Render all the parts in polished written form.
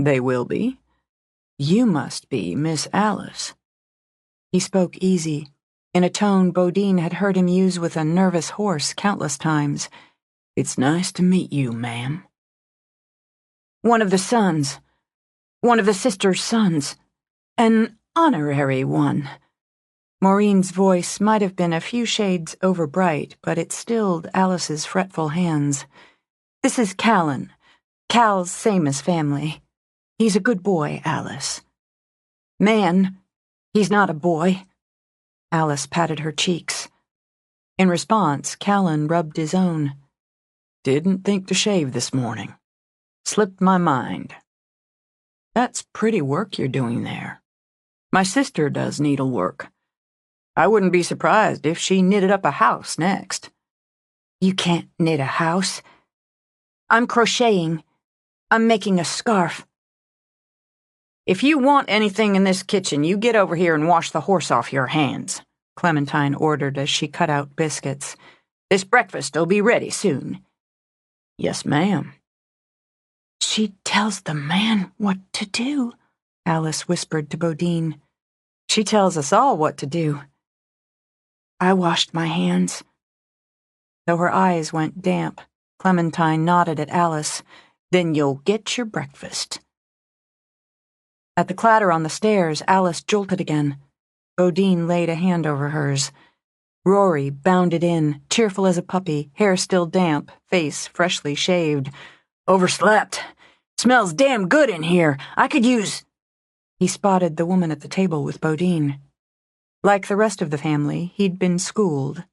They will be. You must be Miss Alice. He spoke easy, in a tone Bodine had heard him use with a nervous horse countless times. It's nice to meet you, ma'am. One of the sons. One of the sister's sons. An honorary one. Maureen's voice might have been a few shades overbright, but it stilled Alice's fretful hands. This is Callan. Cal's same as family. He's a good boy, Alice. Man, he's not a boy. Alice patted her cheeks. In response, Callan rubbed his own. Didn't think to shave this morning. Slipped my mind. That's pretty work you're doing there. My sister does needlework. I wouldn't be surprised if she knitted up a house next. You can't knit a house. I'm crocheting. I'm making a scarf. If you want anything in this kitchen, you get over here and wash the horse off your hands, Clementine ordered as she cut out biscuits. This breakfast'll be ready soon. Yes, ma'am. She tells the man what to do, Alice whispered to Bodine. She tells us all what to do. I washed my hands. Though her eyes went damp, Clementine nodded at Alice. Then you'll get your breakfast. At the clatter on the stairs, Alice jolted again. Bodine laid a hand over hers. Rory bounded in, cheerful as a puppy, hair still damp, face freshly shaved. Overslept. Smells damn good in here. I could use... He spotted the woman at the table with Bodine. Like the rest of the family, he'd been schooled.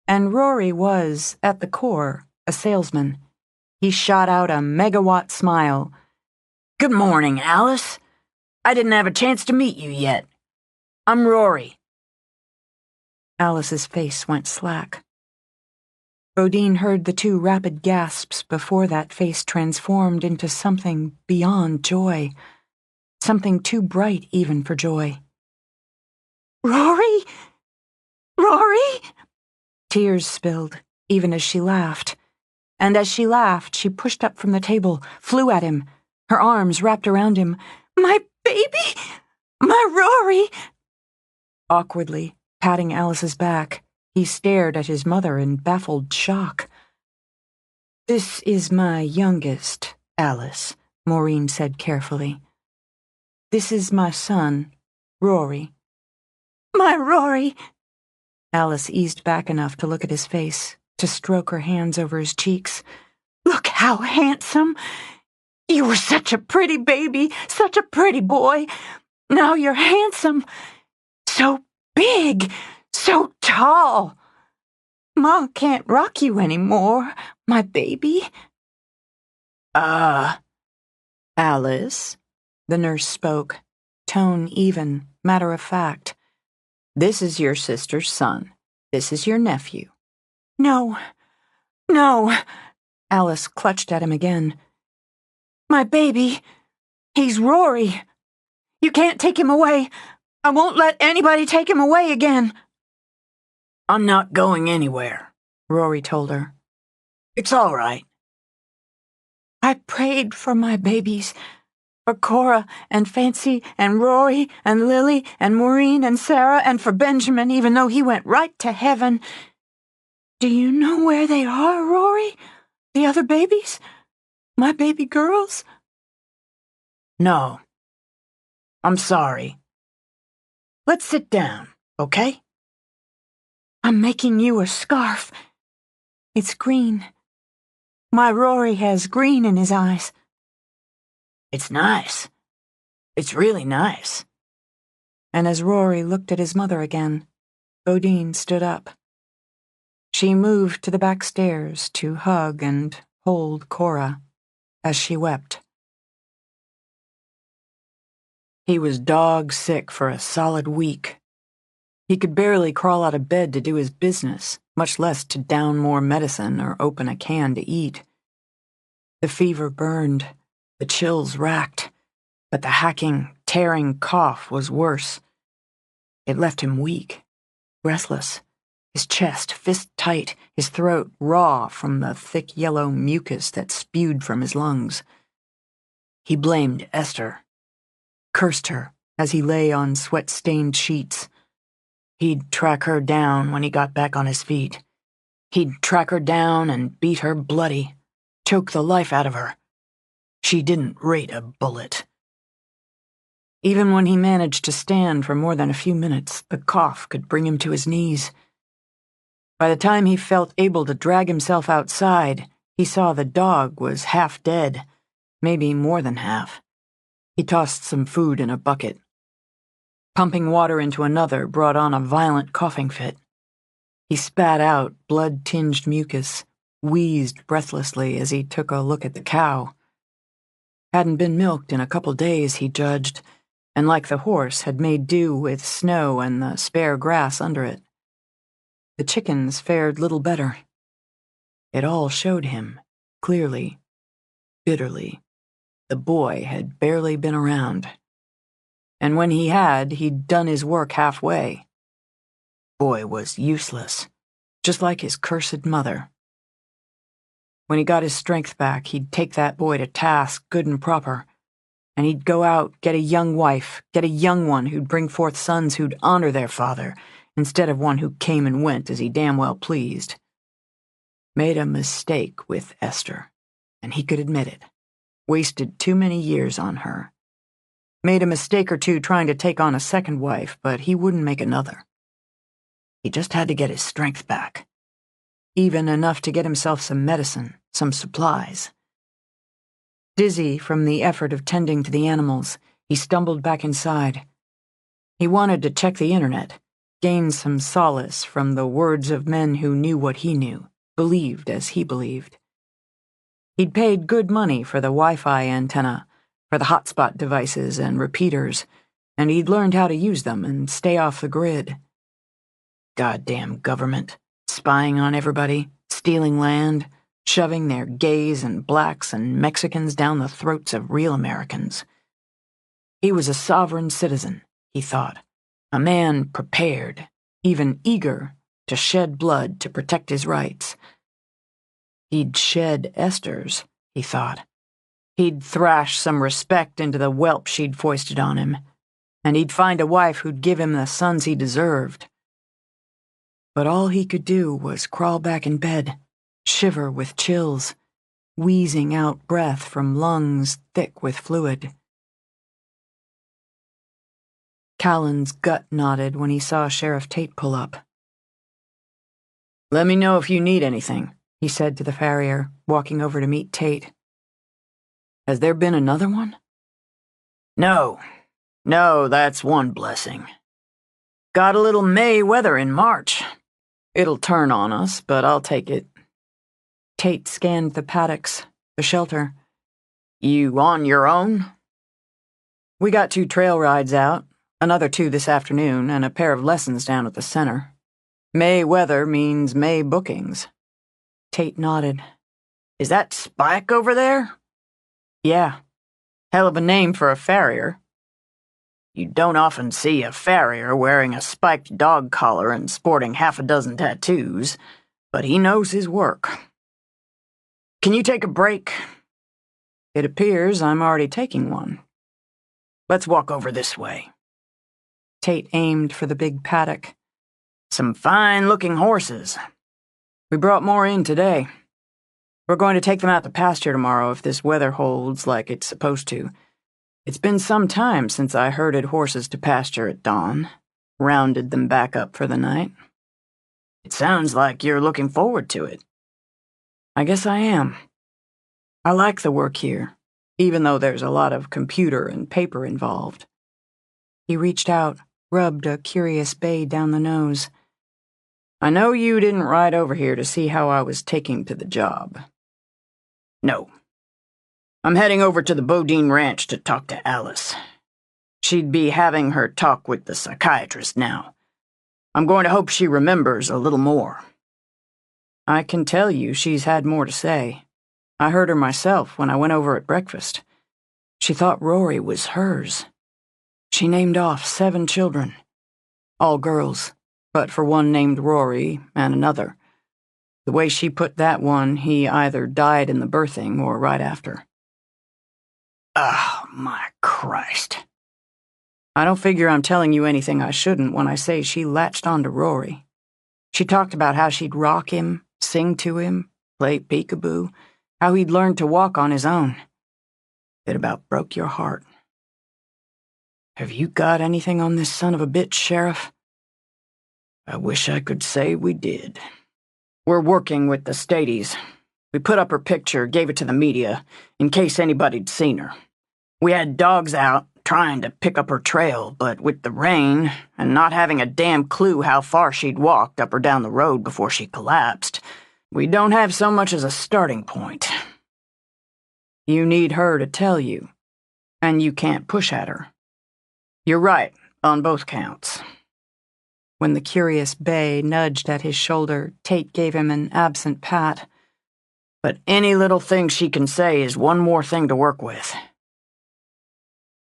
And Rory was, at the core, a salesman. He shot out a megawatt smile. Good morning, Alice. I didn't have a chance to meet you yet. I'm Rory. Alice's face went slack. Bodine heard the two rapid gasps before that face transformed into something beyond joy. Something too bright even for joy. Rory? Rory? Tears spilled, even as she laughed. And as she laughed, she pushed up from the table, flew at him, her arms wrapped around him. My baby! My Rory! Awkwardly, patting Alice's back, he stared at his mother in baffled shock. This is my youngest, Alice, Maureen said carefully. This is my son, Rory. My Rory! Alice eased back enough to look at his face, to stroke her hands over his cheeks. Look how handsome! You were such a pretty baby, such a pretty boy. Now you're handsome. So big, so tall. Mom can't rock you anymore, my baby. Alice, the nurse spoke, tone even, matter of fact. This is your sister's son. This is your nephew. No, no, Alice clutched at him again. My baby, he's Rory. You can't take him away. I won't let anybody take him away again. I'm not going anywhere, Rory told her. It's all right. I prayed for my babies, for Cora and Fancy and Rory and Lily and Maureen and Sarah and for Benjamin, even though he went right to heaven. Do you know where they are, Rory? The other babies? My baby girls? No. I'm sorry. Let's sit down, okay? I'm making you a scarf. It's green. My Rory has green in his eyes. It's nice. It's really nice. And as Rory looked at his mother again, Bodine stood up. She moved to the back stairs to hug and hold Cora as she wept. He was dog sick for a solid week. He could barely crawl out of bed to do his business, much less to down more medicine or open a can to eat. The fever burned, the chills racked, but the hacking, tearing cough was worse. It left him weak, breathless, his chest fist-tight, his throat raw from the thick yellow mucus that spewed from his lungs. He blamed Esther, cursed her as he lay on sweat-stained sheets. He'd track her down when he got back on his feet. He'd track her down and beat her bloody, choke the life out of her. She didn't rate a bullet. Even when he managed to stand for more than a few minutes, the cough could bring him to his knees. By the time he felt able to drag himself outside, he saw the dog was half dead, maybe more than half. He tossed some food in a bucket. Pumping water into another brought on a violent coughing fit. He spat out blood-tinged mucus, wheezed breathlessly as he took a look at the cow. Hadn't been milked in a couple days, he judged, and like the horse, had made do with snow and the spare grass under it. The chickens fared little better. It all showed him, clearly, bitterly. The boy had barely been around. And when he had, he'd done his work halfway. Boy was useless, just like his cursed mother. When he got his strength back, he'd take that boy to task good and proper, and he'd go out, get a young wife, get a young one who'd bring forth sons who'd honor their father, instead of one who came and went as he damn well pleased. Made a mistake with Esther, and he could admit it. Wasted too many years on her. Made a mistake or two trying to take on a second wife, but he wouldn't make another. He just had to get his strength back. Even enough to get himself some medicine, some supplies. Dizzy from the effort of tending to the animals, he stumbled back inside. He wanted to check the internet, gain some solace from the words of men who knew what he knew, believed as he believed. He'd paid good money for the Wi-Fi antenna, for the hotspot devices and repeaters, and he'd learned how to use them and stay off the grid. Goddamn government, spying on everybody, stealing land, shoving their gays and blacks and Mexicans down the throats of real Americans. He was a sovereign citizen, he thought, a man prepared, even eager, to shed blood to protect his rights. He'd shed Esther's, he thought. He'd thrash some respect into the whelp she'd foisted on him, and he'd find a wife who'd give him the sons he deserved. But all he could do was crawl back in bed, shiver with chills, wheezing out breath from lungs thick with fluid. Callan's gut knotted when he saw Sheriff Tate pull up. "Let me know if you need anything," he said to the farrier, walking over to meet Tate. "Has there been another one?" No, that's one blessing. Got a little May weather in March. It'll turn on us, but I'll take it." Tate scanned the paddocks, the shelter. "You on your own?" "We got 2 trail rides out, another 2 this afternoon, and a pair of lessons down at the center. May weather means May bookings." Tate nodded. "Is that Spike over there?" "Yeah. Hell of a name for a farrier." "You don't often see a farrier wearing a spiked dog collar and sporting half a dozen tattoos, but he knows his work. Can you take a break?" "It appears I'm already taking one." "Let's walk over this way." Tate aimed for the big paddock. "Some fine-looking horses. We brought more in today. We're going to take them out to pasture tomorrow if this weather holds like it's supposed to. It's been some time since I herded horses to pasture at dawn, rounded them back up for the night." "It sounds like you're looking forward to it." "I guess I am. I like the work here, even though there's a lot of computer and paper involved." He reached out, rubbed a curious bay down the nose. "I know you didn't ride over here to see how I was taking to the job." "No. I'm heading over to the Bodine Ranch to talk to Alice. She'd be having her talk with the psychiatrist now. I'm going to hope she remembers a little more." "I can tell you she's had more to say. I heard her myself when I went over at breakfast. She thought Rory was hers. She named off 7 children. All girls, but for one named Rory and another. The way she put that one, he either died in the birthing or right after." Oh, my Christ. I don't figure I'm telling you anything I shouldn't when I say she latched onto Rory. She talked about how she'd rock him, sing to him, play peekaboo, how he'd learned to walk on his own. It about broke your heart. Have you got anything on this son of a bitch, Sheriff? I wish I could say we did. We're working with the Stadies. We put up her picture, gave it to the media, in case anybody'd seen her. We had dogs out, trying to pick up her trail, but with the rain, and not having a damn clue how far she'd walked up or down the road before she collapsed, we don't have so much as a starting point. You need her to tell you, and you can't push at her. You're right, on both counts. When the curious Bay nudged at his shoulder, Tate gave him an absent pat. But any little thing she can say is one more thing to work with.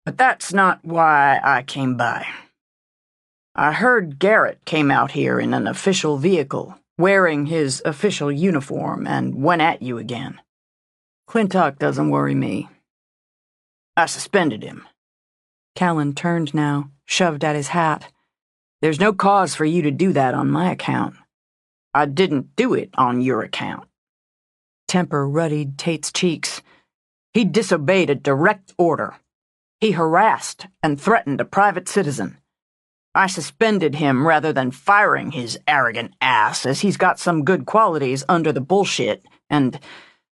But that's not why I came by. I heard Garrett came out here in an official vehicle, wearing his official uniform, and went at you again. Clintock doesn't worry me. I suspended him. Callan turned now, shoved at his hat. There's no cause for you to do that on my account. I didn't do it on your account. Temper ruddied Tate's cheeks. He disobeyed a direct order. He harassed and threatened a private citizen. I suspended him rather than firing his arrogant ass, as he's got some good qualities under the bullshit, and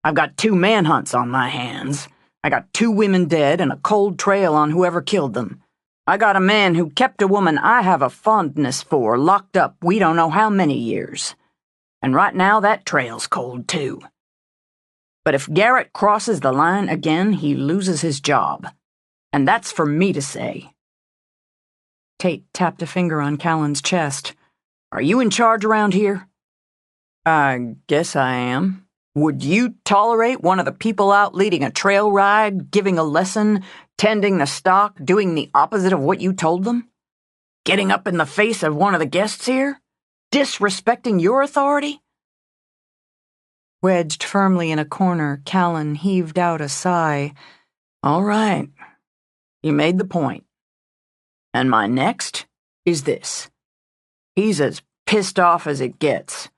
I've got 2 manhunts on my hands. I got 2 women dead and a cold trail on whoever killed them. I got a man who kept a woman I have a fondness for locked up we don't know how many years. And right now that trail's cold too. But if Garrett crosses the line again, he loses his job. And that's for me to say. Tate tapped a finger on Callan's chest. Are you in charge around here? I guess I am. Would you tolerate one of the people out leading a trail ride, giving a lesson, tending the stock, doing the opposite of what you told them? Getting up in the face of one of the guests here? Disrespecting your authority? Wedged firmly in a corner, Callan heaved out a sigh. All right. You made the point. And my next is this. He's as pissed off as it gets.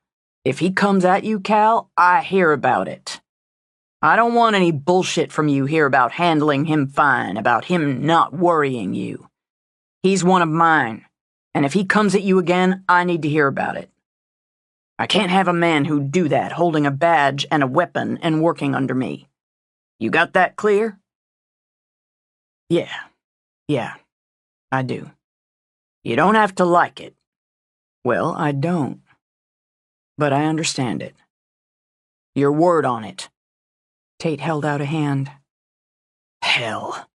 If he comes at you, Cal, I hear about it. I don't want any bullshit from you here about handling him fine, about him not worrying you. He's one of mine, and if he comes at you again, I need to hear about it. I can't have a man who'd do that, holding a badge and a weapon and working under me. You got that clear? Yeah, I do. You don't have to like it. Well, I don't. But I understand it. Your word on it. Tate held out a hand. Hell.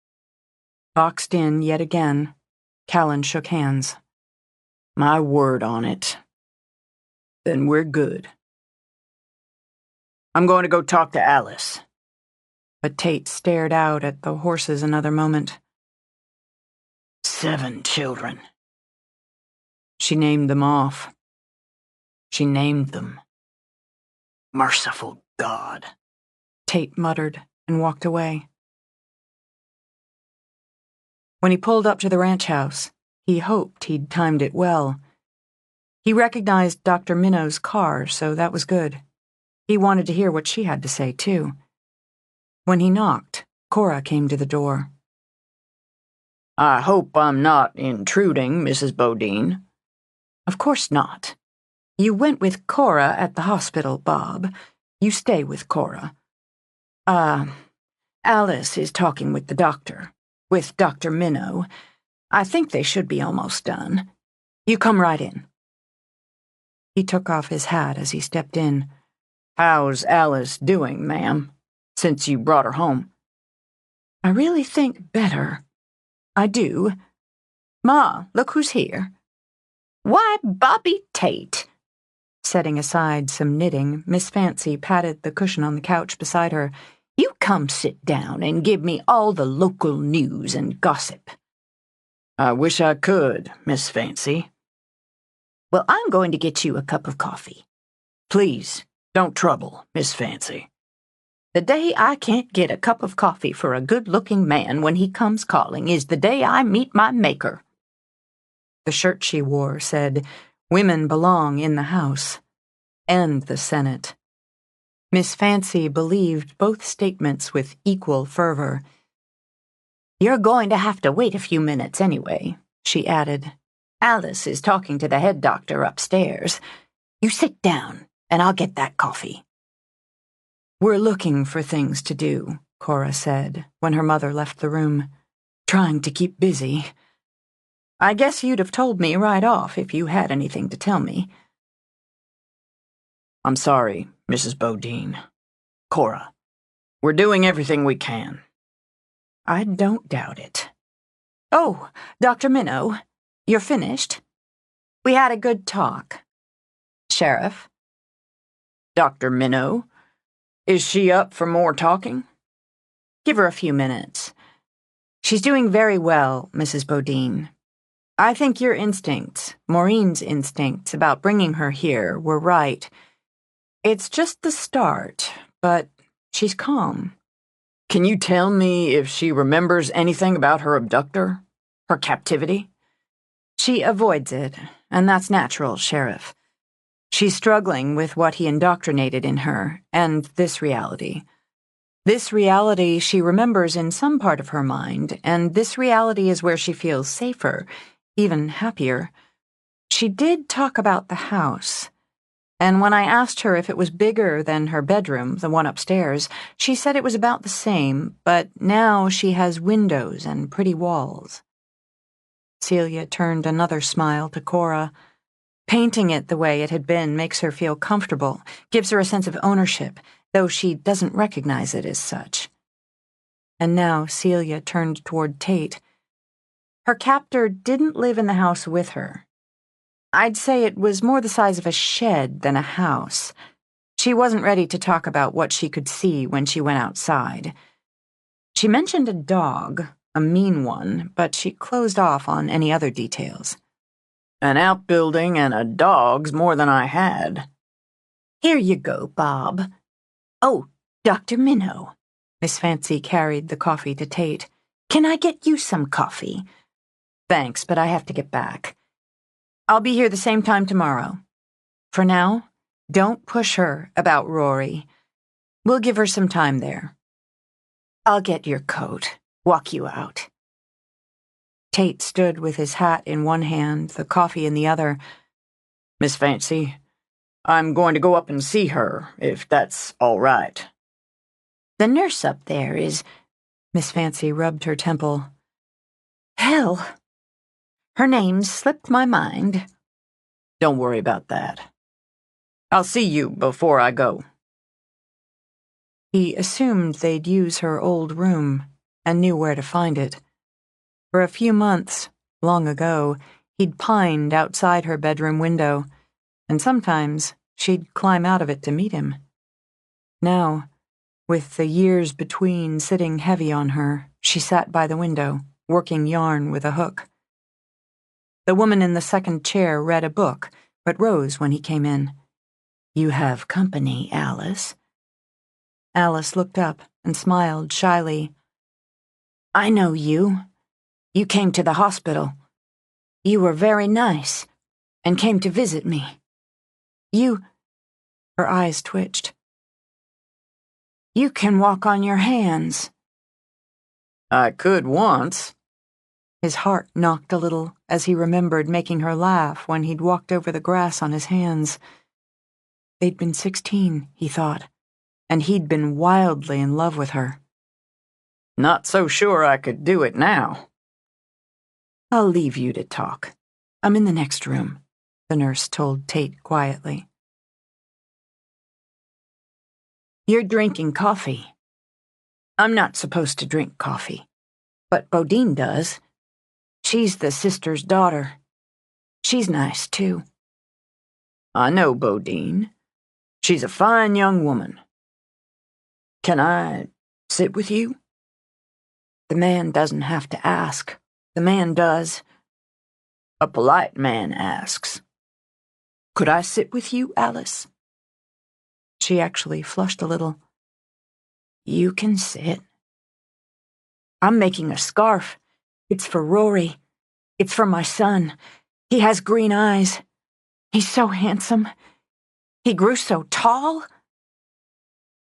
Boxed in yet again, Callan shook hands. My word on it. Then we're good. I'm going to go talk to Alice. But Tate stared out at the horses another moment. 7 children. She named them off. She named them. Merciful God. Tate muttered and walked away. When he pulled up to the ranch house, he hoped he'd timed it well. He recognized Dr. Minnow's car, so that was good. He wanted to hear what she had to say, too. When he knocked, Cora came to the door. I hope I'm not intruding, Mrs. Bodine. Of course not. You went with Cora at the hospital, Bob. You stay with Cora. Alice is talking with the doctor, with Dr. Minnow. I think they should be almost done. You come right in. He took off his hat as he stepped in. How's Alice doing, ma'am, since you brought her home? I really think better. I do. Ma, look who's here. Why, Bobby Tate. Setting aside some knitting, Miss Fancy patted the cushion on the couch beside her. You come sit down and give me all the local news and gossip. I wish I could, Miss Fancy. Well, I'm going to get you a cup of coffee. Please, don't trouble, Miss Fancy. The day I can't get a cup of coffee for a good-looking man when he comes calling is the day I meet my maker." The shirt she wore said, "Women belong in the House and the Senate." Miss Fancy believed both statements with equal fervor. "You're going to have to wait a few minutes anyway," she added. "Alice is talking to the head doctor upstairs. You sit down, and I'll get that coffee." "We're looking for things to do," Cora said when her mother left the room. "Trying to keep busy. I guess you'd have told me right off if you had anything to tell me." "I'm sorry, Mrs. Bodine. Cora, we're doing everything we can." "I don't doubt it. Oh, Dr. Minnow, you're finished? We had a good talk. Sheriff?" "Dr. Minnow? Is she up for more talking?" "Give her a few minutes. She's doing very well, Mrs. Bodine. I think your instincts, Maureen's instincts about bringing her here, were right. It's just the start, but she's calm." "Can you tell me if she remembers anything about her abductor? Her captivity?" "She avoids it, and that's natural, Sheriff. She's struggling with what he indoctrinated in her, and this reality. This reality she remembers in some part of her mind, and this reality is where she feels safer, even happier. She did talk about the house, and when I asked her if it was bigger than her bedroom, the one upstairs, she said it was about the same, but now she has windows and pretty walls." Celia turned another smile to Cora. Painting it the way it had been makes her feel comfortable, gives her a sense of ownership, though she doesn't recognize it as such. And now Celia turned toward Tate. Her captor didn't live in the house with her. I'd say it was more the size of a shed than a house. She wasn't ready to talk about what she could see when she went outside. She mentioned a dog, a mean one, but she closed off on any other details. "An outbuilding and a dog's more than I had." "Here you go, Bob. Oh, Dr. Minnow." Miss Fancy carried the coffee to Tate. "Can I get you some coffee?" "Thanks, but I have to get back. I'll be here the same time tomorrow. For now, don't push her about Rory. We'll give her some time there. I'll get your coat, walk you out." Tate stood with his hat in one hand, the coffee in the other. "Miss Fancy, I'm going to go up and see her, if that's all right." "The nurse up there is—" Miss Fancy rubbed her temple. "Hell. Her name's slipped my mind." "Don't worry about that. I'll see you before I go." He assumed they'd use her old room and knew where to find it. For a few months, long ago, he'd pined outside her bedroom window, and sometimes she'd climb out of it to meet him. Now, with the years between sitting heavy on her, she sat by the window, working yarn with a hook. The woman in the second chair read a book, but rose when he came in. "You have company, Alice." Alice looked up and smiled shyly. "I know you. You came to the hospital. You were very nice, and came to visit me. You—" Her eyes twitched. "You can walk on your hands." "I could once." His heart knocked a little as he remembered making her laugh when he'd walked over the grass on his hands. They'd been 16, he thought, and he'd been wildly in love with her. "Not so sure I could do it now." "I'll leave you to talk. I'm in the next room," the nurse told Tate quietly. "You're drinking coffee." "I'm not supposed to drink coffee, but Bodine does. She's the sister's daughter. She's nice, too." "I know Bodine. She's a fine young woman. Can I sit with you?" "The man doesn't have to ask. The man does." "A polite man asks. Could I sit with you, Alice?" She actually flushed a little. You can sit. I'm making a scarf. It's for Rory. It's for my son. He has green eyes. He's so handsome. He grew so tall.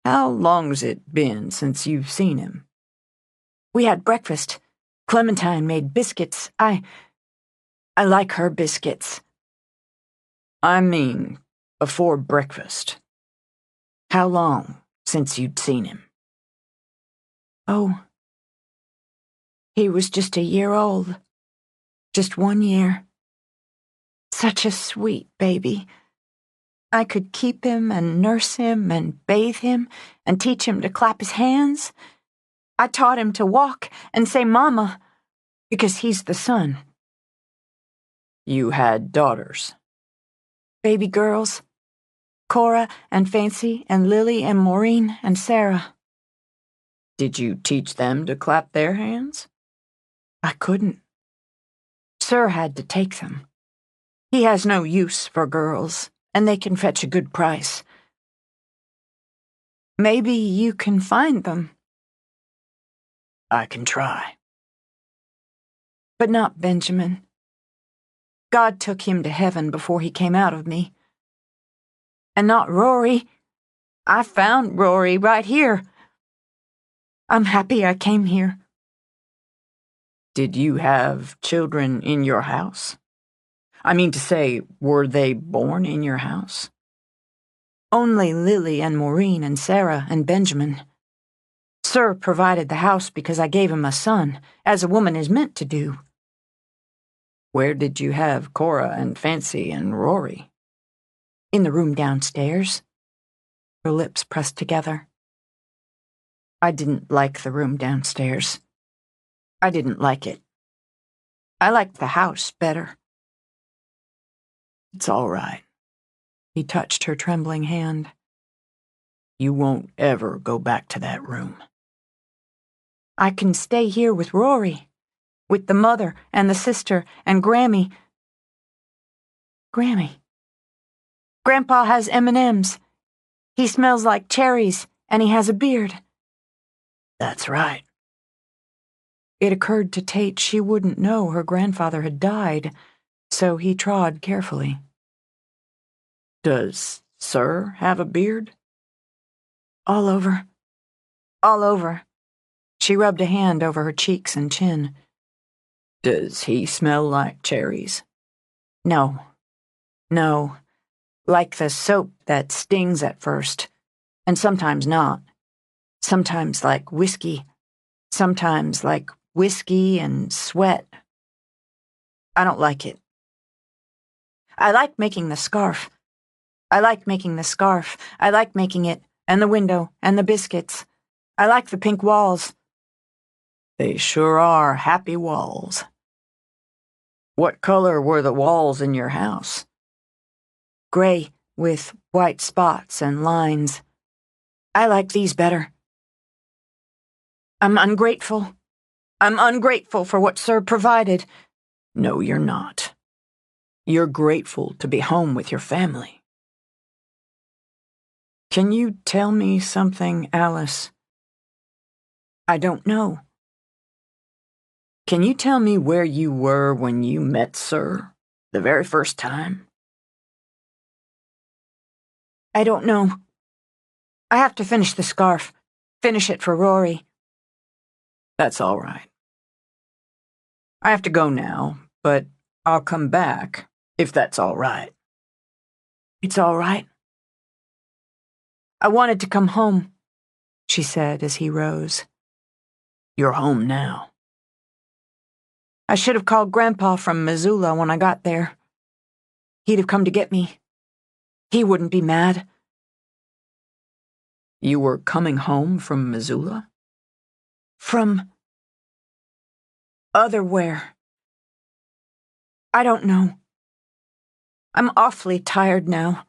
How long's it been since you've seen him? We had breakfast. Clementine made biscuits. I like her biscuits. I mean, before breakfast. How long since you'd seen him? Oh, he was just a year old. Just 1 year. Such a sweet baby. I could keep him and nurse him and bathe him and teach him to clap his hands. I taught him to walk and say mama, because he's the son. You had daughters? Baby girls. Cora and Fancy and Lily and Maureen and Sarah. Did you teach them to clap their hands? I couldn't. Sir had to take them. He has no use for girls, and they can fetch a good price. Maybe you can find them. I can try. But not Benjamin. God took him to heaven before he came out of me. And not Rory. I found Rory right here. I'm happy I came here. Did you have children in your house? I mean to say, were they born in your house? Only Lily and Maureen and Sarah and Benjamin. Sir provided the house because I gave him a son, as a woman is meant to do. Where did you have Cora and Fancy and Rory? In the room downstairs. Her lips pressed together. I didn't like the room downstairs. I didn't like it. I liked the house better. It's all right. He touched her trembling hand. You won't ever go back to that room. I can stay here with Rory, with the mother and the sister and Grammy. Grammy. Grandpa has M&Ms. He smells like cherries, and he has a beard. That's right. It occurred to Tate she wouldn't know her grandfather had died, so he trod carefully. Does Sir have a beard? All over. All over. She rubbed a hand over her cheeks and chin. Does he smell like cherries? No. No. Like the soap that stings at first, and sometimes not. Sometimes like whiskey. Sometimes like whiskey and sweat. I don't like it. I like making the scarf. I like making the scarf. I like making it, and the window, and the biscuits. I like the pink walls. They sure are happy walls. What color were the walls in your house? Gray, with white spots and lines. I like these better. I'm ungrateful. I'm ungrateful for what Sir provided. No, you're not. You're grateful to be home with your family. Can you tell me something, Alice? I don't know. Can you tell me where you were when you met Sir, the very first time? I don't know. I have to finish the scarf. Finish it for Rory. That's all right. I have to go now, but I'll come back, if that's all right. It's all right. I wanted to come home, she said as he rose. You're home now. I should have called Grandpa from Missoula when I got there. He'd have come to get me. He wouldn't be mad. You were coming home from Missoula? From otherwhere. I don't know. I'm awfully tired now.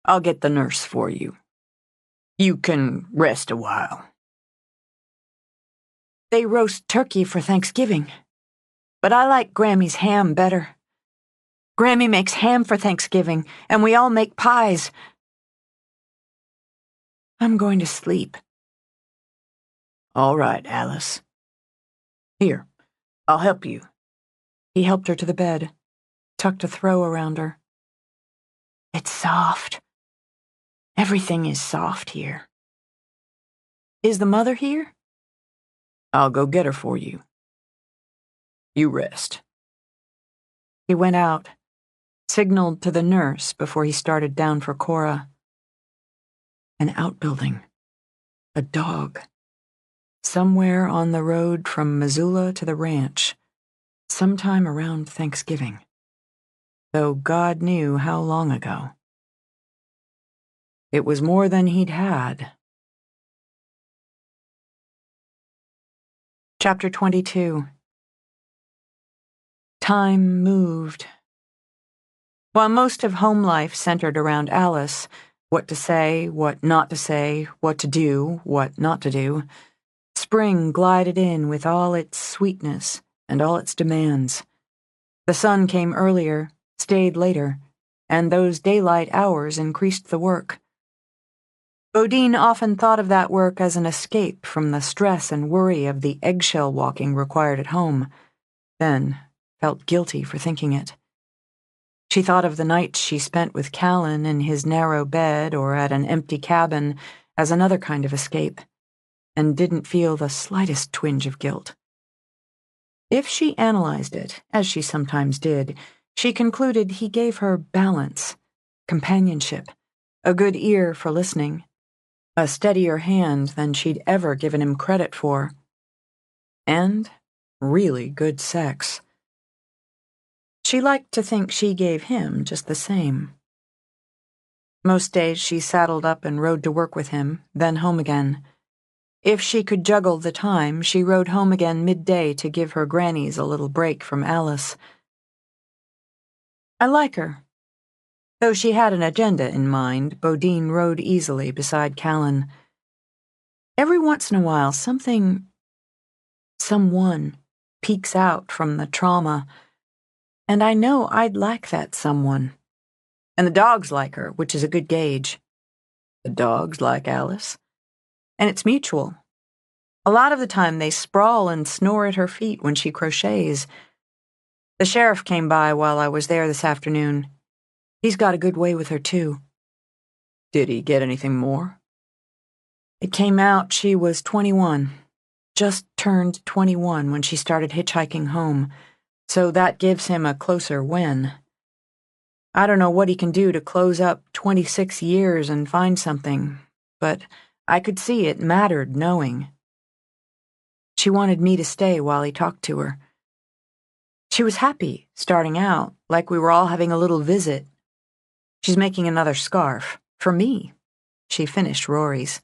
I'll get the nurse for you. You can rest a while. They roast turkey for Thanksgiving, but I like Grammy's ham better. Grammy makes ham for Thanksgiving, and we all make pies. I'm going to sleep. All right, Alice. Here, I'll help you. He helped her to the bed, tucked a throw around her. It's soft. Everything is soft here. Is the mother here? I'll go get her for you. You rest. He went out, signaled to the nurse before he started down for Cora. An outbuilding. A dog. Somewhere on the road from Missoula to the ranch, sometime around Thanksgiving. Though God knew how long ago. It was more than he'd had. Chapter 22. Time moved. While most of home life centered around Alice, what to say, what not to say, what to do, what not to do, spring glided in with all its sweetness and all its demands. The sun came earlier, stayed later, and those daylight hours increased the work. Bodine often thought of that work as an escape from the stress and worry of the eggshell walking required at home, then felt guilty for thinking it. She thought of the nights she spent with Callan in his narrow bed or at an empty cabin as another kind of escape, and didn't feel the slightest twinge of guilt. If she analyzed it, as she sometimes did, she concluded he gave her balance, companionship, a good ear for listening, a steadier hand than she'd ever given him credit for, and really good sex. She liked to think she gave him just the same. Most days she saddled up and rode to work with him, then home again. If she could juggle the time, she rode home again midday to give her grannies a little break from Alice. I like her. Though she had an agenda in mind, Bodine rode easily beside Callan. Every once in a while, someone peeks out from the trauma, and I know I'd like that someone. And the dogs like her, which is a good gauge. The dogs like Alice. And it's mutual. A lot of the time they sprawl and snore at her feet when she crochets. The sheriff came by while I was there this afternoon. He's got a good way with her, too. Did he get anything more? It came out she was 21. Just turned 21 when she started hitchhiking home, so that gives him a closer when. I don't know what he can do to close up 26 years and find something, but I could see it mattered knowing. She wanted me to stay while he talked to her. She was happy, starting out, like we were all having a little visit. She's making another scarf, for me. She finished Rory's.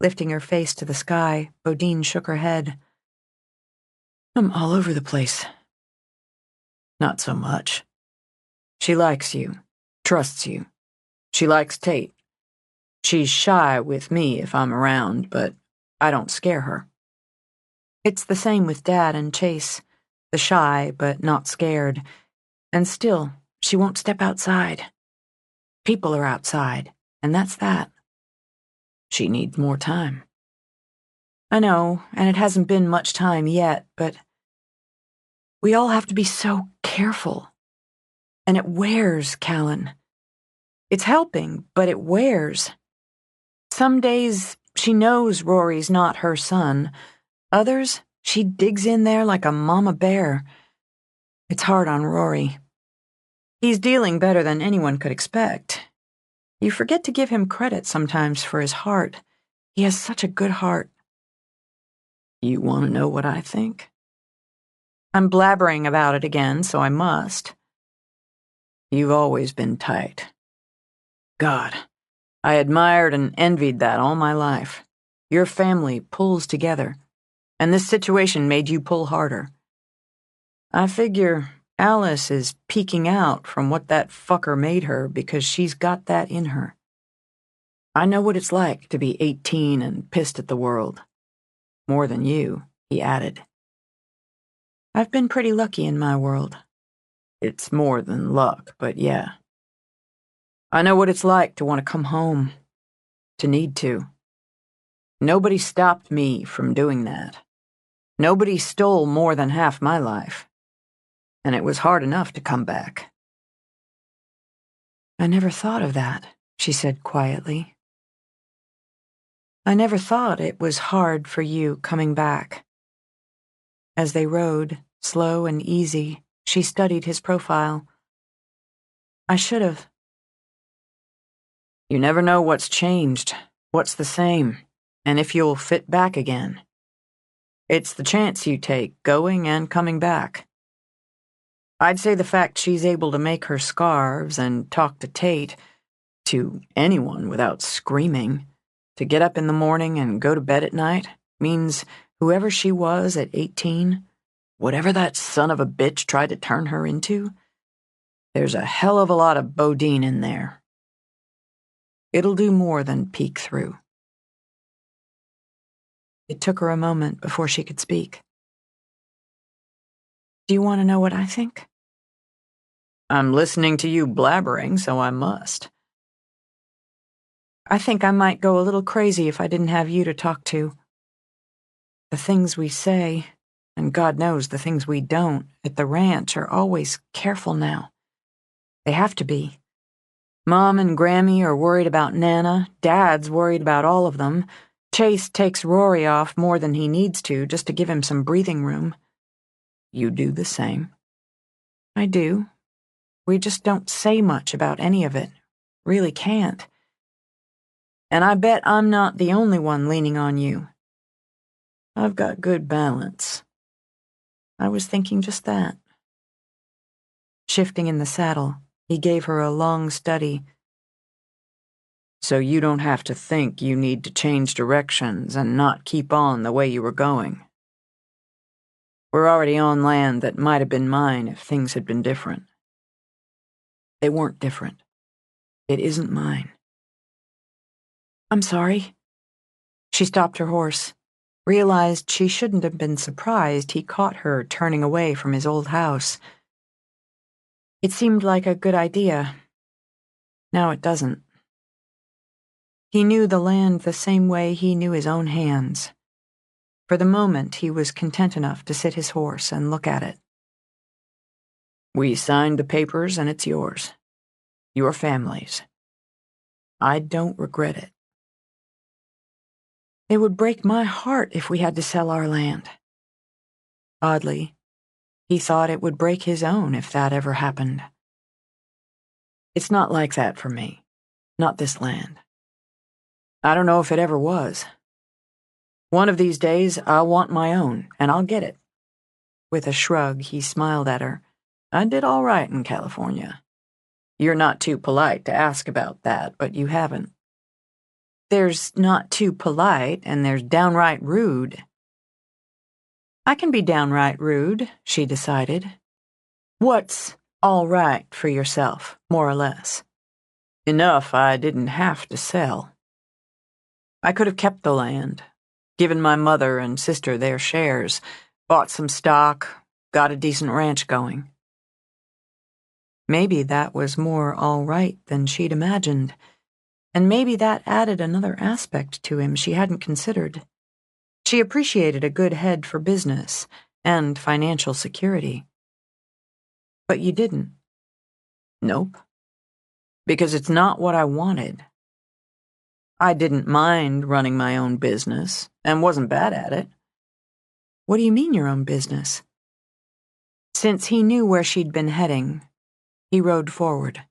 Lifting her face to the sky, Bodine shook her head. I'm all over the place. Not so much. She likes you, trusts you. She likes Tate. She's shy with me if I'm around, but I don't scare her. It's the same with Dad and Chase, the shy but not scared, and still, she won't step outside. People are outside, and that's that. She needs more time. I know, and it hasn't been much time yet, but we all have to be so careful. And it wears, Callan. It's helping, but it wears. Some days, she knows Rory's not her son. Others, she digs in there like a mama bear. It's hard on Rory. He's dealing better than anyone could expect. You forget to give him credit sometimes for his heart. He has such a good heart. You want to know what I think? I'm blabbering about it again, so I must. You've always been tight. God, I admired and envied that all my life. Your family pulls together, and this situation made you pull harder. I figure Alice is peeking out from what that fucker made her because she's got that in her. I know what it's like to be 18 and pissed at the world. More than you, he added. I've been pretty lucky in my world. It's more than luck, but yeah. I know what it's like to want to come home, to need to. Nobody stopped me from doing that. Nobody stole more than half my life. And it was hard enough to come back." "I never thought of that," she said quietly. "I never thought it was hard for you coming back." As they rode, slow and easy, she studied his profile. "I should have." "You never know what's changed, what's the same, and if you'll fit back again. It's the chance you take, going and coming back. I'd say the fact she's able to make her scarves and talk to Tate, to anyone without screaming, to get up in the morning and go to bed at night, means whoever she was at 18, whatever that son of a bitch tried to turn her into, there's a hell of a lot of Bodine in there. It'll do more than peek through." It took her a moment before she could speak. "Do you want to know what I think?" "I'm listening to you blabbering, so I must." "I think I might go a little crazy if I didn't have you to talk to. The things we say, and God knows the things we don't, at the ranch are always careful now. They have to be. Mom and Grammy are worried about Nana, Dad's worried about all of them. Chase takes Rory off more than he needs to just to give him some breathing room. You do the same." "I do. We just don't say much about any of it. Really can't. And I bet I'm not the only one leaning on you. I've got good balance." "I was thinking just that." Shifting in the saddle, he gave her a long study. "So you don't have to think you need to change directions and not keep on the way you were going. We're already on land that might have been mine if things had been different." "They weren't different. It isn't mine." "I'm sorry." She stopped her horse, realized she shouldn't have been surprised he caught her turning away from his old house. It seemed like a good idea. Now it doesn't. He knew the land the same way he knew his own hands. For the moment, he was content enough to sit his horse and look at it. "We signed the papers and it's yours. Your family's. I don't regret it." "It would break my heart if we had to sell our land." Oddly, he thought it would break his own if that ever happened. "It's not like that for me. Not this land. I don't know if it ever was. One of these days, I'll want my own, and I'll get it." With a shrug, he smiled at her. "I did all right in California. You're not too polite to ask about that, but you haven't." "There's not too polite, and there's downright rude." "I can be downright rude," she decided. "What's all right for yourself, more or less?" "Enough I didn't have to sell. I could have kept the land, given my mother and sister their shares, bought some stock, got a decent ranch going." Maybe that was more all right than she'd imagined, and maybe that added another aspect to him she hadn't considered. She appreciated a good head for business and financial security. "But you didn't." "Nope. Because it's not what I wanted. I didn't mind running my own business, and wasn't bad at it." "What do you mean your own business?" Since he knew where she'd been heading, he rode forward.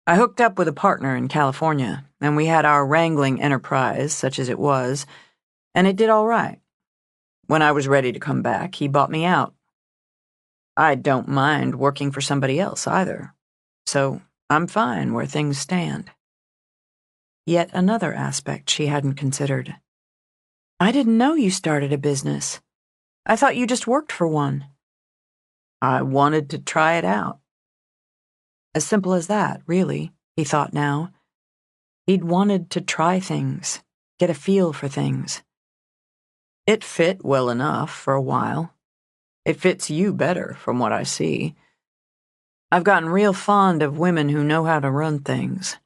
"I hooked up with a partner in California, and we had our wrangling enterprise, such as it was, and it did all right. When I was ready to come back, he bought me out. I don't mind working for somebody else either, so I'm fine where things stand." Yet another aspect she hadn't considered. "I didn't know you started a business. I thought you just worked for one." "I wanted to try it out." As simple as that, really, he thought now. He'd wanted to try things, get a feel for things. It fit well enough for a while. It fits you better, from what I see. I've gotten real fond of women who know how to run things.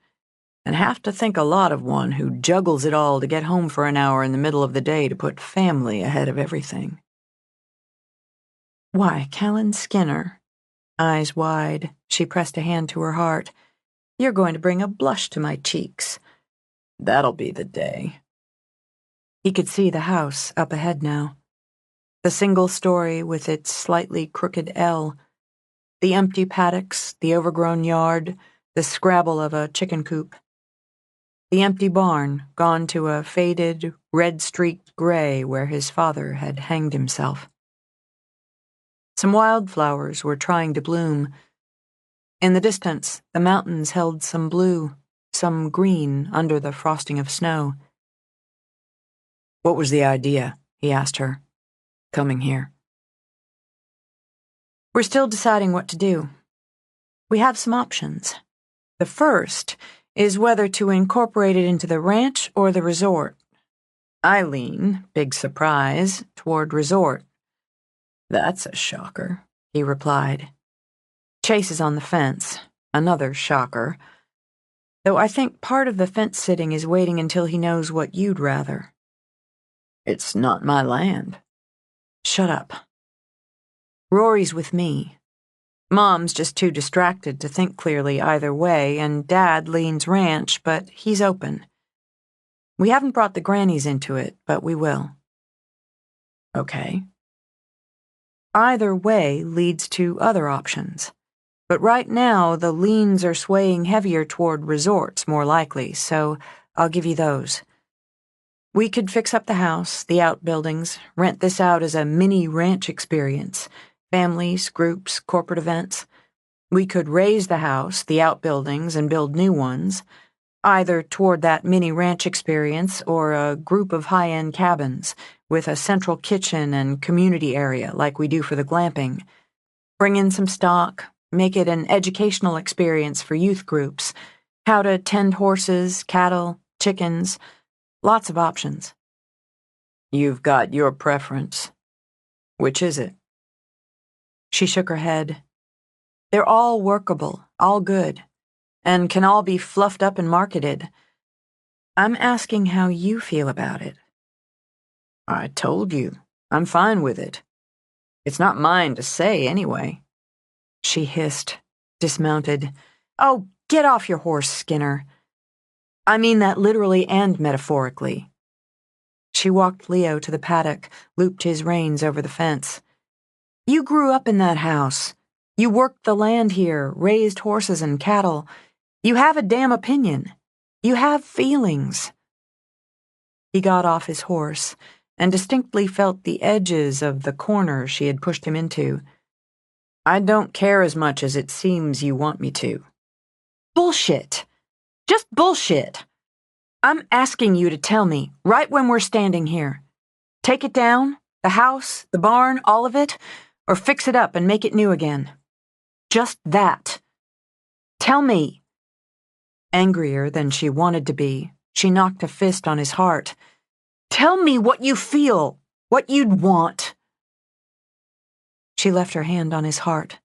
and have to think a lot of one who juggles it all to get home for an hour in the middle of the day to put family ahead of everything. Why, Callan Skinner. Eyes wide, she pressed a hand to her heart. You're going to bring a blush to my cheeks. That'll be the day. He could see the house up ahead now. The single story with its slightly crooked L. The empty paddocks, the overgrown yard, the scrabble of a chicken coop. The empty barn, gone to a faded, red-streaked gray where his father had hanged himself. Some wildflowers were trying to bloom. In the distance, the mountains held some blue, some green under the frosting of snow. What was the idea? He asked her. Coming here. We're still deciding what to do. We have some options. The first is whether to incorporate it into the ranch or the resort. I lean, big surprise, toward resort. That's a shocker, he replied. Chase is on the fence, another shocker. Though I think part of the fence-sitting is waiting until he knows what you'd rather. It's not my land. Shut up. Rory's with me. Mom's just too distracted to think clearly either way, and Dad leans ranch, but he's open. We haven't brought the grannies into it, but we will. Okay. Either way leads to other options. But right now, the leans are swaying heavier toward resorts, more likely, so I'll give you those. We could fix up the house, the outbuildings, rent this out as a mini ranch experience. Families, groups, corporate events. We could raise the house, the outbuildings, and build new ones, either toward that mini ranch experience or a group of high-end cabins with a central kitchen and community area like we do for the glamping. Bring in some stock, make it an educational experience for youth groups, how to tend horses, cattle, chickens, lots of options. You've got your preference. Which is it? She shook her head. They're all workable, all good, and can all be fluffed up and marketed. I'm asking how you feel about it. I told you, I'm fine with it. It's not mine to say, anyway. She hissed, dismounted. Oh, get off your horse, Skinner. I mean that literally and metaphorically. She walked Leo to the paddock, looped his reins over the fence. You grew up in that house. You worked the land here, raised horses and cattle. You have a damn opinion. You have feelings. He got off his horse and distinctly felt the edges of the corner she had pushed him into. I don't care as much as it seems you want me to. Bullshit. Just bullshit. I'm asking you to tell me, right when we're standing here. Take it down, the house, the barn, all of it, or fix it up and make it new again. Just that. Tell me. Angrier than she wanted to be, she knocked a fist on his heart. Tell me what you feel, what you'd want. She left her hand on his heart.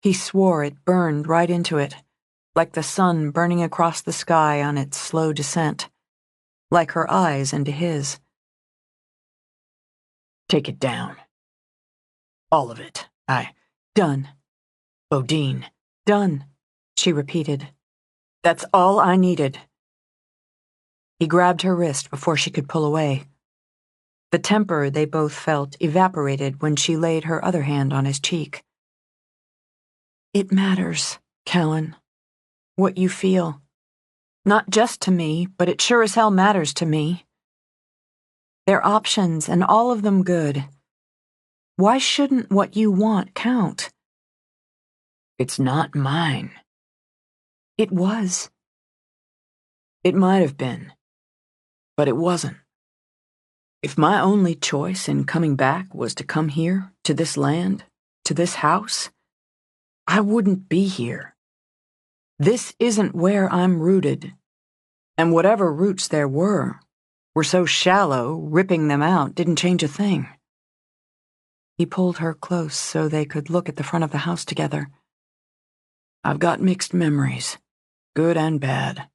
He swore it burned right into it, like the sun burning across the sky on its slow descent, like her eyes into his. Take it down. All of it. Done. Bodine. Done, she repeated. That's all I needed. He grabbed her wrist before she could pull away. The temper they both felt evaporated when she laid her other hand on his cheek. It matters, Callan. What you feel. Not just to me, but it sure as hell matters to me. They're options, and all of them good. Why shouldn't what you want count? It's not mine. It was. It might have been, but it wasn't. If my only choice in coming back was to come here, to this land, to this house, I wouldn't be here. This isn't where I'm rooted, and whatever roots there were so shallow, ripping them out didn't change a thing. He pulled her close so they could look at the front of the house together. I've got mixed memories, good and bad.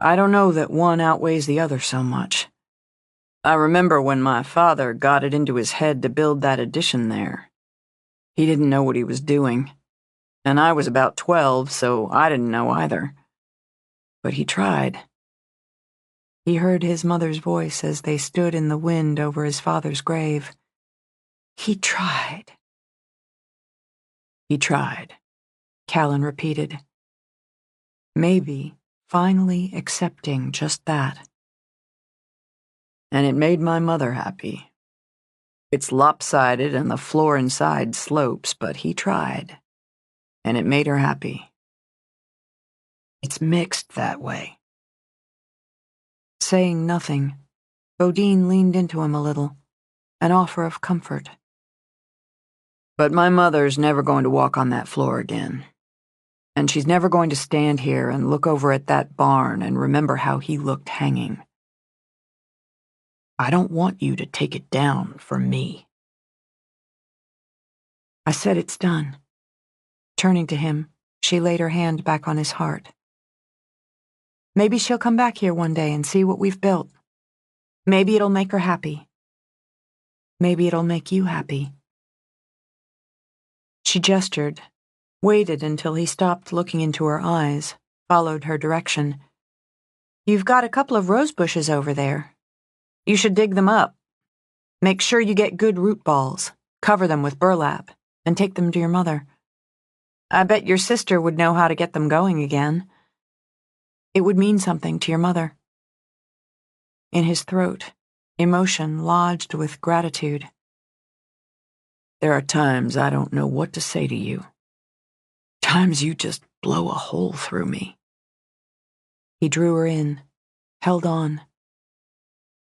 I don't know that one outweighs the other so much. I remember when my father got it into his head to build that addition there. He didn't know what he was doing, and I was about 12, so I didn't know either. But he tried. He heard his mother's voice as they stood in the wind over his father's grave. He tried. He tried, Callan repeated. Maybe finally accepting just that. And it made my mother happy. It's lopsided and the floor inside slopes, but he tried, and it made her happy. It's mixed that way. Saying nothing, Bodine leaned into him a little, an offer of comfort. But my mother's never going to walk on that floor again. And she's never going to stand here and look over at that barn and remember how he looked hanging. I don't want you to take it down for me. I said it's done. Turning to him, she laid her hand back on his heart. Maybe she'll come back here one day and see what we've built. Maybe it'll make her happy. Maybe it'll make you happy. She gestured, waited until he stopped looking into her eyes, followed her direction. You've got a couple of rose bushes over there. You should dig them up. Make sure you get good root balls, cover them with burlap, and take them to your mother. I bet your sister would know how to get them going again. It would mean something to your mother. In his throat, emotion lodged with gratitude. There are times I don't know what to say to you. Times you just blow a hole through me. He drew her in, held on.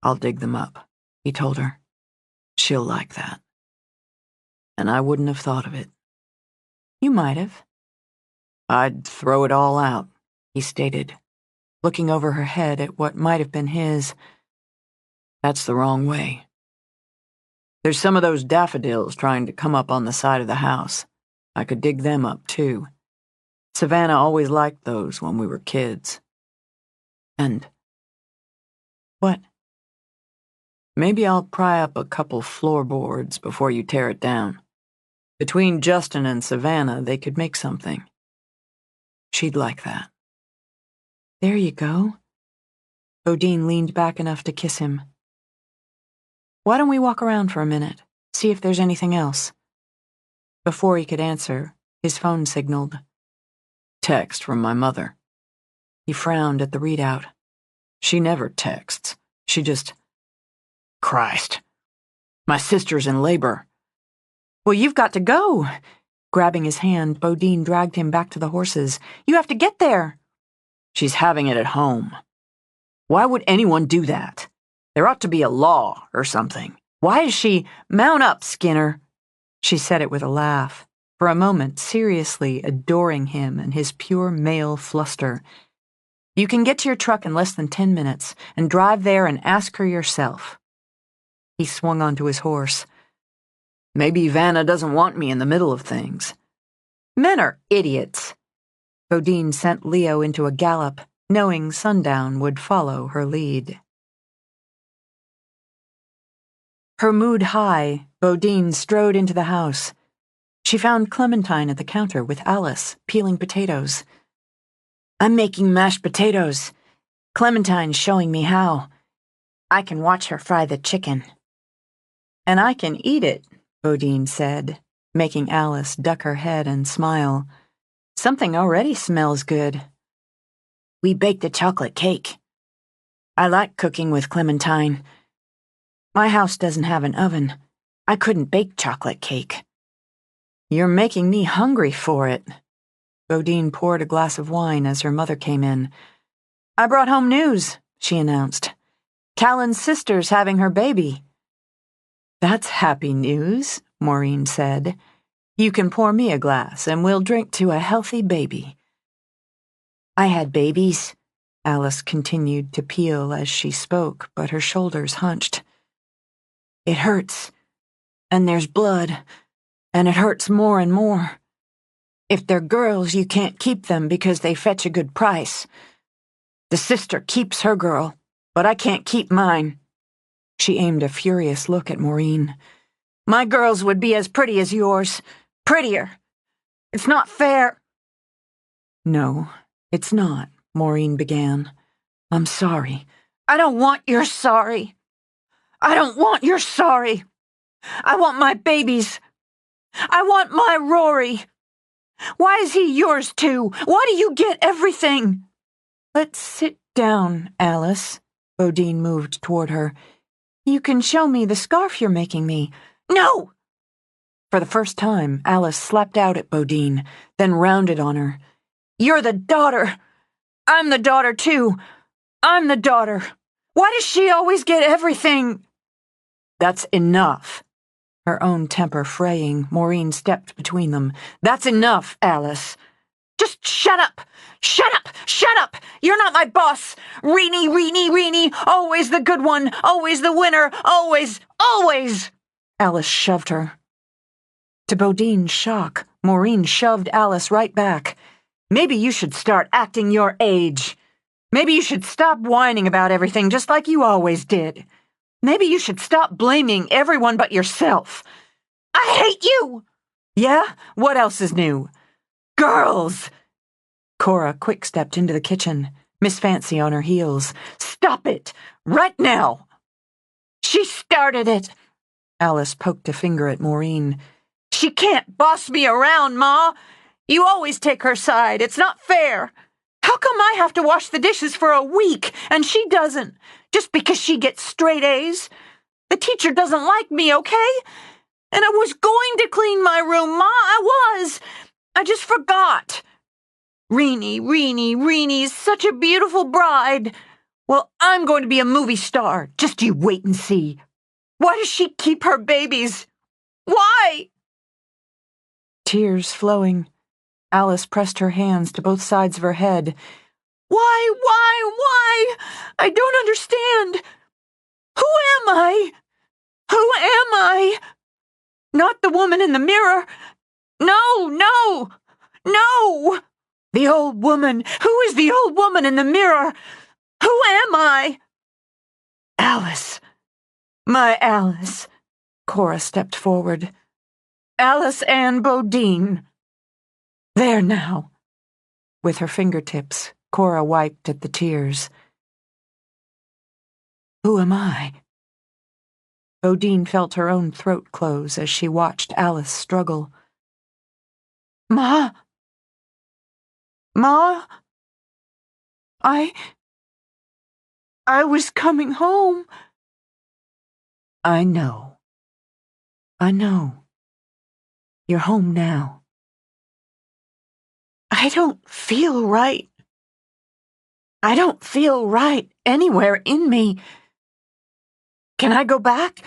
I'll dig them up, he told her. She'll like that. And I wouldn't have thought of it. You might have. I'd throw it all out, he stated, looking over her head at what might have been his. That's the wrong way. There's some of those daffodils trying to come up on the side of the house. I could dig them up, too. Savannah always liked those when we were kids. And... what? Maybe I'll pry up a couple floorboards before you tear it down. Between Justin and Savannah, they could make something. She'd like that. There you go. Bodine leaned back enough to kiss him. Why don't we walk around for a minute, see if there's anything else? Before he could answer, his phone signaled. Text from my mother. He frowned at the readout. She never texts. She just... Christ. My sister's in labor. Well, you've got to go. Grabbing his hand, Bodine dragged him back to the horses. You have to get there. She's having it at home. Why would anyone do that? There ought to be a law or something. Why is she... Mount up, Skinner. She said it with a laugh, for a moment seriously adoring him and his pure male fluster. You can get to your truck in less than 10 minutes and drive there and ask her yourself. He swung onto his horse. Maybe Vanna doesn't want me in the middle of things. Men are idiots. Bodine sent Leo into a gallop, knowing Sundown would follow her lead. Her mood high, Bodine strode into the house. She found Clementine at the counter with Alice, peeling potatoes. I'm making mashed potatoes. Clementine's showing me how. I can watch her fry the chicken. And I can eat it, Bodine said, making Alice duck her head and smile. Something already smells good. We baked a chocolate cake. I like cooking with Clementine. My house doesn't have an oven. I couldn't bake chocolate cake. You're making me hungry for it. Bodine poured a glass of wine as her mother came in. I brought home news, she announced. Callan's sister's having her baby. That's happy news, Maureen said. You can pour me a glass and we'll drink to a healthy baby. I had babies, Alice continued to peel as she spoke, but her shoulders hunched. It hurts, and there's blood, and it hurts more and more. If they're girls, you can't keep them because they fetch a good price. The sister keeps her girl, but I can't keep mine." She aimed a furious look at Maureen. "My girls would be as pretty as yours. Prettier. It's not fair." "No, it's not," Maureen began. "I'm sorry." "I don't want your sorry. I don't want your sorry. I want my babies. I want my Rory. Why is he yours too? Why do you get everything?" "Let's sit down, Alice." Bodine moved toward her. "You can show me the scarf you're making me." "No!" For the first time, Alice slapped out at Bodine, then rounded on her. "You're the daughter. I'm the daughter too. I'm the daughter. Why does she always get everything?" "That's enough." Her own temper fraying, Maureen stepped between them. "That's enough, Alice." "Just shut up! Shut up! Shut up! You're not my boss! Reenie, Reenie, Reenie! Always the good one! Always the winner! Always! Always!" Alice shoved her. To Bodine's shock, Maureen shoved Alice right back. "Maybe you should start acting your age. Maybe you should stop whining about everything just like you always did. Maybe you should stop blaming everyone but yourself. I hate you!" "Yeah? What else is new?" "Girls!" Cora quick-stepped into the kitchen, Miss Fancy on her heels. "Stop it! Right now!" "She started it!" Alice poked a finger at Maureen. "She can't boss me around, Ma! You always take her side. It's not fair. How come I have to wash the dishes for a week and she doesn't? Just because she gets straight A's? The teacher doesn't like me, okay? And I was going to clean my room, Ma, I was. I just forgot. Reenie, Reenie, Reenie's such a beautiful bride. Well, I'm going to be a movie star. Just you wait and see. Why does she keep her babies? Why?" Tears flowing, Alice pressed her hands to both sides of her head. Why? I don't understand. Who am I? Who am I? Not the woman in the mirror. No! The old woman. Who is the old woman in the mirror? Who am I? Alice. My Alice. Cora stepped forward. Alice Ann Bodine. There now. With her fingertips, Cora wiped at the tears. Who am I? Bodine felt her own throat close as she watched Alice struggle. Ma? I was coming home. I know. You're home now. I don't feel right. I don't feel right anywhere in me. Can I go back?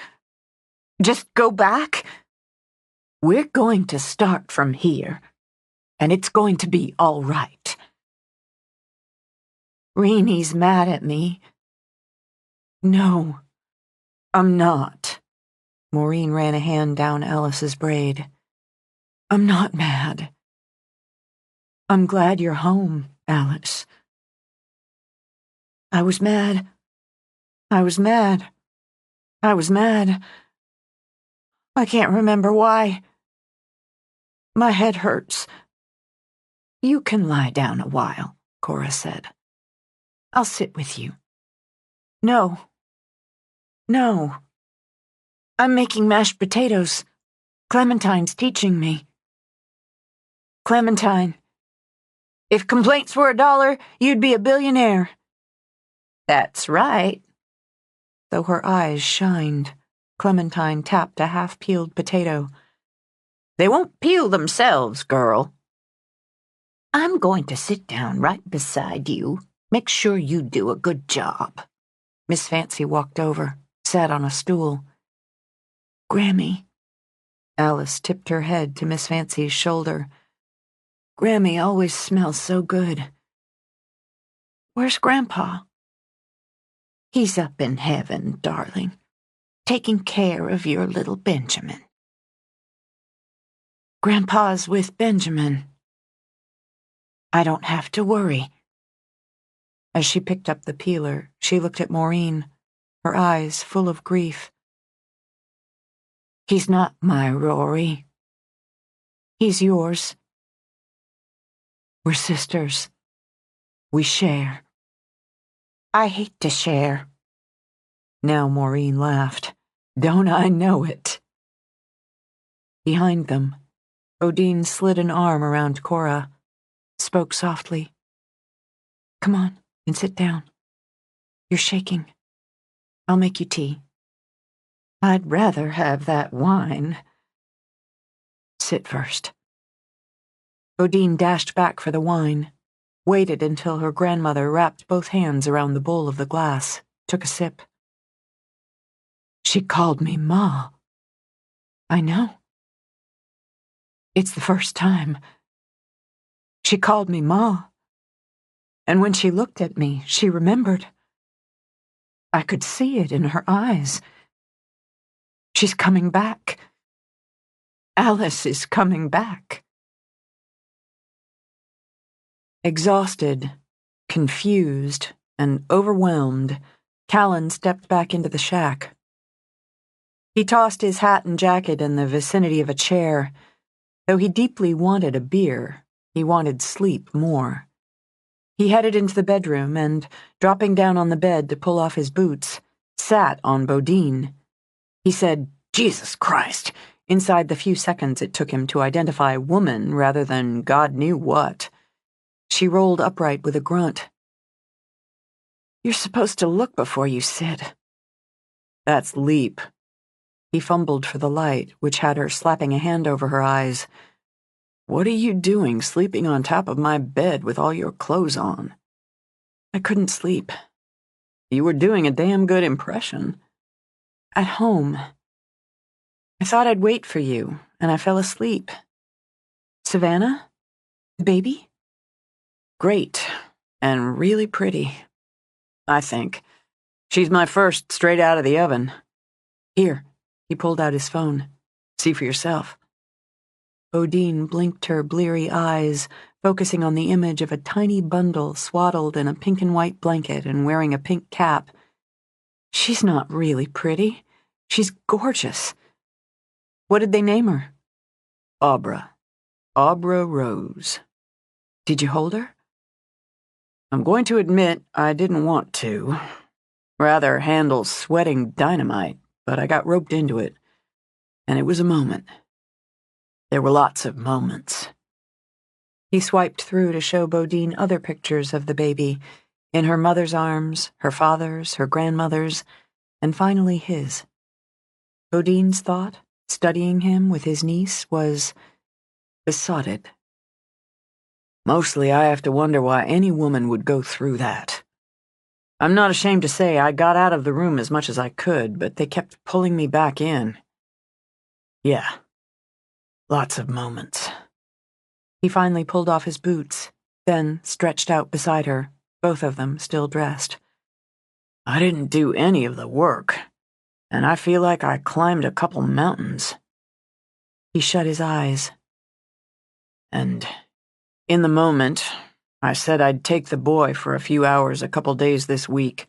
Just go back? We're going to start from here, and it's going to be all right. Reenie's mad at me. No, I'm not. Maureen ran a hand down Alice's braid. I'm not mad. I'm glad you're home, Alice. I was mad. I can't remember why. My head hurts. You can lie down a while, Cora said. I'll sit with you. No. I'm making mashed potatoes. Clementine's teaching me. Clementine. If complaints were $1, you'd be a billionaire. That's right. Though her eyes shined, Clementine tapped a half-peeled potato. They won't peel themselves, girl. I'm going to sit down right beside you. Make sure you do a good job. Miss Fancy walked over, sat on a stool. Grammy. Alice tipped her head to Miss Fancy's shoulder. Grammy always smells so good. Where's Grandpa? He's up in heaven, darling, taking care of your little Benjamin. Grandpa's with Benjamin. I don't have to worry. As she picked up the peeler, she looked at Maureen, her eyes full of grief. He's not my Rory. He's yours. We're sisters. We share. I hate to share. Now Maureen laughed. Don't I know it? Behind them, Bodine slid an arm around Cora, spoke softly. Come on and sit down. You're shaking. I'll make you tea. I'd rather have that wine. Sit first. Bodine dashed back for the wine, waited until her grandmother wrapped both hands around the bowl of the glass, took a sip. She called me Ma. I know. It's the first time. She called me Ma. And when she looked at me, she remembered. I could see it in her eyes. She's coming back. Alice is coming back. Exhausted, confused, and overwhelmed, Callan stepped back into the shack. He tossed his hat and jacket in the vicinity of a chair. Though he deeply wanted a beer, he wanted sleep more. He headed into the bedroom and, dropping down on the bed to pull off his boots, sat on Bodine. He said, Jesus Christ, inside the few seconds it took him to identify woman rather than God knew what. She rolled upright with a grunt. You're supposed to look before you sit. That's leap. He fumbled for the light, which had her slapping a hand over her eyes. What are you doing sleeping on top of my bed with all your clothes on? I couldn't sleep. You were doing a damn good impression. At home. I thought I'd wait for you, and I fell asleep. Savannah? The baby? Great, and really pretty. I think. She's my first straight out of the oven. Here, he pulled out his phone. See for yourself. Bodine blinked her bleary eyes, focusing on the image of a tiny bundle swaddled in a pink and white blanket and wearing a pink cap. She's not really pretty. She's gorgeous. What did they name her? Abra. Abra Rose. Did you hold her? I'm going to admit I didn't want to. Rather handle sweating dynamite, but I got roped into it. And it was a moment. There were lots of moments. He swiped through to show Bodine other pictures of the baby, in her mother's arms, her father's, her grandmother's, and finally his. Bodine's thought, studying him with his niece, was besotted. Mostly I have to wonder why any woman would go through that. I'm not ashamed to say I got out of the room as much as I could, but they kept pulling me back in. Yeah. Lots of moments. He finally pulled off his boots, then stretched out beside her, both of them still dressed. I didn't do any of the work, and I feel like I climbed a couple mountains. He shut his eyes. And in the moment, I said I'd take the boy for a few hours a couple days this week,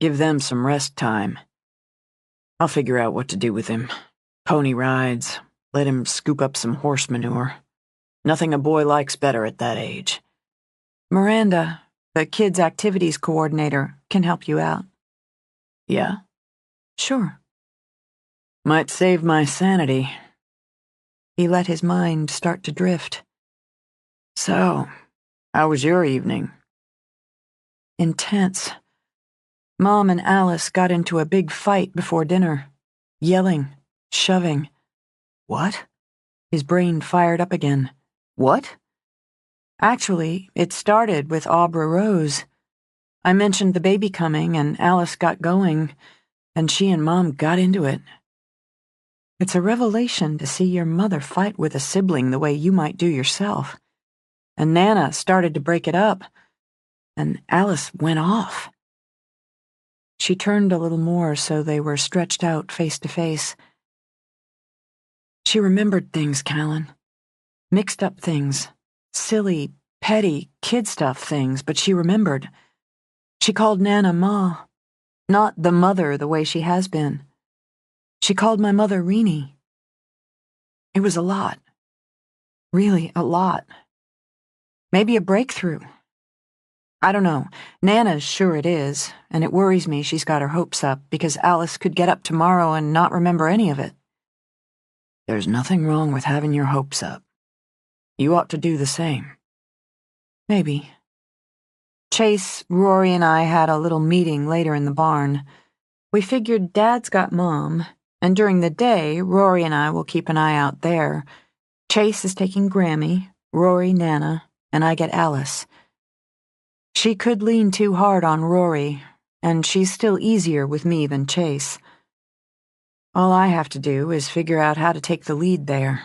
give them some rest time. I'll figure out what to do with him. Pony rides. Let him scoop up some horse manure. Nothing a boy likes better at that age. Miranda, the kids' activities coordinator, can help you out. Yeah? Sure. Might save my sanity. He let his mind start to drift. So, how was your evening? Intense. Mom and Alice got into a big fight before dinner. Yelling, shoving. What? His brain fired up again. What? Actually, it started with Abra Rose. I mentioned the baby coming, and Alice got going, and she and Mom got into it. It's a revelation to see your mother fight with a sibling the way you might do yourself. And Nana started to break it up, and Alice went off. She turned a little more so they were stretched out face to face. She remembered things, Callan. Mixed up things. Silly, petty, kid stuff things, but she remembered. She called Nana Ma, not the mother the way she has been. She called my mother Reenie. It was a lot. Really a lot. Maybe a breakthrough. I don't know. Nana's sure it is, and it worries me she's got her hopes up because Alice could get up tomorrow and not remember any of it. There's nothing wrong with having your hopes up. You ought to do the same. Maybe. Chase, Rory, and I had a little meeting later in the barn. We figured Dad's got Mom, and during the day, Rory and I will keep an eye out there. Chase is taking Grammy, Rory Nana, and I get Alice. She could lean too hard on Rory, and she's still easier with me than Chase. All I have to do is figure out how to take the lead there.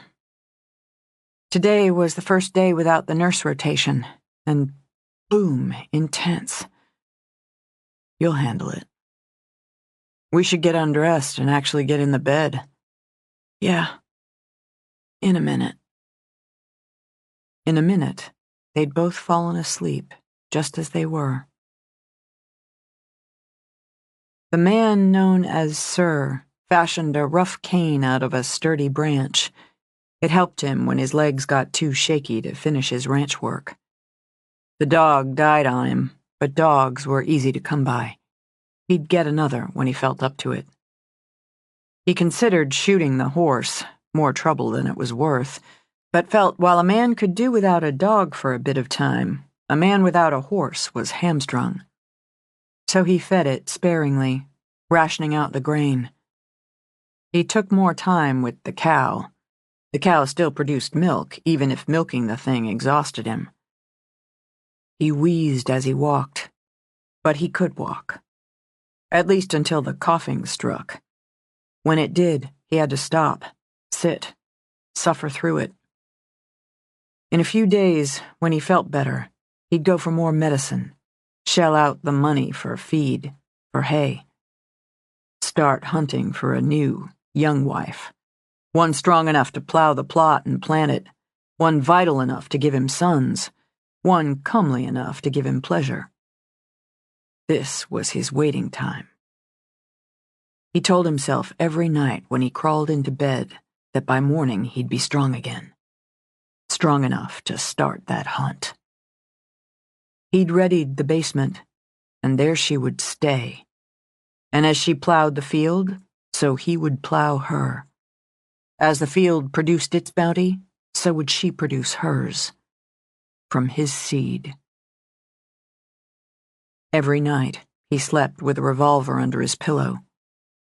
Today was the first day without the nurse rotation, and boom, intense. You'll handle it. We should get undressed and actually get in the bed. Yeah. In a minute. In a minute, they'd both fallen asleep, just as they were. The man known as Sir fashioned a rough cane out of a sturdy branch. It helped him when his legs got too shaky to finish his ranch work. The dog died on him, but dogs were easy to come by. He'd get another when he felt up to it. He considered shooting the horse, more trouble than it was worth, but felt while a man could do without a dog for a bit of time, a man without a horse was hamstrung. So he fed it sparingly, rationing out the grain. He took more time with the cow. The cow still produced milk, even if milking the thing exhausted him. He wheezed as he walked, but he could walk. At least until the coughing struck. When it did, he had to stop, sit, suffer through it. In a few days, when he felt better, he'd go for more medicine, shell out the money for feed, for hay. Start hunting for a new, young wife. One strong enough to plow the plot and plant it. One vital enough to give him sons. One comely enough to give him pleasure. This was his waiting time. He told himself every night when he crawled into bed that by morning he'd be strong again. Strong enough to start that hunt. He'd readied the basement, and there she would stay. And as she plowed the field, so he would plow her. As the field produced its bounty, so would she produce hers. From his seed. Every night, he slept with a revolver under his pillow,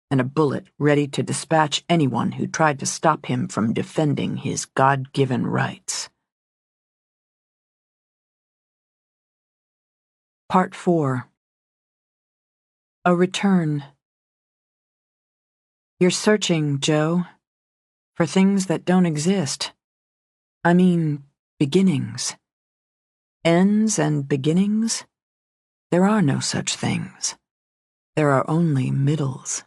and a bullet ready to dispatch anyone who tried to stop him from defending his God-given rights. Part 4. A return. You're searching, Joe, for things that don't exist. I mean, beginnings. Ends and beginnings? There are no such things. There are only middles.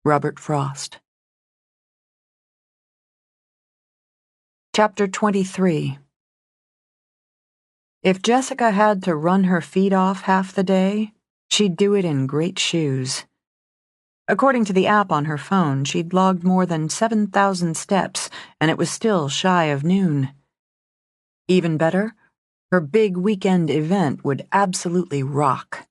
Robert Frost. Chapter 23. If Jessica had to run her feet off half the day, she'd do it in great shoes. According to the app on her phone, she'd logged more than 7,000 steps, and it was still shy of noon. Even better, her big weekend event would absolutely rock.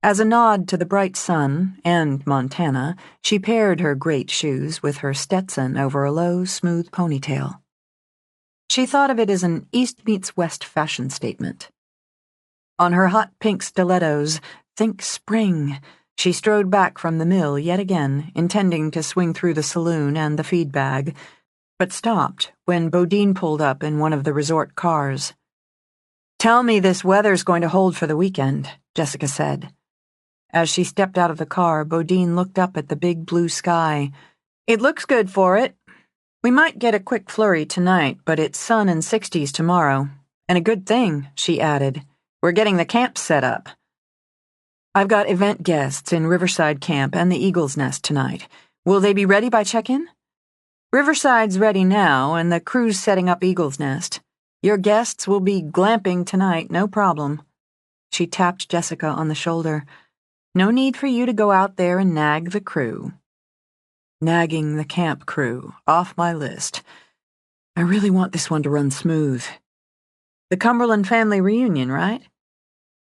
As a nod to the bright sun and Montana, she paired her great shoes with her Stetson over a low, smooth ponytail. She thought of it as an East meets West fashion statement. On her hot pink stilettos, think spring, she strode back from the mill yet again, intending to swing through the saloon and the feed bag, but stopped when Bodine pulled up in one of the resort cars. "Tell me this weather's going to hold for the weekend," Jessica said. As she stepped out of the car, Bodine looked up at the big blue sky. "It looks good for it. We might get a quick flurry tonight, but it's sun and 60s tomorrow. And a good thing," she added. "We're getting the camp set up. I've got event guests in Riverside Camp and the Eagle's Nest tonight. Will they be ready by check-in? Riverside's ready now, and the crew's setting up Eagle's Nest. Your guests will be glamping tonight, no problem." She tapped Jessica on the shoulder. No need for you to go out there and nag the crew. Nagging the camp crew, off my list. I really want this one to run smooth. The Cumberland family reunion, right?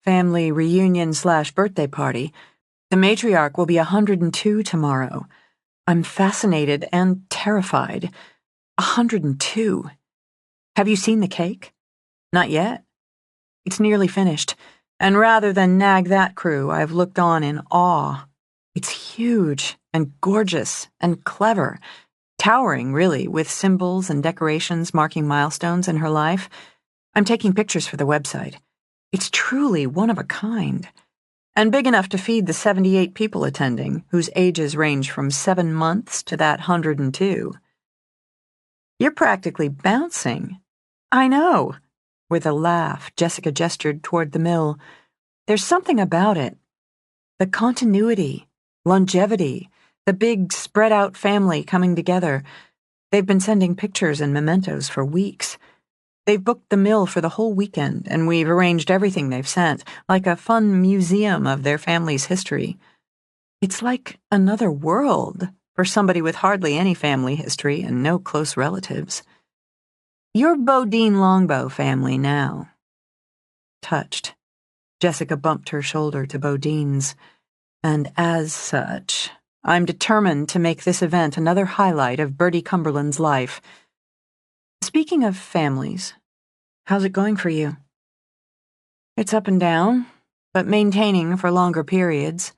Family reunion/birthday party. The matriarch will be 102 tomorrow. I'm fascinated and terrified. 102. Have you seen the cake? Not yet. It's nearly finished, and rather than nag that crew, I've looked on in awe. It's huge and gorgeous and clever, towering, really, with symbols and decorations marking milestones in her life. I'm taking pictures for the website. It's truly one of a kind, and big enough to feed the 78 people attending, whose ages range from 7 months to that 102. You're practically bouncing. I know. With a laugh, Jessica gestured toward the mill. There's something about it. The continuity, longevity, the big spread-out family coming together. They've been sending pictures and mementos for weeks. They've booked the mill for the whole weekend, and we've arranged everything they've sent, like a fun museum of their family's history. It's like another world for somebody with hardly any family history and no close relatives. You're Bodine Longbow family now. Touched, Jessica bumped her shoulder to Bodine's, and as such, I'm determined to make this event another highlight of Bertie Cumberland's life. Speaking of families, how's it going for you? It's up and down, but maintaining for longer periods.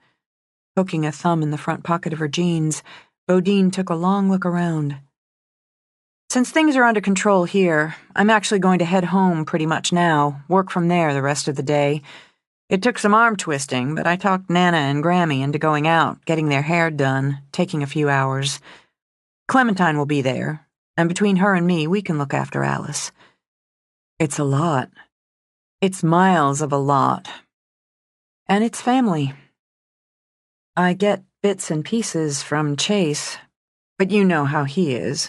Poking a thumb in the front pocket of her jeans, Bodine took a long look around. Since things are under control here, I'm actually going to head home pretty much now, work from there the rest of the day. It took some arm twisting, but I talked Nana and Grammy into going out, getting their hair done, taking a few hours. Clementine will be there, and between her and me, we can look after Alice. It's a lot. It's miles of a lot. And it's family. I get bits and pieces from Chase, but you know how he is.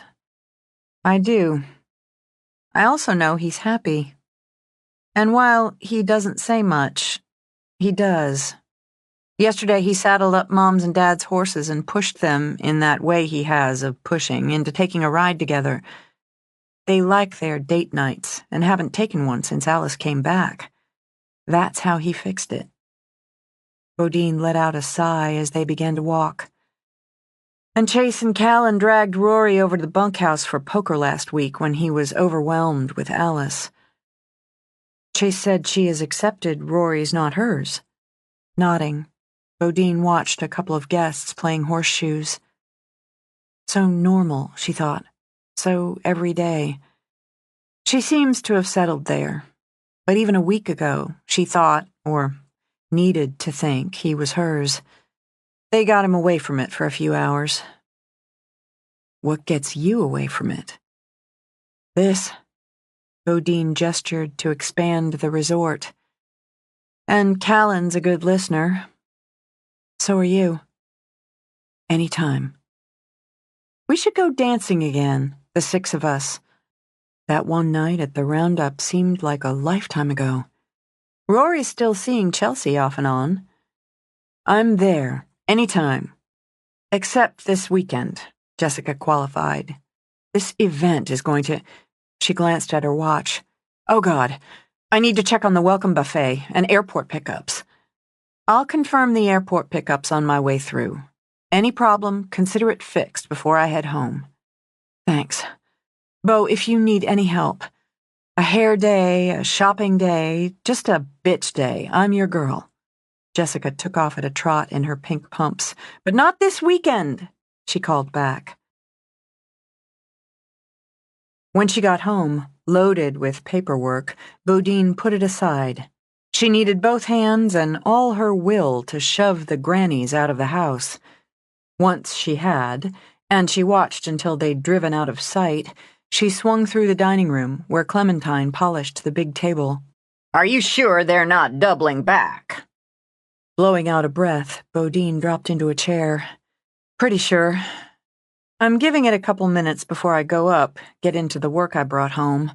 I do. I also know he's happy. And while he doesn't say much, he does. Yesterday he saddled up Mom's and Dad's horses and pushed them, in that way he has of pushing, into taking a ride together. They like their date nights and haven't taken one since Alice came back. That's how he fixed it. Bodine let out a sigh as they began to walk. And Chase and Callan dragged Rory over to the bunkhouse for poker last week when he was overwhelmed with Alice. Chase said she has accepted Rory's not hers. Nodding, Bodine watched a couple of guests playing horseshoes. So normal, she thought. So everyday. She seems to have settled there. But even a week ago, she thought, or needed to think, he was hers. They got him away from it for a few hours. What gets you away from it? This. Bodine gestured to expand the resort. And Callan's a good listener. So are you. Anytime. We should go dancing again, the 6 of us. That one night at the roundup seemed like a lifetime ago. Rory's still seeing Chelsea off and on. I'm there, anytime. Except this weekend, Jessica qualified. This event is going to... She glanced at her watch. Oh, God. I need to check on the welcome buffet and airport pickups. I'll confirm the airport pickups on my way through. Any problem, consider it fixed before I head home. Thanks. Bo, if you need any help. A hair day, a shopping day, just a bitch day, I'm your girl. Jessica took off at a trot in her pink pumps. But not this weekend, she called back. When she got home, loaded with paperwork, Bodine put it aside. She needed both hands and all her will to shove the grannies out of the house. Once she had, and she watched until they'd driven out of sight, she swung through the dining room, where Clementine polished the big table. Are you sure they're not doubling back? Blowing out a breath, Bodine dropped into a chair. Pretty sure. I'm giving it a couple minutes before I go up, get into the work I brought home.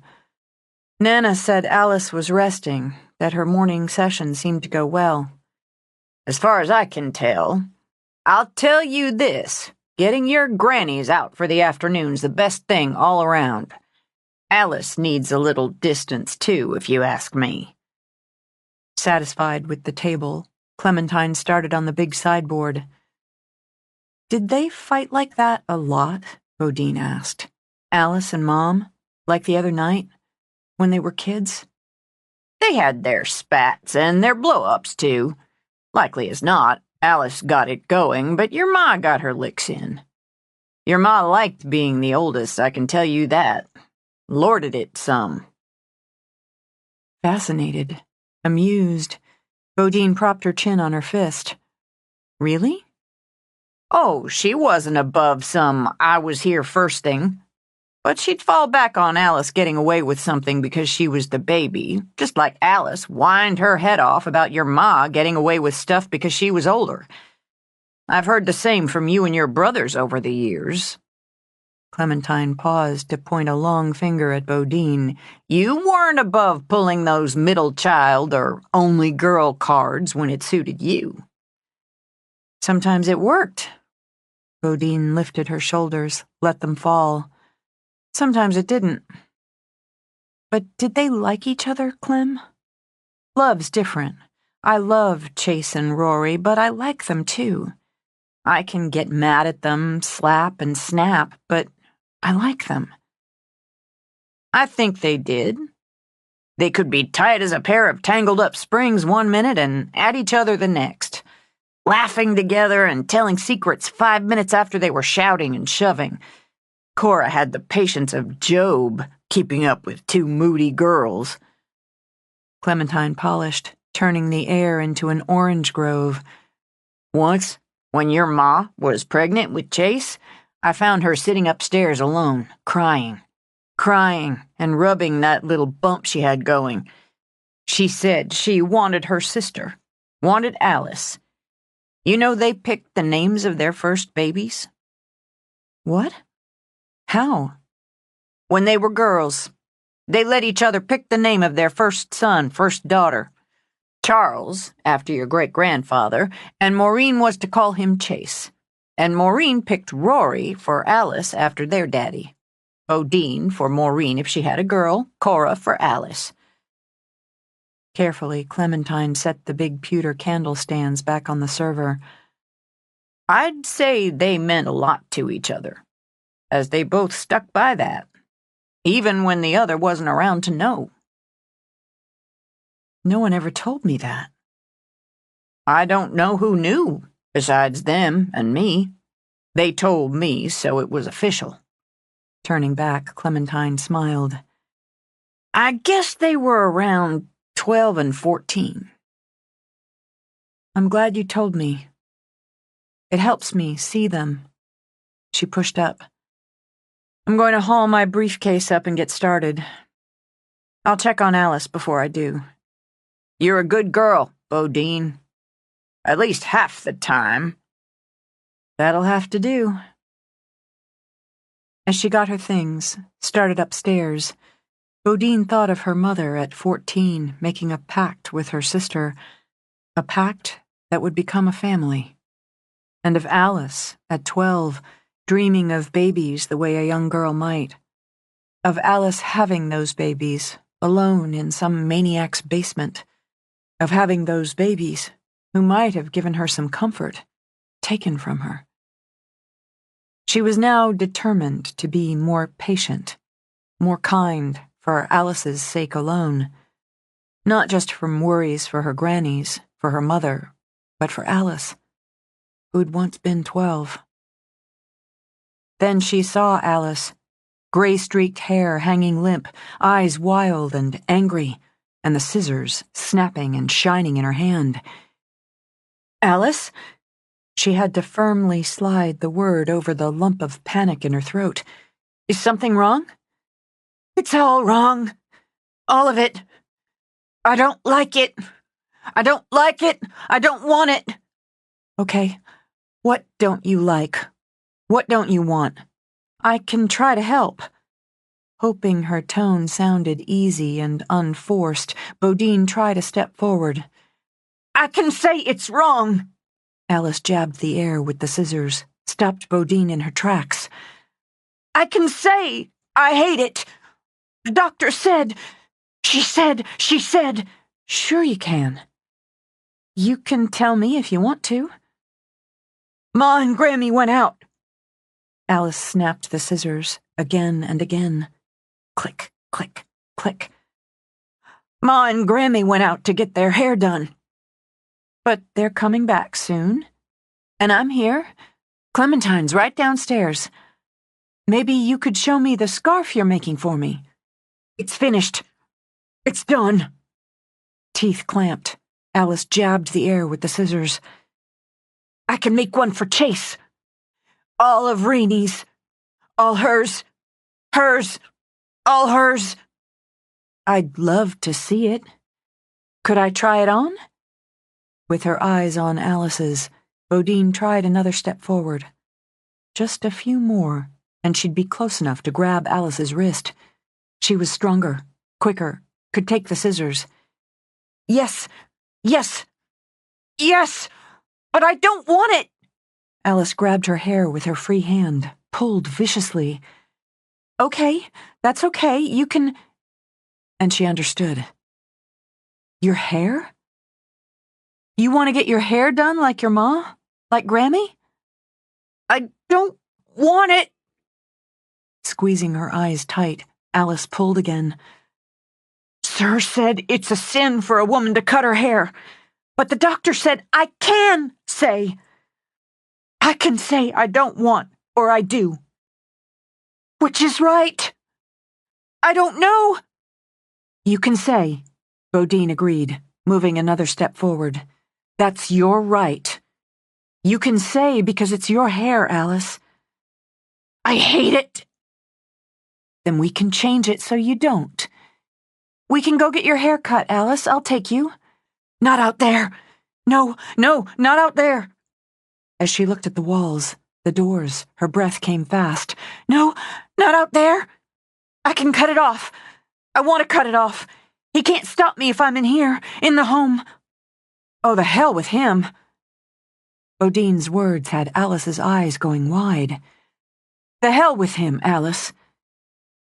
Nana said Alice was resting, that her morning session seemed to go well. As far as I can tell, I'll tell you this. Getting your grannies out for the afternoon's the best thing all around. Alice needs a little distance, too, if you ask me. Satisfied with the table, Clementine started on the big sideboard. Did they fight like that a lot? Bodine asked. Alice and Mom, like the other night, when they were kids? They had their spats and their blow-ups, too. Likely as not, Alice got it going, but your ma got her licks in. Your ma liked being the oldest, I can tell you that. Lorded it some. Fascinated, amused, Bodine propped her chin on her fist. Really? Oh, she wasn't above some I was here firsting. But she'd fall back on Alice getting away with something because she was the baby, just like Alice whined her head off about your ma getting away with stuff because she was older. I've heard the same from you and your brothers over the years. Clementine paused to point a long finger at Bodine. You weren't above pulling those middle child or only girl cards when it suited you. Sometimes it worked. Bodine lifted her shoulders, let them fall. Sometimes it didn't. But did they like each other, Clem? Love's different. I love Chase and Rory, but I like them too. I can get mad at them, slap and snap, but I like them. I think they did. They could be tight as a pair of tangled up springs one minute and at each other the next, laughing together and telling secrets 5 minutes after they were shouting and shoving. Cora had the patience of Job, keeping up with two moody girls. Clementine polished, turning the air into an orange grove. Once, when your ma was pregnant with Chase, I found her sitting upstairs alone, crying and rubbing that little bump she had going. She said she wanted her sister, wanted Alice. You know they picked the names of their first babies? What? How? When they were girls, they let each other pick the name of their first son, first daughter. Charles, after your great-grandfather, and Maureen was to call him Chase. And Maureen picked Rory for Alice after their daddy. Bodine for Maureen if she had a girl, Cora for Alice. Carefully, Clementine set the big pewter candle stands back on the server. I'd say they meant a lot to each other, as they both stuck by that, even when the other wasn't around to know. No one ever told me that. I don't know who knew, besides them and me. They told me, so it was official. Turning back, Clementine smiled. I guess they were around 12 and 14. I'm glad you told me. It helps me see them. She pushed up. I'm going to haul my briefcase up and get started. I'll check on Alice before I do. You're a good girl, Bodine. At least half the time. That'll have to do. As she got her things, started upstairs, Bodine thought of her mother at 14 making a pact with her sister, a pact that would become a family, and of Alice at 12 dreaming of babies the way a young girl might, of Alice having those babies alone in some maniac's basement, of having those babies who might have given her some comfort, taken from her. She was now determined to be more patient, more kind for Alice's sake alone, not just from worries for her grannies, for her mother, but for Alice, who'd once been 12. Then she saw Alice, gray-streaked hair hanging limp, eyes wild and angry, and the scissors snapping and shining in her hand. Alice? She had to firmly slide the word over the lump of panic in her throat. Is something wrong? It's all wrong. All of it. I don't like it. I don't like it. I don't want it. Okay. What don't you like? What don't you want? I can try to help. Hoping her tone sounded easy and unforced, Bodine tried a step forward. I can say it's wrong. Alice jabbed the air with the scissors, stopped Bodine in her tracks. I can say I hate it. The doctor said, she said. Sure you can. You can tell me if you want to. Ma and Grammy went out. Alice snapped the scissors again and again. Click, click, click. Ma and Grammy went out to get their hair done. But they're coming back soon. And I'm here. Clementine's right downstairs. Maybe you could show me the scarf you're making for me. It's finished. It's done. Teeth clamped. Alice jabbed the air with the scissors. I can make one for Chase. All of Rainie's. All hers. Hers. All hers. I'd love to see it. Could I try it on? With her eyes on Alice's, Bodine tried another step forward. Just a few more, and she'd be close enough to grab Alice's wrist. She was stronger, quicker, could take the scissors. Yes, yes, yes, but I don't want it. Alice grabbed her hair with her free hand, pulled viciously. Okay, that's okay, you can... And she understood. Your hair? You want to get your hair done like your ma? Like Grammy? I don't want it. Squeezing her eyes tight, Alice pulled again. Sir said it's a sin for a woman to cut her hair, but the doctor said I can say. I can say I don't want, or I do. Which is right? I don't know. You can say, Bodine agreed, moving another step forward. That's your right. You can say because it's your hair, Alice. I hate it. Then we can change it so you don't. We can go get your hair cut, Alice. I'll take you. Not out there. No, not out there. As she looked at the walls, the doors, her breath came fast. No, not out there. I can cut it off. I want to cut it off. He can't stop me if I'm in here, in the home. Oh, the hell with him. Bodine's words had Alice's eyes going wide. The hell with him, Alice.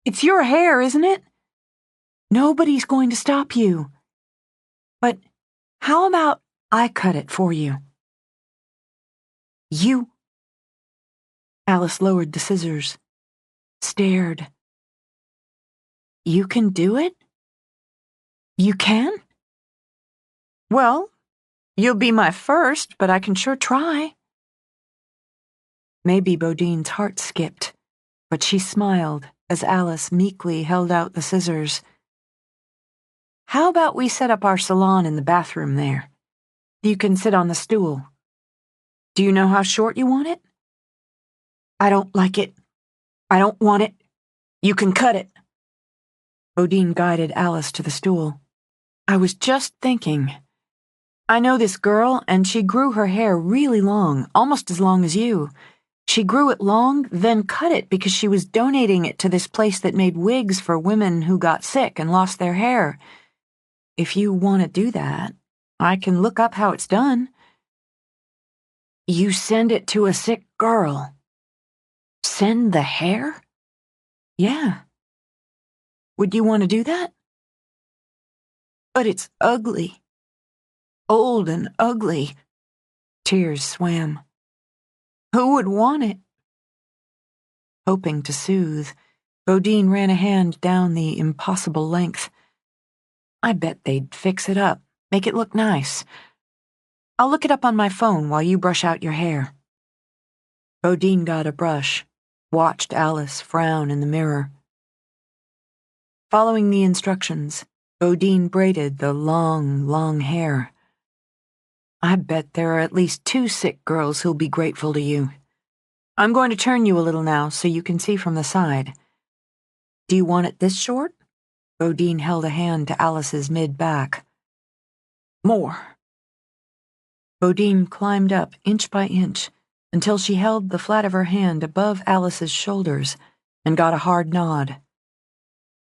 It's your hair, isn't it? Nobody's going to stop you. But how about I cut it for you? You... Alice lowered the scissors, stared. You can do it? You can? Well, you'll be my first, but I can sure try. Maybe Bodine's heart skipped, but she smiled as Alice meekly held out the scissors. How about we set up our salon in the bathroom there? You can sit on the stool. Do you know how short you want it? I don't like it. I don't want it. You can cut it. Bodine guided Alice to the stool. I was just thinking. I know this girl, and she grew her hair really long, almost as long as you. She grew it long, then cut it because she was donating it to this place that made wigs for women who got sick and lost their hair. If you want to do that, I can look up how it's done. You send it to a sick girl. Send the hair? Yeah. Would you want to do that? But it's ugly. Old and ugly. Tears swam. Who would want it? Hoping to soothe, Bodine ran a hand down the impossible length. I bet they'd fix it up, make it look nice. I'll look it up on my phone while you brush out your hair. Bodine got a brush, watched Alice frown in the mirror. Following the instructions, Bodine braided the long hair. I bet there are at least 2 sick girls who'll be grateful to you. I'm going to turn you a little now so you can see from the side. Do you want it this short? Bodine held a hand to Alice's mid-back. More. Bodine climbed up inch by inch until she held the flat of her hand above Alice's shoulders and got a hard nod.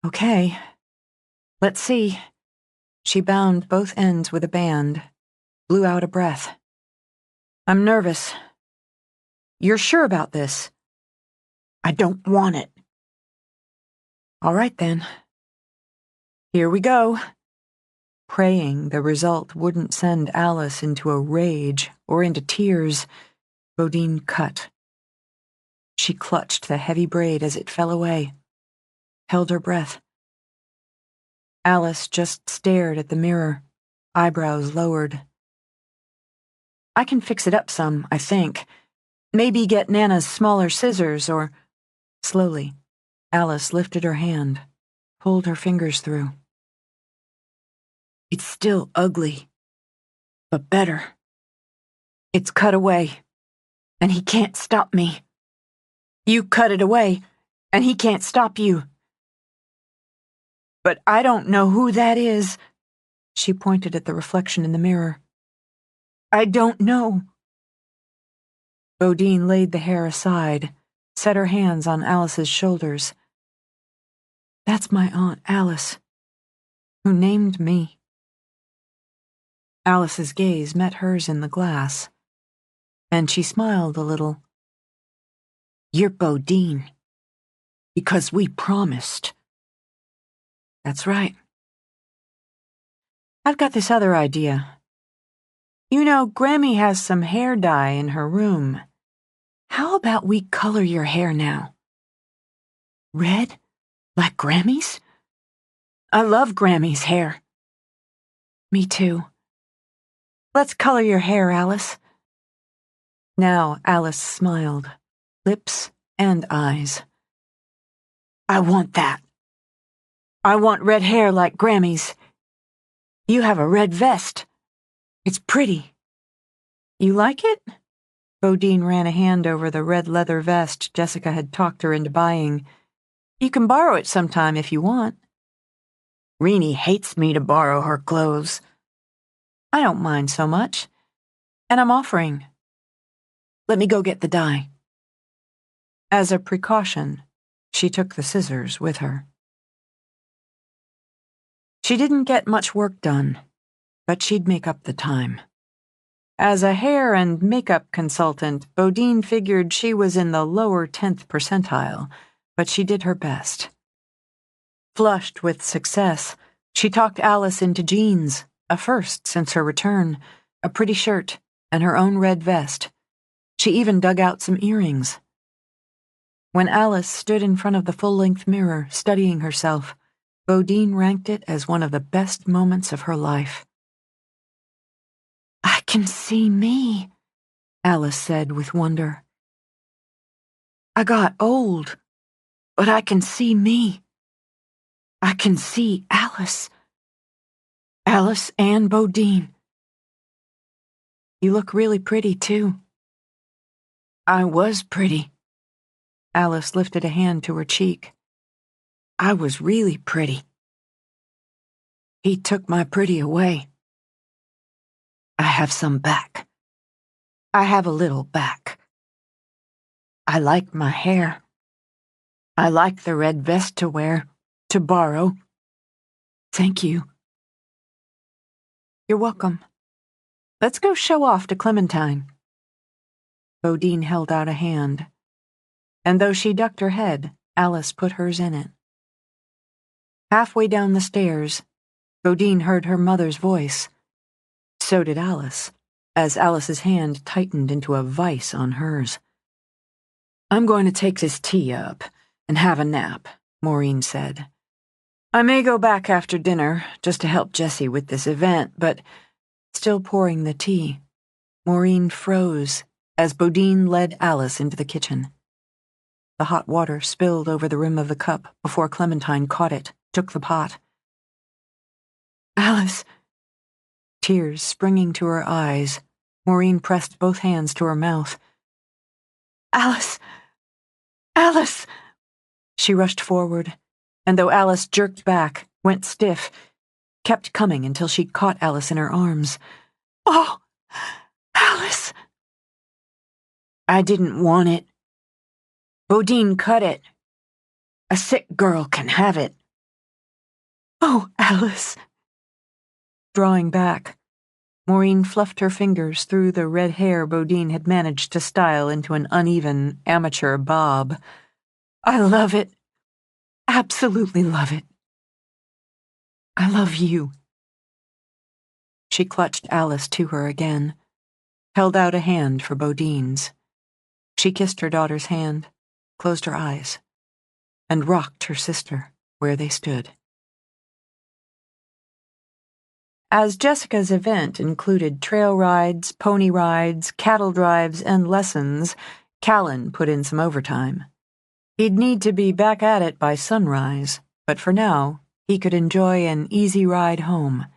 Okay. Let's see. She bound both ends with a band, blew out a breath. I'm nervous. You're sure about this? I don't want it. All right then. Here we go. Praying the result wouldn't send Alice into a rage or into tears, Bodine cut. She clutched the heavy braid as it fell away, held her breath. Alice just stared at the mirror, eyebrows lowered. I can fix it up some, I think. Maybe get Nana's smaller scissors or... Slowly, Alice lifted her hand, pulled her fingers through. It's still ugly, but better. It's cut away, and he can't stop me. You cut it away, and he can't stop you. But I don't know who that is. She pointed at the reflection in the mirror. I don't know. Bodine laid the hair aside, set her hands on Alice's shoulders. That's my Aunt Alice, who named me. Alice's gaze met hers in the glass, and she smiled a little. You're Bodine, because we promised. That's right. I've got this other idea. You know, Grammy has some hair dye in her room. How about we color your hair now? Red? Like Grammy's? I love Grammy's hair. Me too. Let's color your hair, Alice. Now Alice smiled, lips and eyes. I want that. I want red hair like Grammy's. You have a red vest. It's pretty. You like it? Bodine ran a hand over the red leather vest Jessica had talked her into buying. You can borrow it sometime if you want. Renee hates me to borrow her clothes. I don't mind so much. And I'm offering. Let me go get the dye. As a precaution, she took the scissors with her. She didn't get much work done, but she'd make up the time. As a hair and makeup consultant, Bodine figured she was in the lower 10th percentile, but she did her best. Flushed with success, she talked Alice into jeans, a first since her return, a pretty shirt, and her own red vest. She even dug out some earrings. When Alice stood in front of the full-length mirror, studying herself, Bodine ranked it as one of the best moments of her life. I can see me, Alice said with wonder. I got old, but I can see me. I can see Alice. Alice and Bodine. You look really pretty, too. I was pretty. Alice lifted a hand to her cheek. I was really pretty. He took my pretty away. I have some back. I have a little back. I like my hair. I like the red vest to wear, to borrow. Thank you. You're welcome. Let's go show off to Clementine. Bodine held out a hand, and though she ducked her head, Alice put hers in it. Halfway down the stairs, Bodine heard her mother's voice. So did Alice, as Alice's hand tightened into a vice on hers. I'm going to take this tea up and have a nap, Maureen said. I may go back after dinner, just to help Jessie with this event, but still pouring the tea, Maureen froze as Bodine led Alice into the kitchen. The hot water spilled over the rim of the cup before Clementine caught it, took the pot. Alice! Tears springing to her eyes, Maureen pressed both hands to her mouth. Alice! Alice! She rushed forward, and though Alice jerked back, went stiff, kept coming until she caught Alice in her arms. Oh, Alice! I didn't want it. Bodine cut it. A sick girl can have it. Oh, Alice. Drawing back, Maureen fluffed her fingers through the red hair Bodine had managed to style into an uneven, amateur bob. I love it. Absolutely love it. I love you. She clutched Alice to her again, held out a hand for Bodine's. She kissed her daughter's hand, closed her eyes, and rocked her sister where they stood. As Jessica's event included trail rides, pony rides, cattle drives, and lessons, Callan put in some overtime. He'd need to be back at it by sunrise, but for now, he could enjoy an easy ride home.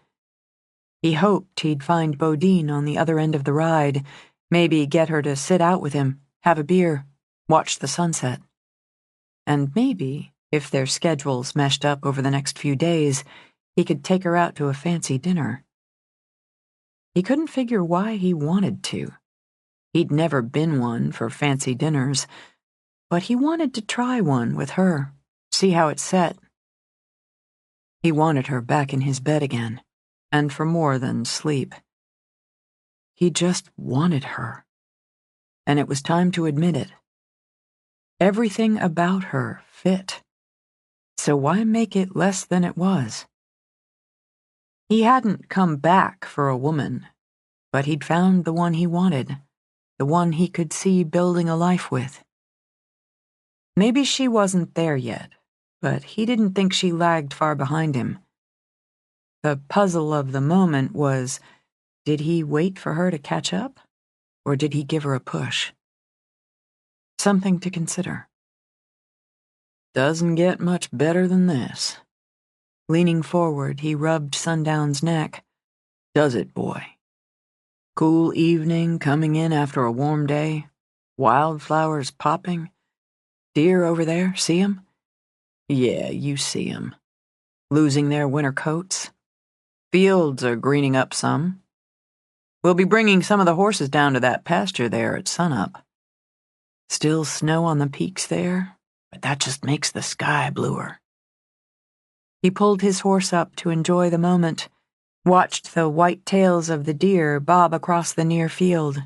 He hoped he'd find Bodine on the other end of the ride, maybe get her to sit out with him, have a beer, watch the sunset. And maybe, if their schedules meshed up over the next few days, he could take her out to a fancy dinner. He couldn't figure why he wanted to. He'd never been one for fancy dinners, but he wanted to try one with her, see how it set. He wanted her back in his bed again, and for more than sleep. He just wanted her, and it was time to admit it. Everything about her fit, so why make it less than it was? He hadn't come back for a woman, but he'd found the one he wanted, the one he could see building a life with. Maybe she wasn't there yet, but he didn't think she lagged far behind him. The puzzle of the moment was, did he wait for her to catch up, or did he give her a push? Something to consider. Doesn't get much better than this. Leaning forward, he rubbed Sundown's neck. Does it, boy? Cool evening coming in after a warm day, wildflowers popping. Deer over there, see 'em? Yeah, you see 'em. Losing their winter coats. Fields are greening up some. We'll be bringing some of the horses down to that pasture there at sunup. Still snow on the peaks there, but that just makes the sky bluer. He pulled his horse up to enjoy the moment, watched the white tails of the deer bob across the near field.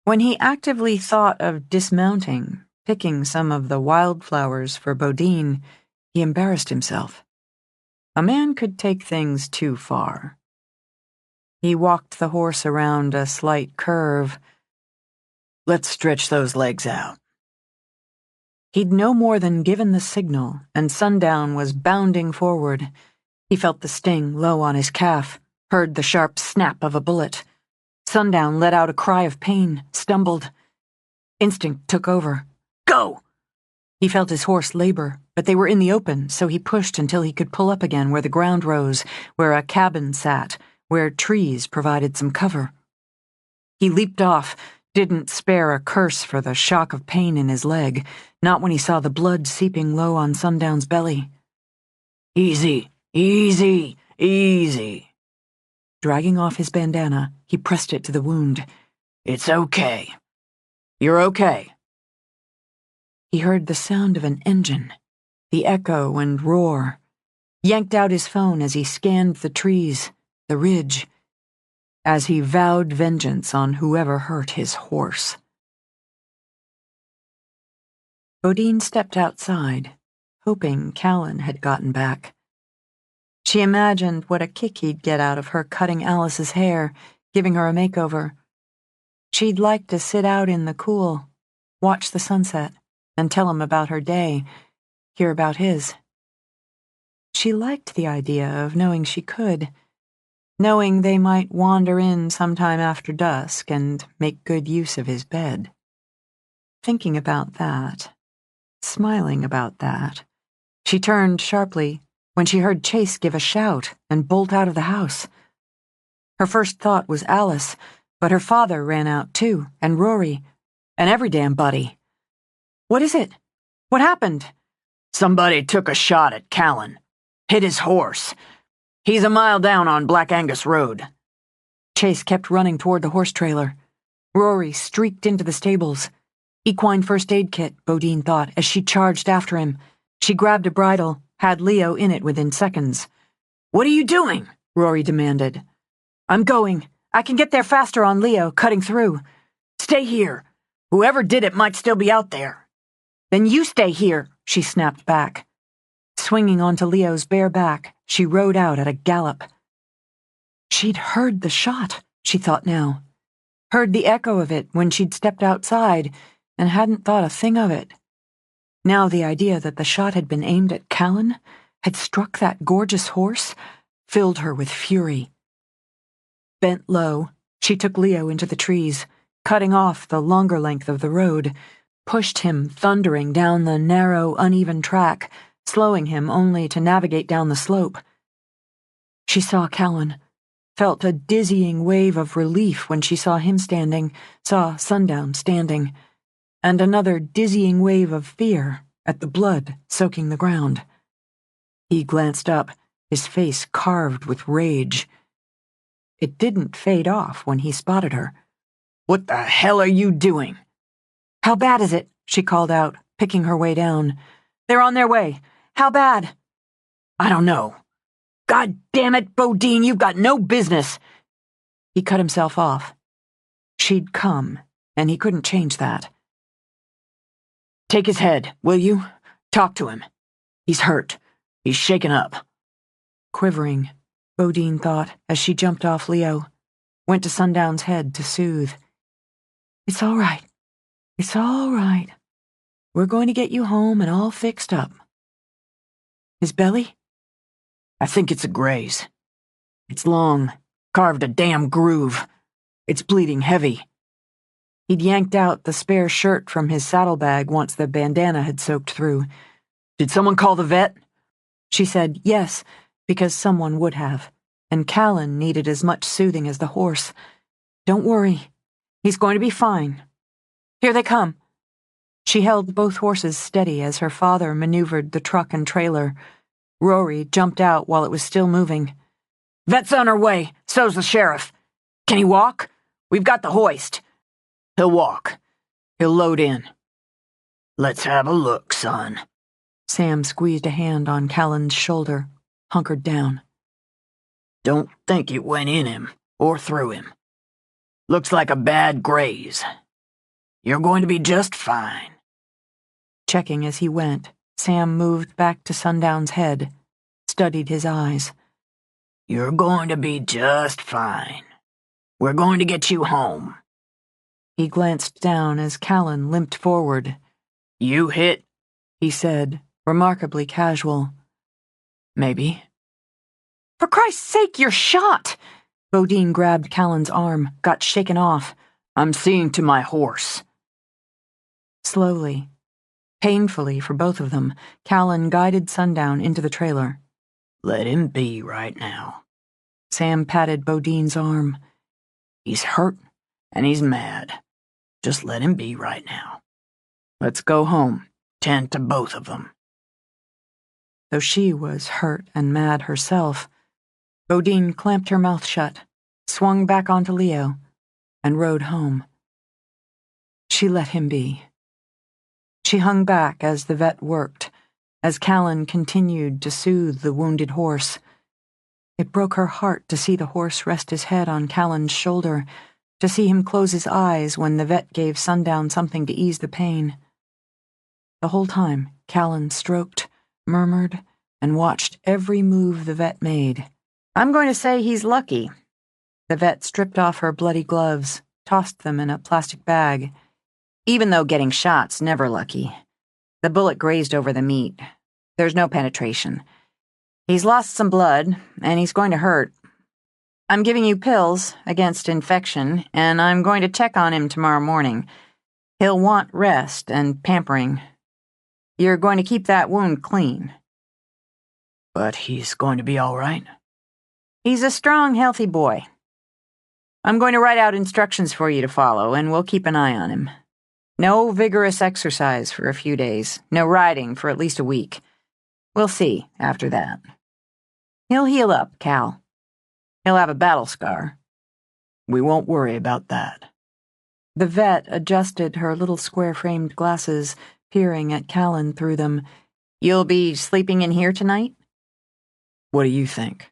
When he actively thought of dismounting, picking some of the wildflowers for Bodine, he embarrassed himself. A man could take things too far. He walked the horse around a slight curve. Let's stretch those legs out. He'd no more than given the signal, and Sundown was bounding forward. He felt the sting low on his calf, heard the sharp snap of a bullet. Sundown let out a cry of pain, stumbled. Instinct took over. Go! He felt his horse labor, but they were in the open, so he pushed until he could pull up again where the ground rose, where a cabin sat, where trees provided some cover. He leaped off, didn't spare a curse for the shock of pain in his leg, not when he saw the blood seeping low on Sundown's belly. Easy, easy, easy. Dragging off his bandana, he pressed it to the wound. It's okay. You're okay. He heard the sound of an engine, the echo and roar, yanked out his phone as he scanned the trees, the ridge, as he vowed vengeance on whoever hurt his horse. Bodine stepped outside, hoping Callan had gotten back. She imagined what a kick he'd get out of her cutting Alice's hair, giving her a makeover. She'd like to sit out in the cool, watch the sunset, and tell him about her day, hear about his. She liked the idea of knowing she could, knowing they might wander in sometime after dusk and make good use of his bed. Thinking about that, smiling about that, she turned sharply when she heard Chase give a shout and bolt out of the house. Her first thought was Alice, but her father ran out too, and Rory, and every damn buddy. What is it? What happened? Somebody took a shot at Callan. Hit his horse. He's a mile down on Black Angus Road. Chase kept running toward the horse trailer. Rory streaked into the stables. Equine first aid kit, Bodine thought, as she charged after him. She grabbed a bridle, had Leo in it within seconds. "What are you doing?" Rory demanded. "I'm going. I can get there faster on Leo, cutting through." "Stay here. Whoever did it might still be out there." "Then you stay here," she snapped back. Swinging onto Leo's bare back, she rode out at a gallop. She'd heard the shot, she thought now. Heard the echo of it when she'd stepped outside, and hadn't thought a thing of it. Now the idea that the shot had been aimed at Callan, had struck that gorgeous horse, filled her with fury. Bent low, she took Leo into the trees, cutting off the longer length of the road, pushed him thundering down the narrow, uneven track, slowing him only to navigate down the slope. She saw Callan, felt a dizzying wave of relief when she saw him standing, saw Sundown standing, and another dizzying wave of fear at the blood soaking the ground. He glanced up, his face carved with rage. It didn't fade off when he spotted her. "What the hell are you doing?" "How bad is it?" she called out, picking her way down. "They're on their way. How bad?" "I don't know. God damn it, Bodine, you've got no business." He cut himself off. She'd come, and he couldn't change that. "Take his head, will you? Talk to him. He's hurt. He's shaken up." Quivering, Bodine thought as she jumped off Leo, went to Sundown's head to soothe. "It's all right. It's all right. We're going to get you home and all fixed up." "His belly?" "I think it's a graze. It's long, carved a damn groove. It's bleeding heavy." He'd yanked out the spare shirt from his saddlebag once the bandana had soaked through. "Did someone call the vet?" She said yes, because someone would have, and Callan needed as much soothing as the horse. "Don't worry. He's going to be fine. Here they come." She held both horses steady as her father maneuvered the truck and trailer. Rory jumped out while it was still moving. "Vet's on her way, so's the sheriff. Can he walk? We've got the hoist." "He'll walk. He'll load in." "Let's have a look, son." Sam squeezed a hand on Callan's shoulder, hunkered down. "Don't think it went in him or through him. Looks like a bad graze. You're going to be just fine." Checking as he went, Sam moved back to Sundown's head, studied his eyes. "You're going to be just fine. We're going to get you home." He glanced down as Callan limped forward. "You hit?" he said, remarkably casual. "Maybe." "For Christ's sake, you're shot!" Bodine grabbed Callan's arm, got shaken off. "I'm seeing to my horse." Slowly, painfully for both of them, Callan guided Sundown into the trailer. "Let him be right now." Sam patted Bodine's arm. "He's hurt and he's mad. Just let him be right now. Let's go home, tend to both of them." Though she was hurt and mad herself, Bodine clamped her mouth shut, swung back onto Leo, and rode home. She let him be. She hung back as the vet worked, as Callan continued to soothe the wounded horse. It broke her heart to see the horse rest his head on Callan's shoulder, to see him close his eyes when the vet gave Sundown something to ease the pain. The whole time, Callan stroked, murmured, and watched every move the vet made. "I'm going to say he's lucky." The vet stripped off her bloody gloves, tossed them in a plastic bag. "Even though getting shot's never lucky. The bullet grazed over the meat. There's no penetration. He's lost some blood, and he's going to hurt. I'm giving you pills against infection, and I'm going to check on him tomorrow morning. He'll want rest and pampering. You're going to keep that wound clean." "But he's going to be all right?" "He's a strong, healthy boy. I'm going to write out instructions for you to follow, and we'll keep an eye on him. No vigorous exercise for a few days, no riding for at least a week. We'll see after that. He'll heal up, Cal. He'll have a battle scar. We won't worry about that." The vet adjusted her little square-framed glasses, peering at Callan through them, You'll be sleeping in here tonight? What do you think?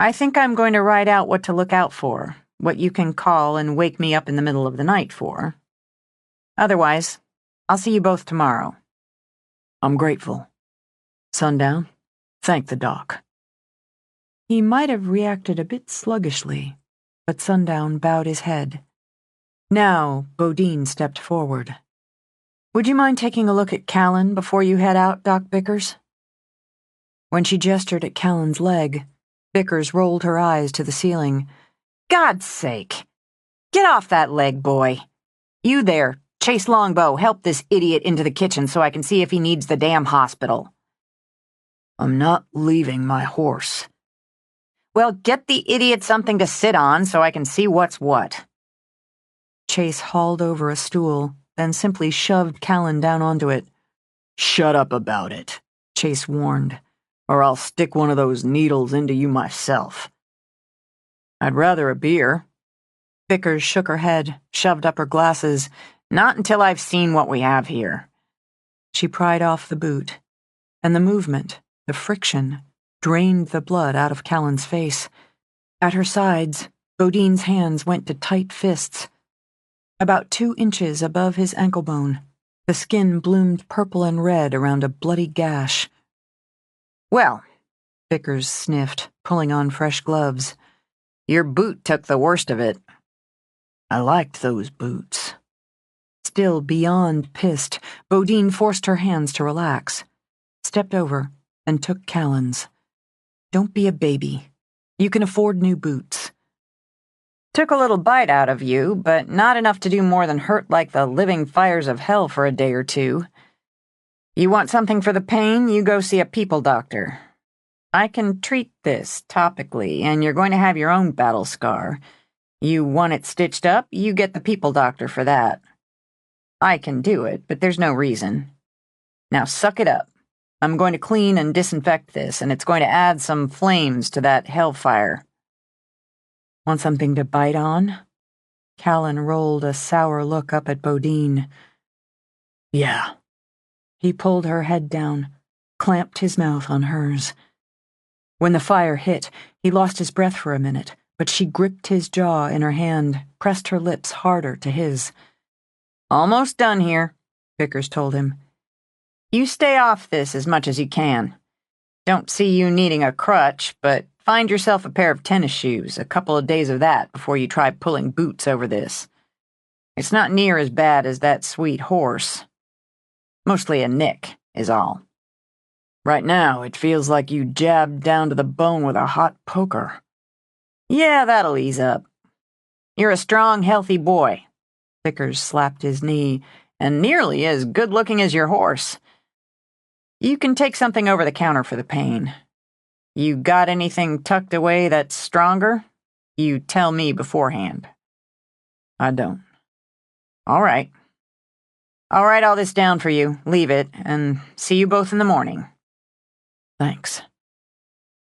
I think I'm going to write out what to look out for, what you can call and wake me up in the middle of the night for. Otherwise, I'll see you both tomorrow. I'm grateful. Sundown, thank the doc. He might have reacted a bit sluggishly, but Sundown bowed his head. Now, Bodine stepped forward. Would you mind taking a look at Callan before you head out, Doc Bickers? When she gestured at Callan's leg, Bickers rolled her eyes to the ceiling. God's sake! Get off that leg, boy. You there, Chase Longbow, help this idiot into the kitchen so I can see if he needs the damn hospital. I'm not leaving my horse. Well, get the idiot something to sit on so I can see what's what. Chase hauled over a stool, then simply shoved Callan down onto it. Shut up about it, Chase warned, or I'll stick one of those needles into you myself. I'd rather a beer. Bickers shook her head, shoved up her glasses. Not until I've seen what we have here. She pried off the boot, and the movement, the friction, drained the blood out of Callan's face. At her sides, Bodine's hands went to tight fists. About 2 inches above his ankle bone, the skin bloomed purple and red around a bloody gash. Well, Bickers sniffed, pulling on fresh gloves. Your boot took the worst of it. I liked those boots. Still beyond pissed, Bodine forced her hands to relax, stepped over, and took Callan's. Don't be a baby. You can afford new boots. Took a little bite out of you, but not enough to do more than hurt like the living fires of hell for a day or two. You want something for the pain, you go see a people doctor. I can treat this topically, and you're going to have your own battle scar. You want it stitched up, you get the people doctor for that. I can do it, but there's no reason. Now suck it up. I'm going to clean and disinfect this, and it's going to add some flames to that hellfire. Want something to bite on? Callan rolled a sour look up at Bodine. Yeah. He pulled her head down, clamped his mouth on hers. When the fire hit, he lost his breath for a minute, but she gripped his jaw in her hand, pressed her lips harder to his. Almost done here, Bickers told him. You stay off this as much as you can. Don't see you needing a crutch, but find yourself a pair of tennis shoes, a couple of days of that before you try pulling boots over this. It's not near as bad as that sweet horse. Mostly a nick, is all. Right now, it feels like you jabbed down to the bone with a hot poker. Yeah, that'll ease up. You're a strong, healthy boy. Bickers slapped his knee. And nearly as good-looking as your horse. You can take something over the counter for the pain. You got anything tucked away that's stronger? You tell me beforehand. I don't. All right. I'll write all this down for you, leave it, and see you both in the morning. Thanks.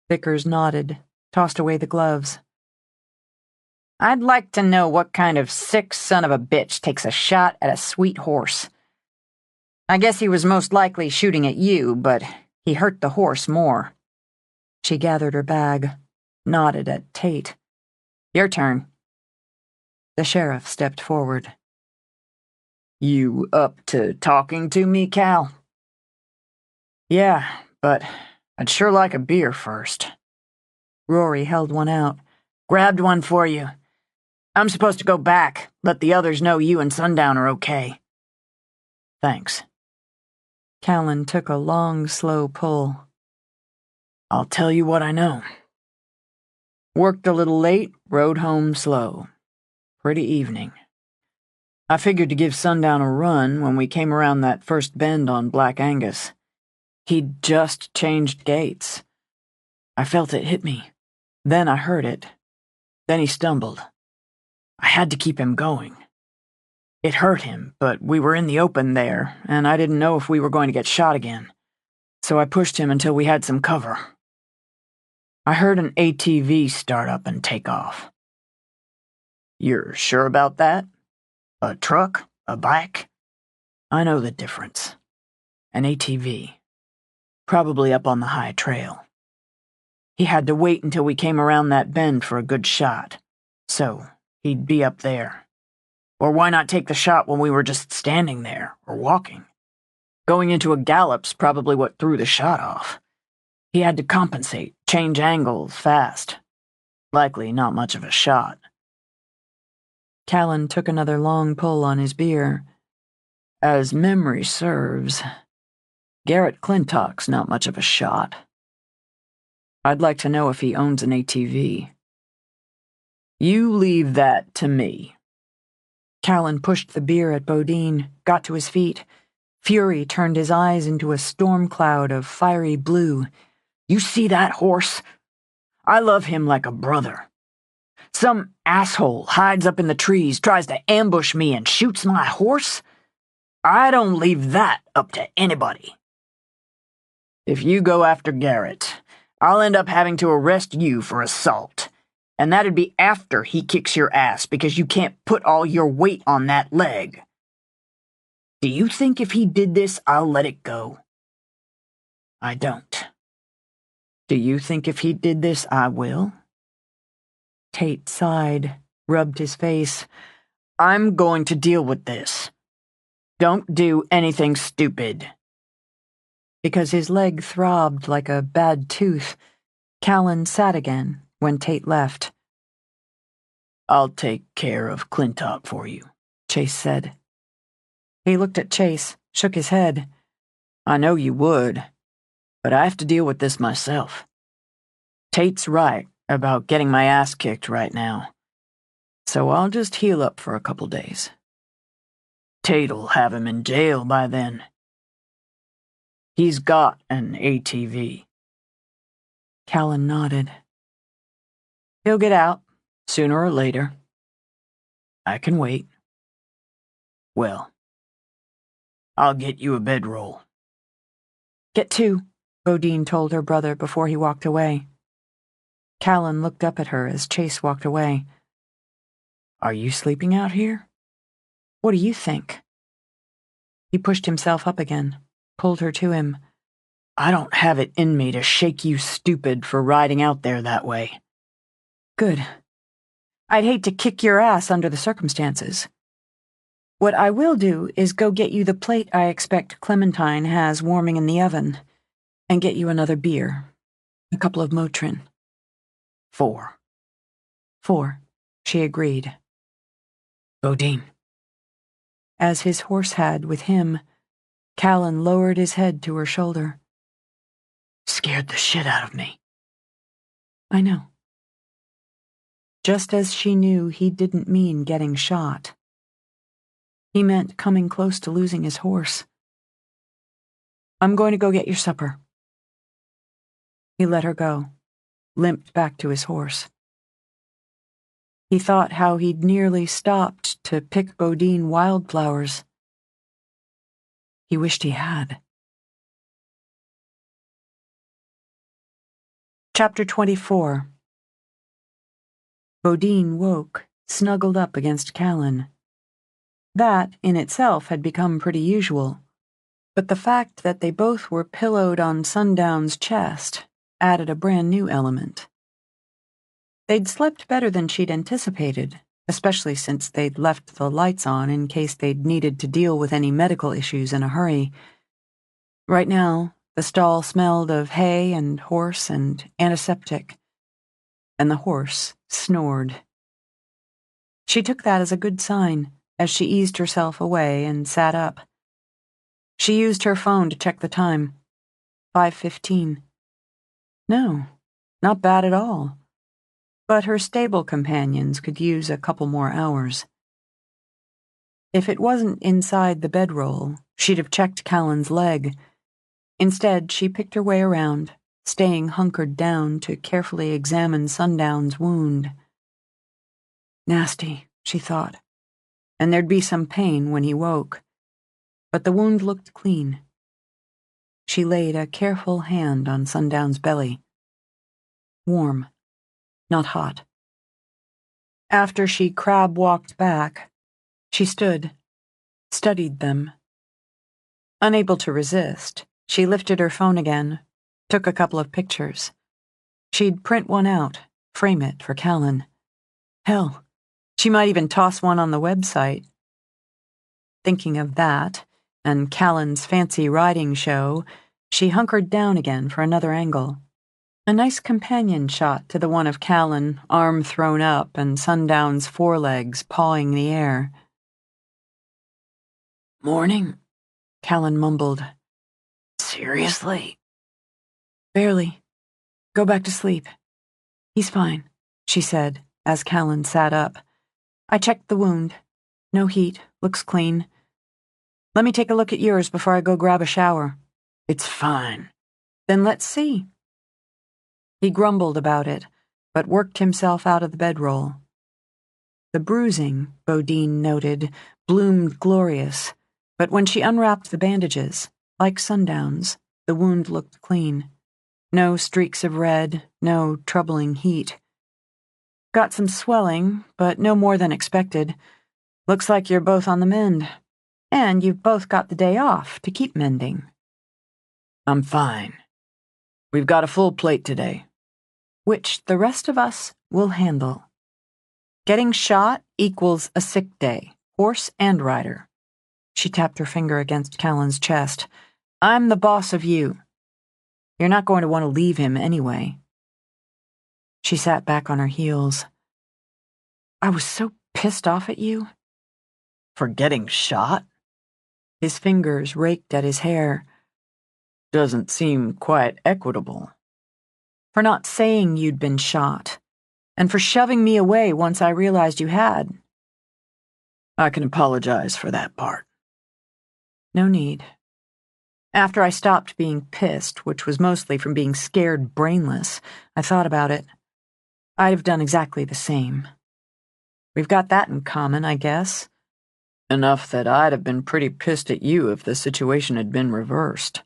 Bickers nodded, tossed away the gloves. I'd like to know what kind of sick son of a bitch takes a shot at a sweet horse. I guess he was most likely shooting at you, but he hurt the horse more. She gathered her bag, nodded at Tate. Your turn. The sheriff stepped forward. You up to talking to me, Cal? Yeah, but I'd sure like a beer first. Rory held one out. Grabbed one for you. I'm supposed to go back, let the others know you and Sundown are okay. Thanks. Callan took a long, slow pull. I'll tell you what I know. Worked a little late, rode home slow. Pretty evening. I figured to give Sundown a run when we came around that first bend on Black Angus. He'd just changed gates. I felt it hit me. Then I heard it. Then he stumbled. I had to keep him going. It hurt him, but we were in the open there, and I didn't know if we were going to get shot again. So I pushed him until we had some cover. I heard an ATV start up and take off. You're sure about that? A truck? A bike? I know the difference. An ATV. Probably up on the high trail. He had to wait until we came around that bend for a good shot, so he'd be up there. Or why not take the shot when we were just standing there, or walking? Going into a gallop's probably what threw the shot off. He had to compensate, change angles fast. Likely not much of a shot. Callan took another long pull on his beer. As memory serves, Garrett Clintock's not much of a shot. I'd like to know if he owns an ATV. You leave that to me. Callan pushed the beer at Bodine, got to his feet. Fury turned his eyes into a storm cloud of fiery blue. You see that horse? I love him like a brother. Some asshole hides up in the trees, tries to ambush me, and shoots my horse? I don't leave that up to anybody. If you go after Garrett, I'll end up having to arrest you for assault. And that'd be after he kicks your ass because you can't put all your weight on that leg. Do you think if he did this, I'll let it go? I don't. Do you think if he did this, I will? Tate sighed, rubbed his face. I'm going to deal with this. Don't do anything stupid. Because his leg throbbed like a bad tooth, Callan sat again when Tate left. I'll take care of Clintock for you, Chase said. He looked at Chase, shook his head. I know you would, but I have to deal with this myself. Tate's right about getting my ass kicked right now, so I'll just heal up for a couple days. Tate'll have him in jail by then. He's got an ATV. Callan nodded. He'll get out, sooner or later. I can wait. Well, I'll get you a bedroll. Get two, Bodine told her brother before he walked away. Callan looked up at her as Chase walked away. Are you sleeping out here? What do you think? He pushed himself up again, pulled her to him. I don't have it in me to shake you stupid for riding out there that way. Good. I'd hate to kick your ass under the circumstances. What I will do is go get you the plate I expect Clementine has warming in the oven, and get you another beer, a couple of Motrin. 4. 4, she agreed. Bodine. As his horse had with him, Callan lowered his head to her shoulder. Scared the shit out of me. I know. Just as she knew he didn't mean getting shot. He meant coming close to losing his horse. I'm going to go get your supper. He let her go, limped back to his horse. He thought how he'd nearly stopped to pick Bodine wildflowers. He wished he had. Chapter 24. Bodine woke, snuggled up against Callan. That, in itself, had become pretty usual, but the fact that they both were pillowed on Sundown's chest added a brand new element. They'd slept better than she'd anticipated, especially since they'd left the lights on in case they'd needed to deal with any medical issues in a hurry. Right now, the stall smelled of hay and horse and antiseptic, and the horse snored. She took that as a good sign as she eased herself away and sat up. She used her phone to check the time. 5:15. No, not bad at all. But her stable companions could use a couple more hours. If it wasn't inside the bedroll, she'd have checked Callan's leg. Instead, she picked her way around, staying hunkered down to carefully examine Sundown's wound. Nasty, she thought, and there'd be some pain when he woke. But the wound looked clean. She laid a careful hand on Sundown's belly. Warm, not hot. After she crab-walked back, she stood, studied them. Unable to resist, She lifted her phone again, took a couple of pictures. She'd print one out, frame it for Callan. Hell, she might even toss one on the website. Thinking of that, and Callan's fancy riding show, she hunkered down again for another angle. A nice companion shot to the one of Callan, arm thrown up, and Sundown's forelegs pawing the air. Morning, Callan mumbled. Seriously? Barely. Go back to sleep. He's fine, she said, as Callan sat up. I checked the wound. No heat, looks clean. Let me take a look at yours before I go grab a shower. It's fine. Then let's see. He grumbled about it, but worked himself out of the bedroll. The bruising, Bodine noted, bloomed glorious, but when she unwrapped the bandages, like Sundown's, the wound looked clean. No streaks of red, no troubling heat. Got some swelling, but no more than expected. Looks like you're both on the mend. And you've both got the day off to keep mending. I'm fine. We've got a full plate today. Which the rest of us will handle. Getting shot equals a sick day, horse and rider. She tapped her finger against Callan's chest. I'm the boss of you. You're not going to want to leave him anyway. She sat back on her heels. I was so pissed off at you. For getting shot? His fingers raked at his hair. Doesn't seem quite equitable. For not saying you'd been shot, and for shoving me away once I realized you had. I can apologize for that part. No need. After I stopped being pissed, which was mostly from being scared brainless, I thought about it. I'd have done exactly the same. We've got that in common, I guess. Enough that I'd have been pretty pissed at you if the situation had been reversed.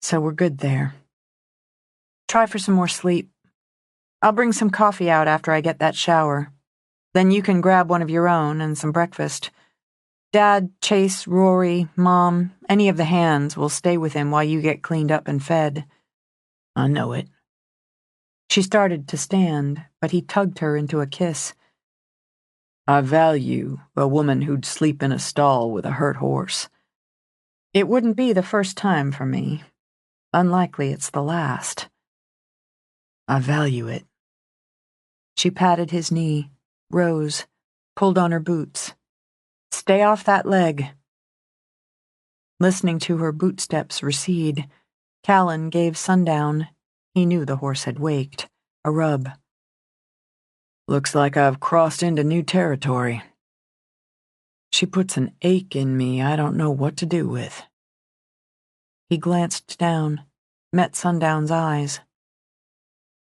So we're good there. Try for some more sleep. I'll bring some coffee out after I get that shower. Then you can grab one of your own and some breakfast. Dad, Chase, Rory, Mom, any of the hands will stay with him while you get cleaned up and fed. I know it. She started to stand, but he tugged her into a kiss. I value a woman who'd sleep in a stall with a hurt horse. It wouldn't be the first time for me. Unlikely it's the last. I value it. She patted his knee, rose, pulled on her boots. Stay off that leg. Listening to her bootsteps recede, Callan gave Sundown, he knew the horse had waked, a rub. Looks like I've crossed into new territory. She puts an ache in me I don't know what to do with. He glanced down, met Sundown's eyes.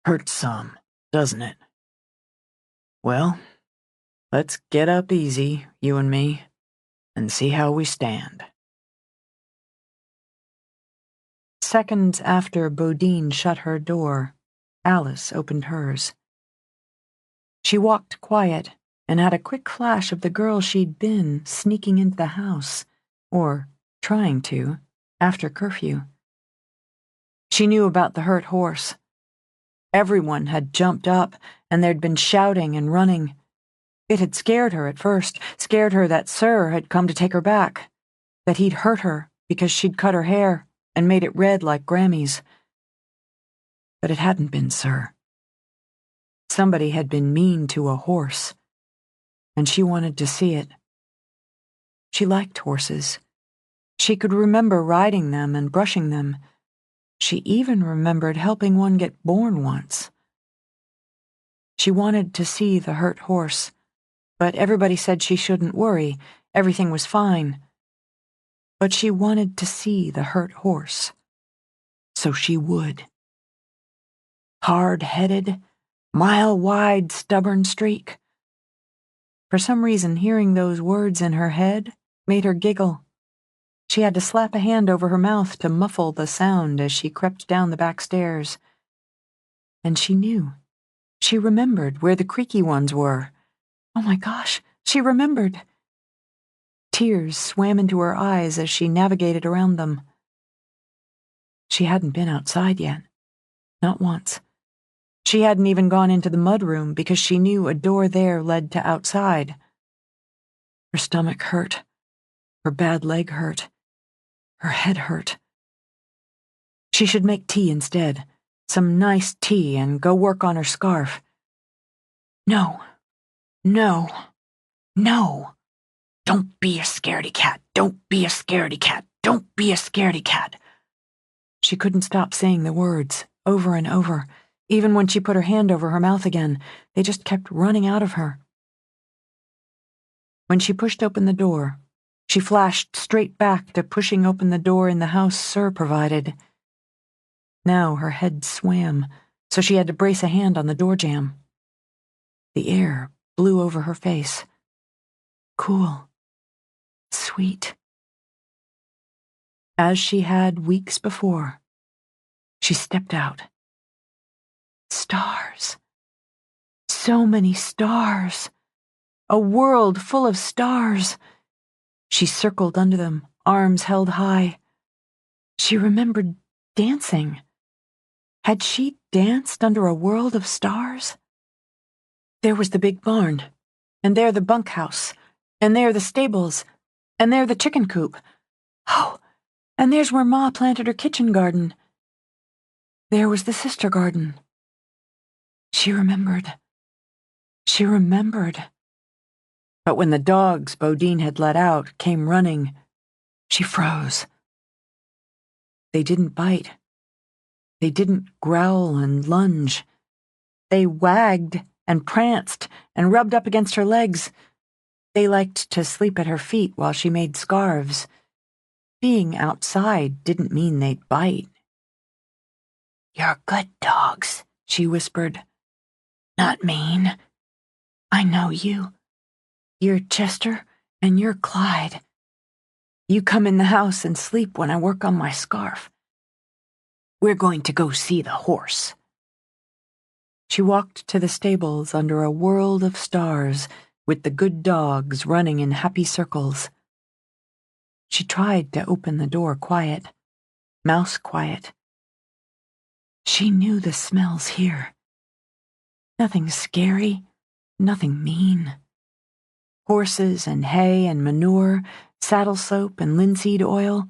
Hurts some, doesn't it? Well, let's get up easy, you and me, and see how we stand. Seconds after Bodine shut her door, Alice opened hers. She walked quiet and had a quick flash of the girl she'd been sneaking into the house, or trying to, after curfew. She knew about the hurt horse. Everyone had jumped up, and there'd been shouting and running. It had scared her at first, scared her that Sir had come to take her back, that he'd hurt her because she'd cut her hair and made it red like Grammy's. But it hadn't been Sir. Somebody had been mean to a horse, and she wanted to see it. She liked horses. She could remember riding them and brushing them. She even remembered helping one get born once. She wanted to see the hurt horse, but everybody said she shouldn't worry, everything was fine. But she wanted to see the hurt horse, so she would. Hard-headed, mile-wide, stubborn streak. For some reason, hearing those words in her head made her giggle. She had to slap a hand over her mouth to muffle the sound as she crept down the back stairs. And she knew. She remembered where the creaky ones were. Oh my gosh, she remembered. Tears swam into her eyes as she navigated around them. She hadn't been outside yet. Not once. She hadn't even gone into the mudroom because she knew a door there led to outside. Her stomach hurt. Her bad leg hurt. Her head hurt. She should make tea instead. Some nice tea and go work on her scarf. No. No. No. Don't be a scaredy cat. Don't be a scaredy cat. Don't be a scaredy cat. She couldn't stop saying the words, over and over. Even when she put her hand over her mouth again, they just kept running out of her. When she pushed open the door, she flashed straight back to pushing open the door in the house Sir provided. Now her head swam, so she had to brace a hand on the door jamb. The air blew over her face. Cool. Sweet. As she had weeks before, she stepped out. Stars. So many stars. A world full of stars. She circled under them, arms held high. She remembered dancing. Had she danced under a world of stars? There was the big barn, and there the bunkhouse, and there the stables, and there the chicken coop. Oh, and there's where Ma planted her kitchen garden. There was the sister garden. She remembered. She remembered. But when the dogs Bodine had let out came running, she froze. They didn't bite. They didn't growl and lunge. They wagged and pranced and rubbed up against her legs. They liked to sleep at her feet while she made scarves. Being outside didn't mean they'd bite. "You're good dogs," she whispered. "Not mean. I know you. You're Chester and you're Clyde. You come in the house and sleep when I work on my scarf. We're going to go see the horse." She walked to the stables under a world of stars, with the good dogs running in happy circles. She tried to open the door quiet, mouse quiet. She knew the smells here. Nothing scary, nothing mean. Horses and hay and manure, saddle soap and linseed oil,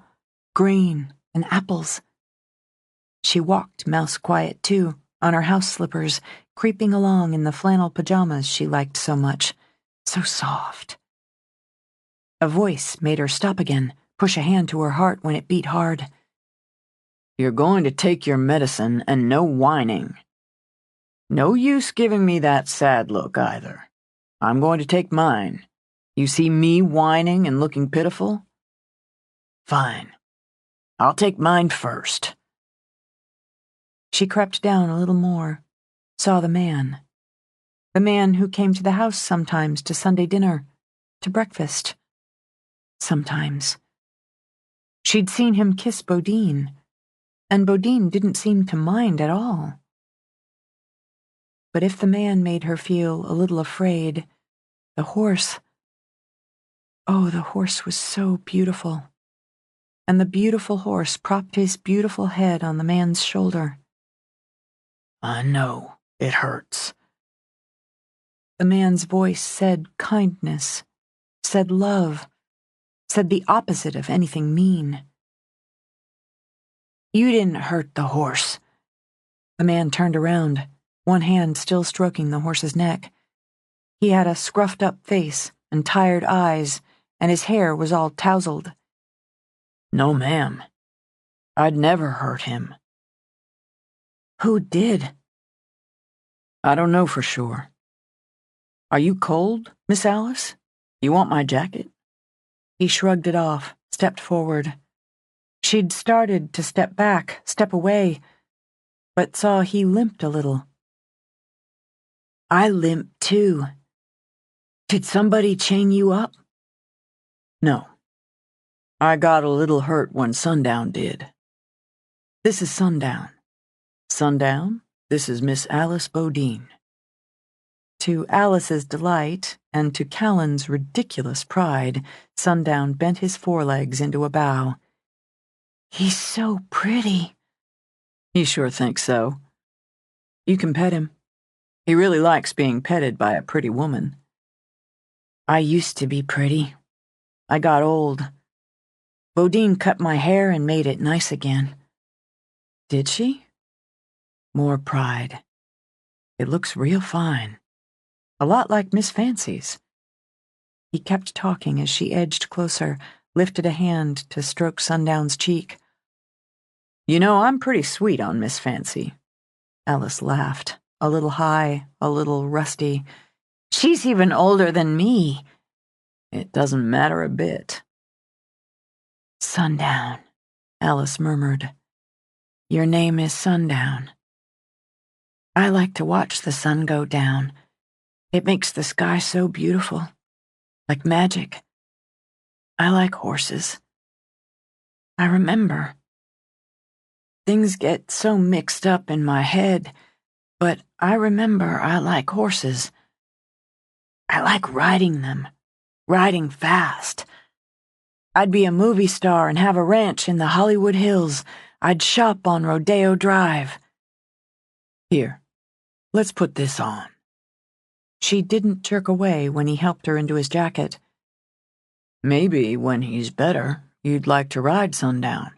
grain and apples. She walked mouse quiet too, on her house slippers, creeping along in the flannel pajamas she liked so much, so soft. A voice made her stop again, push a hand to her heart when it beat hard. "You're going to take your medicine and no whining. No use giving me that sad look either. I'm going to take mine. You see me whining and looking pitiful? Fine. I'll take mine first." She crept down a little more, saw the man who came to the house sometimes to Sunday dinner, to breakfast. Sometimes. She'd seen him kiss Bodine, and Bodine didn't seem to mind at all. But if the man made her feel a little afraid, the horse... Oh, the horse was so beautiful. And the beautiful horse propped his beautiful head on the man's shoulder. "I know, it hurts." The man's voice said kindness, said love, said the opposite of anything mean. "You didn't hurt the horse." The man turned around, one hand still stroking the horse's neck. He had a scruffed-up face and tired eyes, and his hair was all tousled. "No, ma'am. I'd never hurt him." "Who did?" "I don't know for sure. Are you cold, Miss Alice? You want my jacket?" He shrugged it off, stepped forward. She'd started to step back, step away, but saw he limped a little. "I limp too. Did somebody chain you up?" "No. I got a little hurt when Sundown did." "This is Sundown." "Sundown, this is Miss Alice Bodine." To Alice's delight, and to Callan's ridiculous pride, Sundown bent his forelegs into a bow. "He's so pretty," He sure thinks so. You can pet him. He really likes being petted by a pretty woman. I used to be pretty. I got old. Bodine cut my hair and made it nice again. Did she? More pride. It looks real fine. A lot like Miss Fancy's. He kept talking as she edged closer, lifted a hand to stroke Sundown's cheek. You know, I'm pretty sweet on Miss Fancy. Alice laughed, a little high, a little rusty. She's even older than me. It doesn't matter a bit. Sundown, Alice murmured. Your name is Sundown. I like to watch the sun go down. It makes the sky so beautiful, like magic. I like horses. I remember. Things get so mixed up in my head, but I remember I like horses. I like riding them, riding fast. I'd be a movie star and have a ranch in the Hollywood Hills. I'd shop on Rodeo Drive. Here, let's put this on. She didn't jerk away when he helped her into his jacket. Maybe when he's better, you'd like to ride Sundown.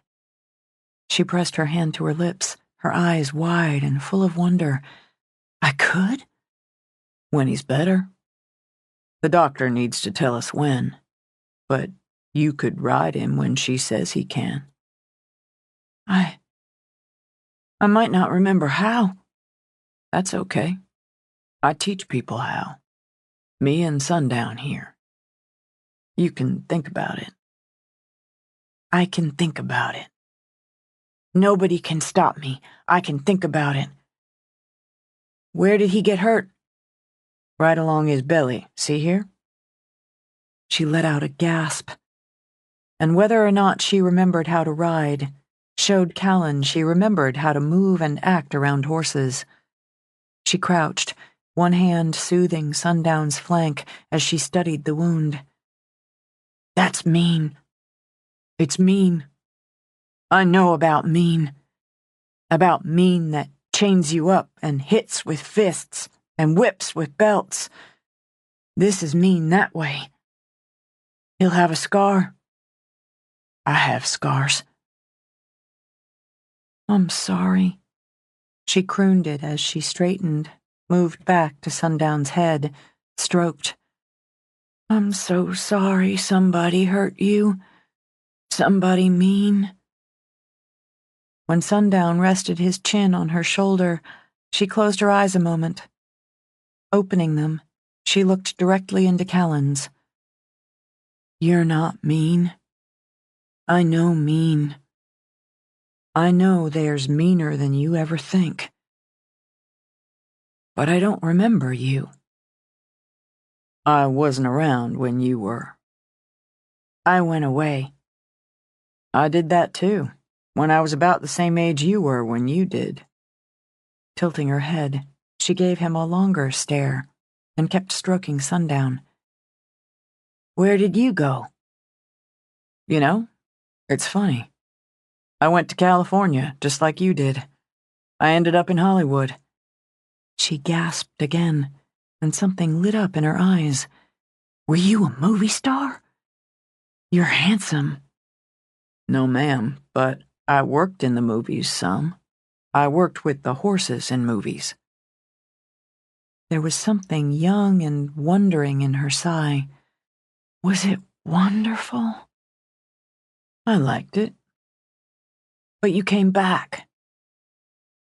She pressed her hand to her lips, her eyes wide and full of wonder. I could? When he's better. The doctor needs to tell us when, but you could ride him when she says he can. I might not remember how. That's okay. I teach people how. Me and Sundown here. You can think about it. I can think about it. Nobody can stop me. I can think about it. Where did he get hurt? Right along his belly. See here? She let out a gasp. And whether or not she remembered how to ride, showed Callan she remembered how to move and act around horses. She crouched, one hand soothing Sundown's flank as she studied the wound. That's mean. It's mean. I know about mean. About mean that chains you up and hits with fists and whips with belts. This is mean that way. He'll have a scar. I have scars. I'm sorry. She crooned it as she straightened, moved back to Sundown's head, stroked. I'm so sorry somebody hurt you. Somebody mean. When Sundown rested his chin on her shoulder, she closed her eyes a moment. Opening them, she looked directly into Callan's. You're not mean. I know mean. I know there's meaner than you ever think. But I don't remember you. I wasn't around when you were. I went away. I did that too, when I was about the same age you were when you did. Tilting her head, she gave him a longer stare and kept stroking Sundown. Where did you go? You know, it's funny. I went to California, just like you did. I ended up in Hollywood. She gasped again, and something lit up in her eyes. Were you a movie star? You're handsome. No, ma'am, but I worked in the movies some. I worked with the horses in movies. There was something young and wondering in her sigh. Was it wonderful? I liked it. But you came back.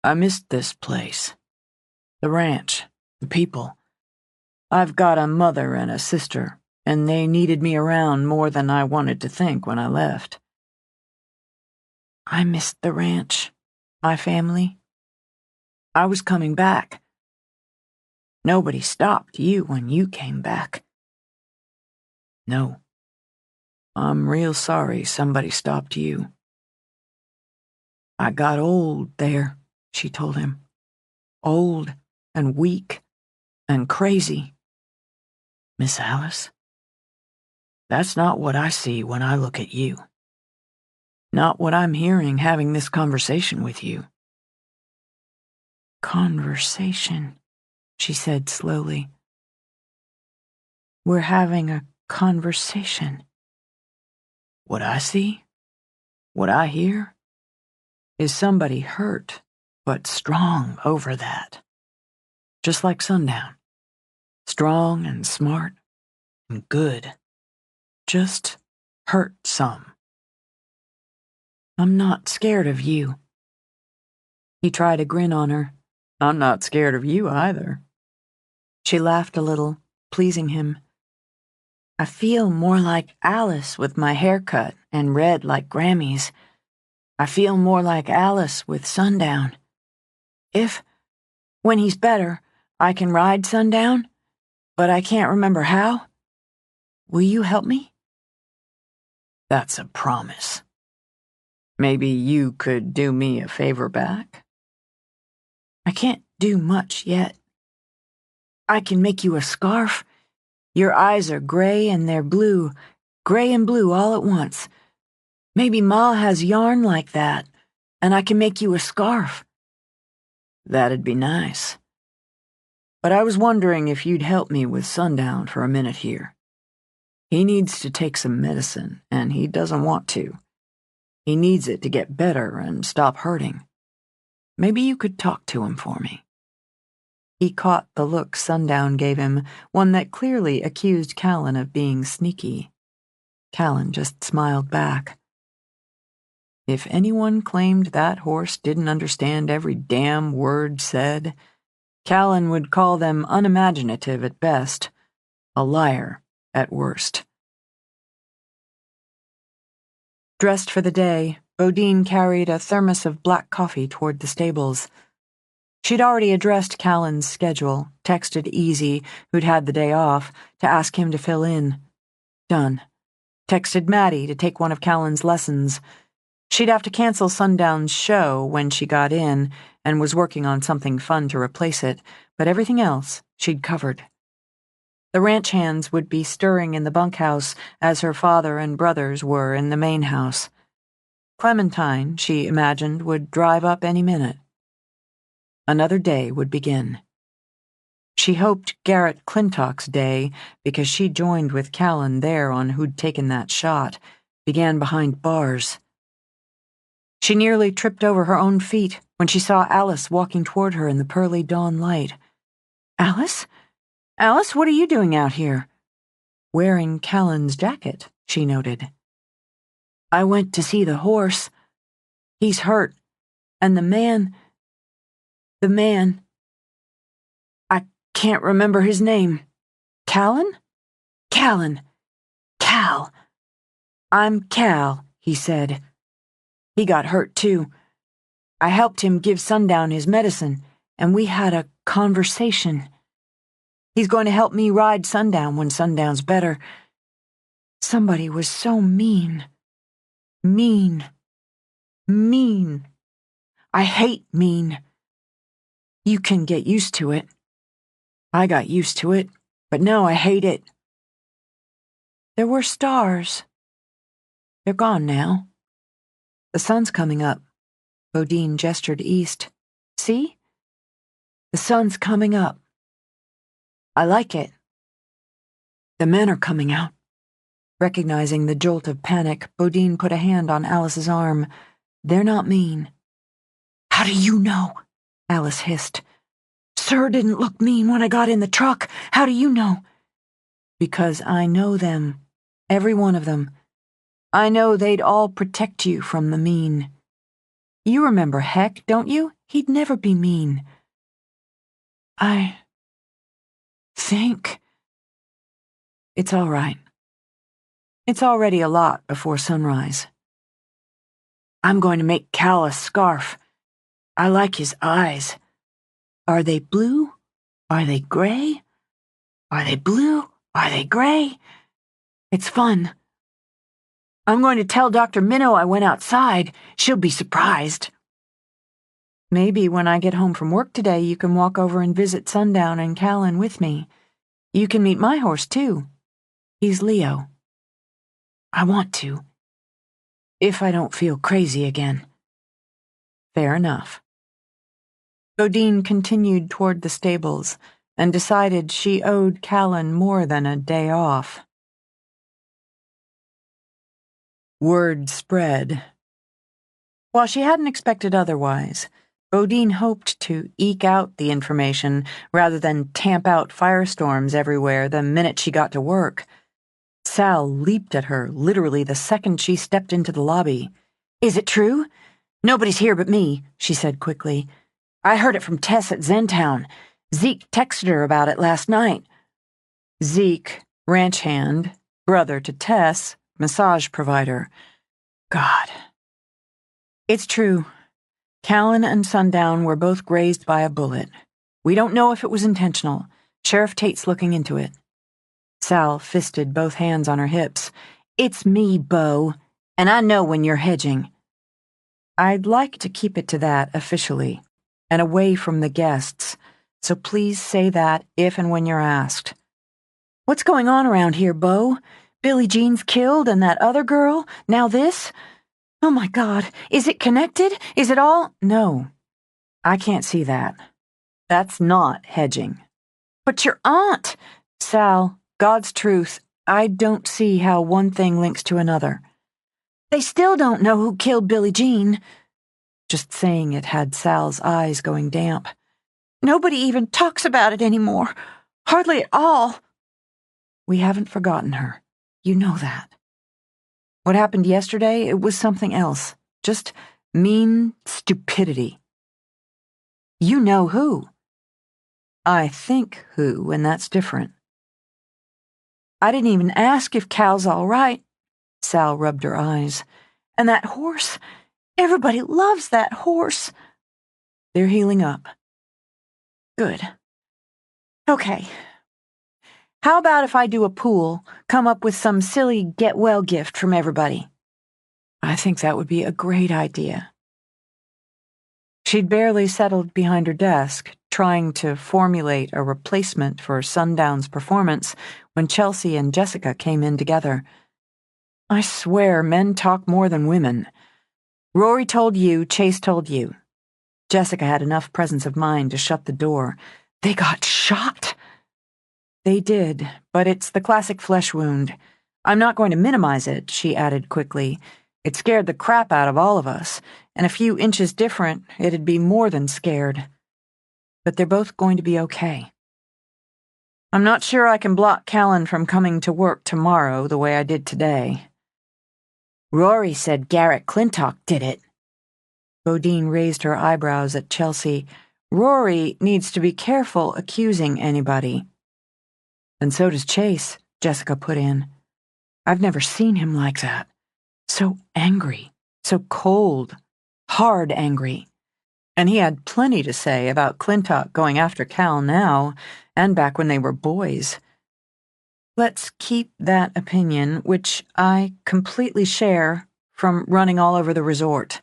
I missed this place. The ranch, the people. I've got a mother and a sister, and they needed me around more than I wanted to think when I left. I missed the ranch, my family. I was coming back. Nobody stopped you when you came back. No. I'm real sorry somebody stopped you. I got old there, she told him. Old and weak and crazy. Miss Alice? That's not what I see when I look at you. Not what I'm hearing having this conversation with you. Conversation, she said slowly. We're having a conversation. What I see, what I hear, is somebody hurt, but strong over that. Just like Sundown. Strong and smart and good. Just hurt some. I'm not scared of you. He tried a grin on her. I'm not scared of you either. She laughed a little, pleasing him. I feel more like Alice with my haircut and red like Grammy's. I feel more like Alice with Sundown. When he's better, I can ride Sundown, but I can't remember how. Will you help me? That's a promise. Maybe you could do me a favor back? I can't do much yet. I can make you a scarf. Your eyes are gray and they're blue, gray and blue all at once. Maybe Ma has yarn like that, and I can make you a scarf. That'd be nice. But I was wondering if you'd help me with Sundown for a minute here. He needs to take some medicine, and he doesn't want to. He needs it to get better and stop hurting. Maybe you could talk to him for me. He caught the look Sundown gave him, one that clearly accused Callan of being sneaky. Callan just smiled back. If anyone claimed that horse didn't understand every damn word said, Callan would call them unimaginative at best, a liar at worst. Dressed for the day, Bodine carried a thermos of black coffee toward the stables. She'd already addressed Callan's schedule, texted Easy, who'd had the day off, to ask him to fill in. Done. Texted Maddie to take one of Callan's lessons. She'd have to cancel Sundown's show when she got in and was working on something fun to replace it, but everything else she'd covered. The ranch hands would be stirring in the bunkhouse as her father and brothers were in the main house. Clementine, she imagined, would drive up any minute. Another day would begin. She hoped Garrett Clintock's day, because she joined with Callan there on who'd taken that shot, began behind bars. She nearly tripped over her own feet when she saw Alice walking toward her in the pearly dawn light. Alice? Alice, what are you doing out here? Wearing Callan's jacket, she noted. I went to see the horse. He's hurt, and the man, I can't remember his name. Callan? Callan. Cal. I'm Cal, he said. He got hurt, too. I helped him give Sundown his medicine, and we had a conversation. He's going to help me ride Sundown when Sundown's better. Somebody was so mean. Mean. Mean. I hate mean. You can get used to it. I got used to it, but now I hate it. There were stars. They're gone now. The sun's coming up. Bodine gestured east. See? The sun's coming up. I like it. The men are coming out. Recognizing the jolt of panic, Bodine put a hand on Alice's arm. They're not mean. How do you know? Alice hissed. Sir didn't look mean when I got in the truck. How do you know? Because I know them. Every one of them. I know they'd all protect you from the mean. You remember Heck, don't you? He'd never be mean. I think it's all right. It's already a lot before sunrise. I'm going to make Cal a scarf. I like his eyes. Are they blue? Are they gray? Are they blue? Are they gray? It's fun. I'm going to tell Dr. Minnow I went outside. She'll be surprised. Maybe when I get home from work today, you can walk over and visit Sundown and Callan with me. You can meet my horse, too. He's Leo. I want to. If I don't feel crazy again. Fair enough. Bodine continued toward the stables and decided she owed Callan more than a day off. Word spread. While she hadn't expected otherwise, Bodine hoped to eke out the information rather than tamp out firestorms everywhere the minute she got to work. Sal leaped at her literally the second she stepped into the lobby. "Is it true?" "Nobody's here but me," she said quickly. "I heard it from Tess at Zentown. Zeke texted her about it last night." Zeke, ranch hand, brother to Tess, massage provider. God. "It's true. Callan and Sundown were both grazed by a bullet. We don't know if it was intentional. Sheriff Tate's looking into it." Sal fisted both hands on her hips. "It's me, Bo, and I know when you're hedging." "I'd like to keep it to that officially, and away from the guests, so please say that if and when you're asked." "What's going on around here, Bo? Billie Jean's killed and that other girl, now this? Oh my God, is it connected? Is it all—" "No, I can't see that. That's not hedging." "But your aunt—" "Sal, God's truth, I don't see how one thing links to another." "They still don't know who killed Billie Jean." Just saying it had Sal's eyes going damp. "Nobody even talks about it anymore. Hardly at all." "We haven't forgotten her. You know that. What happened yesterday, it was something else. Just mean stupidity." "You know who." "I think who, and that's different." "I didn't even ask if Cal's all right." Sal rubbed her eyes. "And that horse. Everybody loves that horse." "They're healing up." "Good. Okay. How about if I do a pool, come up with some silly get-well gift from everybody?" "I think that would be a great idea." She'd barely settled behind her desk, trying to formulate a replacement for Sundown's performance, when Chelsea and Jessica came in together. "I swear men talk more than women. Rory told you, Chase told you." Jessica had enough presence of mind to shut the door. "They got shot." "They did, but it's the classic flesh wound. I'm not going to minimize it," she added quickly. "It scared the crap out of all of us, and a few inches different, it'd be more than scared. But they're both going to be okay. I'm not sure I can block Callan from coming to work tomorrow the way I did today." "Rory said Garrett Clintock did it." Bodine raised her eyebrows at Chelsea. "Rory needs to be careful accusing anybody." "And so does Chase," Jessica put in. "I've never seen him like that. So angry, so cold, hard angry. And he had plenty to say about Clintock going after Cal now, and back when they were boys. Let's keep that opinion, which I completely share, from running all over the resort."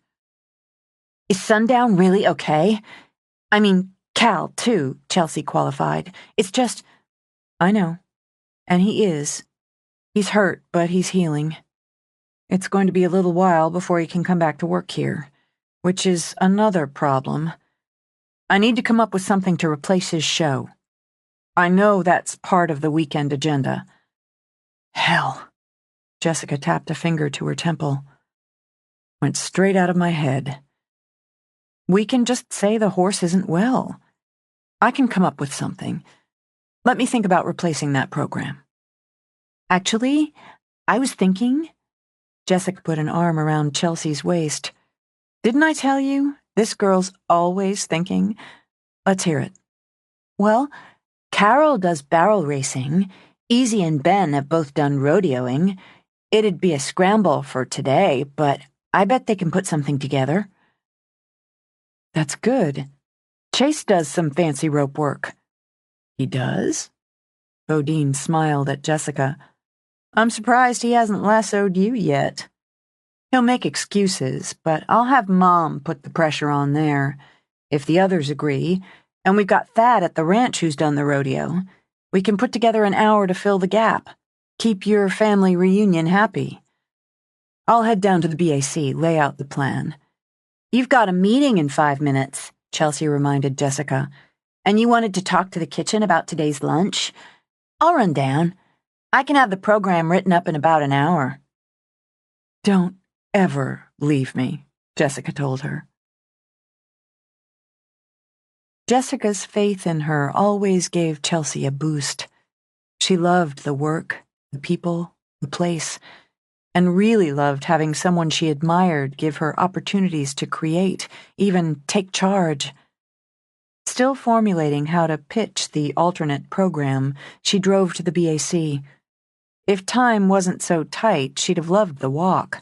"Is Sundown really okay? I mean, Cal, too," Chelsea qualified. "It's just—" "I know. And he is. He's hurt, but he's healing. It's going to be a little while before he can come back to work here, which is another problem. I need to come up with something to replace his show. I know that's part of the weekend agenda." "Hell." Jessica tapped a finger to her temple. "Went straight out of my head. We can just say the horse isn't well. I can come up with something. Let me think about replacing that program." "Actually, I was thinking—" Jessica put an arm around Chelsea's waist. "Didn't I tell you? This girl's always thinking. Let's hear it." "Well, Carol does barrel racing. Easy and Ben have both done rodeoing. It'd be a scramble for today, but I bet they can put something together." "That's good. Chase does some fancy rope work." "He does?" Bodine smiled at Jessica. "I'm surprised he hasn't lassoed you yet. He'll make excuses, but I'll have Mom put the pressure on there. If the others agree, and we've got Thad at the ranch who's done the rodeo, we can put together an hour to fill the gap. Keep your family reunion happy. I'll head down to the BAC, lay out the plan." "You've got a meeting in 5 minutes," Chelsea reminded Jessica. And you wanted to talk to the kitchen about today's lunch? I'll run down. I can have the program written up in about an hour. Don't ever leave me, Jessica told her. Jessica's faith in her always gave Chelsea a boost. She loved the work, the people, the place, and really loved having someone she admired give her opportunities to create, even take charge. Still formulating how to pitch the alternate program, she drove to the BAC. If time wasn't so tight, she'd have loved the walk.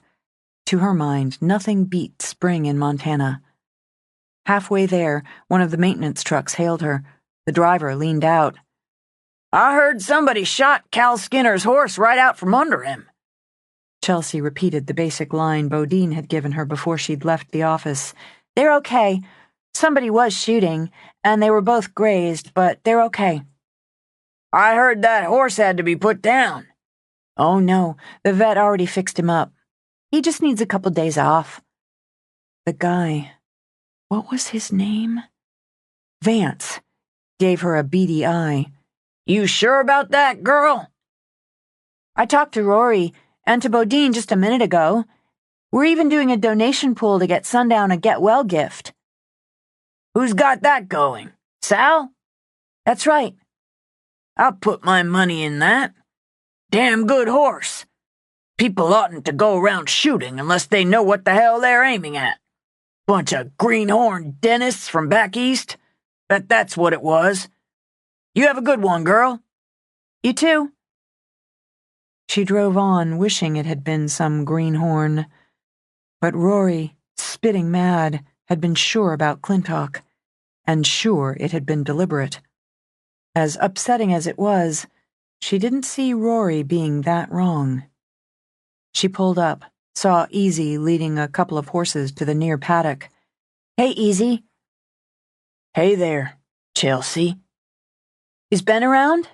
To her mind, nothing beat spring in Montana. Halfway there, one of the maintenance trucks hailed her. The driver leaned out. I heard somebody shot Cal Skinner's horse right out from under him. Chelsea repeated the basic line Bodine had given her before she'd left the office. They're okay. Somebody was shooting, and they were both grazed, but they're okay. I heard that horse had to be put down. Oh, no, the vet already fixed him up. He just needs a couple days off. The guy, what was his name? Vance, gave her a beady eye. You sure about that, girl? I talked to Rory and to Bodine just a minute ago. We're even doing a donation pool to get Sundown a get well gift. Who's got that going? Sal? That's right. I'll put my money in that. Damn good horse. People oughtn't to go around shooting unless they know what the hell they're aiming at. Bunch of greenhorn dentists from back east. That's what it was. You have a good one, girl. You too. She drove on, wishing it had been some greenhorn. But Rory, spitting mad, had been sure about Clintock, and sure it had been deliberate. As upsetting as it was, she didn't see Rory being that wrong. She pulled up, saw Easy leading a couple of horses to the near paddock. Hey, Easy. Hey there, Chelsea. Is Ben around?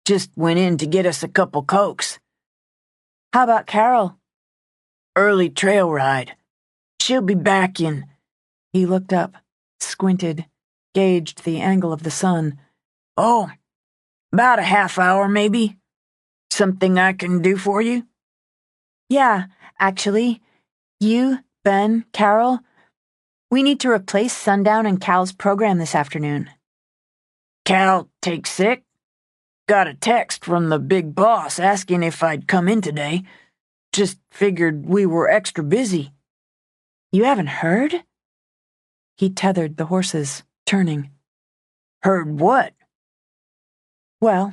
Just went in to get us a couple Cokes. How about Carol? Early trail ride. She'll be back in. He looked up, squinted, gauged the angle of the sun. Oh, about a half hour, maybe. Something I can do for you? Yeah, actually. You, Ben, Carol, we need to replace Sundown and Cal's program this afternoon. Cal take sick? Got a text from the big boss asking if I'd come in today. Just figured we were extra busy. You haven't heard? He tethered the horses, turning. Heard what? Well,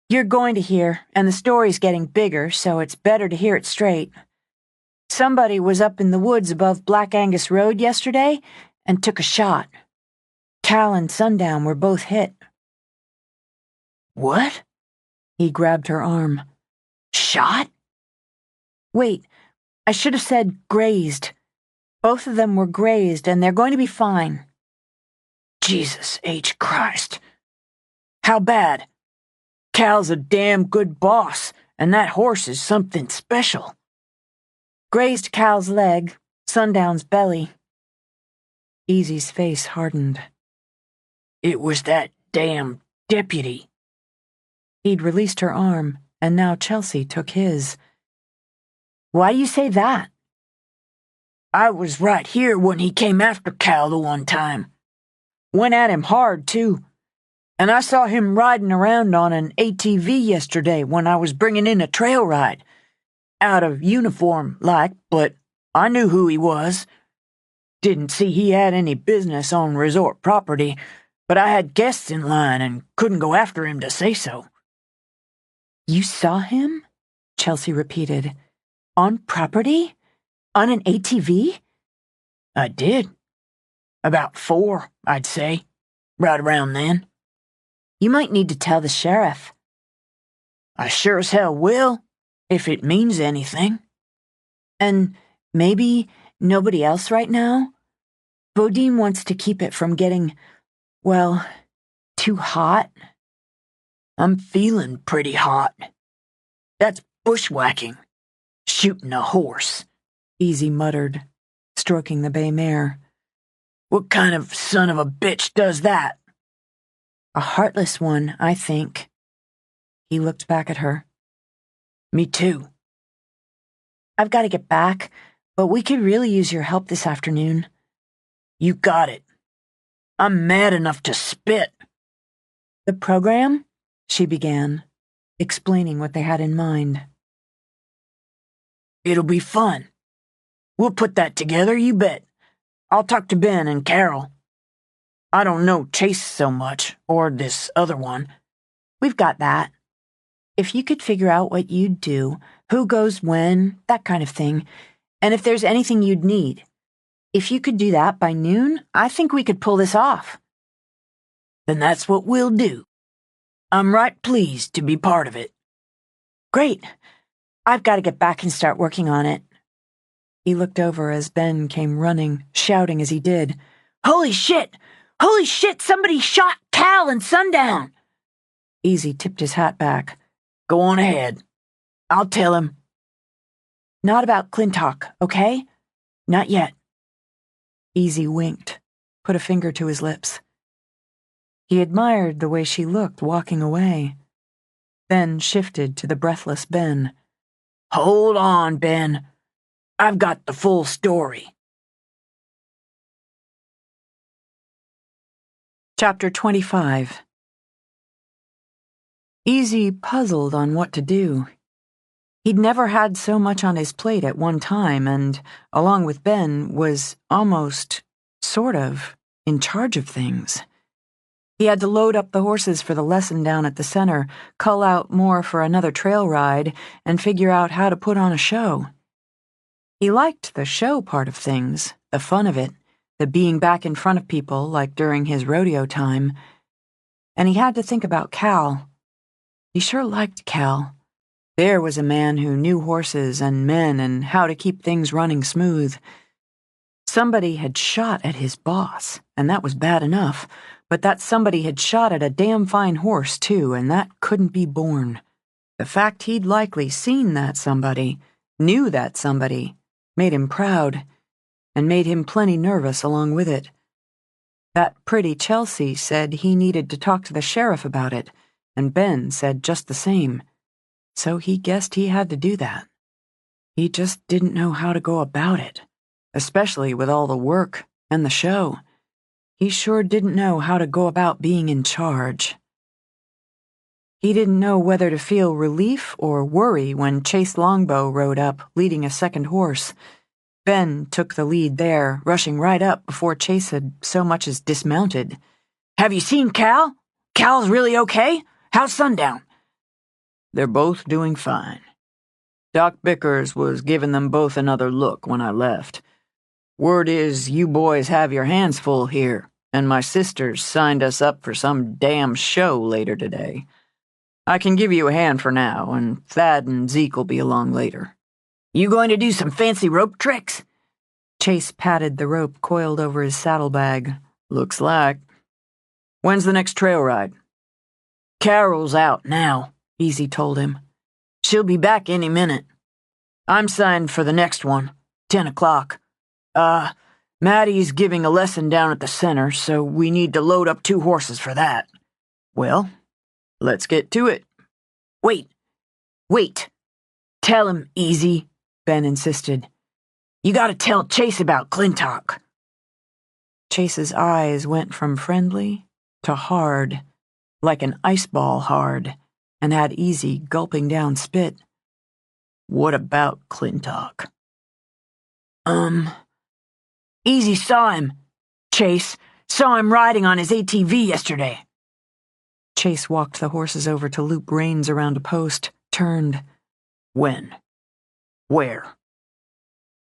you're going to hear, and the story's getting bigger, so it's better to hear it straight. Somebody was up in the woods above Black Angus Road yesterday and took a shot. Cal and Sundown were both hit. What? He grabbed her arm. Shot? Wait, I should have said grazed. Both of them were grazed, and they're going to be fine. Jesus H. Christ. How bad? Cal's a damn good boss, and that horse is something special. Grazed Cal's leg, Sundown's belly. Easy's face hardened. It was that damn deputy. He'd released her arm, and now Chelsea took his. Why do you say that? I was right here when he came after Cal the one time. Went at him hard, too. And I saw him riding around on an ATV yesterday when I was bringing in a trail ride. Out of uniform, like, but I knew who he was. Didn't see he had any business on resort property, but I had guests in line and couldn't go after him to say so. You saw him? Chelsea repeated. On property? On an ATV? I did. About 4, I'd say. Right around then. You might need to tell the sheriff. I sure as hell will, if it means anything. And maybe nobody else right now? Bodine wants to keep it from getting, well, too hot. I'm feeling pretty hot. That's bushwhacking. Shooting a horse, Easy muttered, stroking the bay mare. What kind of son of a bitch does that? A heartless one, I think. He looked back at her. Me too. I've got to get back, but we could really use your help this afternoon. You got it. I'm mad enough to spit. The program? She began, explaining what they had in mind. It'll be fun. We'll put that together, you bet. I'll talk to Ben and Carol. I don't know Chase so much, or this other one. We've got that. If you could figure out what you'd do, who goes when, that kind of thing, and if there's anything you'd need. If you could do that by noon, I think we could pull this off. Then that's what we'll do. I'm right pleased to be part of it. Great. I've got to get back and start working on it. He looked over as Ben came running, shouting as he did. Holy shit! Holy shit! Somebody shot Cal and Sundown! Easy tipped his hat back. Go on ahead. I'll tell him. Not about Clintock, okay? Not yet. Easy winked, put a finger to his lips. He admired the way she looked walking away, then shifted to the breathless Ben. Hold on, Ben. I've got the full story. Chapter 25. Easy puzzled on what to do. He'd never had so much on his plate at one time and, along with Ben, was almost, sort of, in charge of things. He had to load up the horses for the lesson down at the center, cull out more for another trail ride, and figure out how to put on a show. He liked the show part of things, the fun of it, the being back in front of people like during his rodeo time. And he had to think about Cal. He sure liked Cal. There was a man who knew horses and men and how to keep things running smooth. Somebody had shot at his boss, and that was bad enough, but that somebody had shot at a damn fine horse, too, and that couldn't be borne. The fact he'd likely seen that somebody, knew that somebody, made him proud, and made him plenty nervous along with it. That pretty Chelsea said he needed to talk to the sheriff about it, and Ben said just the same. So he guessed he had to do that. He just didn't know how to go about it, especially with all the work and the show. He sure didn't know how to go about being in charge. He didn't know whether to feel relief or worry when Chase Longbow rode up, leading a second horse. Ben took the lead there, rushing right up before Chase had so much as dismounted. Have you seen Cal? Cal's really okay? How's Sundown? They're both doing fine. Doc Bickers was giving them both another look when I left. Word is you boys have your hands full here, and my sister's signed us up for some damn show later today. I can give you a hand for now, and Thad and Zeke will be along later. You going to do some fancy rope tricks? Chase patted the rope coiled over his saddlebag. Looks like. When's the next trail ride? Carol's out now, Easy told him. She'll be back any minute. I'm signed for the next one, 10 o'clock. Maddie's giving a lesson down at the center, so we need to load up 2 horses for that. Well, let's get to it. Wait. Tell him, Easy, Ben insisted. You gotta tell Chase about Clintock. Chase's eyes went from friendly to hard, like an ice ball hard, and had Easy gulping down spit. What about Clintock? Easy saw him. Chase saw him riding on his ATV yesterday. Chase walked the horses over to loop reins around a post, turned. When? Where?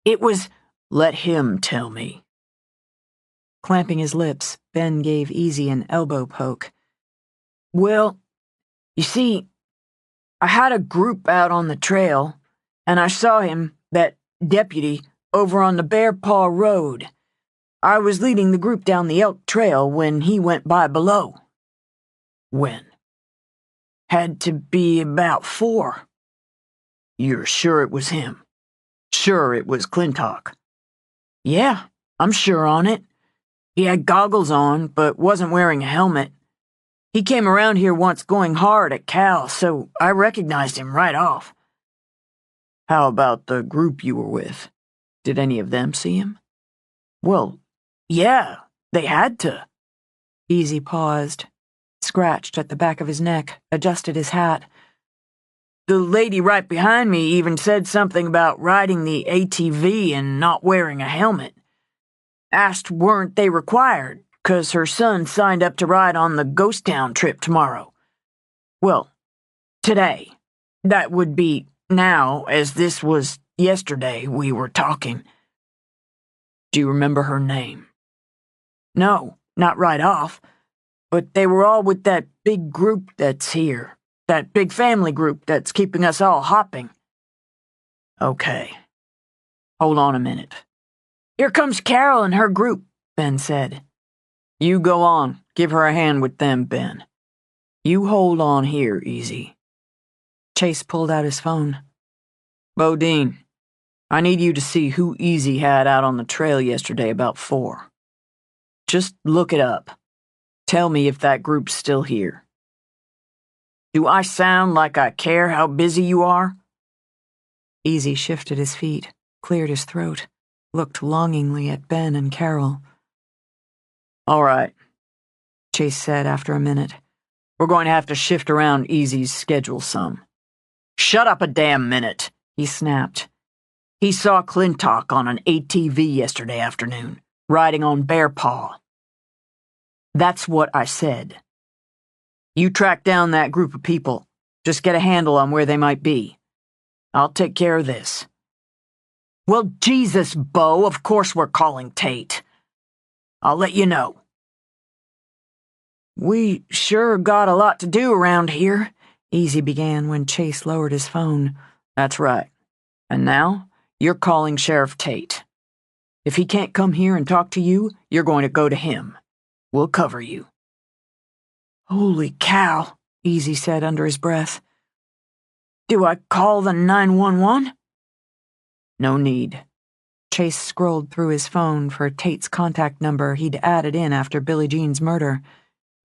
It was... Let him tell me. Clamping his lips, Ben gave Easy an elbow poke. Well, you see, I had a group out on the trail, and I saw him, that deputy, over on the Bear Paw Road. I was leading the group down the Elk Trail when he went by below. When? Had to be about 4. You're sure it was him? Sure it was Clintock? Yeah, I'm sure on it. He had goggles on, but wasn't wearing a helmet. He came around here once going hard at Cal, so I recognized him right off. How about the group you were with? Did any of them see him? Well, yeah, they had to. Easy paused, scratched at the back of his neck, adjusted his hat. The lady right behind me even said something about riding the ATV and not wearing a helmet. Asked weren't they required, 'cause her son signed up to ride on the Ghost Town trip tomorrow. Well, today. That would be now, as this was yesterday we were talking. Do you remember her name? No, not right off. But they were all with that big group that's here. That big family group that's keeping us all hopping. Okay. Hold on a minute. Here comes Carol and her group, Ben said. You go on. Give her a hand with them, Ben. You hold on here, Easy. Chase pulled out his phone. Bodine, I need you to see who Easy had out on the trail yesterday about 4. Just look it up. Tell me if that group's still here. Do I sound like I care how busy you are? Easy shifted his feet, cleared his throat, looked longingly at Ben and Carol. All right, Chase said after a minute. We're going to have to shift around Easy's schedule some. Shut up a damn minute, he snapped. He saw Clintock on an ATV yesterday afternoon, riding on Bear Paw. That's what I said. You track down that group of people. Just get a handle on where they might be. I'll take care of this. Well, Jesus, Bo, of course we're calling Tate. I'll let you know. We sure got a lot to do around here, Easy began when Chase lowered his phone. That's right. And now, you're calling Sheriff Tate. If he can't come here and talk to you, you're going to go to him. We'll cover you. Holy cow, Easy said under his breath. Do I call the 911? No need. Chase scrolled through his phone for Tate's contact number he'd added in after Billie Jean's murder.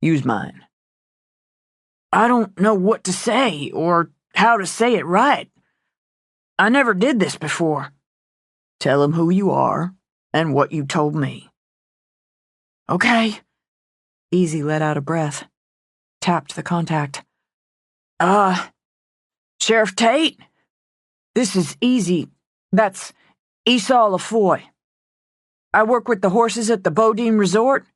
Use mine. I don't know what to say or how to say it right. I never did this before. Tell him who you are and what you told me. Okay. Easy let out a breath, tapped the contact. Sheriff Tate? This is Easy. That's Esau LaFoy. I work with the horses at the Bodine Resort.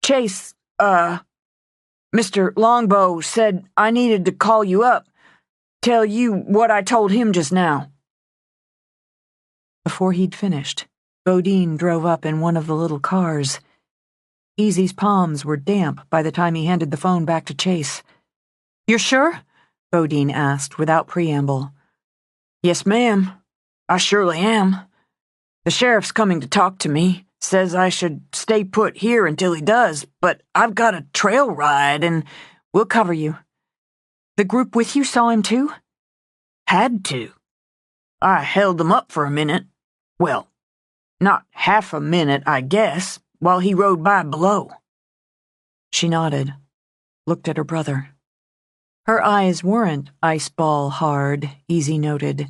Chase, Mr. Longbow said I needed to call you up, tell you what I told him just now. Before he'd finished, Bodine drove up in one of the little cars. Easy's palms were damp by the time he handed the phone back to Chase. You're sure? Bodine asked without preamble. Yes, ma'am. I surely am. The sheriff's coming to talk to me. Says I should stay put here until he does, but I've got a trail ride and we'll cover you. The group with you saw him too? Had to. I held them up for a minute. Well, not half a minute, I guess, while he rode by below. She nodded, looked at her brother. Her eyes weren't ice-ball hard, Easy noted.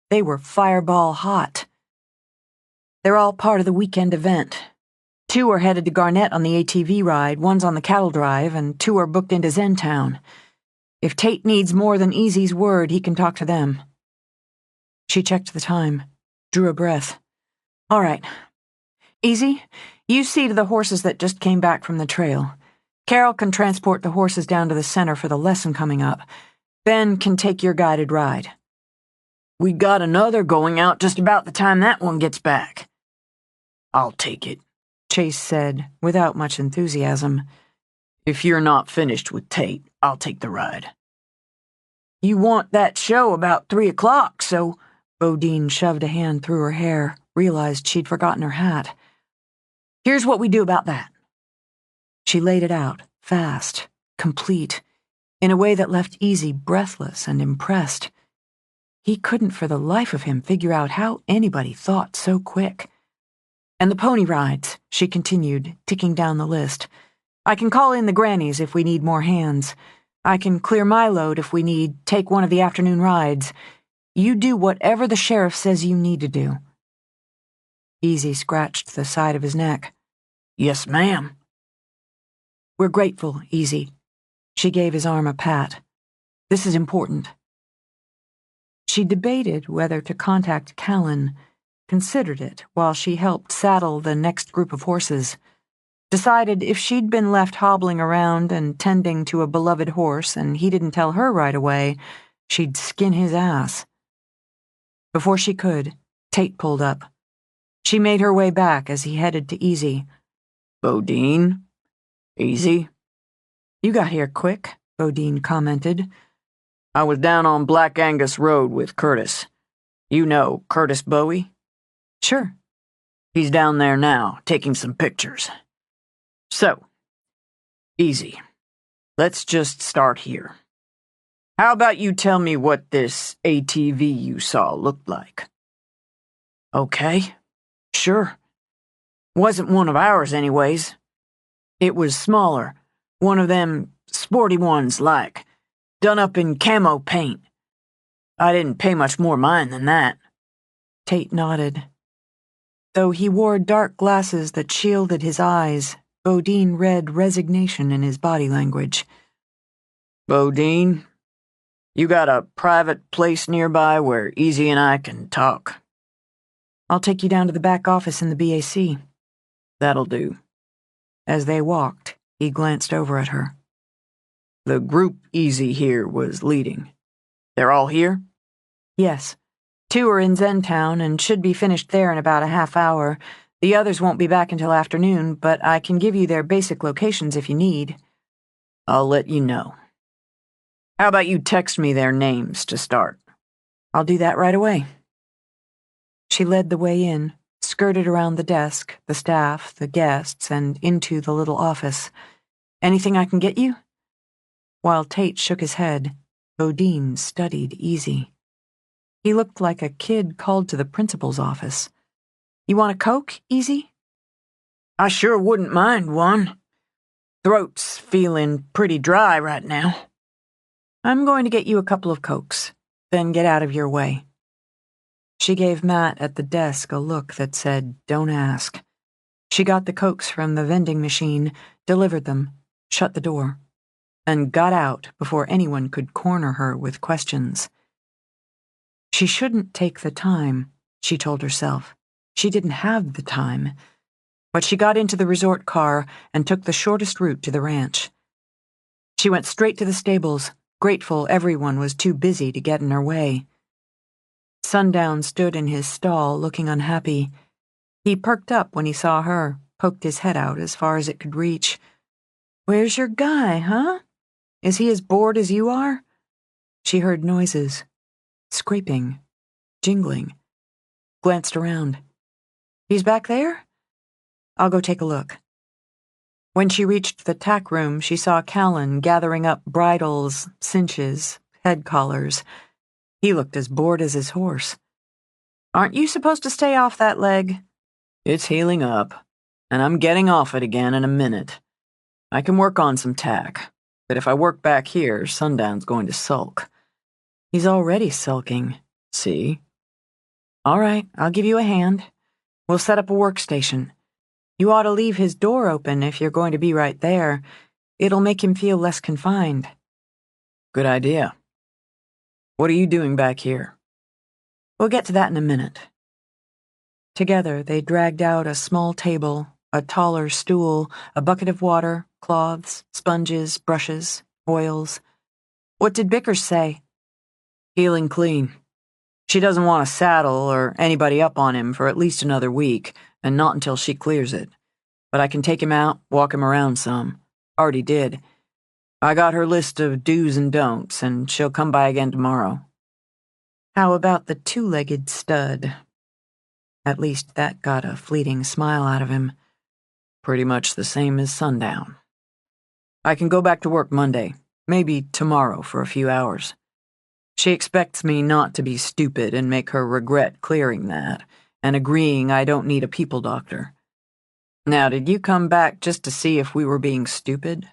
They were fireball hot. They're all part of the weekend event. 2 are headed to Garnett on the ATV ride, 1's on the cattle drive, and 2 are booked into Zentown. If Tate needs more than Easy's word, he can talk to them. She checked the time, drew a breath. All right. Easy, you see to the horses that just came back from the trail. Carol can transport the horses down to the center for the lesson coming up. Ben can take your guided ride. We got another going out just about the time that one gets back. I'll take it, Chase said, without much enthusiasm. If you're not finished with Tate, I'll take the ride. You want that show about 3 o'clock, so... Bodine shoved a hand through her hair, realized she'd forgotten her hat. Here's what we do about that. She laid it out, fast, complete, in a way that left Easy breathless and impressed. He couldn't for the life of him figure out how anybody thought so quick. And the pony rides, she continued, ticking down the list. I can call in the grannies if we need more hands. I can clear my load if we need, take one of the afternoon rides. You do whatever the sheriff says you need to do. Easy scratched the side of his neck. Yes, ma'am. We're grateful, Easy. She gave his arm a pat. This is important. She debated whether to contact Callan, considered it while she helped saddle the next group of horses. Decided if she'd been left hobbling around and tending to a beloved horse and he didn't tell her right away, she'd skin his ass. Before she could, Tate pulled up. She made her way back as he headed to Easy. Bodine? Easy? You got here quick, Bodine commented. I was down on Black Angus Road with Curtis. You know Curtis Bowie? Sure. He's down there now, taking some pictures. So, Easy. Let's just start here. How about you tell me what this ATV you saw looked like? Okay. Sure. Wasn't one of ours anyways. It was smaller, one of them sporty ones like, done up in camo paint. I didn't pay much more mind than that. Tate nodded. Though he wore dark glasses that shielded his eyes, Bodine read resignation in his body language. Bodine, you got a private place nearby where Easy and I can talk? I'll take you down to the back office in the BAC. That'll do. As they walked, he glanced over at her. The group Easy here was leading. They're all here? Yes. 2 are in Zentown and should be finished there in about a half hour. The others won't be back until afternoon, but I can give you their basic locations if you need. I'll let you know. How about you text me their names to start? I'll do that right away. She led the way in, skirted around the desk, the staff, the guests, and into the little office. Anything I can get you? While Tate shook his head, Bodine studied Easy. He looked like a kid called to the principal's office. You want a Coke, Easy? I sure wouldn't mind one. Throat's feeling pretty dry right now. I'm going to get you a couple of Cokes, then get out of your way. She gave Matt at the desk a look that said, don't ask. She got the Cokes from the vending machine, delivered them, shut the door, and got out before anyone could corner her with questions. She shouldn't take the time, she told herself. She didn't have the time. But she got into the resort car and took the shortest route to the ranch. She went straight to the stables, grateful everyone was too busy to get in her way. Sundown stood in his stall, looking unhappy. He perked up when he saw her, poked his head out as far as it could reach. Where's your guy, huh? Is he as bored as you are? She heard noises. Scraping. Jingling. Glanced around. He's back there? I'll go take a look. When she reached the tack room, she saw Callan gathering up bridles, cinches, head collars. He looked as bored as his horse. Aren't you supposed to stay off that leg? It's healing up, and I'm getting off it again in a minute. I can work on some tack, but if I work back here, Sundown's going to sulk. He's already sulking. See? All right, I'll give you a hand. We'll set up a workstation. You ought to leave his door open if you're going to be right there. It'll make him feel less confined. Good idea. What are you doing back here? We'll get to that in a minute. Together, they dragged out a small table, a taller stool, a bucket of water, cloths, sponges, brushes, oils. What did Bickers say? Healing clean. She doesn't want a saddle or anybody up on him for at least another week, and not until she clears it. But I can take him out, walk him around some. Already did. I got her list of do's and don'ts, and she'll come by again tomorrow. How about the 2-legged stud? At least that got a fleeting smile out of him. Pretty much the same as Sundown. I can go back to work Monday, maybe tomorrow for a few hours. She expects me not to be stupid and make her regret clearing that, and agreeing I don't need a people doctor. Now, did you come back just to see if we were being stupid?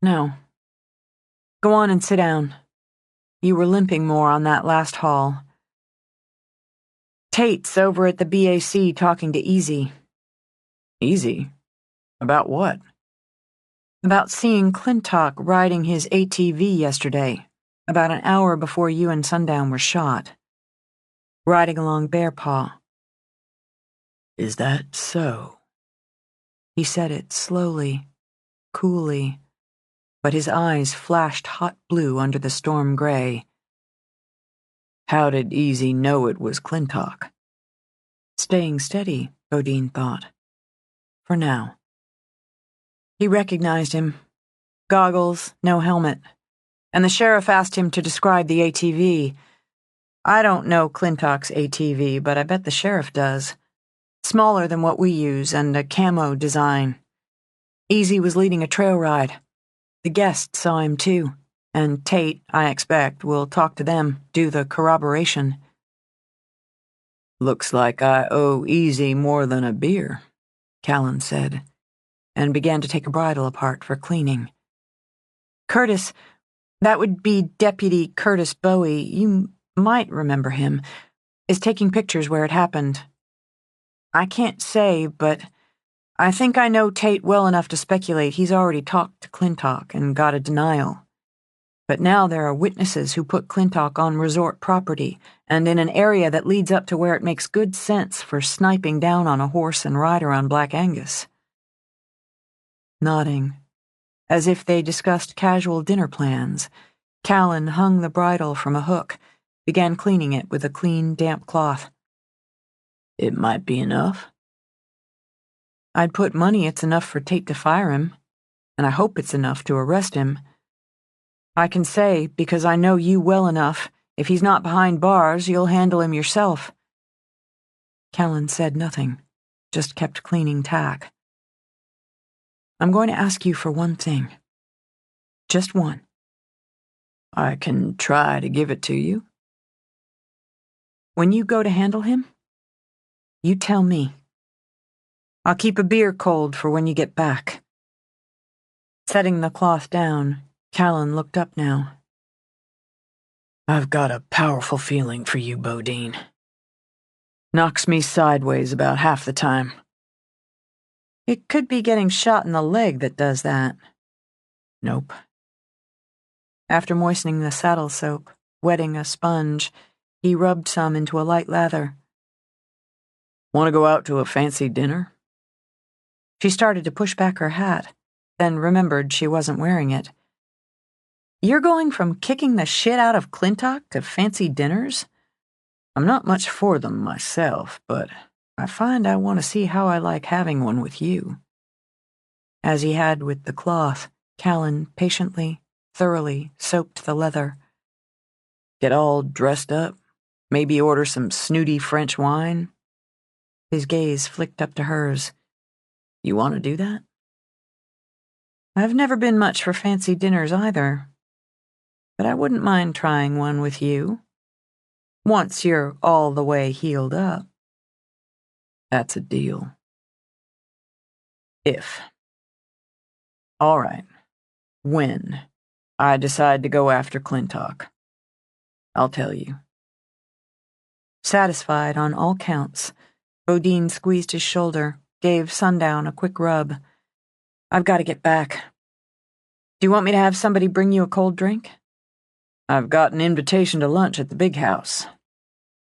No. Go on and sit down. You were limping more on that last haul. Tate's over at the BAC talking to Easy. Easy? About what? About seeing Clintock riding his ATV yesterday, about an hour before you and Sundown were shot. Riding along Bear Paw. Is that so? He said it slowly, coolly, but his eyes flashed hot blue under the storm gray. How did Easy know it was Clintock? Staying steady, Bodine thought. For now. He recognized him. Goggles, no helmet. And the sheriff asked him to describe the ATV. I don't know Clintock's ATV, but I bet the sheriff does. Smaller than what we use and a camo design. Easy was leading a trail ride. The guests saw him too. And Tate, I expect, will talk to them, do the corroboration. Looks like I owe Easy more than a beer, Callan said, and began to take a bridle apart for cleaning. Curtis, that would be Deputy Curtis Bowie, you might remember him, is taking pictures where it happened. I can't say, but I think I know Tate well enough to speculate he's already talked to Clintock and got a denial. But now there are witnesses who put Clintock on resort property and in an area that leads up to where it makes good sense for sniping down on a horse and rider on Black Angus. Nodding, as if they discussed casual dinner plans, Callan hung the bridle from a hook, began cleaning it with a clean, damp cloth. It might be enough. I'd put money it's enough for Tate to fire him, and I hope it's enough to arrest him. I can say, because I know you well enough, if he's not behind bars, you'll handle him yourself. Callan said nothing, just kept cleaning tack. I'm going to ask you for one thing. Just one. I can try to give it to you. When you go to handle him, you tell me. I'll keep a beer cold for when you get back. Setting the cloth down, Callan looked up now. I've got a powerful feeling for you, Bodine. Knocks me sideways about half the time. It could be getting shot in the leg that does that. Nope. After moistening the saddle soap, wetting a sponge, he rubbed some into a light lather. Want to go out to a fancy dinner? She started to push back her hat, then remembered she wasn't wearing it. You're going from kicking the shit out of Clintock to fancy dinners? I'm not much for them myself, but I find I want to see how I like having one with you. As he had with the cloth, Callan patiently, thoroughly soaped the leather. Get all dressed up, maybe order some snooty French wine. His gaze flicked up to hers. You want to do that? I've never been much for fancy dinners either, but I wouldn't mind trying one with you. Once you're all the way healed up. That's a deal. If. All right. When I decide to go after Clintock, I'll tell you. Satisfied on all counts, Bodine squeezed his shoulder, gave Sundown a quick rub. I've got to get back. Do you want me to have somebody bring you a cold drink? I've got an invitation to lunch at the big house.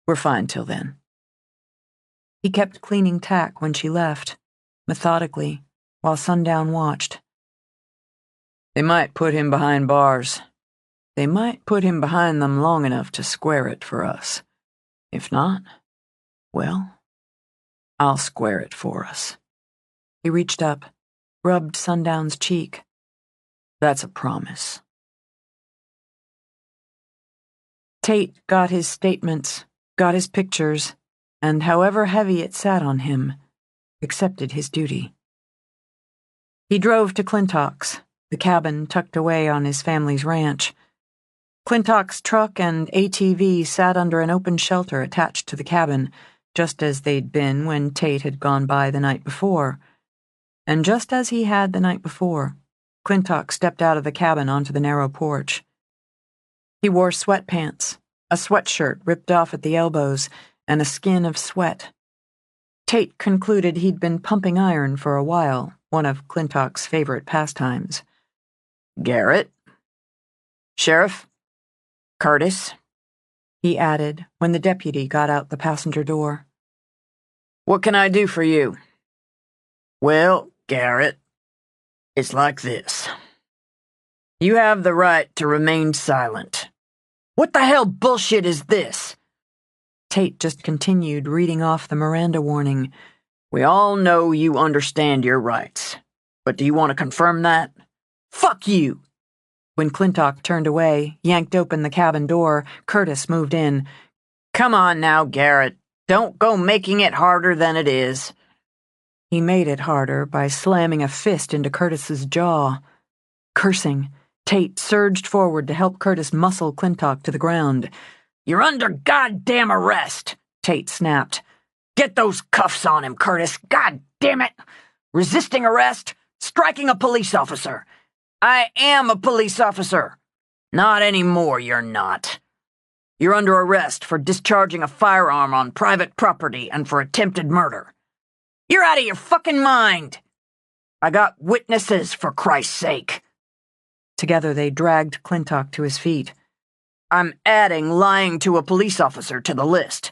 We're fine till then. He kept cleaning tack when she left, methodically, while Sundown watched. They might put him behind bars. They might put him behind them long enough to square it for us. If not, well, I'll square it for us. He reached up, rubbed Sundown's cheek. That's a promise. Tate got his statements, got his pictures, and however heavy it sat on him, accepted his duty. He drove to Clintock's, the cabin tucked away on his family's ranch. Clintock's truck and ATV sat under an open shelter attached to the cabin, just as they'd been when Tate had gone by the night before. And just as he had the night before, Clintock stepped out of the cabin onto the narrow porch. He wore sweatpants, a sweatshirt ripped off at the elbows, and a skin of sweat. Tate concluded he'd been pumping iron for a while, one of Clintock's favorite pastimes. Garrett? Sheriff? Curtis? He added when the deputy got out the passenger door. What can I do for you? Well, Garrett, it's like this. You have the right to remain silent. What the hell bullshit is this? Tate just continued reading off the Miranda warning. We all know you understand your rights, but do you want to confirm that? Fuck you! When Clintock turned away, yanked open the cabin door, Curtis moved in. Come on now, Garrett. Don't go making it harder than it is. He made it harder by slamming a fist into Curtis's jaw. Cursing, Tate surged forward to help Curtis muscle Clintock to the ground. You're under goddamn arrest, Tate snapped. Get those cuffs on him, Curtis. God damn it! Resisting arrest? Striking a police officer. I am a police officer. Not anymore, you're not. You're under arrest for discharging a firearm on private property and for attempted murder. You're out of your fucking mind! I got witnesses, for Christ's sake. Together they dragged Clintock to his feet. I'm adding lying to a police officer to the list.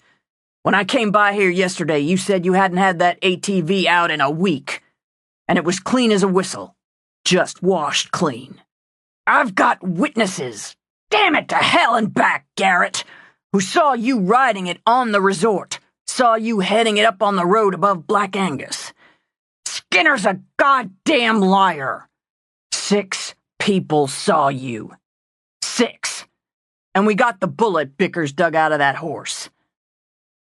When I came by here yesterday, you said you hadn't had that ATV out in a week, and it was clean as a whistle. Just washed clean. I've got witnesses, damn it to hell and back, Garrett, who saw you riding it on the resort, saw you heading it up on the road above Black Angus. Skinner's a goddamn liar. 6 people saw you. 6. And we got the bullet Bickers dug out of that horse.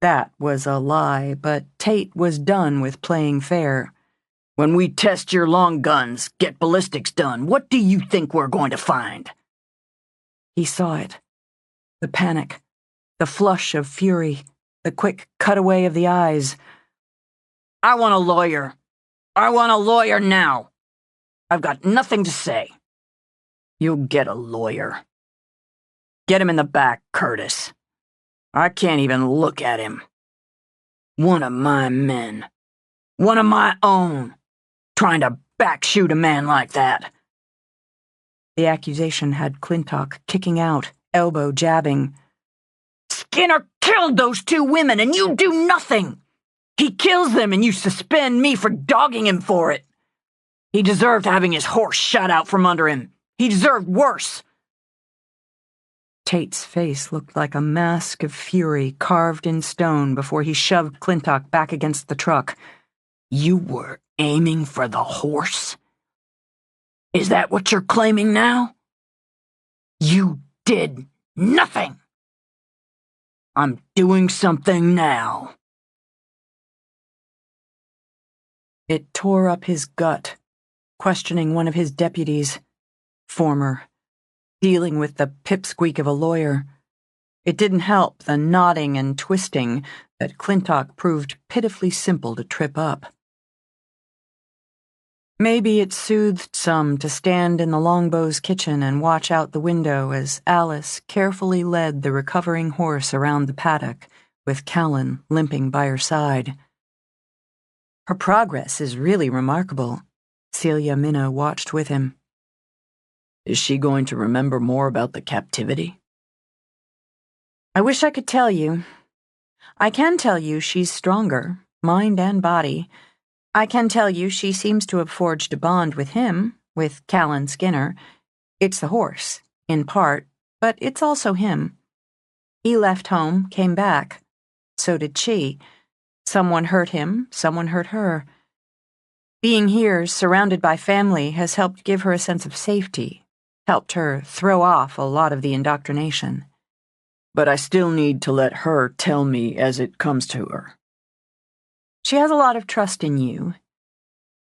That was a lie, but Tate was done with playing fair. When we test your long guns, get ballistics done, what do you think we're going to find? He saw it. The panic, the flush of fury, the quick cutaway of the eyes. I want a lawyer. I want a lawyer now. I've got nothing to say. You'll get a lawyer. Get him in the back, Curtis. I can't even look at him. One of my men. One of my own. Trying to backshoot a man like that. The accusation had Clintock kicking out, elbow jabbing. Skinner killed those 2 women and you do nothing. He kills them and you suspend me for dogging him for it. He deserved having his horse shot out from under him. He deserved worse. Tate's face looked like a mask of fury carved in stone before he shoved Clintock back against the truck. You were aiming for the horse? Is that what you're claiming now? You did nothing. I'm doing something now. It tore up his gut, questioning one of his deputies, former, dealing with the pipsqueak of a lawyer. It didn't help the nodding and twisting that Clintock proved pitifully simple to trip up. Maybe it soothed some to stand in the Longbow's kitchen and watch out the window as Alice carefully led the recovering horse around the paddock, with Callan limping by her side. Her progress is really remarkable, Celia Minnow watched with him. Is she going to remember more about the captivity? I wish I could tell you. I can tell you she's stronger, mind and body. I can tell you she seems to have forged a bond with him, with Callan Skinner. It's the horse, in part, but it's also him. He left home, came back. So did she. Someone hurt him, someone hurt her. Being here, surrounded by family, has helped give her a sense of safety, helped her throw off a lot of the indoctrination. But I still need to let her tell me as it comes to her. She has a lot of trust in you.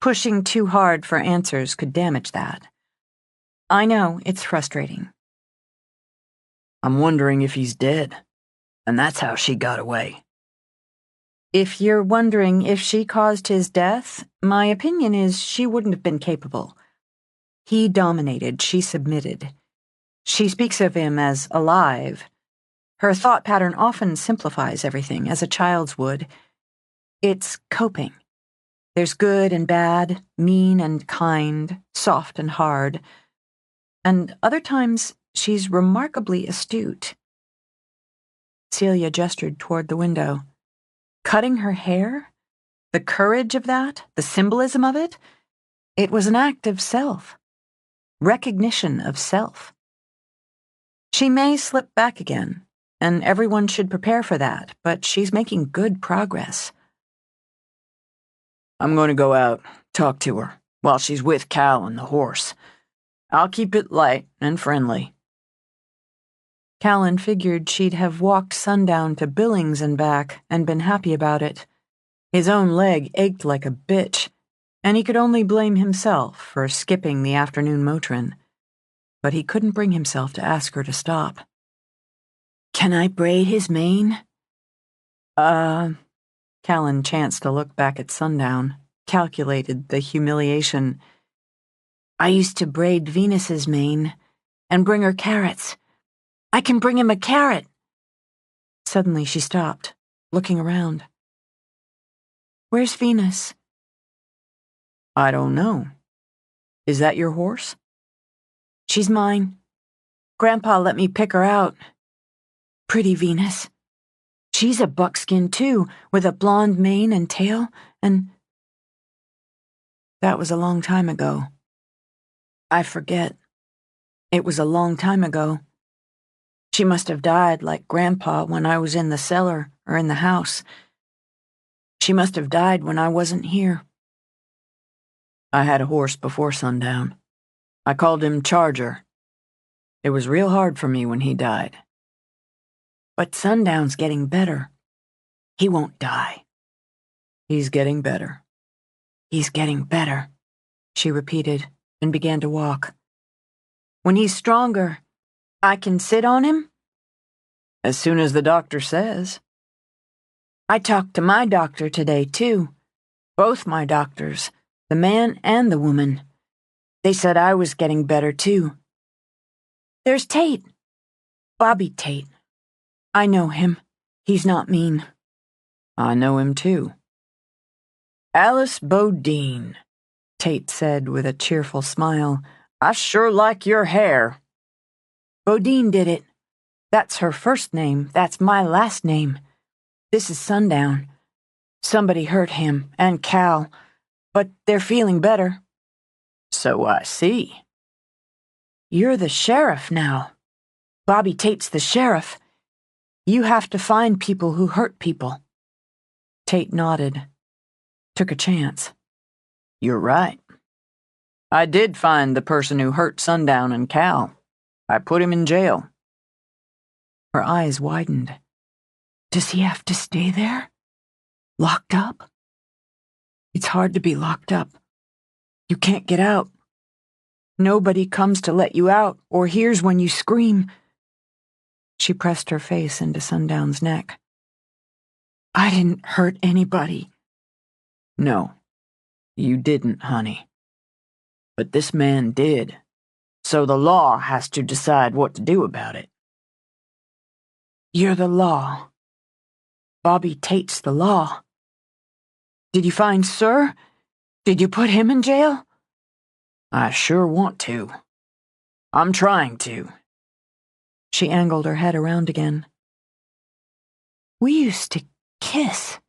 Pushing too hard for answers could damage that. I know, it's frustrating. I'm wondering if he's dead, and that's how she got away. If you're wondering if she caused his death, my opinion is she wouldn't have been capable. He dominated, she submitted. She speaks of him as alive. Her thought pattern often simplifies everything, as a child's would. It's coping. There's good and bad, mean and kind, soft and hard. And other times, she's remarkably astute. Celia gestured toward the window. Cutting her hair? The courage of that? The symbolism of it? It was an act of self. Recognition of self. She may slip back again, and everyone should prepare for that, but she's making good progress. I'm going to go out, talk to her, while she's with Cal and the horse. I'll keep it light and friendly. Callan figured she'd have walked Sundown to Billings and back and been happy about it. His own leg ached like a bitch, and he could only blame himself for skipping the afternoon Motrin. But he couldn't bring himself to ask her to stop. Can I braid his mane? Callan chanced to look back at Sundown, calculated the humiliation. I used to braid Venus's mane and bring her carrots. I can bring him a carrot. Suddenly she stopped, looking around. Where's Venus? I don't know. Is that your horse? She's mine. Grandpa let me pick her out. Pretty Venus. She's a buckskin, too, with a blonde mane and tail, and... That was a long time ago. I forget. It was a long time ago. She must have died like Grandpa when I was in the cellar or in the house. She must have died when I wasn't here. I had a horse before Sundown. I called him Charger. It was real hard for me when he died. But Sundown's getting better. He won't die. He's getting better. He's getting better, she repeated and began to walk. When he's stronger, I can sit on him? As soon as the doctor says. I talked to my doctor today, too. Both my doctors, the man and the woman. They said I was getting better, too. There's Tate. Bobby Tate. I know him. He's not mean. I know him, too. Alice Bodine, Tate said with a cheerful smile. I sure like your hair. Bodine did it. That's her first name. That's my last name. This is Sundown. Somebody hurt him and Cal, but they're feeling better. So I see. You're the sheriff now. Bobby Tate's the sheriff. You have to find people who hurt people. Tate nodded. Took a chance. You're right. I did find the person who hurt Sundown and Cal. I put him in jail. Her eyes widened. Does he have to stay there? Locked up? It's hard to be locked up. You can't get out. Nobody comes to let you out or hears when you scream. She pressed her face into Sundown's neck. I didn't hurt anybody. No, you didn't, honey. But this man did, so the law has to decide what to do about it. You're the law. Bobby Tate's the law. Did you find Sir? Did you put him in jail? I sure want to. I'm trying to. She angled her head around again. We used to kiss,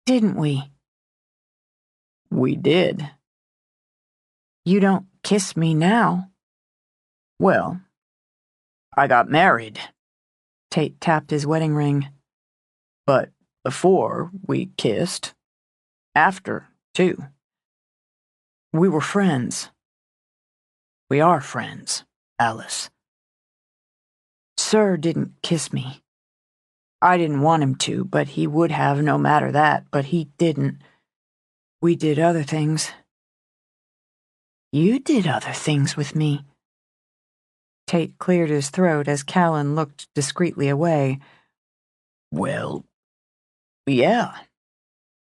didn't we? We did. You don't kiss me now. Well, I got married. Tate tapped his wedding ring. But before we kissed, after, too. We were friends. We are friends, Alice. Sir didn't kiss me. I didn't want him to, but he would have no matter that, but he didn't. We did other things. You did other things with me. Tate cleared his throat as Callan looked discreetly away. Well, yeah.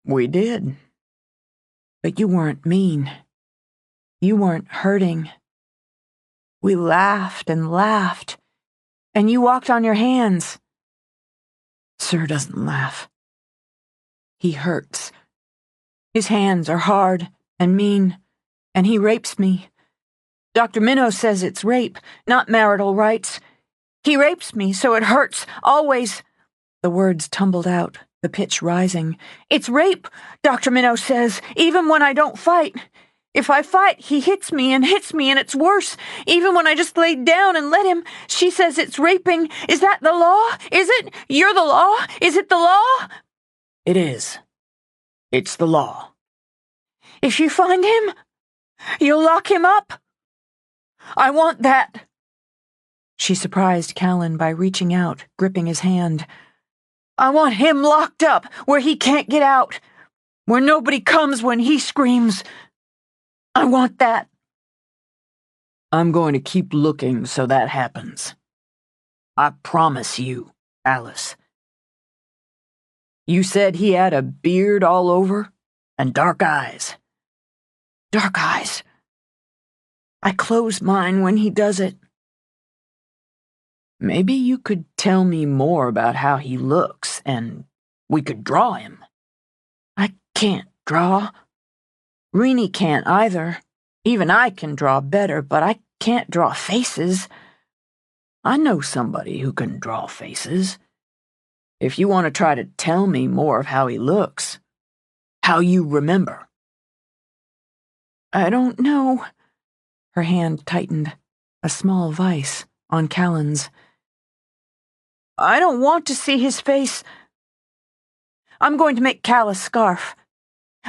We did. But you weren't mean. You weren't hurting. We laughed and laughed, and you walked on your hands. Sir doesn't laugh. He hurts. His hands are hard and mean, and he rapes me. Dr. Minnow says it's rape, not marital rights. He rapes me, so it hurts, always. The words tumbled out, the pitch rising. It's rape, Dr. Minnow says, even when I don't fight. If I fight, he hits me, and it's worse. Even when I just lay down and let him, she says it's raping. Is that the law? Is it? You're the law? Is it the law? It is. It's the law. If you find him, you'll lock him up? I want that. She surprised Callan by reaching out, gripping his hand. I want him locked up, where he can't get out, where nobody comes when he screams. I want that. I'm going to keep looking so that happens. I promise you, Alice. You said he had a beard all over and dark eyes. Dark eyes. I close mine when he does it. Maybe you could tell me more about how he looks, and we could draw him. I can't draw. Renee can't either. Even I can draw better, but I can't draw faces. I know somebody who can draw faces. If you want to try to tell me more of how he looks, how you remember. I don't know. Her hand tightened, a small vice on Callan's. I don't want to see his face. I'm going to make Cal a scarf.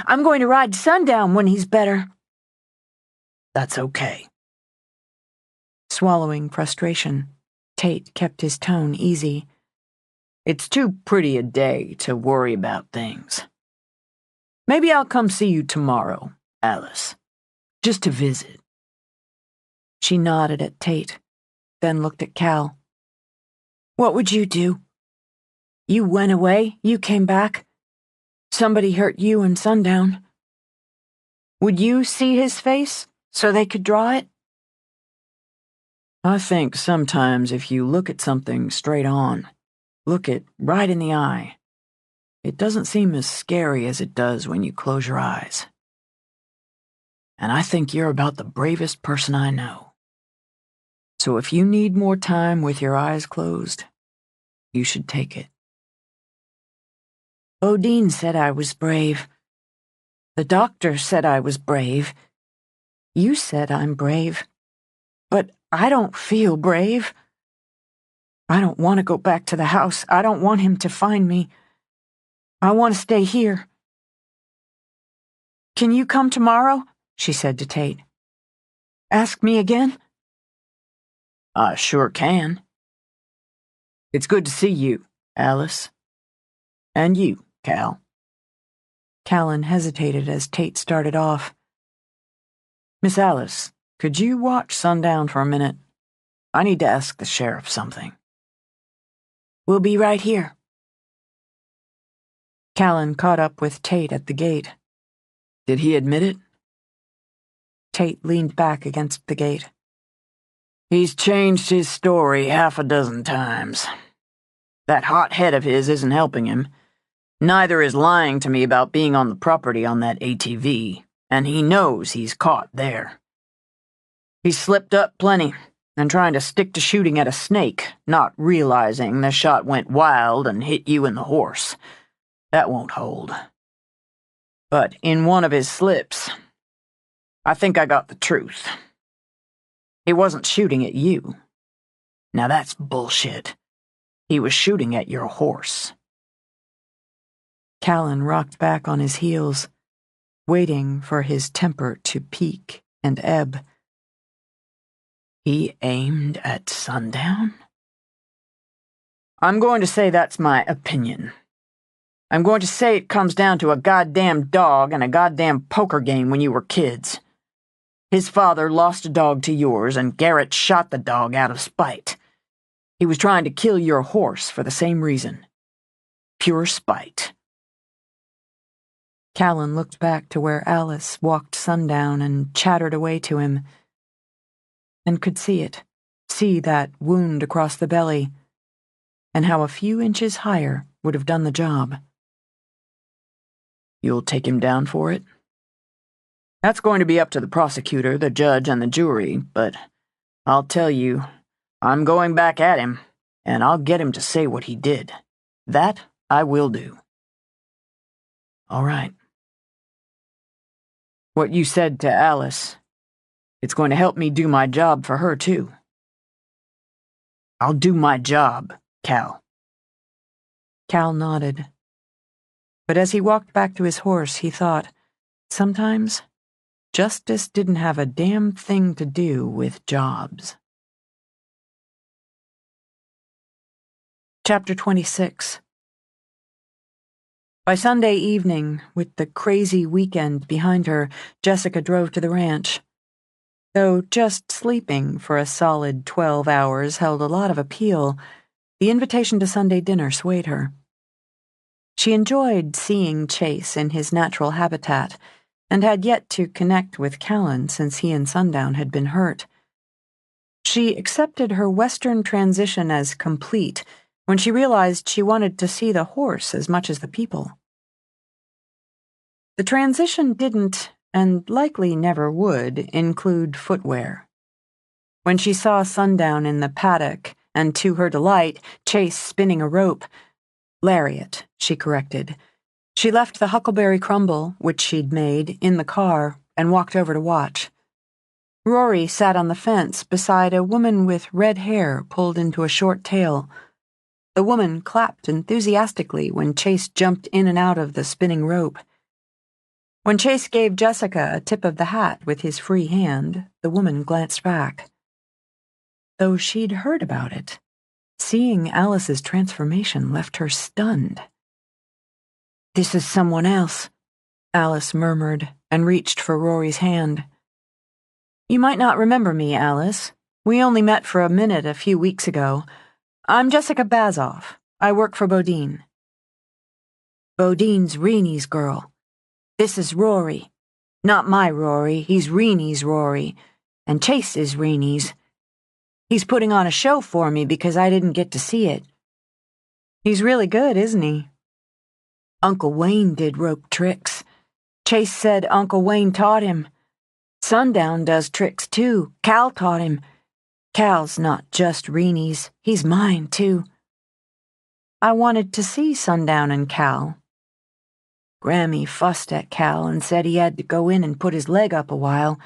I'm going to ride Sundown when he's better. That's okay. Swallowing frustration, Tate kept his tone easy. It's too pretty a day to worry about things. Maybe I'll come see you tomorrow, Alice. Just to visit. She nodded at Tate, then looked at Cal. What would you do? You went away, you came back. Somebody hurt you in Sundown. Would you see his face so they could draw it? I think sometimes if you look at something straight on, look it right in the eye, it doesn't seem as scary as it does when you close your eyes. And I think you're about the bravest person I know. So if you need more time with your eyes closed, you should take it. Bodine said I was brave. The doctor said I was brave. You said I'm brave. But I don't feel brave. I don't want to go back to the house. I don't want him to find me. I want to stay here. Can you come tomorrow? She said to Tate. Ask me again? I sure can. It's good to see you, Alice. And you, Cal. Callan hesitated as Tate started off. Miss Alice, could you watch Sundown for a minute? I need to ask the sheriff something. We'll be right here. Callan caught up with Tate at the gate. Did he admit it? Tate leaned back against the gate. He's changed his story half a dozen times. That hot head of his isn't helping him. Neither is lying to me about being on the property on that ATV, and he knows he's caught there. He's slipped up plenty, and trying to stick to shooting at a snake, not realizing the shot went wild and hit you in the horse. That won't hold. But in one of his slips, I think I got the truth. He wasn't shooting at you. Now that's bullshit. He was shooting at your horse. Callan rocked back on his heels, waiting for his temper to peak and ebb. He aimed at Sundown? I'm going to say that's my opinion. I'm going to say it comes down to a goddamn dog and a goddamn poker game when you were kids. His father lost a dog to yours, and Garrett shot the dog out of spite. He was trying to kill your horse for the same reason. Pure spite. Callan looked back to where Alice walked Sundown and chattered away to him, and could see that wound across the belly, and how a few inches higher would have done the job. You'll take him down for it? That's going to be up to the prosecutor, the judge, and the jury, but I'll tell you, I'm going back at him, and I'll get him to say what he did. That I will do. All right. What you said to Alice, it's going to help me do my job for her, too. I'll do my job, Cal. Cal nodded. But as he walked back to his horse, he thought, sometimes justice didn't have a damn thing to do with jobs. Chapter 26. By Sunday evening, with the crazy weekend behind her, Jessica drove to the ranch. Though just sleeping for a solid 12 hours held a lot of appeal, the invitation to Sunday dinner swayed her. She enjoyed seeing Chase in his natural habitat, and had yet to connect with Callan since he and Sundown had been hurt. She accepted her western transition as complete when she realized she wanted to see the horse as much as the people. The transition didn't, and likely never would, include footwear. When she saw Sundown in the paddock, and to her delight, Chase spinning a rope, lariat, she corrected, she left the huckleberry crumble, which she'd made, in the car and walked over to watch. Rory sat on the fence beside a woman with red hair pulled into a short tail. The woman clapped enthusiastically when Chase jumped in and out of the spinning rope. When Chase gave Jessica a tip of the hat with his free hand, the woman glanced back. Though she'd heard about it, seeing Alice's transformation left her stunned. "This is someone else," Alice murmured and reached for Rory's hand. "You might not remember me, Alice. We only met for a minute a few weeks ago. I'm Jessica Bazoff. I work for Bodine." "Bodine's Reenie's girl. This is Rory. Not my Rory, he's Reenie's Rory, and Chase is Reenie's. He's putting on a show for me because I didn't get to see it." "He's really good, isn't he?" "Uncle Wayne did rope tricks. Chase said Uncle Wayne taught him. Sundown does tricks too. Cal taught him. Cal's not just Reenie's, he's mine too." "I wanted to see Sundown and Cal." "Grammy fussed at Cal and said he had to go in and put his leg up a while.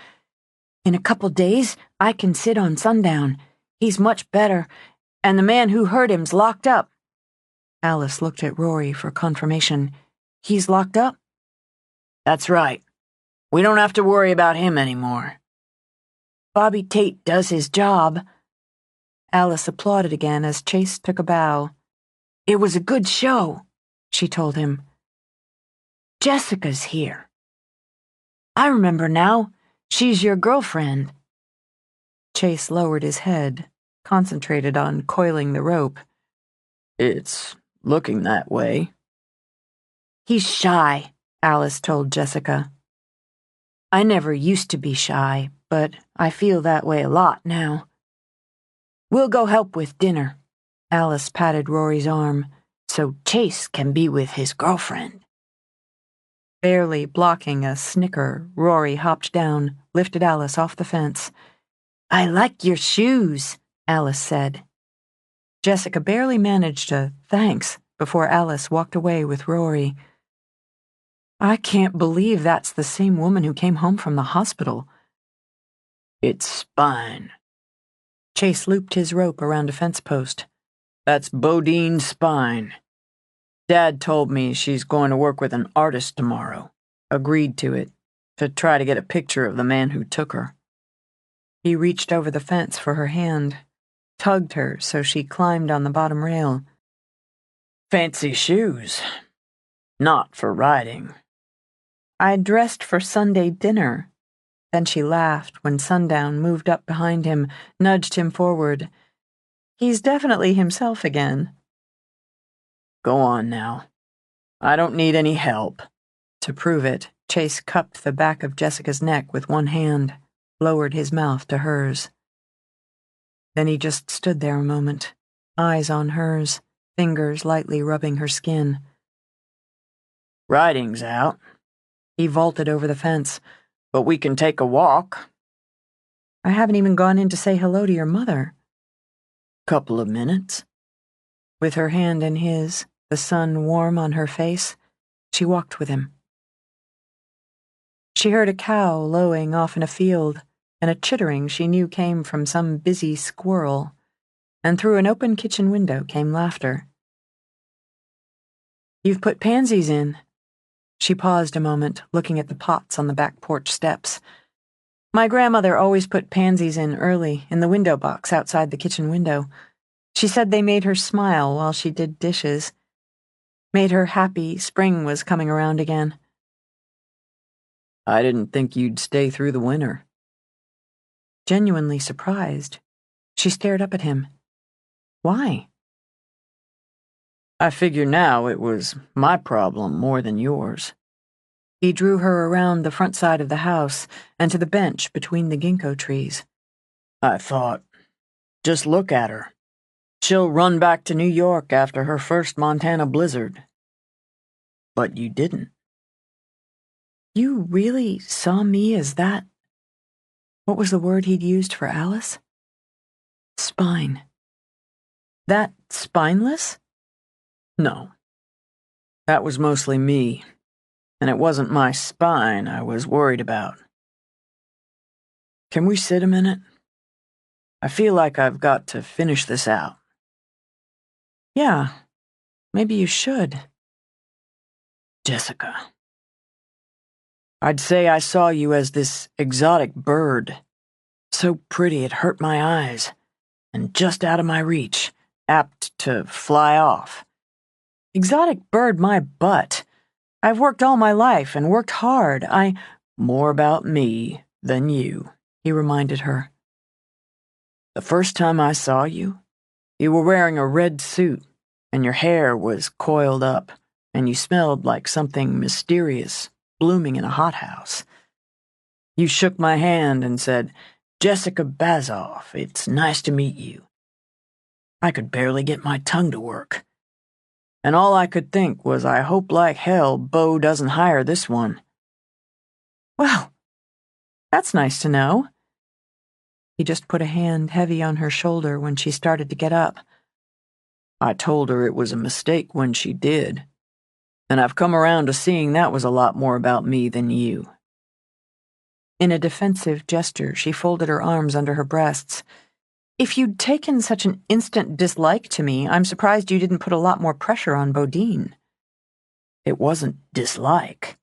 In a couple days, I can sit on Sundown. He's much better, and the man who hurt him's locked up." Alice looked at Rory for confirmation. "He's locked up?" "That's right. We don't have to worry about him anymore." "Bobby Tate does his job." Alice applauded again as Chase took a bow. "It was a good show," she told him. "Jessica's here. I remember now. She's your girlfriend." Chase lowered his head, concentrated on coiling the rope. "It's looking that way." "He's shy," Alice told Jessica. "I never used to be shy, but I feel that way a lot now." "We'll go help with dinner." Alice patted Rory's arm, "so Chase can be with his girlfriend." Barely blocking a snicker, Rory hopped down, lifted Alice off the fence. "I like your shoes," Alice said. Jessica barely managed a thanks before Alice walked away with Rory. "I can't believe that's the same woman who came home from the hospital." "It's Spine." Chase looped his rope around a fence post. "That's Bodine Spine. Dad told me she's going to work with an artist tomorrow. Agreed to it, to try to get a picture of the man who took her." He reached over the fence for her hand, tugged her so she climbed on the bottom rail. "Fancy shoes. Not for riding." "I dressed for Sunday dinner." Then she laughed when Sundown moved up behind him, nudged him forward. "He's definitely himself again." "Go on now. I don't need any help." To prove it, Chase cupped the back of Jessica's neck with one hand, lowered his mouth to hers. Then he just stood there a moment, eyes on hers, fingers lightly rubbing her skin. Riding's out. He vaulted over the fence. But we can take a walk. I haven't even gone in to say hello to your mother. Couple of minutes. With her hand in his, the sun warm on her face, she walked with him. She heard a cow lowing off in a field, and a chittering she knew came from some busy squirrel, and through an open kitchen window came laughter. You've put pansies in. She paused a moment, looking at the pots on the back porch steps. My grandmother always put pansies in early, in the window box outside the kitchen window. She said they made her smile while she did dishes. Made her happy spring was coming around again. I didn't think you'd stay through the winter. Genuinely surprised, she stared up at him. Why? I figure now it was my problem more than yours. He drew her around the front side of the house and to the bench between the ginkgo trees. I thought, just look at her. She'll run back to New York after her first Montana blizzard. But you didn't. You really saw me as that? What was the word he'd used for Alice? Spine. That spineless? No. That was mostly me, and it wasn't my spine I was worried about. Can we sit a minute? I feel like I've got to finish this out. Yeah, maybe you should. Jessica. I'd say I saw you as this exotic bird. So pretty it hurt my eyes, and just out of my reach, apt to fly off. Exotic bird my butt. I've worked all my life and worked hard. More about me than you, he reminded her. The first time I saw you, you were wearing a red suit, and your hair was coiled up, and you smelled like something mysterious blooming in a hothouse. You shook my hand and said, Jessica Bazoff, it's nice to meet you. I could barely get my tongue to work. And all I could think was I hope like hell Bo doesn't hire this one. Well, that's nice to know. He just put a hand heavy on her shoulder when she started to get up. I told her it was a mistake when she did, and I've come around to seeing that was a lot more about me than you. In a defensive gesture, she folded her arms under her breasts. If you'd taken such an instant dislike to me, I'm surprised you didn't put a lot more pressure on Bodine. It wasn't dislike.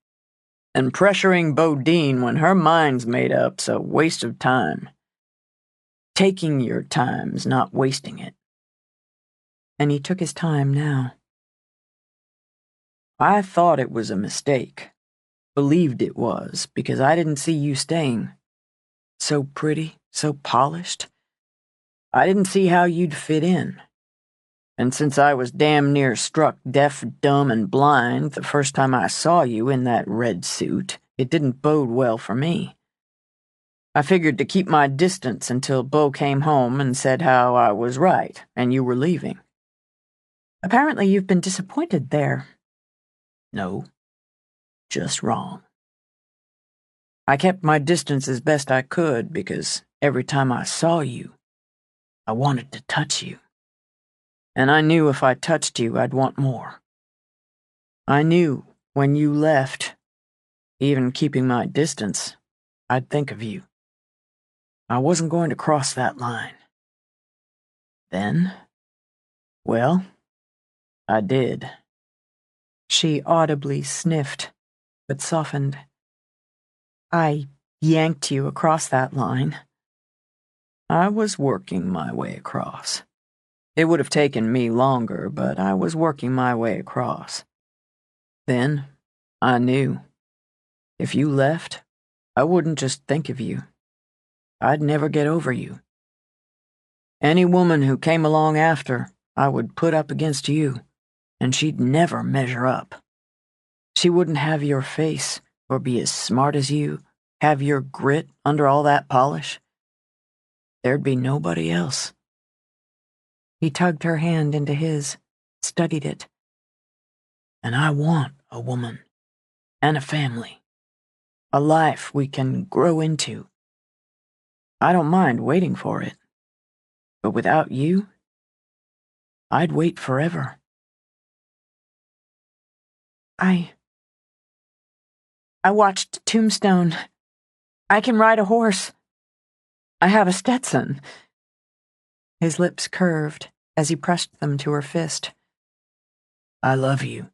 And pressuring Bodine when her mind's made up's a waste of time. Taking your time's not wasting it. And he took his time now. I thought it was a mistake. Believed it was, because I didn't see you staying. So pretty, so polished. I didn't see how you'd fit in. And since I was damn near struck deaf, dumb, and blind the first time I saw you in that red suit, it didn't bode well for me. I figured to keep my distance until Bo came home and said how I was right and you were leaving. Apparently you've been disappointed there. No, just wrong. I kept my distance as best I could because every time I saw you, I wanted to touch you. And I knew if I touched you, I'd want more. I knew when you left, even keeping my distance, I'd think of you. I wasn't going to cross that line. Then, well, I did. She audibly sniffed, but softened. I yanked you across that line. I was working my way across. It would have taken me longer, but I was working my way across. Then, I knew. If you left, I wouldn't just think of you. I'd never get over you. Any woman who came along after, I would put up against you, and she'd never measure up. She wouldn't have your face, or be as smart as you, have your grit under all that polish. There'd be nobody else. He tugged her hand into his, studied it. And I want a woman, and a family, a life we can grow into. I don't mind waiting for it, but without you, I'd wait forever. I watched Tombstone. I can ride a horse. I have a Stetson. His lips curved as he pressed them to her fist. I love you.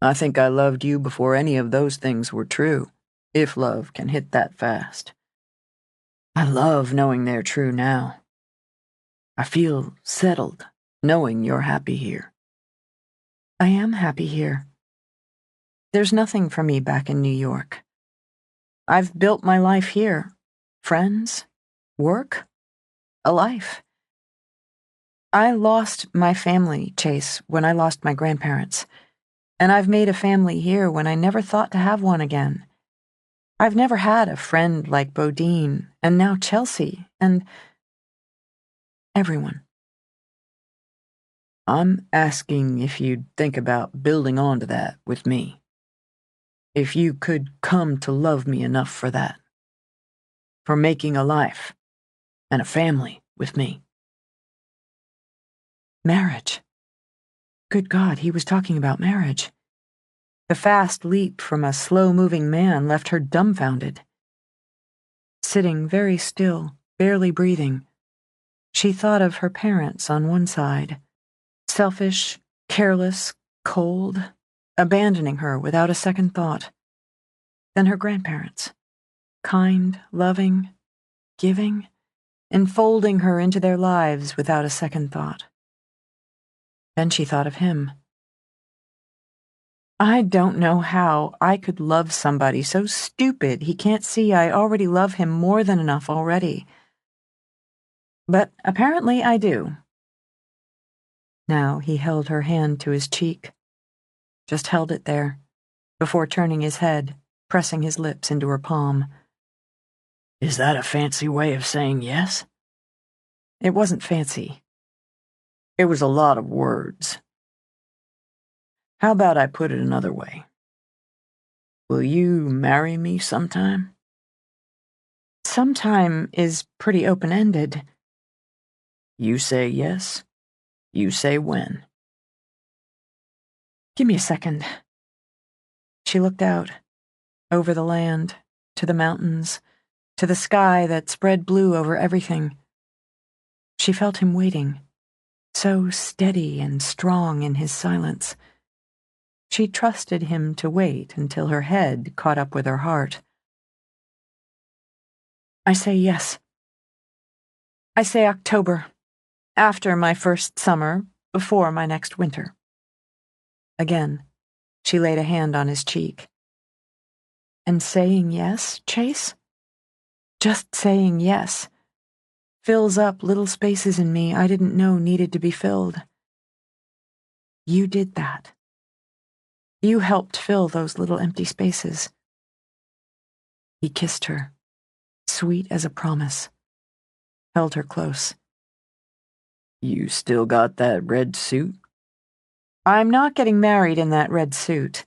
I think I loved you before any of those things were true, if love can hit that fast. I love knowing they're true now. I feel settled, knowing you're happy here. I am happy here. There's nothing for me back in New York. I've built my life here. Friends, work, a life. I lost my family, Chase, when I lost my grandparents. And I've made a family here when I never thought to have one again. I've never had a friend like Bodine, and now Chelsea, and everyone. I'm asking if you'd think about building onto that with me. If you could come to love me enough for that. For making a life and a family with me. Marriage. Good God, he was talking about marriage. The fast leap from a slow-moving man left her dumbfounded. Sitting very still, barely breathing, she thought of her parents on one side, selfish, careless, cold, abandoning her without a second thought. Then her grandparents, kind, loving, giving, enfolding her into their lives without a second thought. Then she thought of him. I don't know how I could love somebody so stupid he can't see I already love him more than enough already. But apparently I do. Now he held her hand to his cheek, just held it there, before turning his head, pressing his lips into her palm. Is that a fancy way of saying yes? It wasn't fancy. It was a lot of words. How about I put it another way? Will you marry me sometime? Sometime is pretty open-ended. You say yes. You say when. Give me a second. She looked out, over the land, to the mountains, to the sky that spread blue over everything. She felt him waiting, so steady and strong in his silence. She trusted him to wait until her head caught up with her heart. I say yes. I say October, after my first summer, before my next winter. Again, she laid a hand on his cheek. And saying yes, Chase? Just saying yes fills up little spaces in me I didn't know needed to be filled. You did that. You helped fill those little empty spaces. He kissed her, sweet as a promise, held her close. You still got that red suit? I'm not getting married in that red suit.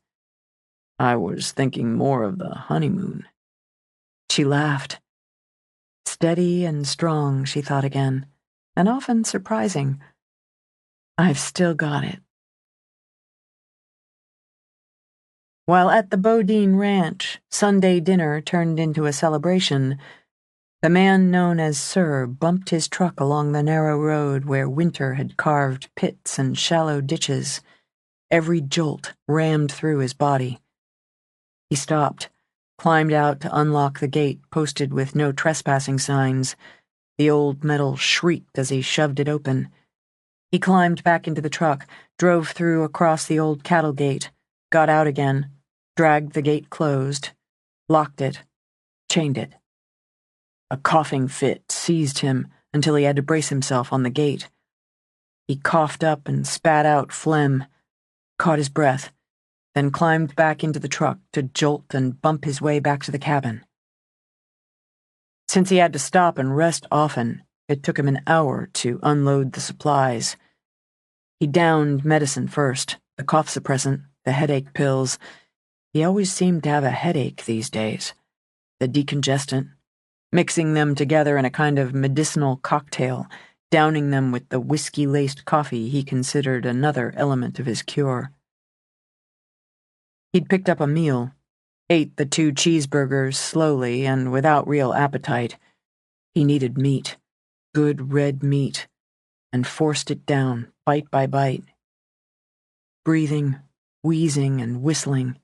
I was thinking more of the honeymoon. She laughed. Steady and strong, she thought again, and often surprising. I've still got it. While at the Bodine Ranch, Sunday dinner turned into a celebration, the man known as Sir bumped his truck along the narrow road where winter had carved pits and shallow ditches. Every jolt rammed through his body. He stopped, climbed out to unlock the gate posted with no trespassing signs. The old metal shrieked as he shoved it open. He climbed back into the truck, drove through across the old cattle gate, got out again, dragged the gate closed, locked it, chained it. A coughing fit seized him until he had to brace himself on the gate. He coughed up and spat out phlegm, caught his breath, then climbed back into the truck to jolt and bump his way back to the cabin. Since he had to stop and rest often, it took him an hour to unload the supplies. He downed medicine first, the cough suppressant, the headache pills. He always seemed to have a headache these days. The decongestant, mixing them together in a kind of medicinal cocktail, downing them with the whiskey-laced coffee he considered another element of his cure. He'd picked up a meal, ate the 2 cheeseburgers slowly and without real appetite. He needed meat, good red meat, and forced it down, bite by bite. Breathing, wheezing, and whistling,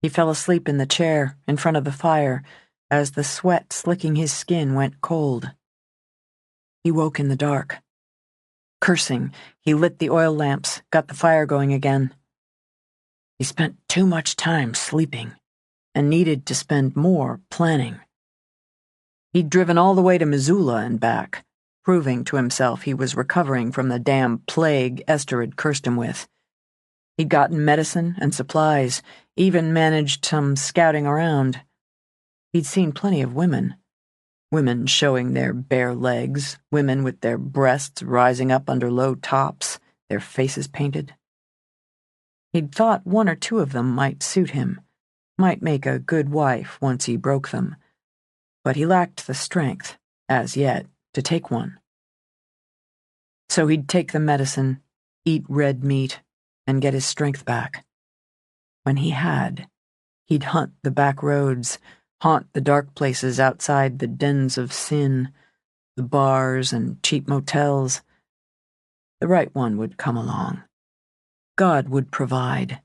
he fell asleep in the chair in front of the fire as the sweat slicking his skin went cold. He woke in the dark. Cursing, he lit the oil lamps, got the fire going again. He spent too much time sleeping and needed to spend more planning. He'd driven all the way to Missoula and back, proving to himself he was recovering from the damn plague Esther had cursed him with. He'd gotten medicine and supplies, even managed some scouting around. He'd seen plenty of women. Women showing their bare legs, women with their breasts rising up under low tops, their faces painted. He'd thought 1 or 2 of them might suit him, might make a good wife once he broke them, but he lacked the strength, as yet, to take one. So he'd take the medicine, eat red meat, and get his strength back. When he had, he'd hunt the back roads, haunt the dark places outside the dens of sin, the bars and cheap motels. The right one would come along. God would provide.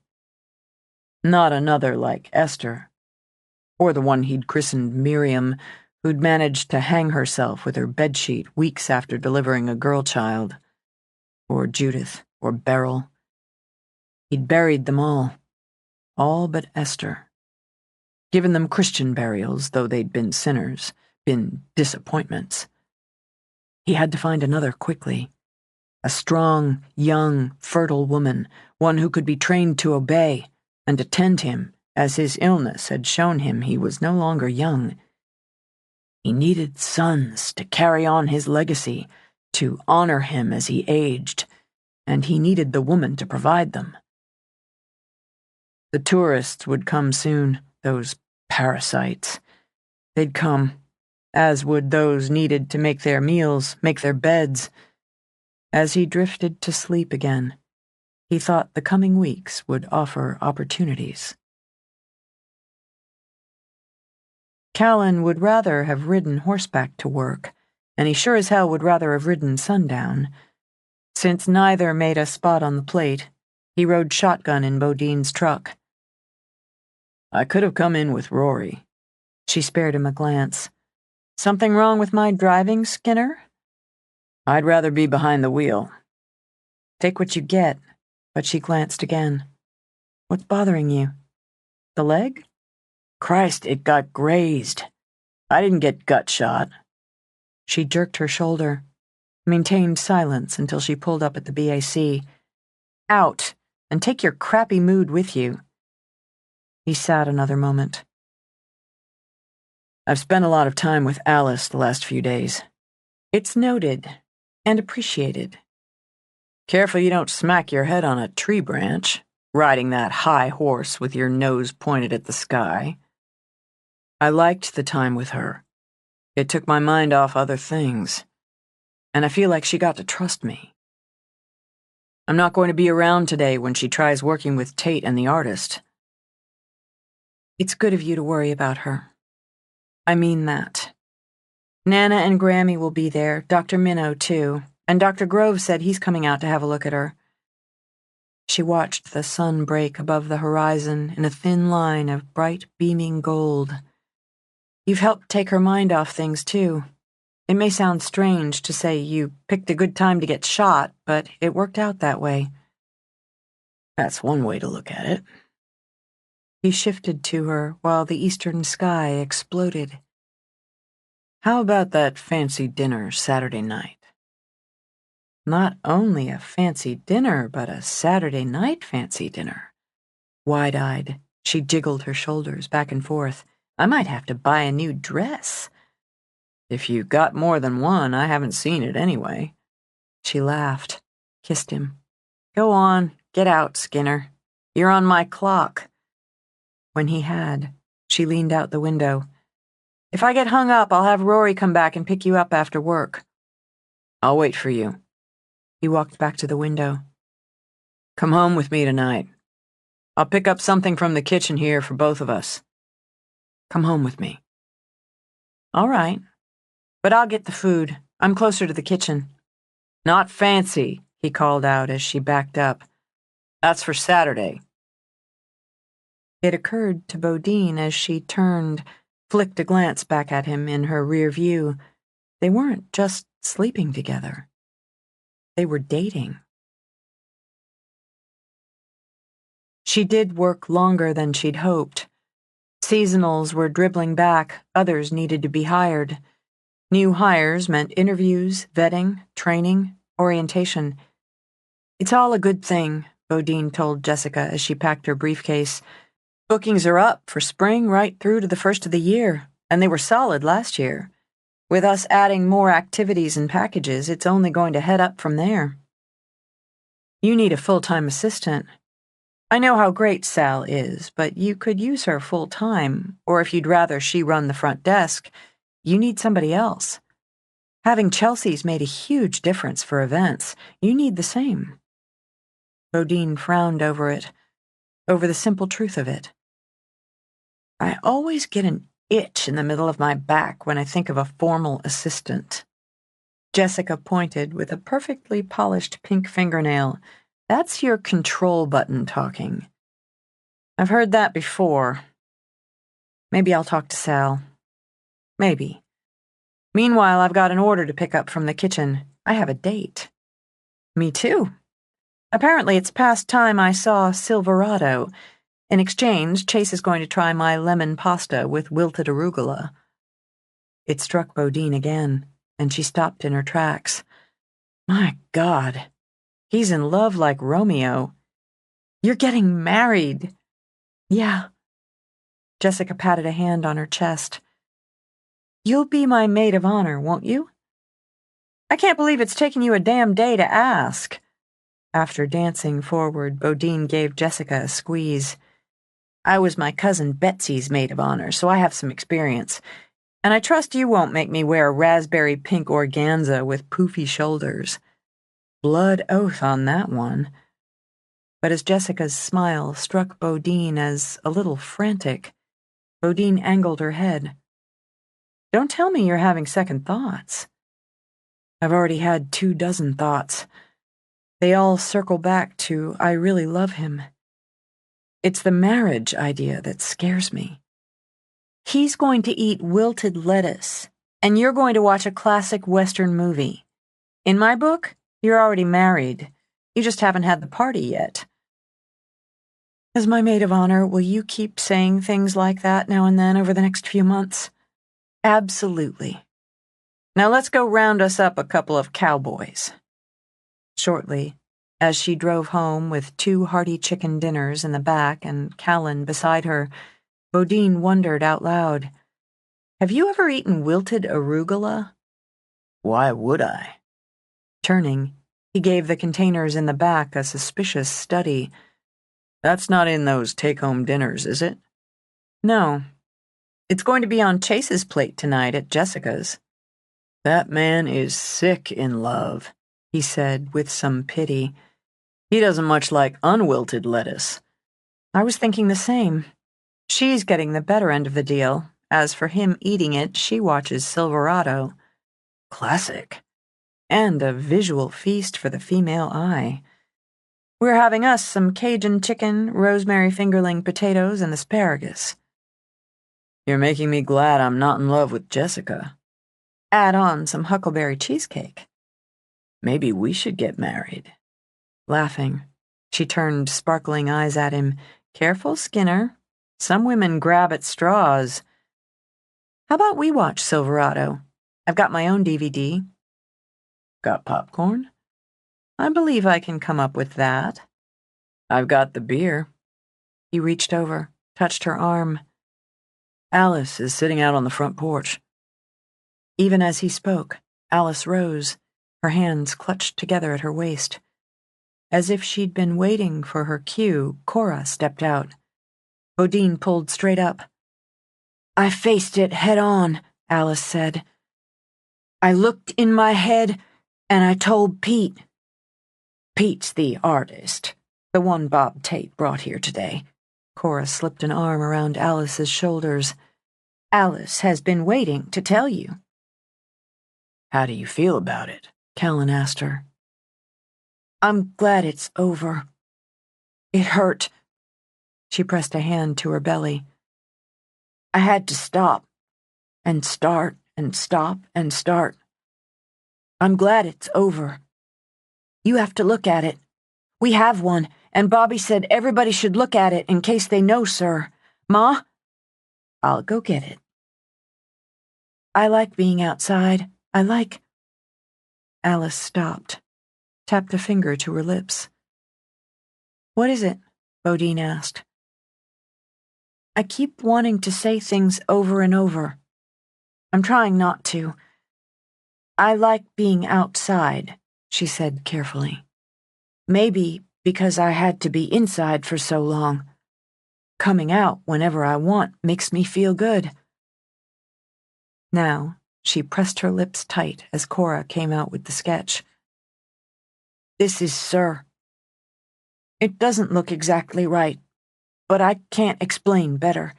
Not another like Esther, or the one he'd christened Miriam, who'd managed to hang herself with her bedsheet weeks after delivering a girl child, or Judith, or Beryl. He'd buried them all but Esther. Given them Christian burials, though they'd been sinners, been disappointments. He had to find another quickly. A strong, young, fertile woman, one who could be trained to obey and attend him, as his illness had shown him he was no longer young. He needed sons to carry on his legacy, to honor him as he aged, and he needed the woman to provide them. The tourists would come soon, those parasites. They'd come, as would those needed to make their meals, make their beds. As he drifted to sleep again, he thought the coming weeks would offer opportunities. Callan would rather have ridden horseback to work, and he sure as hell would rather have ridden Sundown. Since neither made a spot on the plate, he rode shotgun in Bodine's truck. I could have come in with Rory. She spared him a glance. Something wrong with my driving, Skinner? I'd rather be behind the wheel. Take what you get, but she glanced again. What's bothering you? The leg? Christ, it got grazed. I didn't get gut shot. She jerked her shoulder, maintained silence until she pulled up at the BAC. Out, and take your crappy mood with you. He sat another moment. I've spent a lot of time with Alice the last few days. It's noted and appreciated. Careful you don't smack your head on a tree branch, riding that high horse with your nose pointed at the sky. I liked the time with her. It took my mind off other things, and I feel like she got to trust me. I'm not going to be around today when she tries working with Tate and the artist. It's good of you to worry about her. I mean that. Nana and Grammy will be there, Dr. Minnow, too, and Dr. Grove said he's coming out to have a look at her. She watched the sun break above the horizon in a thin line of bright, beaming gold. You've helped take her mind off things, too. It may sound strange to say you picked a good time to get shot, but it worked out that way. That's one way to look at it. He shifted to her while the eastern sky exploded. How about that fancy dinner Saturday night? Not only a fancy dinner, but a Saturday night fancy dinner. Wide-eyed, she jiggled her shoulders back and forth. I might have to buy a new dress. If you got more than one, I haven't seen it anyway. She laughed, kissed him. Go on, get out, Skinner. You're on my clock. When he had, she leaned out the window. If I get hung up, I'll have Rory come back and pick you up after work. I'll wait for you. He walked back to the window. Come home with me tonight. I'll pick up something from the kitchen here for both of us. Come home with me. All right. But I'll get the food. I'm closer to the kitchen. Not fancy, he called out as she backed up. That's for Saturday. It occurred to Bodine as she turned, flicked a glance back at him in her rear view. They weren't just sleeping together. They were dating. She did work longer than she'd hoped. Seasonals were dribbling back, others needed to be hired. New hires meant interviews, vetting, training, orientation. It's all a good thing, Bodine told Jessica as she packed her briefcase. Bookings are up for spring right through to the first of the year, and they were solid last year. With us adding more activities and packages, it's only going to head up from there. You need a full-time assistant. I know how great Sal is, but you could use her full-time, or if you'd rather she run the front desk, you need somebody else. Having Chelsea's made a huge difference for events. You need the same. Bodine frowned over it, over the simple truth of it. I always get an itch in the middle of my back when I think of a formal assistant. Jessica pointed with a perfectly polished pink fingernail. That's your control button talking. I've heard that before. Maybe I'll talk to Sal. Maybe. Meanwhile, I've got an order to pick up from the kitchen. I have a date. Me too. Apparently, it's past time I saw Silverado. In exchange, Chase is going to try my lemon pasta with wilted arugula. It struck Bodine again, and she stopped in her tracks. My God. He's in love like Romeo. You're getting married. Yeah. Jessica patted a hand on her chest. You'll be my maid of honor, won't you? I can't believe it's taken you a damn day to ask. After dancing forward, Bodine gave Jessica a squeeze. I was my cousin Betsy's maid of honor, so I have some experience. And I trust you won't make me wear a raspberry pink organza with poofy shoulders. Blood oath on that one. But as Jessica's smile struck Bodine as a little frantic, Bodine angled her head. Don't tell me you're having second thoughts. I've already had 24 thoughts. They all circle back to I really love him. It's the marriage idea that scares me. He's going to eat wilted lettuce, and you're going to watch a classic Western movie. In my book, you're already married. You just haven't had the party yet. As my maid of honor, will you keep saying things like that now and then over the next few months? Absolutely. Now let's go round us up a couple of cowboys. Shortly, as she drove home with 2 hearty chicken dinners in the back and Callan beside her, Bodine wondered out loud, have you ever eaten wilted arugula? Why would I? Turning, he gave the containers in the back a suspicious study. That's not in those take-home dinners, is it? No. It's going to be on Chase's plate tonight at Jessica's. That man is sick in love, he said with some pity. He doesn't much like unwilted lettuce. I was thinking the same. She's getting the better end of the deal. As for him eating it, she watches Silverado. Classic. And a visual feast for the female eye. We're having us some Cajun chicken, rosemary fingerling potatoes, and asparagus. You're making me glad I'm not in love with Jessica. Add on some huckleberry cheesecake. Maybe we should get married. Laughing, she turned sparkling eyes at him. Careful, Skinner. Some women grab at straws. How about we watch Silverado? I've got my own DVD. Got popcorn? I believe I can come up with that. I've got the beer. He reached over, touched her arm. Alice is sitting out on the front porch. Even as he spoke, Alice rose, her hands clutched together at her waist. As if she'd been waiting for her cue, Cora stepped out. Bodine pulled straight up. "I faced it head on," Alice said. "I looked in my head, and I told Pete." "Pete's the artist, the one Bob Tate brought here today." Cora slipped an arm around Alice's shoulders. "Alice has been waiting to tell you." "How do you feel about it?" Callan asked her. "I'm glad it's over. It hurt." She pressed a hand to her belly. "I had to stop, and start, and stop, and start. I'm glad it's over. You have to look at it. We have one, and Bobby said everybody should look at it in case they know, sir. Ma? I'll go get it. I like being outside. I like—" Alice stopped, tapped a finger to her lips. "What is it?" Bodine asked. "I keep wanting to say things over and over. I'm trying not to. I like being outside," she said carefully. "Maybe because I had to be inside for so long. Coming out whenever I want makes me feel good." Now, she pressed her lips tight as Cora came out with the sketch. "This is Sir. It doesn't look exactly right, but I can't explain better.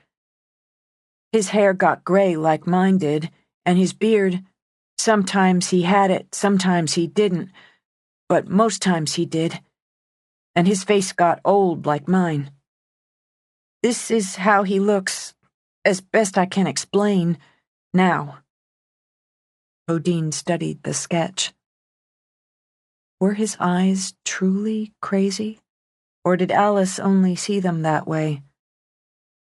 His hair got gray like mine did, and his beard, sometimes he had it, sometimes he didn't, but most times he did, and his face got old like mine. This is how he looks, as best I can explain, now." Bodine studied the sketch. Were his eyes truly crazy, or did Alice only see them that way?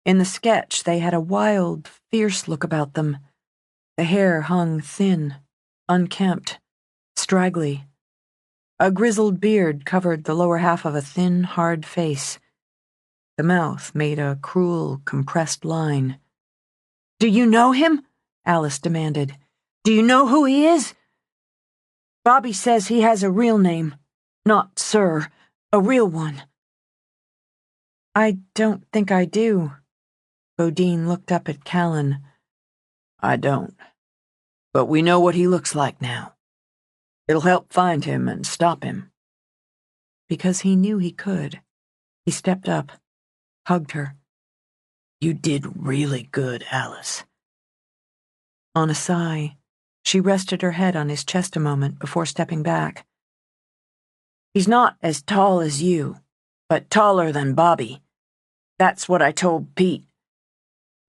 In the sketch, they had a wild, fierce look about them. The hair hung thin, unkempt, straggly. A grizzled beard covered the lower half of a thin, hard face. The mouth made a cruel, compressed line. "Do you know him?" Alice demanded. "Do you know who he is? Bobby says he has a real name. Not Sir, a real one." "I don't think I do." Bodine looked up at Callan. "I don't. But we know what he looks like now. It'll help find him and stop him." Because he knew he could. He stepped up, hugged her. "You did really good, Alice." On a sigh, she rested her head on his chest a moment before stepping back. "He's not as tall as you, but taller than Bobby. That's what I told Pete.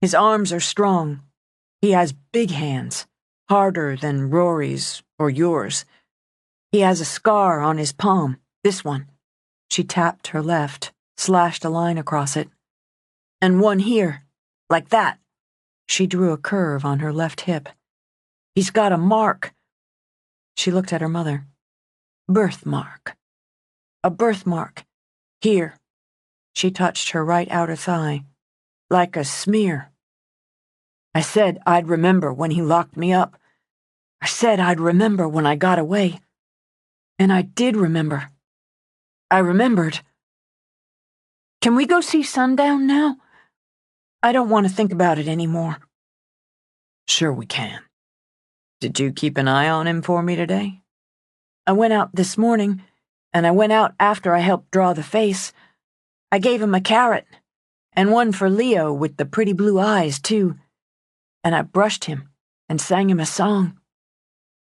His arms are strong. He has big hands, harder than Rory's or yours. He has a scar on his palm, this one." She tapped her left, slashed a line across it. "And one here, like that." She drew a curve on her left hip. "He's got a mark." She looked at her mother. "Birthmark. A birthmark. Here." She touched her right outer thigh. "Like a smear. I said I'd remember when he locked me up. I said I'd remember when I got away. And I did remember. I remembered. Can we go see Sundown now? I don't want to think about it anymore." "Sure we can. Did you keep an eye on him for me today?" "I went out this morning, and I went out after I helped draw the face. I gave him a carrot, and one for Leo with the pretty blue eyes, too. And I brushed him and sang him a song."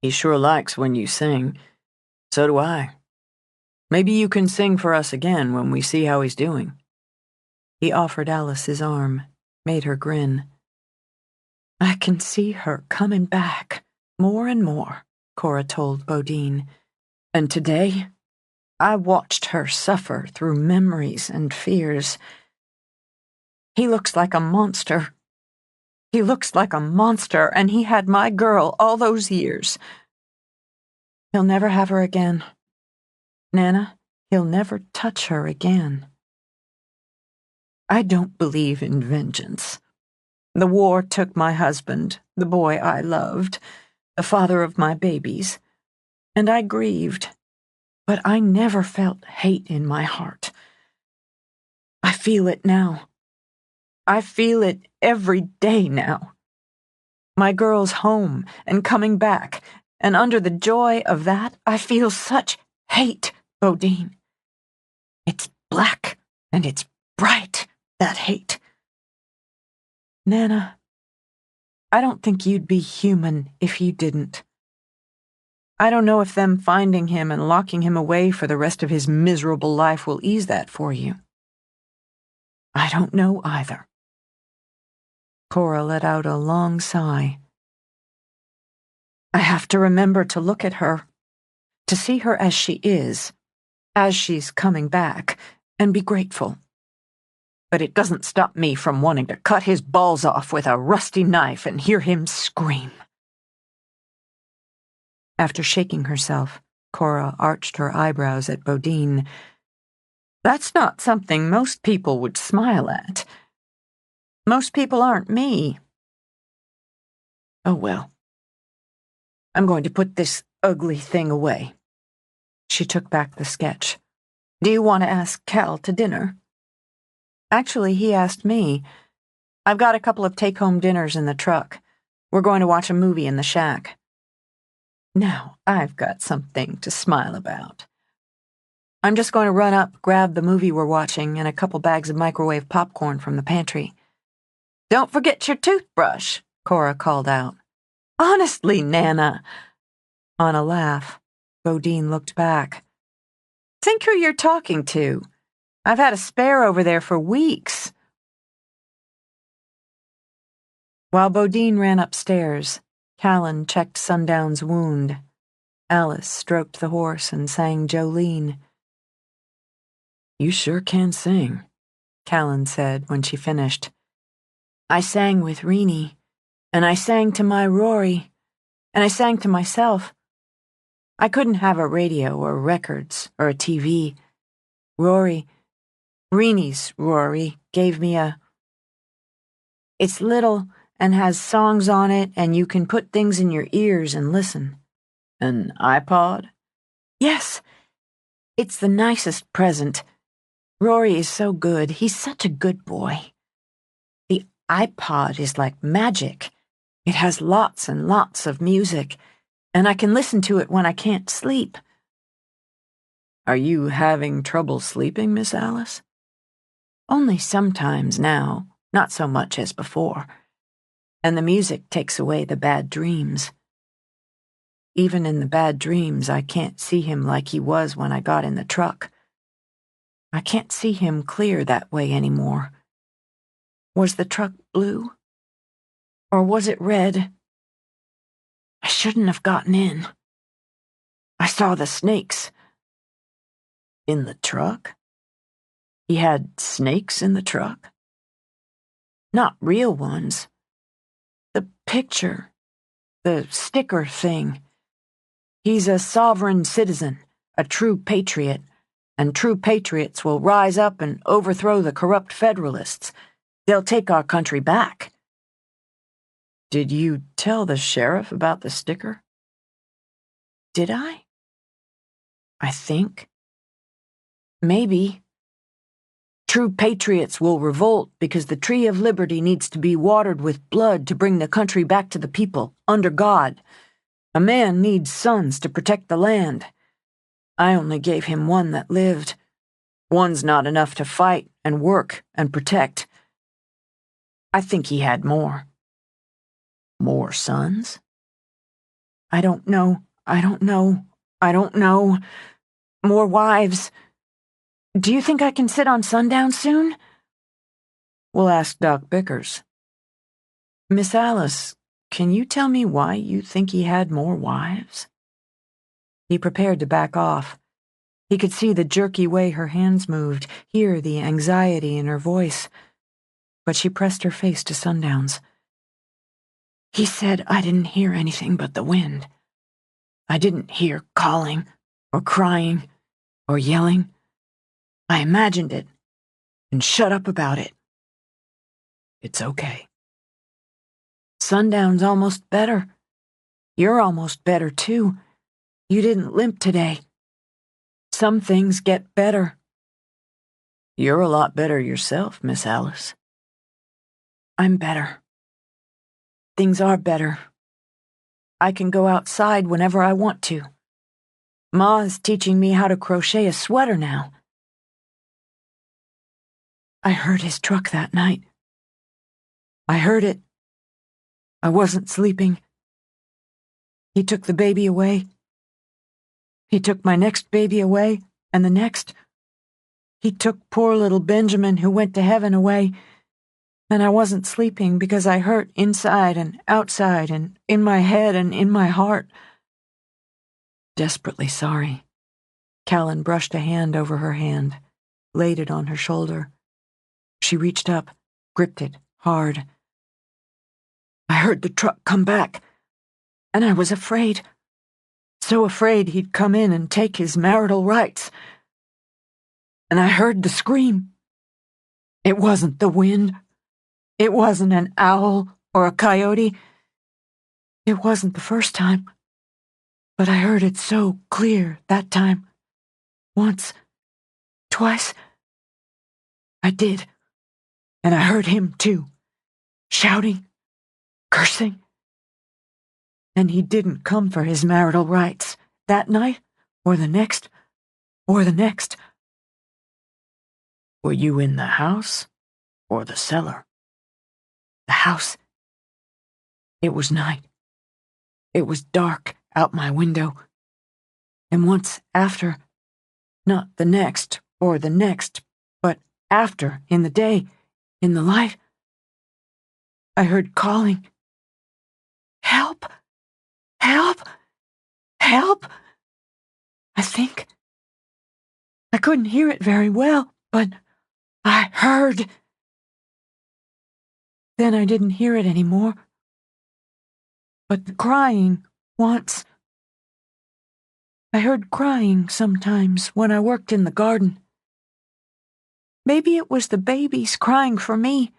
"He sure likes when you sing. So do I. Maybe you can sing for us again when we see how he's doing." He offered Alice his arm, made her grin. "I can see her coming back, more and more," Cora told Bodine. "And today, I watched her suffer through memories and fears. He looks like a monster. He looks like a monster, and he had my girl all those years. He'll never have her again. Nana, he'll never touch her again. I don't believe in vengeance. The war took my husband, the boy I loved, the father of my babies, and I grieved, but I never felt hate in my heart. I feel it now. I feel it every day now. My girl's home and coming back, and under the joy of that, I feel such hate, Bodine. It's black and it's bright, that hate. Nana, I don't think you'd be human if you didn't. I don't know if them finding him and locking him away for the rest of his miserable life will ease that for you. I don't know either. Cora let out a long sigh. I have to remember to look at her, to see her as she is, as she's coming back, and be grateful. But it doesn't stop me from wanting to cut his balls off with a rusty knife and hear him scream. After shaking herself, Cora arched her eyebrows at Bodine. That's not something most people would smile at. Most people aren't me. Oh well. I'm going to put this ugly thing away. She took back the sketch. Do you want to ask Cal to dinner? Actually, he asked me. I've got a couple of take-home dinners in the truck. We're going to watch a movie in the shack. Now, I've got something to smile about. I'm just going to run up, grab the movie we're watching, and a couple bags of microwave popcorn from the pantry. Don't forget your toothbrush, Cora called out. Honestly, Nana. On a laugh, Bodine looked back. Think who you're talking to. I've had a spare over there for weeks. While Bodine ran upstairs, Callan checked Sundown's wound. Alice stroked the horse and sang Jolene. You sure can sing, Callan said when she finished. I sang with Reenie, and I sang to my Rory, and I sang to myself. I couldn't have a radio or records or a TV. Reenie's Rory, gave me a... It's little and has songs on it, and you can put things in your ears and listen. An iPod? Yes. It's the nicest present. Rory is so good. He's such a good boy. The iPod is like magic. It has lots and lots of music, and I can listen to it when I can't sleep. Are you having trouble sleeping, Miss Alice? Only sometimes now, not so much as before. And the music takes away the bad dreams. Even in the bad dreams, I can't see him like he was when I got in the truck. I can't see him clear that way anymore. Was the truck blue? Or was it red? I shouldn't have gotten in. I saw the snakes. In the truck? He had snakes in the truck? Not real ones. The picture. The sticker thing. He's a sovereign citizen, a true patriot, and true patriots will rise up and overthrow the corrupt Federalists. They'll take our country back. Did you tell the sheriff about the sticker? Did I? I think. Maybe. True patriots will revolt because the tree of liberty needs to be watered with blood to bring the country back to the people, under God. A man needs sons to protect the land. I only gave him one that lived. One's not enough to fight and work and protect. I think he had more. More sons? I don't know. More wives. Do you think I can sit on Sundown soon? We'll ask Doc Bickers. Miss Alice, can you tell me why you think he had more wives? He prepared to back off. He could see the jerky way her hands moved, hear the anxiety in her voice. But she pressed her face to Sundown's. He said I didn't hear anything but the wind. I didn't hear calling, or crying, or yelling. I imagined it, and shut up about it. It's okay. Sundown's almost better. You're almost better, too. You didn't limp today. Some things get better. You're a lot better yourself, Miss Alice. I'm better. Things are better. I can go outside whenever I want to. Ma is teaching me how to crochet a sweater now. I heard his truck that night. I heard it. I wasn't sleeping. He took the baby away. He took my next baby away, and the next. He took poor little Benjamin, who went to heaven, away, and I wasn't sleeping because I hurt inside and outside and in my head and in my heart. Desperately sorry. Callan brushed a hand over her hand, laid it on her shoulder. She reached up, gripped it hard. I heard the truck come back, and I was afraid. So afraid he'd come in and take his marital rights. And I heard the scream. It wasn't the wind. It wasn't an owl or a coyote. It wasn't the first time. But I heard it so clear that time. Once, twice. I did. And I heard him too, shouting, cursing. And he didn't come for his marital rights that night, or the next, or the next. Were you in the house or the cellar? The house. It was night. It was dark out my window. And once after, not the next or the next, but after, in the day, in the light, I heard calling. Help! Help! Help! I think. I couldn't hear it very well, but I heard. Then I didn't hear it anymore. But the crying once. I heard crying sometimes when I worked in the garden. Maybe it was the babies crying for me.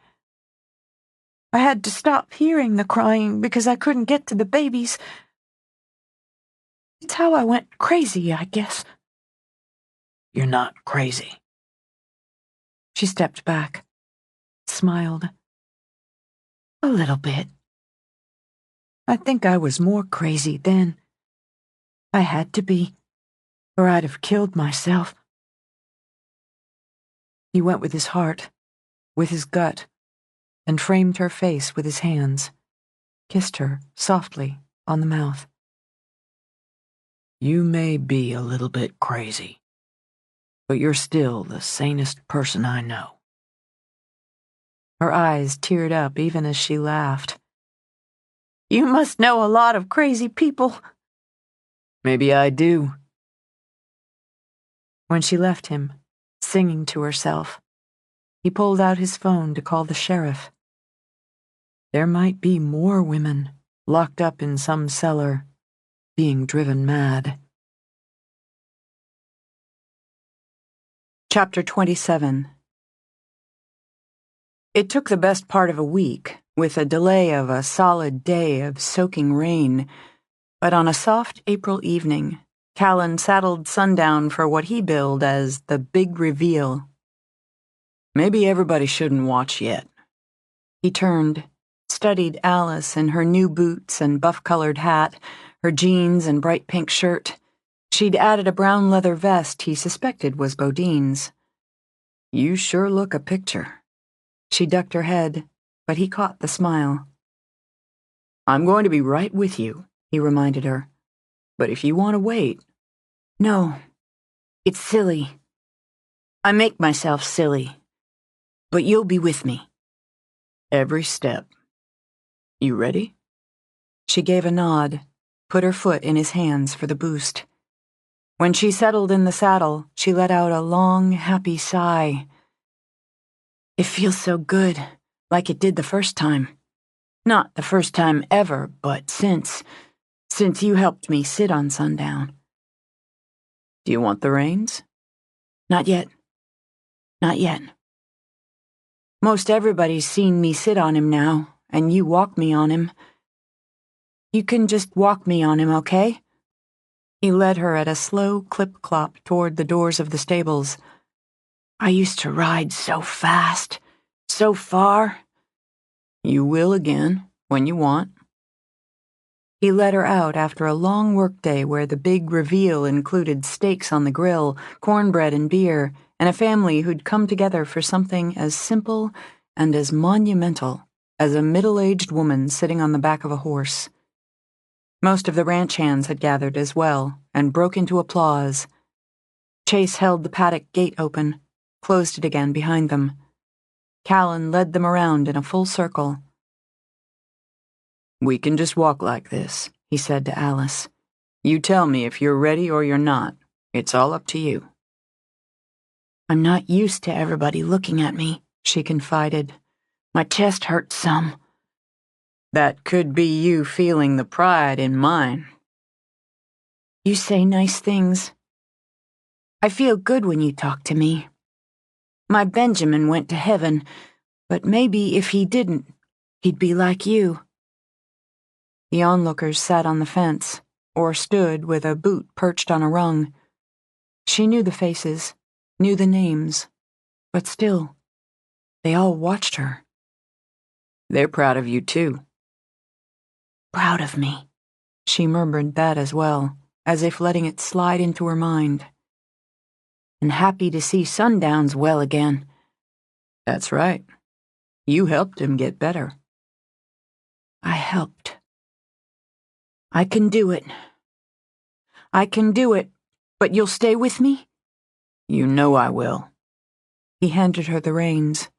I had to stop hearing the crying because I couldn't get to the babies. It's how I went crazy, I guess. You're not crazy. She stepped back, smiled. A little bit. I think I was more crazy then. I had to be, or I'd have killed myself. He went with his heart, with his gut, and framed her face with his hands, kissed her softly on the mouth. You may be a little bit crazy, but you're still the sanest person I know. Her eyes teared up even as she laughed. You must know a lot of crazy people. Maybe I do. When she left him, singing to herself, he pulled out his phone to call the sheriff. There might be more women locked up in some cellar, being driven mad. Chapter 27. It took the best part of a week, with a delay of a solid day of soaking rain, but on a soft April evening, Callan saddled Sundown for what he billed as the big reveal. Maybe everybody shouldn't watch yet. He turned, studied Alice in her new boots and buff-colored hat, her jeans and bright pink shirt. She'd added a brown leather vest he suspected was Bodine's. You sure look a picture. She ducked her head, but he caught the smile. I'm going to be right with you, he reminded her. But if you want to wait... No, it's silly. I make myself silly. But you'll be with me. Every step. You ready? She gave a nod, put her foot in his hands for the boost. When she settled in the saddle, she let out a long, happy sigh. It feels so good, like it did the first time. Not the first time ever, but since you helped me sit on Sundown. Do you want the reins? Not yet. Not yet. Most everybody's seen me sit on him now, and you walk me on him. You can just walk me on him, okay?" He led her at a slow clip-clop toward the doors of the stables. "I used to ride so fast, so far." "You will again, when you want." He led her out after a long workday where the big reveal included steaks on the grill, cornbread and beer, and a family who'd come together for something as simple and as monumental as a middle-aged woman sitting on the back of a horse. Most of the ranch hands had gathered as well and broke into applause. Chase held the paddock gate open, closed it again behind them. Callan led them around in a full circle. "We can just walk like this," he said to Alice. "You tell me if you're ready or you're not. It's all up to you." "I'm not used to everybody looking at me," she confided. "My chest hurts some." "That could be you feeling the pride in mine." "You say nice things. I feel good when you talk to me. My Benjamin went to heaven, but maybe if he didn't, he'd be like you." The onlookers sat on the fence, or stood with a boot perched on a rung. She knew the faces, knew the names, but still, they all watched her. "They're proud of you, too." "Proud of me." She murmured that as well, as if letting it slide into her mind. "And happy to see Sundown's well again." "That's right. You helped him get better." "I helped. I can do it. I can do it, but you'll stay with me?" "You know I will." He handed her the reins.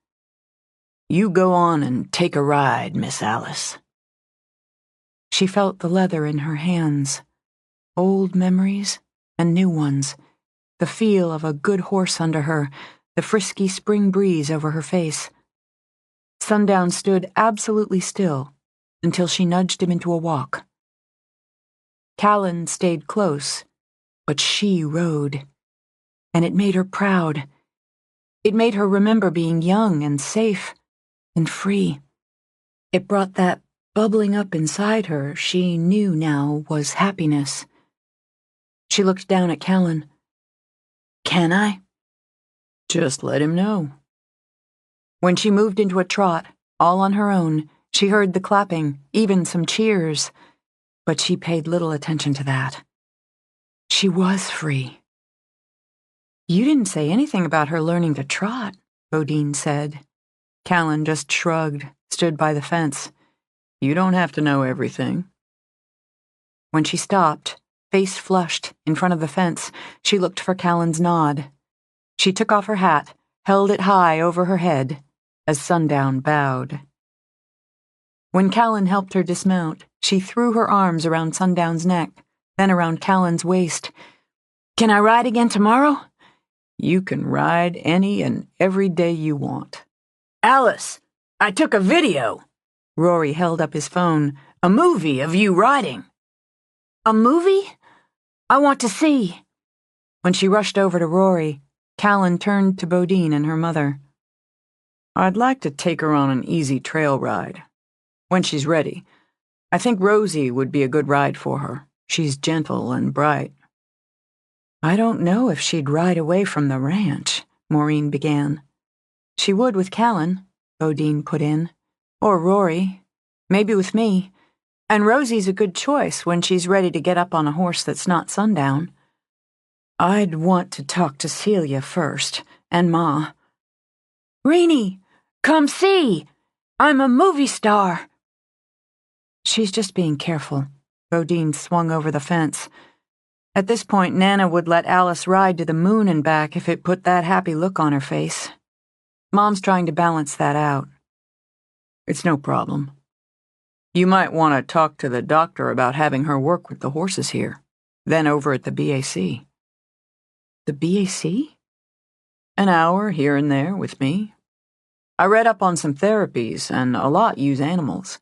"You go on and take a ride, Miss Alice." She felt the leather in her hands, old memories and new ones, the feel of a good horse under her, the frisky spring breeze over her face. Sundown stood absolutely still until she nudged him into a walk. Callan stayed close, but she rode, and it made her proud. It made her remember being young and safe and free. It brought that bubbling up inside her she knew now was happiness. She looked down at Callan. "Can I?" "Just let him know." When she moved into a trot, all on her own, she heard the clapping, even some cheers, but she paid little attention to that. She was free. "You didn't say anything about her learning to trot," Bodine said. Callan just shrugged, stood by the fence. "You don't have to know everything." When she stopped, face flushed, in front of the fence, she looked for Callan's nod. She took off her hat, held it high over her head, as Sundown bowed. When Callan helped her dismount, she threw her arms around Sundown's neck, then around Callan's waist. "Can I ride again tomorrow?" "You can ride any and every day you want." "Alice, I took a video." Rory held up his phone. "A movie of you riding." "A movie? I want to see." When she rushed over to Rory, Callan turned to Bodine and her mother. "I'd like to take her on an easy trail ride. When she's ready. I think Rosie would be a good ride for her. She's gentle and bright." "I don't know if she'd ride away from the ranch," Maureen began. "She would with Callan," Bodine put in. "Or Rory. Maybe with me. And Rosie's a good choice when she's ready to get up on a horse that's not Sundown." "I'd want to talk to Celia first, and Ma." "Reenie, come see! I'm a movie star." "She's just being careful." Bodine swung over the fence. At this point, Nana would let Alice ride to the moon and back if it put that happy look on her face. Mom's trying to balance that out. "It's no problem. You might want to talk to the doctor about having her work with the horses here, then over at the BAC." "The BAC?" "An hour here and there with me. I read up on some therapies, and a lot use animals.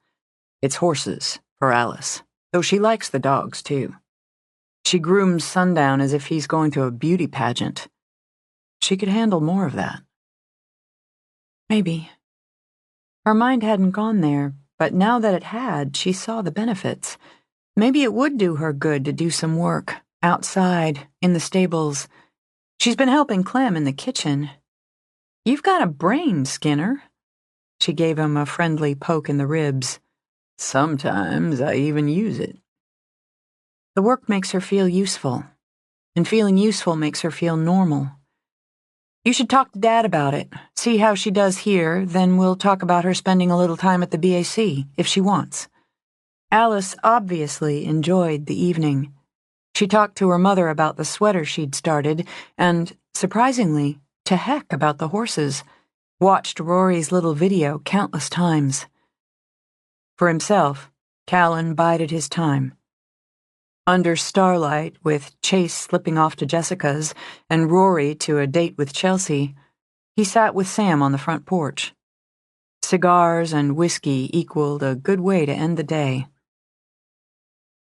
It's horses, for Alice, though she likes the dogs, too. She grooms Sundown as if he's going to a beauty pageant. She could handle more of that." "Maybe. Her mind hadn't gone there, but now that it had, she saw the benefits. Maybe it would do her good to do some work, outside, in the stables. She's been helping Clem in the kitchen. You've got a brain, Skinner. She gave him a friendly poke in the ribs. Sometimes I even use it. The work makes her feel useful, and feeling useful makes her feel normal. You should talk to Dad about it, see how she does here, then we'll talk about her spending a little time at the BAC, if she wants. Alice obviously enjoyed the evening. She talked to her mother about the sweater she'd started, and, surprisingly, to heck about the horses. Watched Rory's little video countless times. For himself, Callan bided his time. Under starlight, with Chase slipping off to Jessica's and Rory to a date with Chelsea, he sat with Sam on the front porch. Cigars and whiskey equaled a good way to end the day.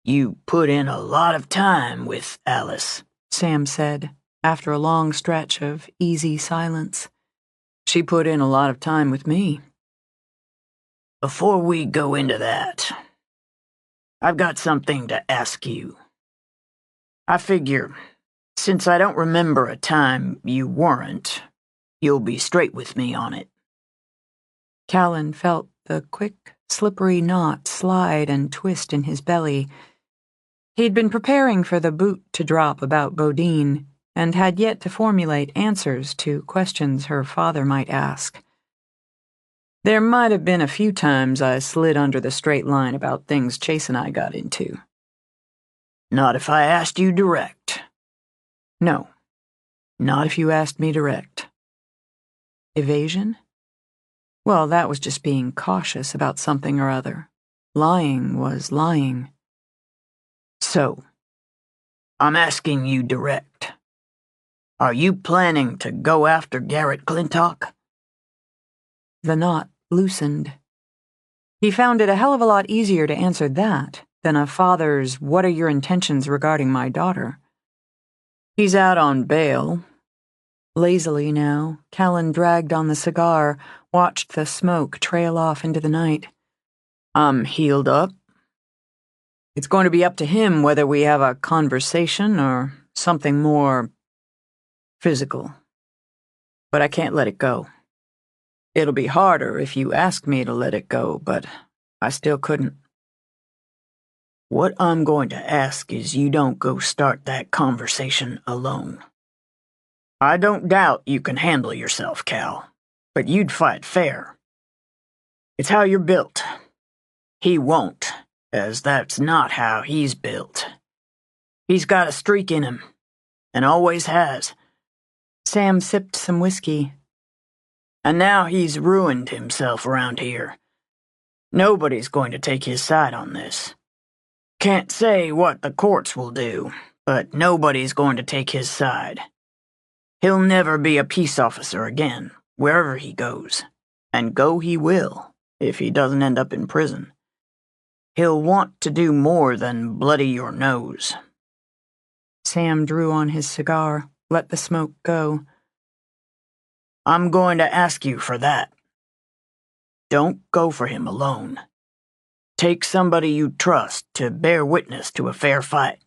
You put in a lot of time with Alice, Sam said, after a long stretch of easy silence. She put in a lot of time with me. Before we go into that, I've got something to ask you. I figure, since I don't remember a time you weren't, you'll be straight with me on it. Callan felt the quick, slippery knot slide and twist in his belly. He'd been preparing for the boot to drop about Bodine, and had yet to formulate answers to questions her father might ask. There might have been a few times I slid under the straight line about things Chase and I got into. Not if I asked you direct. No, not if you asked me direct. Evasion? Well, that was just being cautious about something or other. Lying was lying. So, I'm asking you direct. Are you planning to go after Garrett Clintock? The knot loosened. He found it a hell of a lot easier to answer that than a father's "What are your intentions regarding my daughter?" He's out on bail. Lazily now, Callan dragged on the cigar, watched the smoke trail off into the night. I'm healed up. It's going to be up to him whether we have a conversation or something more physical. But I can't let it go. It'll be harder if you ask me to let it go, but I still couldn't. What I'm going to ask is you don't go start that conversation alone. I don't doubt you can handle yourself, Cal, but you'd fight fair. It's how you're built. He won't, as that's not how he's built. He's got a streak in him, and always has. Sam sipped some whiskey. And now he's ruined himself around here. Nobody's going to take his side on this. Can't say what the courts will do, but nobody's going to take his side. He'll never be a peace officer again, wherever he goes. And go he will, if he doesn't end up in prison. He'll want to do more than bloody your nose. Sam drew on his cigar, let the smoke go. I'm going to ask you for that. Don't go for him alone. Take somebody you trust to bear witness to a fair fight.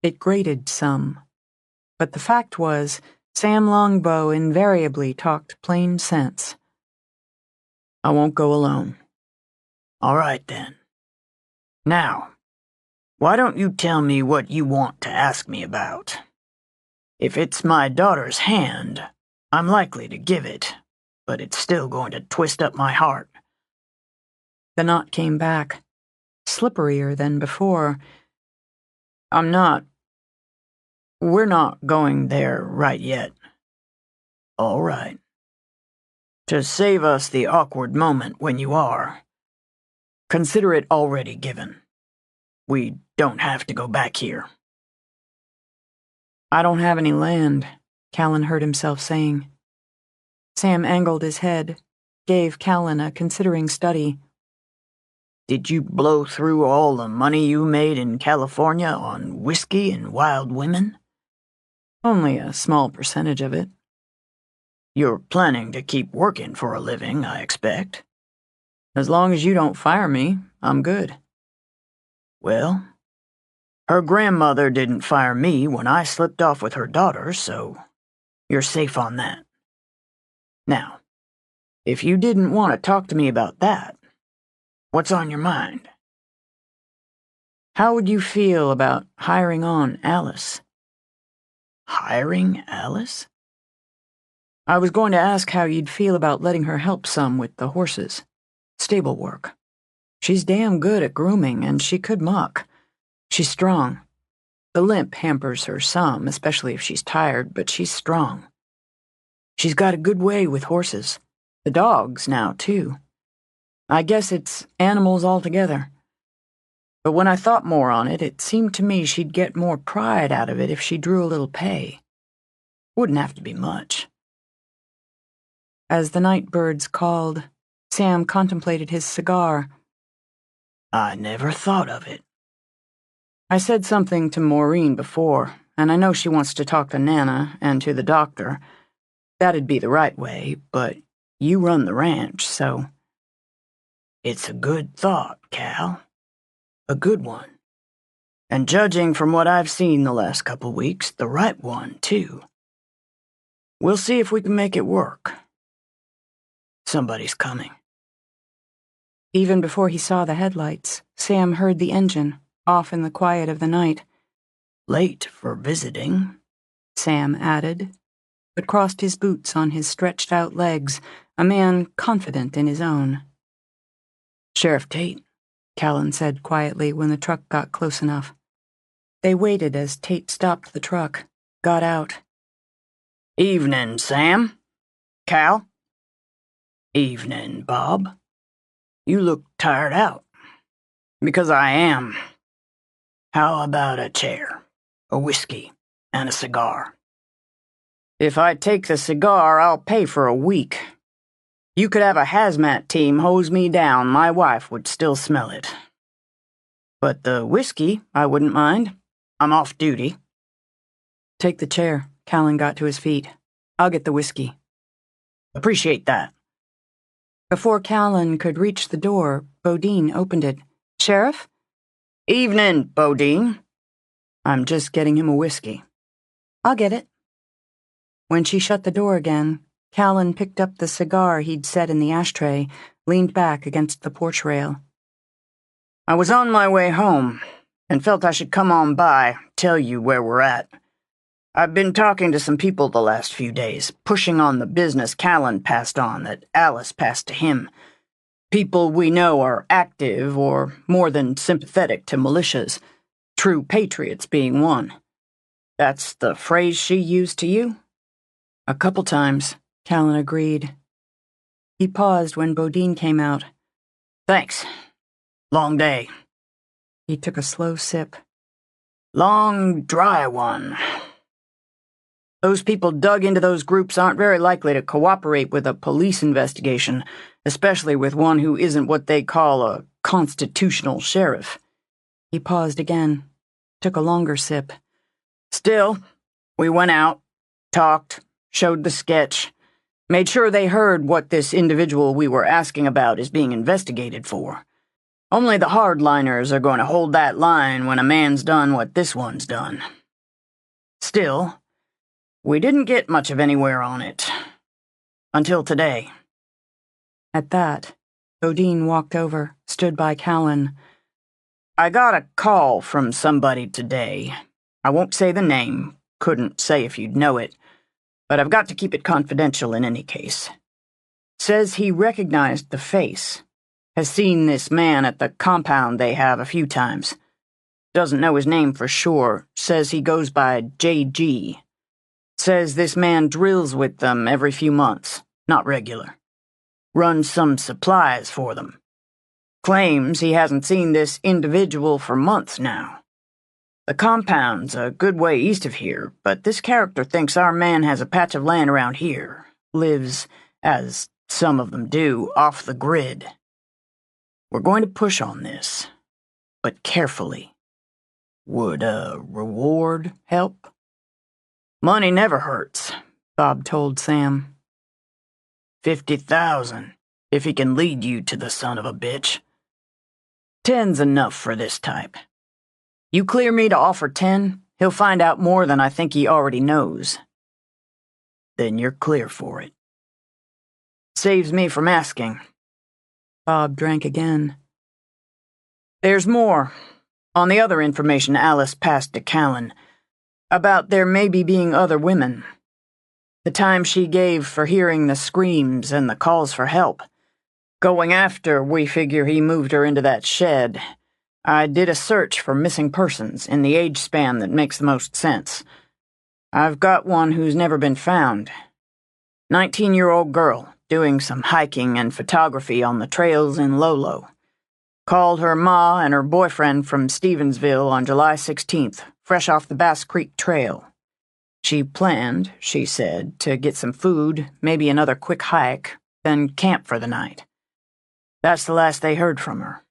It grated some. But the fact was, Sam Longbow invariably talked plain sense. I won't go alone. All right, then. Now, why don't you tell me what you want to ask me about? If it's my daughter's hand, I'm likely to give it, but it's still going to twist up my heart. The knot came back, slipperier than before. We're not going there right yet. All right. To save us the awkward moment when you are, consider it already given. We don't have to go back here. I don't have any land, Callan heard himself saying. Sam angled his head, gave Callan a considering study. Did you blow through all the money you made in California on whiskey and wild women? Only a small percentage of it. You're planning to keep working for a living, I expect. As long as you don't fire me, I'm good. Well, her grandmother didn't fire me when I slipped off with her daughter, so you're safe on that. Now, if you didn't want to talk to me about that, what's on your mind? How would you feel about hiring on Alice? Hiring Alice? I was going to ask how you'd feel about letting her help some with the horses. Stable work. She's damn good at grooming, and she could muck. She's strong. The limp hampers her some, especially if she's tired, but she's strong. She's got a good way with horses. The dogs now, too. I guess it's animals altogether. But when I thought more on it, it seemed to me she'd get more pride out of it if she drew a little pay. Wouldn't have to be much. As the night birds called, Sam contemplated his cigar. I never thought of it. I said something to Maureen before, and I know she wants to talk to Nana and to the doctor. That'd be the right way, but you run the ranch, so... It's a good thought, Cal. A good one. And judging from what I've seen the last couple weeks, the right one, too. We'll see if we can make it work. Somebody's coming. Even before he saw the headlights, Sam heard the engine, off in the quiet of the night. Late for visiting, Sam added, but crossed his boots on his stretched-out legs, a man confident in his own. Sheriff Tate, Callan said quietly when the truck got close enough. They waited as Tate stopped the truck, got out. Evening, Sam. Cal? Evening, Bob. You look tired out. Because I am. How about a chair, a whiskey, and a cigar? If I take the cigar, I'll pay for a week. You could have a hazmat team hose me down, my wife would still smell it. But the whiskey, I wouldn't mind. I'm off duty. Take the chair. Callan got to his feet. I'll get the whiskey. Appreciate that. Before Callan could reach the door, Bodine opened it. Sheriff? Evening, Bodine. I'm just getting him a whiskey. I'll get it. When she shut the door again, Callan picked up the cigar he'd set in the ashtray, leaned back against the porch rail. I was on my way home, and felt I should come on by, tell you where we're at. I've been talking to some people the last few days, pushing on the business Callan passed on that Alice passed to him. People we know are active or more than sympathetic to militias, true patriots being one. That's the phrase she used to you? A couple times, Callan agreed. He paused when Bodine came out. Thanks. Long day. He took a slow sip. Long, dry one. Those people dug into those groups aren't very likely to cooperate with a police investigation, especially with one who isn't what they call a constitutional sheriff. He paused again, took a longer sip. Still, we went out, talked, showed the sketch, made sure they heard what this individual we were asking about is being investigated for. Only the hardliners are going to hold that line when a man's done what this one's done. Still, we didn't get much of anywhere on it. Until today. At that, Bodine walked over, stood by Callan. I got a call from somebody today. I won't say the name, couldn't say if you'd know it, but I've got to keep it confidential in any case. Says he recognized the face, has seen this man at the compound they have a few times. Doesn't know his name for sure, says he goes by J.G. Says this man drills with them every few months, not regular. Runs some supplies for them. Claims he hasn't seen this individual for months now. The compound's a good way east of here, but this character thinks our man has a patch of land around here. Lives, as some of them do, off the grid. We're going to push on this, but carefully. Would a reward help? Money never hurts, Bob told Sam. 50,000, if he can lead you to the son of a bitch. 10's enough for this type. You clear me to offer 10, he'll find out more than I think he already knows. Then you're clear for it. Saves me from asking. Bob drank again. There's more. On the other information Alice passed to Callan, about there maybe being other women. The time she gave for hearing the screams and the calls for help. Going after, we figure he moved her into that shed. I did a search for missing persons in the age span that makes the most sense. I've got one who's never been found. 19-year-old girl, doing some hiking and photography on the trails in Lolo. Called her ma and her boyfriend from Stevensville on July 16th, fresh off the Bass Creek Trail. She planned, she said, to get some food, maybe another quick hike, then camp for the night. That's the last they heard from her.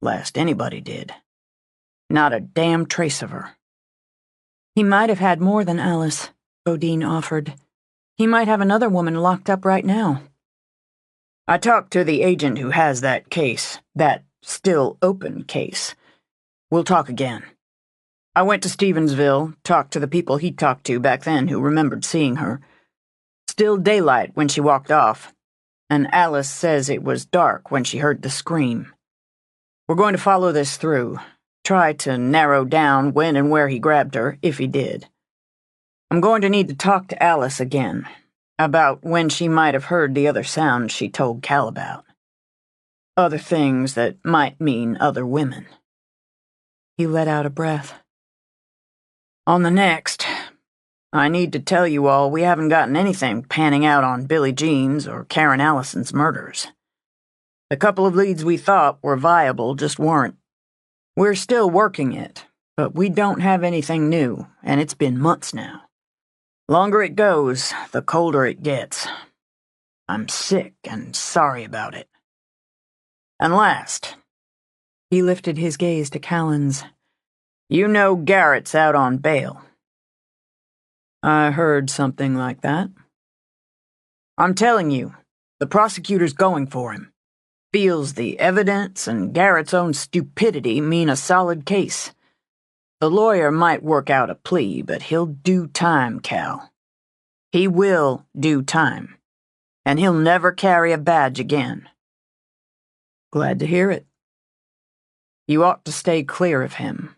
Last anybody did. Not a damn trace of her. He might have had more than Alice, Bodine offered. He might have another woman locked up right now. I talked to the agent who has that case, that still open case. We'll talk again. I went to Stevensville, talked to the people he talked to back then who remembered seeing her. Still daylight when she walked off, and Alice says it was dark when she heard the scream. We're going to follow this through, try to narrow down when and where he grabbed her, if he did. I'm going to need to talk to Alice again, about when she might have heard the other sounds she told Cal about. Other things that might mean other women. He let out a breath. On the next, I need to tell you all we haven't gotten anything panning out on Billie Jean's or Karen Allison's murders. The couple of leads we thought were viable just weren't. We're still working it, but we don't have anything new, and it's been months now. Longer it goes, the colder it gets. I'm sick and sorry about it. And last, he lifted his gaze to Callan's. You know Garrett's out on bail. I heard something like that. I'm telling you, the prosecutor's going for him. Feels the evidence and Garrett's own stupidity mean a solid case. The lawyer might work out a plea, but he'll do time, Cal. He will do time. And he'll never carry a badge again. Glad to hear it. You ought to stay clear of him.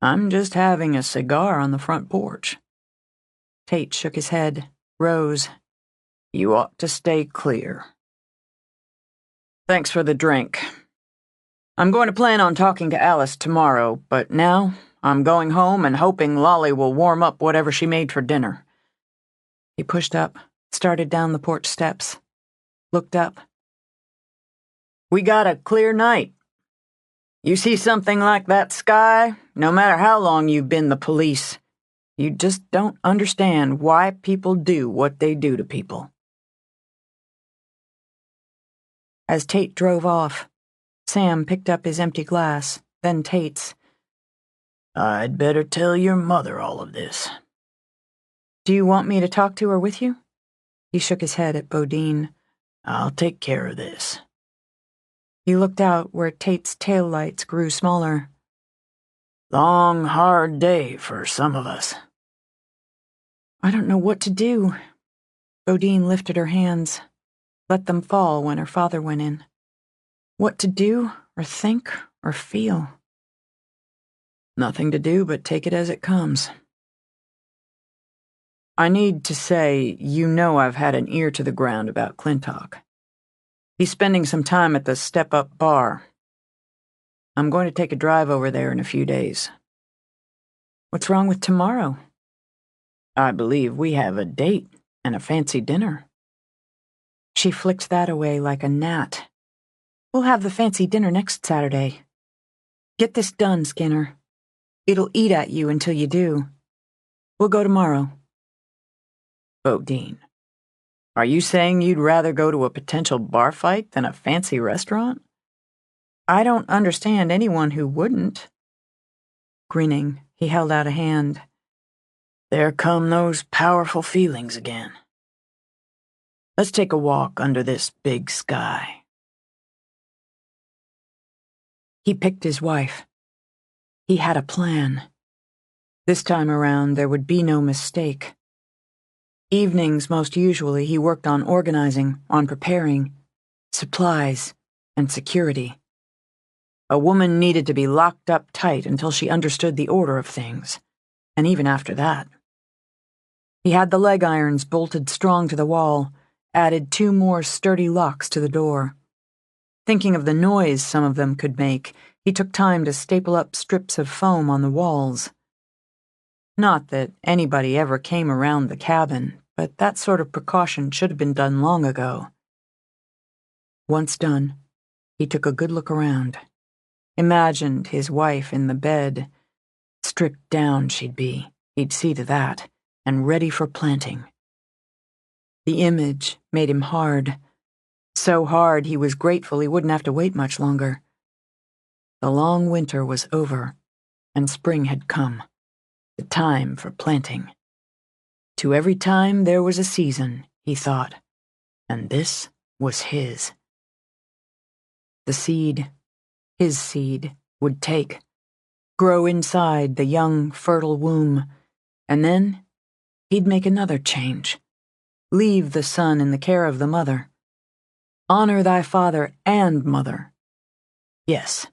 I'm just having a cigar on the front porch. Tate shook his head, rose. You ought to stay clear. Thanks for the drink. I'm going to plan on talking to Alice tomorrow, but now I'm going home and hoping Lolly will warm up whatever she made for dinner. He pushed up, started down the porch steps, looked up. We got a clear night. You see something like that sky, no matter how long you've been the police, you just don't understand why people do what they do to people. As Tate drove off, Sam picked up his empty glass, then Tate's. I'd better tell your mother all of this. Do you want me to talk to her with you? He shook his head at Bodine. I'll take care of this. He looked out where Tate's taillights grew smaller. Long, hard day for some of us. I don't know what to do. Bodine lifted her hands, let them fall when her father went in. What to do, or think, or feel? Nothing to do but take it as it comes. I need to say, you know I've had an ear to the ground about Clintock. He's spending some time at the Step Up bar. I'm going to take a drive over there in a few days. What's wrong with tomorrow? I believe we have a date and a fancy dinner. She flicked that away like a gnat. We'll have the fancy dinner next Saturday. Get this done, Skinner. It'll eat at you until you do. We'll go tomorrow. Bodine, are you saying you'd rather go to a potential bar fight than a fancy restaurant? I don't understand anyone who wouldn't. Grinning, he held out a hand. There come those powerful feelings again. Let's take a walk under this big sky. He picked his wife. He had a plan. This time around, there would be no mistake. Evenings, most usually, he worked on organizing, on preparing, supplies, and security. A woman needed to be locked up tight until she understood the order of things, and even after that. He had the leg irons bolted strong to the wall, added 2 more sturdy locks to the door. Thinking of the noise some of them could make, he took time to staple up strips of foam on the walls. Not that anybody ever came around the cabin, but that sort of precaution should have been done long ago. Once done, he took a good look around. Imagined his wife in the bed. Stripped down she'd be, he'd see to that, and ready for planting. The image made him hard. So hard he was grateful he wouldn't have to wait much longer. The long winter was over, and spring had come. The time for planting. To every time there was a season, he thought, and this was his. The seed, his seed, would take, grow inside the young, fertile womb, and then he'd make another change. Leave the son in the care of the mother. Honor thy father and mother. Yes,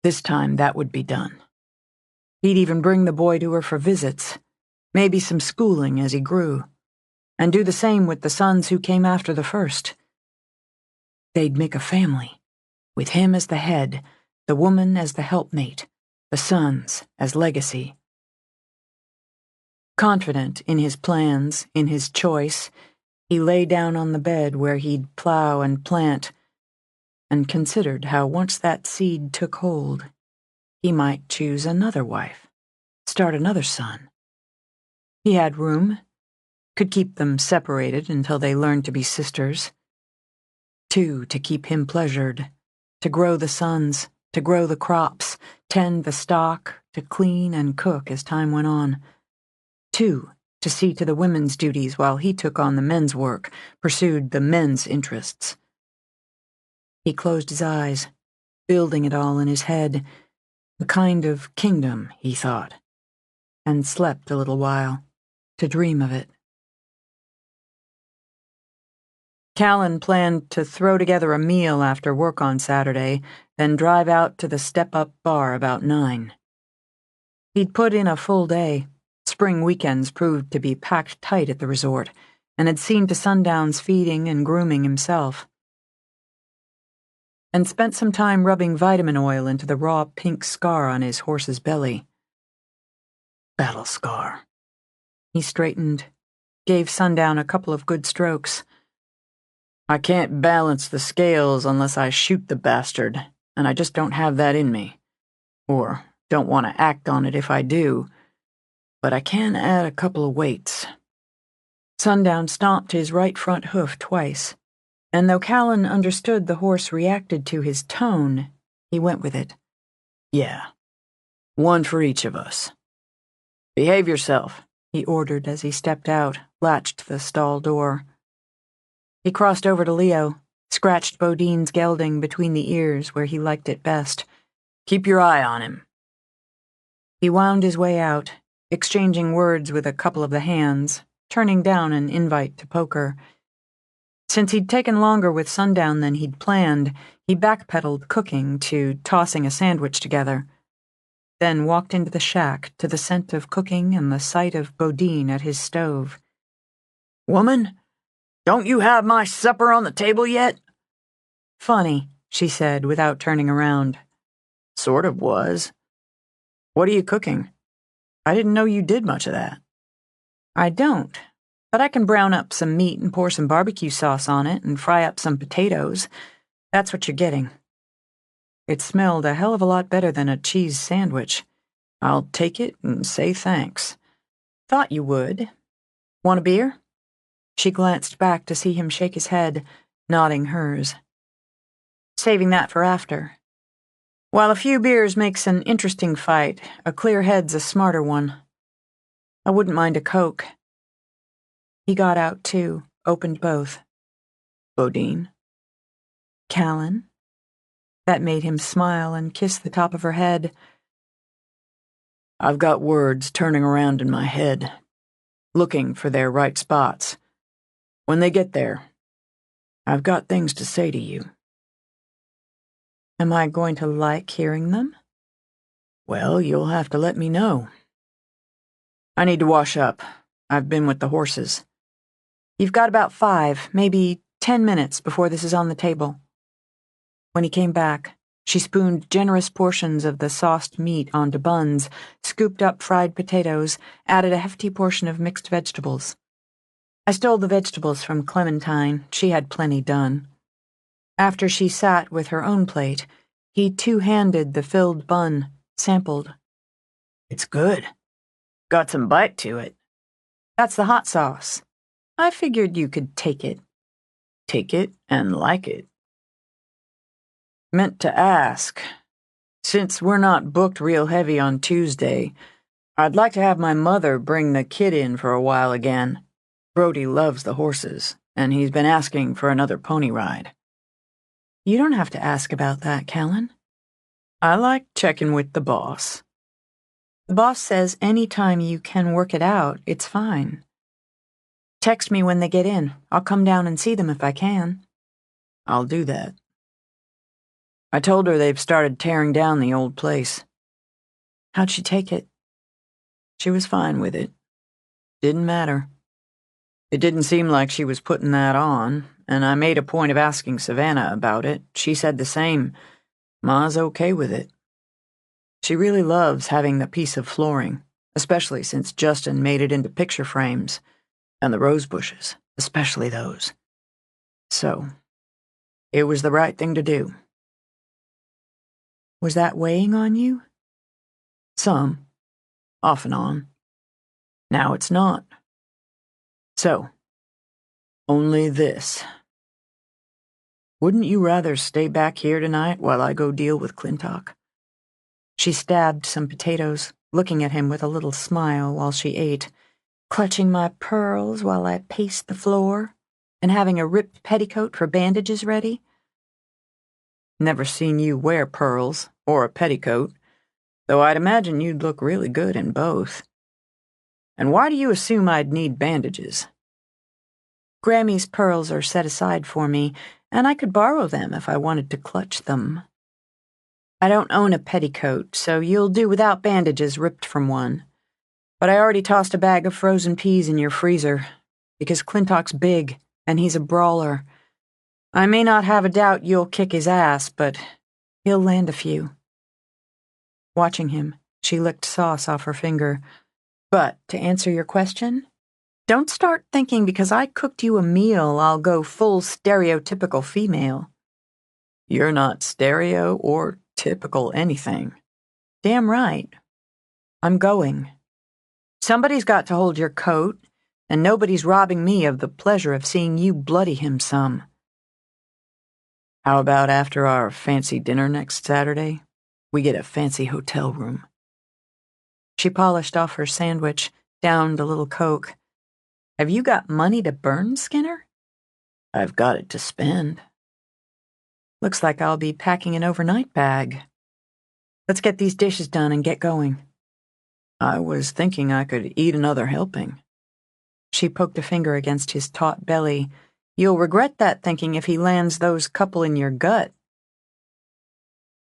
this time that would be done. He'd even bring the boy to her for visits, maybe some schooling as he grew, and do the same with the sons who came after the first. They'd make a family, with him as the head, the woman as the helpmate, the sons as legacy. Confident in his plans, in his choice, he lay down on the bed where he'd plow and plant, and considered how once that seed took hold, he might choose another wife, start another son. He had room, could keep them separated until they learned to be sisters. 2 to keep him pleasured, to grow the sons, to grow the crops, tend the stock, to clean and cook as time went on. 2 to see to the women's duties while he took on the men's work, pursued the men's interests. He closed his eyes, building it all in his head, a kind of kingdom, he thought, and slept a little while, to dream of it. Callan planned to throw together a meal after work on Saturday, then drive out to the step-up bar about 9. He'd put in a full day. Spring weekends proved to be packed tight at the resort, and had seen to Sundown's feeding and grooming himself. And spent some time rubbing vitamin oil into the raw pink scar on his horse's belly. Battle scar. He straightened, gave Sundown a couple of good strokes. I can't balance the scales unless I shoot the bastard, and I just don't have that in me. Or don't want to act on it if I do. But I can add a couple of weights. Sundown stomped his right front hoof twice, and though Callan understood the horse reacted to his tone, he went with it. Yeah, 1 for each of us. Behave yourself, he ordered as he stepped out, latched the stall door. He crossed over to Leo, scratched Bodine's gelding between the ears where he liked it best. Keep your eye on him. He wound his way out, exchanging words with a couple of the hands, turning down an invite to poker. Since he'd taken longer with Sundown than he'd planned, he backpedaled cooking to tossing a sandwich together, then walked into the shack to the scent of cooking and the sight of Bodine at his stove. Woman, don't you have my supper on the table yet? Funny, she said without turning around. Sort of was. What are you cooking? I didn't know you did much of that. I don't, but I can brown up some meat and pour some barbecue sauce on it and fry up some potatoes. That's what you're getting. It smelled a hell of a lot better than a cheese sandwich. I'll take it and say thanks. Thought you would. Want a beer? She glanced back to see him shake his head, nodding hers. Saving that for after. While a few beers makes an interesting fight, a clear head's a smarter one. I wouldn't mind a Coke. He got out, too, opened both. Bodine. Callan. That made him smile and kiss the top of her head. I've got words turning around in my head, looking for their right spots. When they get there, I've got things to say to you. Am I going to like hearing them? Well, you'll have to let me know. I need to wash up. I've been with the horses. You've got about 5, maybe 10 minutes before this is on the table. When he came back, she spooned generous portions of the sauced meat onto buns, scooped up fried potatoes, added a hefty portion of mixed vegetables. I stole the vegetables from Clementine. She had plenty done. After she sat with her own plate, he two-handed the filled bun, sampled. It's good. Got some bite to it. That's the hot sauce. I figured you could take it. Take it and like it. Meant to ask, since we're not booked real heavy on Tuesday, I'd like to have my mother bring the kid in for a while again. Brody loves the horses, and he's been asking for another pony ride. You don't have to ask about that, Callan. I like checking with the boss. The boss says any time you can work it out, it's fine. Text me when they get in. I'll come down and see them if I can. I'll do that. I told her they've started tearing down the old place. How'd she take it? She was fine with it. Didn't matter. It didn't seem like she was putting that on, and I made a point of asking Savannah about it. She said the same. Ma's okay with it. She really loves having the piece of flooring, especially since Justin made it into picture frames, and the rose bushes, especially those. So, it was the right thing to do. Was that weighing on you? Some. Off and on. Now it's not. So, only this. Wouldn't you rather stay back here tonight while I go deal with Clintock? She stabbed some potatoes, looking at him with a little smile while she ate, clutching my pearls while I paced the floor, and having a ripped petticoat for bandages ready. Never seen you wear pearls, or a petticoat, though I'd imagine you'd look really good in both. And why do you assume I'd need bandages? Grammy's pearls are set aside for me, and I could borrow them if I wanted to clutch them. I don't own a petticoat, so you'll do without bandages ripped from one. But I already tossed a bag of frozen peas in your freezer, because Clintock's big, and he's a brawler. I may not have a doubt you'll kick his ass, but he'll land a few. Watching him, she licked sauce off her finger. But to answer your question, don't start thinking because I cooked you a meal I'll go full stereotypical female. You're not stereo or typical anything. Damn right. I'm going. Somebody's got to hold your coat, and nobody's robbing me of the pleasure of seeing you bloody him some. How about after our fancy dinner next Saturday, we get a fancy hotel room? She polished off her sandwich, downed a little Coke. Have you got money to burn, Skinner? I've got it to spend. Looks like I'll be packing an overnight bag. Let's get these dishes done and get going. I was thinking I could eat another helping. She poked a finger against his taut belly. You'll regret that thinking if he lands those couple in your gut.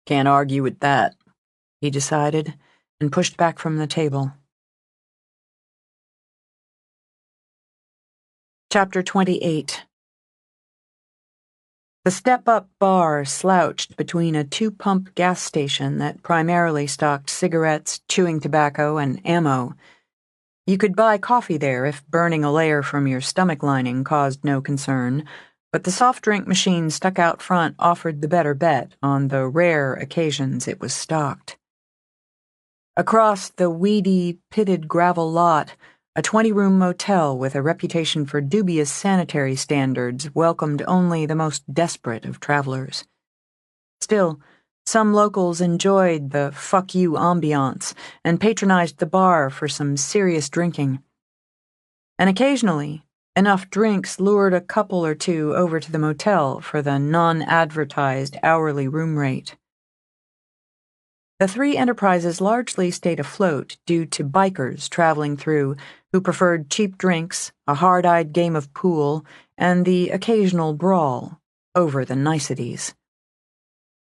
Can't argue with that, he decided, and pushed back from the table. Chapter 28. The step-up bar slouched between a two-pump gas station that primarily stocked cigarettes, chewing tobacco, and ammo. You could buy coffee there if burning a layer from your stomach lining caused no concern, but the soft drink machine stuck out front offered the better bet on the rare occasions it was stocked. Across the weedy, pitted gravel lot, a 20-room motel with a reputation for dubious sanitary standards welcomed only the most desperate of travelers. Still, some locals enjoyed the fuck you ambiance and patronized the bar for some serious drinking. And occasionally, Enough drinks lured a couple or two over to the motel for the non-advertised hourly room rate. The three enterprises largely stayed afloat due to bikers traveling through who preferred cheap drinks, a hard-eyed game of pool, and the occasional brawl over the niceties.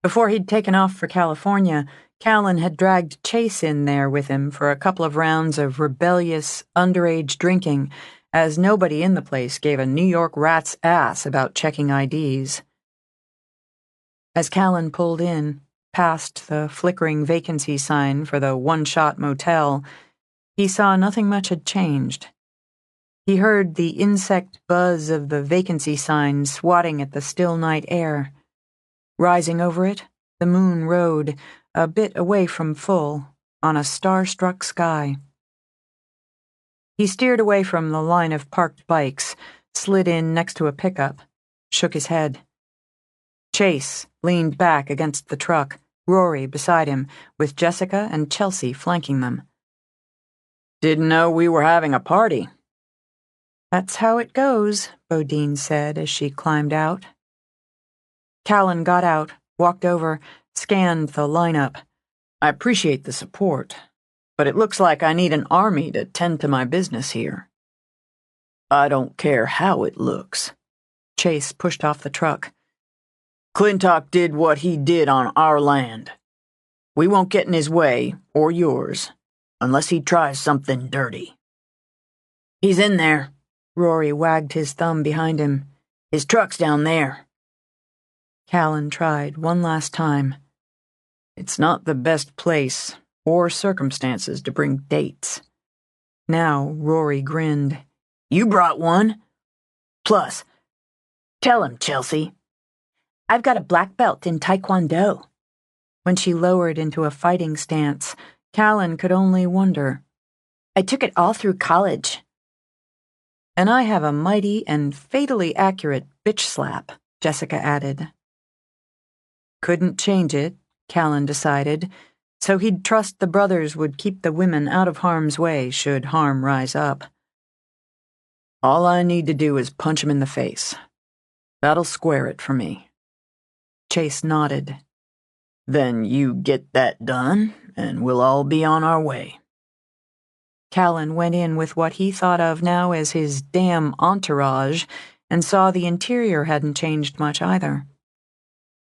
Before he'd taken off for California, Callan had dragged Chase in there with him for a couple of rounds of rebellious, underage drinking, as nobody in the place gave a New York rat's ass about checking IDs. As Callan pulled in, past the flickering vacancy sign for the one-shot motel, he saw nothing much had changed. He heard the insect buzz of the vacancy sign swatting at the still night air. Rising over it, the moon rode, a bit away from full, on a star-struck sky. He steered away from the line of parked bikes, slid in next to a pickup, shook his head. Chase leaned back against the truck, Rory beside him, with Jessica and Chelsea flanking them. Didn't know we were having a party. That's how it goes, Bodine said as she climbed out. Callan got out, walked over, scanned the lineup. I appreciate the support, but it looks like I need an army to tend to my business here. I don't care how it looks. Chase pushed off the truck. Clintock did what he did on our land. We won't get in his way, or yours, unless he tries something dirty. He's in there. Rory wagged his thumb behind him. His truck's down there. Callan tried one last time. It's not the best place or circumstances to bring dates. Now Rory grinned. You brought one. Plus, tell him, Chelsea. I've got a black belt in Taekwondo. When she lowered into a fighting stance, Callan could only wonder. I took it all through college. And I have a mighty and fatally accurate bitch slap, Jessica added. Couldn't change it, Callan decided, so he'd trust the brothers would keep the women out of harm's way should harm rise up. All I need to do is punch him in the face. That'll square it for me. Chase nodded. Then you get that done, and we'll all be on our way. Callan went in with what he thought of now as his damn entourage, and saw the interior hadn't changed much either.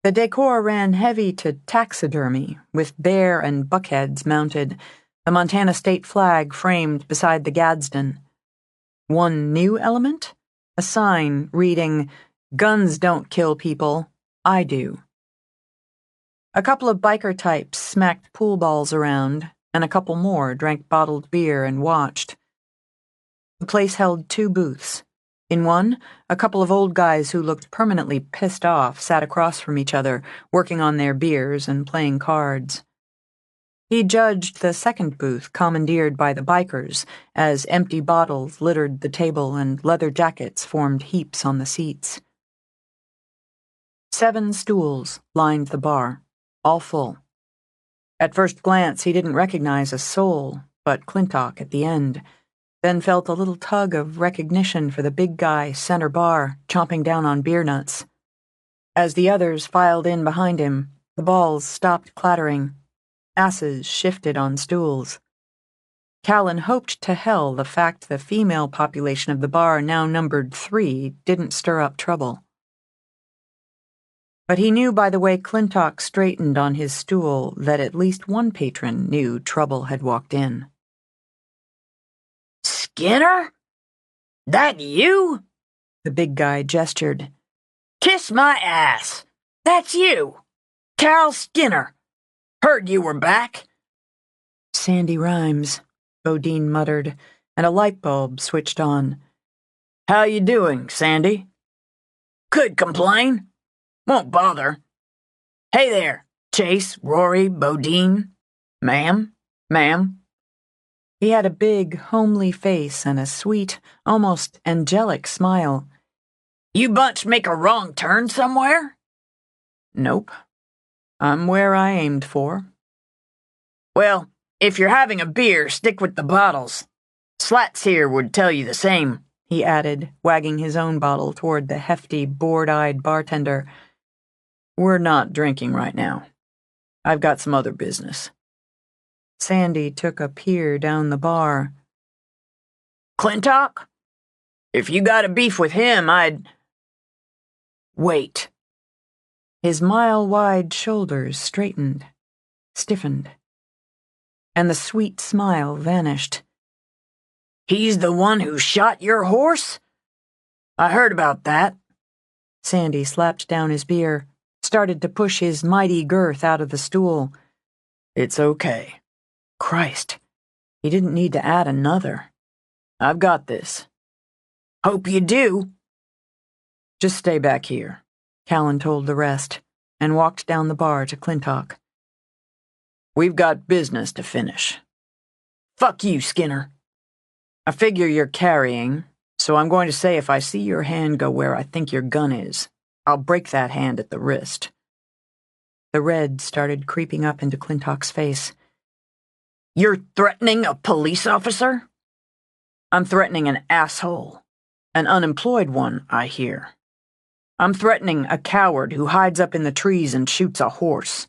The decor ran heavy to taxidermy, with bear and buck heads mounted, the Montana state flag framed beside the Gadsden. One new element? A sign reading, "Guns don't kill people, I do." A couple of biker types smacked pool balls around, and a couple more drank bottled beer and watched. The place held two booths. In one, a couple of old guys who looked permanently pissed off sat across from each other, working on their beers and playing cards. He judged the second booth commandeered by the bikers, as empty bottles littered the table and leather jackets formed heaps on the seats. 7 stools lined the bar, all full. At first glance, he didn't recognize a soul but Clintock at the end, then felt a little tug of recognition for the big guy center bar, chomping down on beer nuts. As the others filed in behind him, the balls stopped clattering. Asses shifted on stools. Callan hoped to hell the fact the female population of the bar now numbered 3 didn't stir up trouble. But he knew by the way Clintock straightened on his stool that at least one patron knew trouble had walked in. Skinner? That you? The big guy gestured. Kiss my ass. That's you. Carol Skinner. Heard you were back. Sandy rhymes, Bodine muttered, and a light bulb switched on. How you doing, Sandy? Could complain. Won't bother. Hey there, Chase, Rory, Bodine. Ma'am? He had a big, homely face and a sweet, almost angelic smile. You bunch make a wrong turn somewhere? Nope. I'm where I aimed for. Well, if you're having a beer, stick with the bottles. Slats here would tell you the same. he added, wagging his own bottle toward the hefty, bored-eyed bartender. We're not drinking right now. I've got some other business. Sandy took a peer down the bar. Clintock? If you got a beef with him, I'd... Wait. His mile-wide shoulders straightened, stiffened, and the sweet smile vanished. He's the one who shot your horse? I heard about that. Sandy slapped down his beer, started to push his mighty girth out of the stool. It's okay. Christ, he didn't need to add another. I've got this. Hope you do. Just stay back here, Callan told the rest, and walked down the bar to Clintock. We've got business to finish. Fuck you, Skinner. I figure you're carrying, so I'm going to say if I see your hand go where I think your gun is, I'll break that hand at the wrist. The red started creeping up into Clintock's face. You're threatening a police officer? I'm threatening an asshole. An unemployed one, I hear. I'm threatening a coward who hides up in the trees and shoots a horse.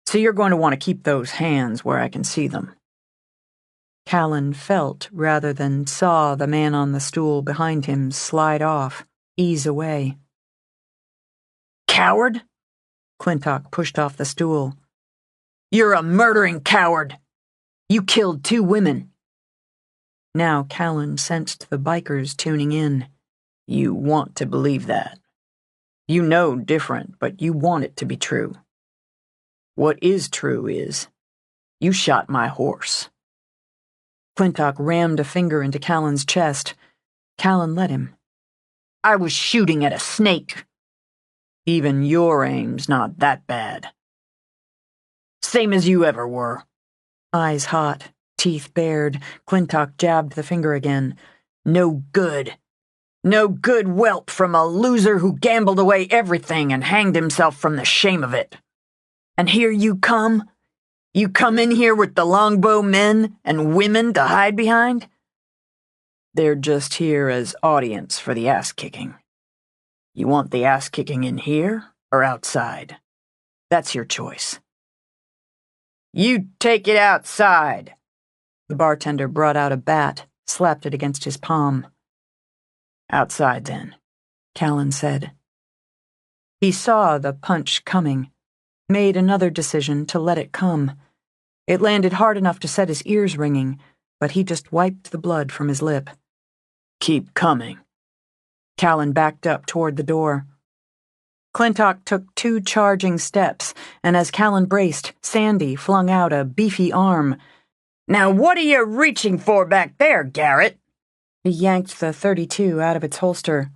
So you're going to want to keep those hands where I can see them. Callan felt rather than saw the man on the stool behind him slide off, ease away. Coward? Clintock pushed off the stool. You're a murdering coward. You killed 2 women. Now Callan sensed the bikers tuning in. You want to believe that. You know different, but you want it to be true. What is true is, you shot my horse. Clintock rammed a finger into Callan's chest. Callan let him. I was shooting at a snake. Even your aim's not that bad. Same as you ever were. Eyes hot, teeth bared, Clintock jabbed the finger again. No good. No good whelp from a loser who gambled away everything and hanged himself from the shame of it. And here you come? You come in here with the longbow men and women to hide behind? They're just here as audience for the ass-kicking. You want the ass-kicking in here or outside? That's your choice. You take it outside. The bartender brought out a bat, slapped it against his palm. Outside, then, Callan said. He saw the punch coming, made another decision to let it come. It landed hard enough to set his ears ringing, but he just wiped the blood from his lip. Keep coming. Callan backed up toward the door. Clintock took 2 charging steps, and as Callan braced, Sandy flung out a beefy arm. Now what are you reaching for back there, Garrett? He yanked the .32 out of its holster.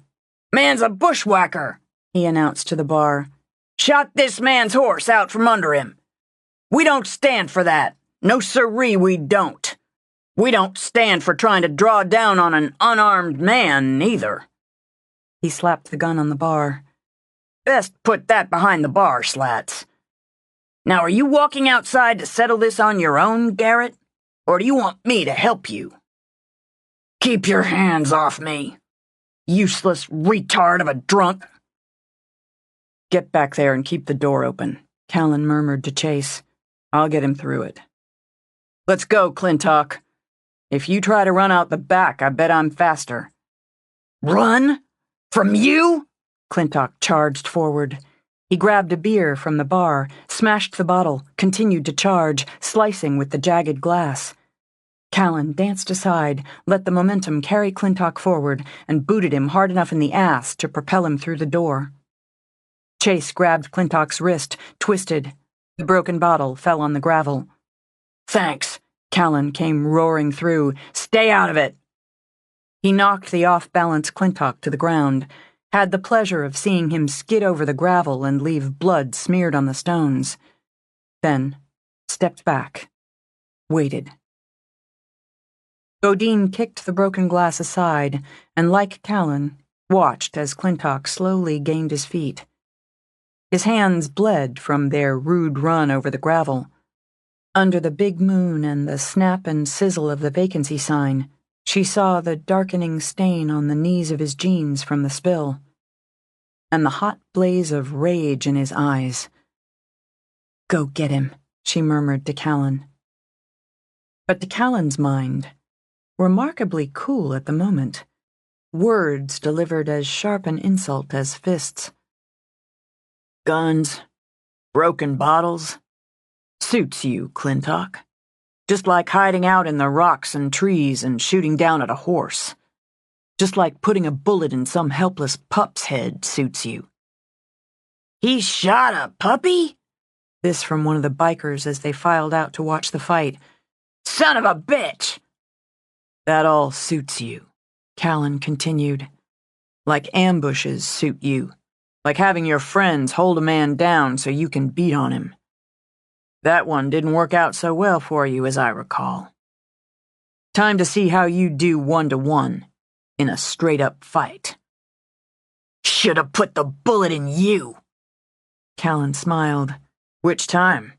Man's a bushwhacker, he announced to the bar. Shot this man's horse out from under him. We don't stand for that. No siree, we don't. We don't stand for trying to draw down on an unarmed man, neither. He slapped the gun on the bar. Best put that behind the bar, Slats. Now are you walking outside to settle this on your own, Garrett? Or do you want me to help you? Keep your hands off me, useless retard of a drunk. Get back there and keep the door open, Callan murmured to Chase. I'll get him through it. Let's go, Clintock. If you try to run out the back, I bet I'm faster. Run? From you? Clintock charged forward. He grabbed a beer from the bar, smashed the bottle, continued to charge, slicing with the jagged glass. Callan danced aside, let the momentum carry Clintock forward, and booted him hard enough in the ass to propel him through the door. Chase grabbed Clintock's wrist, twisted. The broken bottle fell on the gravel. Thanks. Callan came roaring through. Stay out of it. He knocked the off-balance Clintock to the ground, had the pleasure of seeing him skid over the gravel and leave blood smeared on the stones. Then stepped back, waited. Bodine kicked the broken glass aside and, like Callan, watched as Clintock slowly gained his feet. His hands bled from their rude run over the gravel. Under the big moon and the snap and sizzle of the vacancy sign, She saw the darkening stain on the knees of his jeans from the spill, and the hot blaze of rage in his eyes. "Go get him," she murmured to Callan. But to Callan's mind, remarkably cool at the moment, words delivered as sharp an insult as fists. Guns, broken bottles, suits you, Clintock. Just like hiding out in the rocks and trees and shooting down at a horse. Just like putting a bullet in some helpless pup's head suits you. "He shot a puppy?" This from one of the bikers as they filed out to watch the fight. "Son of a bitch!" "That all suits you," Callan continued. "Like ambushes suit you. Like having your friends hold a man down so you can beat on him. That one didn't work out so well for you, as I recall. Time to see how you do 1-to-1 in a straight-up fight." "Should have put the bullet in you." Callan smiled. "Which time?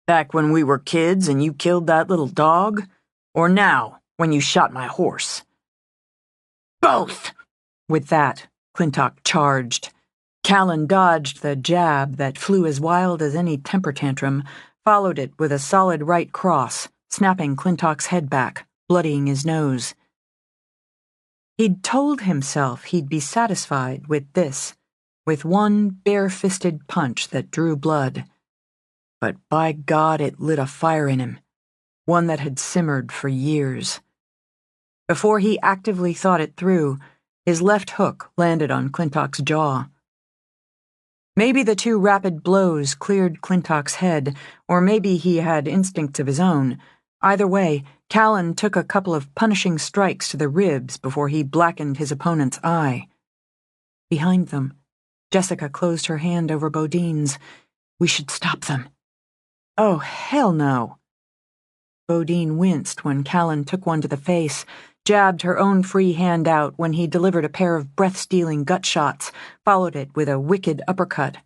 Back when we were kids and you killed that little dog? Or now, when you shot my horse?" "Both!" With that, Clintock charged. Callan dodged the jab that flew as wild as any temper tantrum, followed it with a solid right cross, snapping Clintock's head back, bloodying his nose. He'd told himself he'd be satisfied with this, with one bare-fisted punch that drew blood. But by God, it lit a fire in him, one that had simmered for years. Before he actively thought it through, his left hook landed on Clintock's jaw. Maybe the two rapid blows cleared Clintock's head, or maybe he had instincts of his own. Either way, Callan took a couple of punishing strikes to the ribs before he blackened his opponent's eye. Behind them, Jessica closed her hand over Bodine's. "We should stop them." "Oh, hell no." Bodine winced when Callan took one to the face, jabbed her own free hand out when he delivered a pair of breath-stealing gut shots, followed it with a wicked uppercut.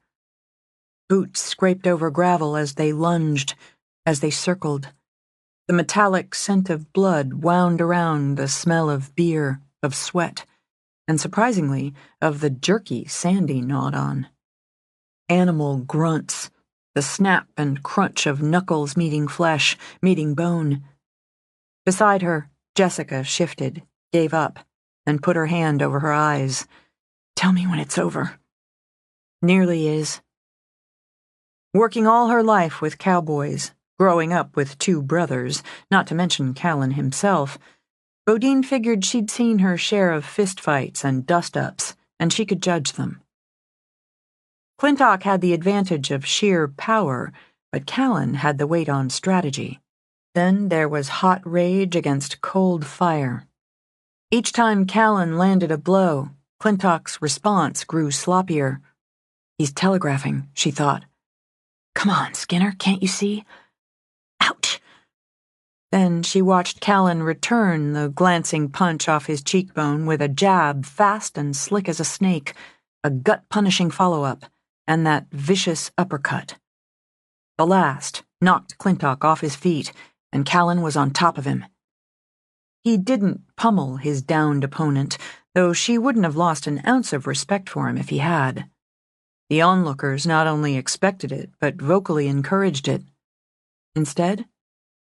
Boots scraped over gravel as they lunged, as they circled. The metallic scent of blood wound around the smell of beer, of sweat, and surprisingly, of the jerky Sandy gnawed on. Animal grunts, the snap and crunch of knuckles meeting flesh, meeting bone. Beside her, Jessica shifted, gave up, and put her hand over her eyes. "Tell me when it's over." "Nearly is." Working all her life with cowboys, growing up with two brothers, not to mention Callan himself, Bodine figured she'd seen her share of fistfights and dust-ups, and she could judge them. Clintock had the advantage of sheer power, but Callan had the weight on strategy. Then there was hot rage against cold fire. Each time Callan landed a blow, Clintock's response grew sloppier. "He's telegraphing," she thought. "Come on, Skinner, can't you see?" "Ouch!" Then she watched Callan return the glancing punch off his cheekbone with a jab fast and slick as a snake, a gut-punishing follow-up, and that vicious uppercut. The last knocked Clintock off his feet, and Callan was on top of him. He didn't pummel his downed opponent, though she wouldn't have lost an ounce of respect for him if he had. The onlookers not only expected it, but vocally encouraged it. Instead,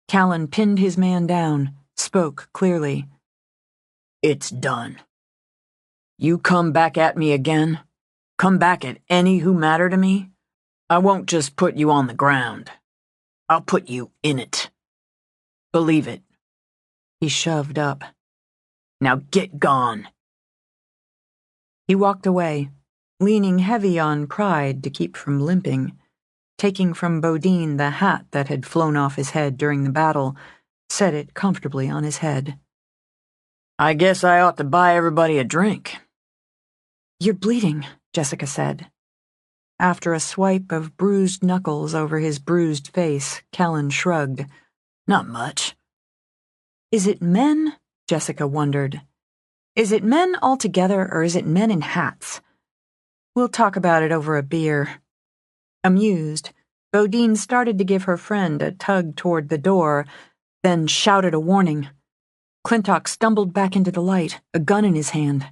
Callan pinned his man down, spoke clearly. "It's done. You come back at me again, come back at any who matter to me, I won't just put you on the ground. I'll put you in it. Believe it." He shoved up. "Now get gone." He walked away, leaning heavy on pride to keep from limping, taking from Bodine the hat that had flown off his head during the battle, set it comfortably on his head. "I guess I ought to buy everybody a drink." "You're bleeding," Jessica said. After a swipe of bruised knuckles over his bruised face, Callan shrugged. "Not much." "Is it men?" Jessica wondered. "Is it men altogether, or is it men in hats? We'll talk about it over a beer." Amused, Bodine started to give her friend a tug toward the door, then shouted a warning. Clintock stumbled back into the light, a gun in his hand.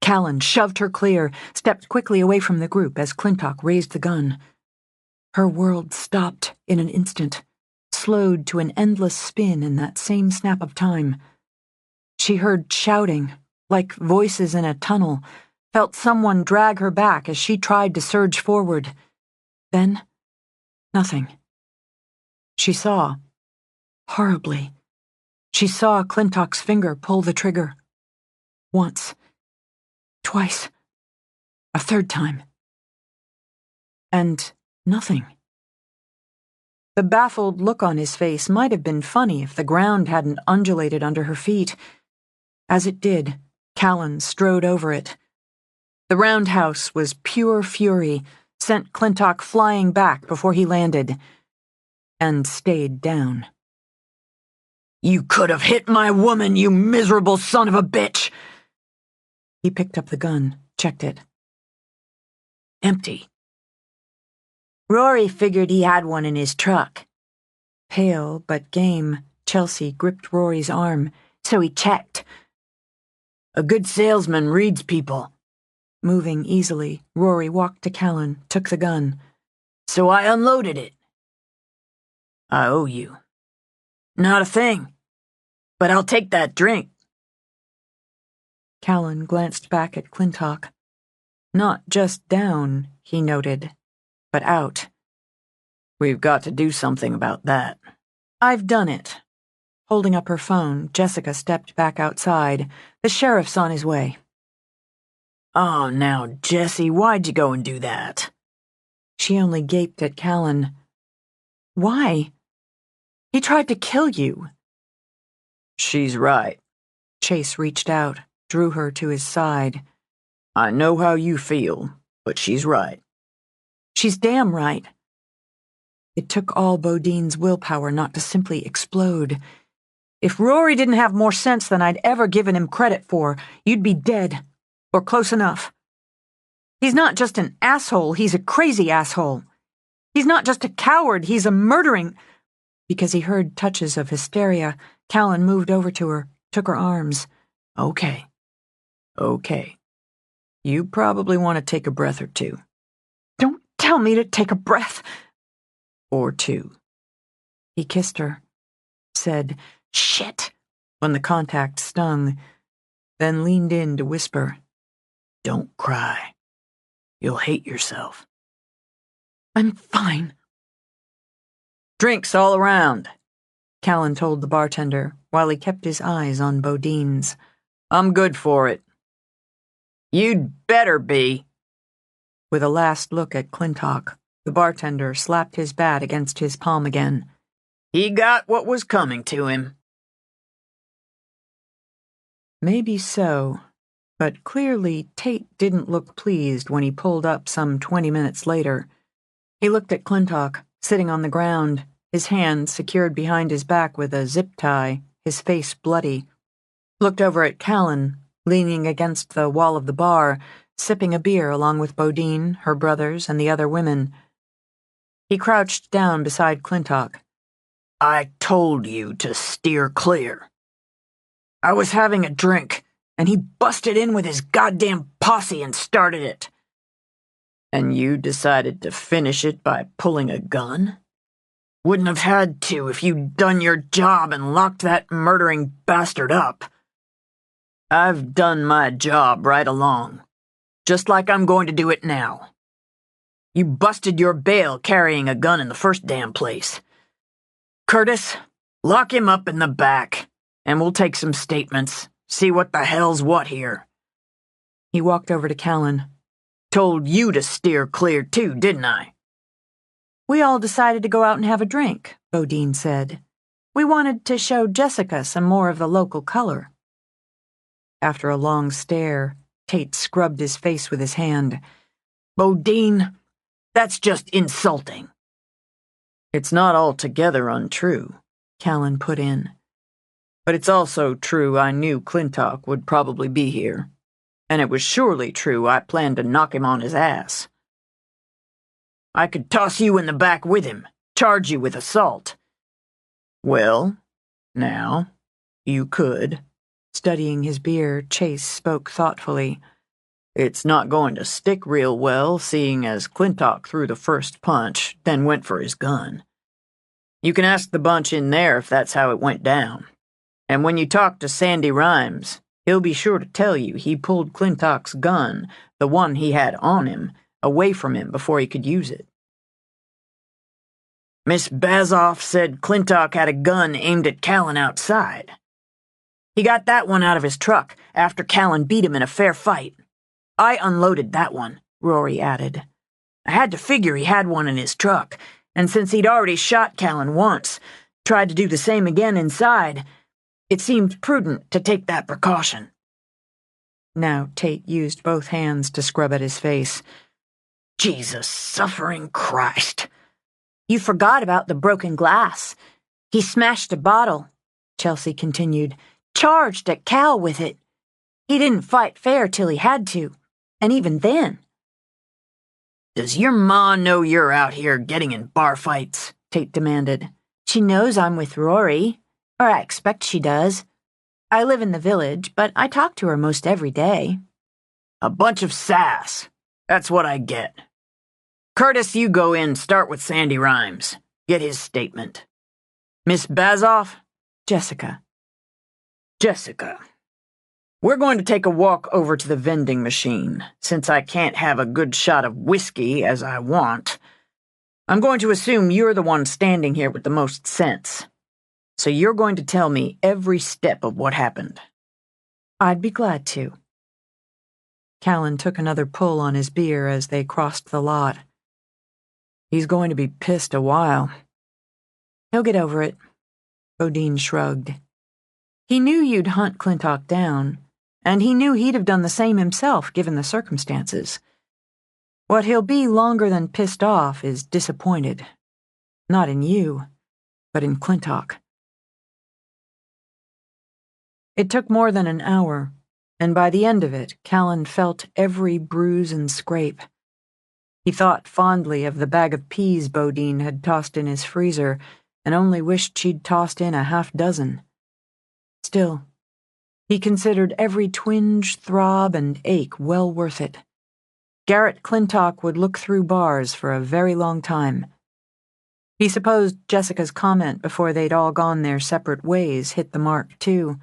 Callan shoved her clear, stepped quickly away from the group as Clintock raised the gun. Her world stopped in an instant, slowed to an endless spin in that same snap of time. She heard shouting, like voices in a tunnel, felt someone drag her back as she tried to surge forward. Then, nothing. She saw. Horribly. She saw Clintock's finger pull the trigger. Once. Twice. A third time. And nothing. The baffled look on his face might have been funny if the ground hadn't undulated under her feet. As it did, Callan strode over it. The roundhouse was pure fury, sent Clintock flying back before he landed, and stayed down. You could have hit my woman, you miserable son of a bitch! He picked up the gun, checked it. Empty. Rory figured he had one in his truck. Pale but game, Chelsea gripped Rory's arm, so he checked. A good salesman reads people. Moving easily, Rory walked to Callan, took the gun. So I unloaded it. I owe you. Not a thing. But I'll take that drink. Callan glanced back at Clintock. Not just down, he noted, but out. We've got to do something about that. I've done it. Holding up her phone, Jessica stepped back outside. The sheriff's on his way. Oh, now, Jessie, why'd you go and do that? She only gaped at Callan. Why? He tried to kill you. She's right. Chase reached out, drew her to his side. I know how you feel, but she's right. She's damn right. It took all Bodine's willpower not to simply explode. If Rory didn't have more sense than I'd ever given him credit for, you'd be dead. Or close enough. He's not just an asshole, he's a crazy asshole. He's not just a coward, he's a murdering... Because he heard touches of hysteria, Callan moved over to her, took her arms. Okay. You probably want to take a breath or two. Don't tell me to take a breath. Or two. He kissed her, said, "Shit," when the contact stung, then leaned in to whisper, "Don't cry. You'll hate yourself." "I'm fine." "Drinks all around," Callan told the bartender while he kept his eyes on Bodine's. "I'm good for it." "You'd better be." With a last look at Clintock, the bartender slapped his bat against his palm again. He got what was coming to him. Maybe so, but clearly Tate didn't look pleased when he pulled up some 20 minutes later. He looked at Clintock, sitting on the ground, his hands secured behind his back with a zip tie, his face bloody. Looked over at Callan, leaning against the wall of the bar, sipping a beer along with Bodine, her brothers, and the other women. He crouched down beside Clintock. I told you to steer clear. I was having a drink, and he busted in with his goddamn posse and started it. And you decided to finish it by pulling a gun? Wouldn't have had to if you'd done your job and locked that murdering bastard up. I've done my job right along, just like I'm going to do it now. You busted your bail carrying a gun in the first damn place. Curtis, lock him up in the back, and we'll take some statements, see what the hell's what here." He walked over to Callan. "Told you to steer clear too, didn't I?" "We all decided to go out and have a drink," Bodine said. "We wanted to show Jessica some more of the local color." After a long stare, Tate scrubbed his face with his hand. "Bodine, that's just insulting." "It's not altogether untrue," Callan put in. "But it's also true I knew Clintock would probably be here. And it was surely true I planned to knock him on his ass. I could toss you in the back with him, charge you with assault. Well, now, You could. Studying his beer, Chase spoke thoughtfully. It's not going to stick real well, seeing as Clintock threw the first punch, then went for his gun. You can ask the bunch in there if that's how it went down. And when you talk to Sandy Rhymes, he'll be sure to tell you he pulled Clintock's gun, the one he had on him, away from him before he could use it. Miss Bazoff said Clintock had a gun aimed at Callan outside. He got that one out of his truck after Callan beat him in a fair fight. I unloaded that one, Rory added. I had to figure he had one in his truck, and since he'd already shot Callan once, tried to do the same again inside, it seemed prudent to take that precaution. Now Tate used both hands to scrub at his face. Jesus suffering Christ. You forgot about the broken glass. He smashed a bottle, Chelsea continued, charged at Cal with it. He didn't fight fair till he had to, and even then. Does your ma know you're out here getting in bar fights? Tate demanded. She knows I'm with Rory, or I expect she does. I live in the village, but I talk to her most every day. A bunch of sass. That's what I get. Curtis, you go in, start with Sandy Rhymes. Get his statement. Miss Bazoff? Jessica. Jessica. We're going to take a walk over to the vending machine, since I can't have a good shot of whiskey as I want. I'm going to assume you're the one standing here with the most sense. So you're going to tell me every step of what happened. I'd be glad to. Callan took another pull on his beer as they crossed the lot. He's going to be pissed a while. He'll get over it. Bodine shrugged. He knew you'd hunt Clintock down, and he knew he'd have done the same himself given the circumstances. What he'll be longer than pissed off is disappointed. Not in you, but in Clintock. It took more than an hour, and by the end of it, Callan felt every bruise and scrape. He thought fondly of the bag of peas Bodine had tossed in his freezer and only wished she'd tossed in a half-dozen. Still, he considered every twinge, throb, and ache well worth it. Garrett Clintock would look through bars for a very long time. He supposed Jessica's comment before they'd all gone their separate ways hit the mark, too.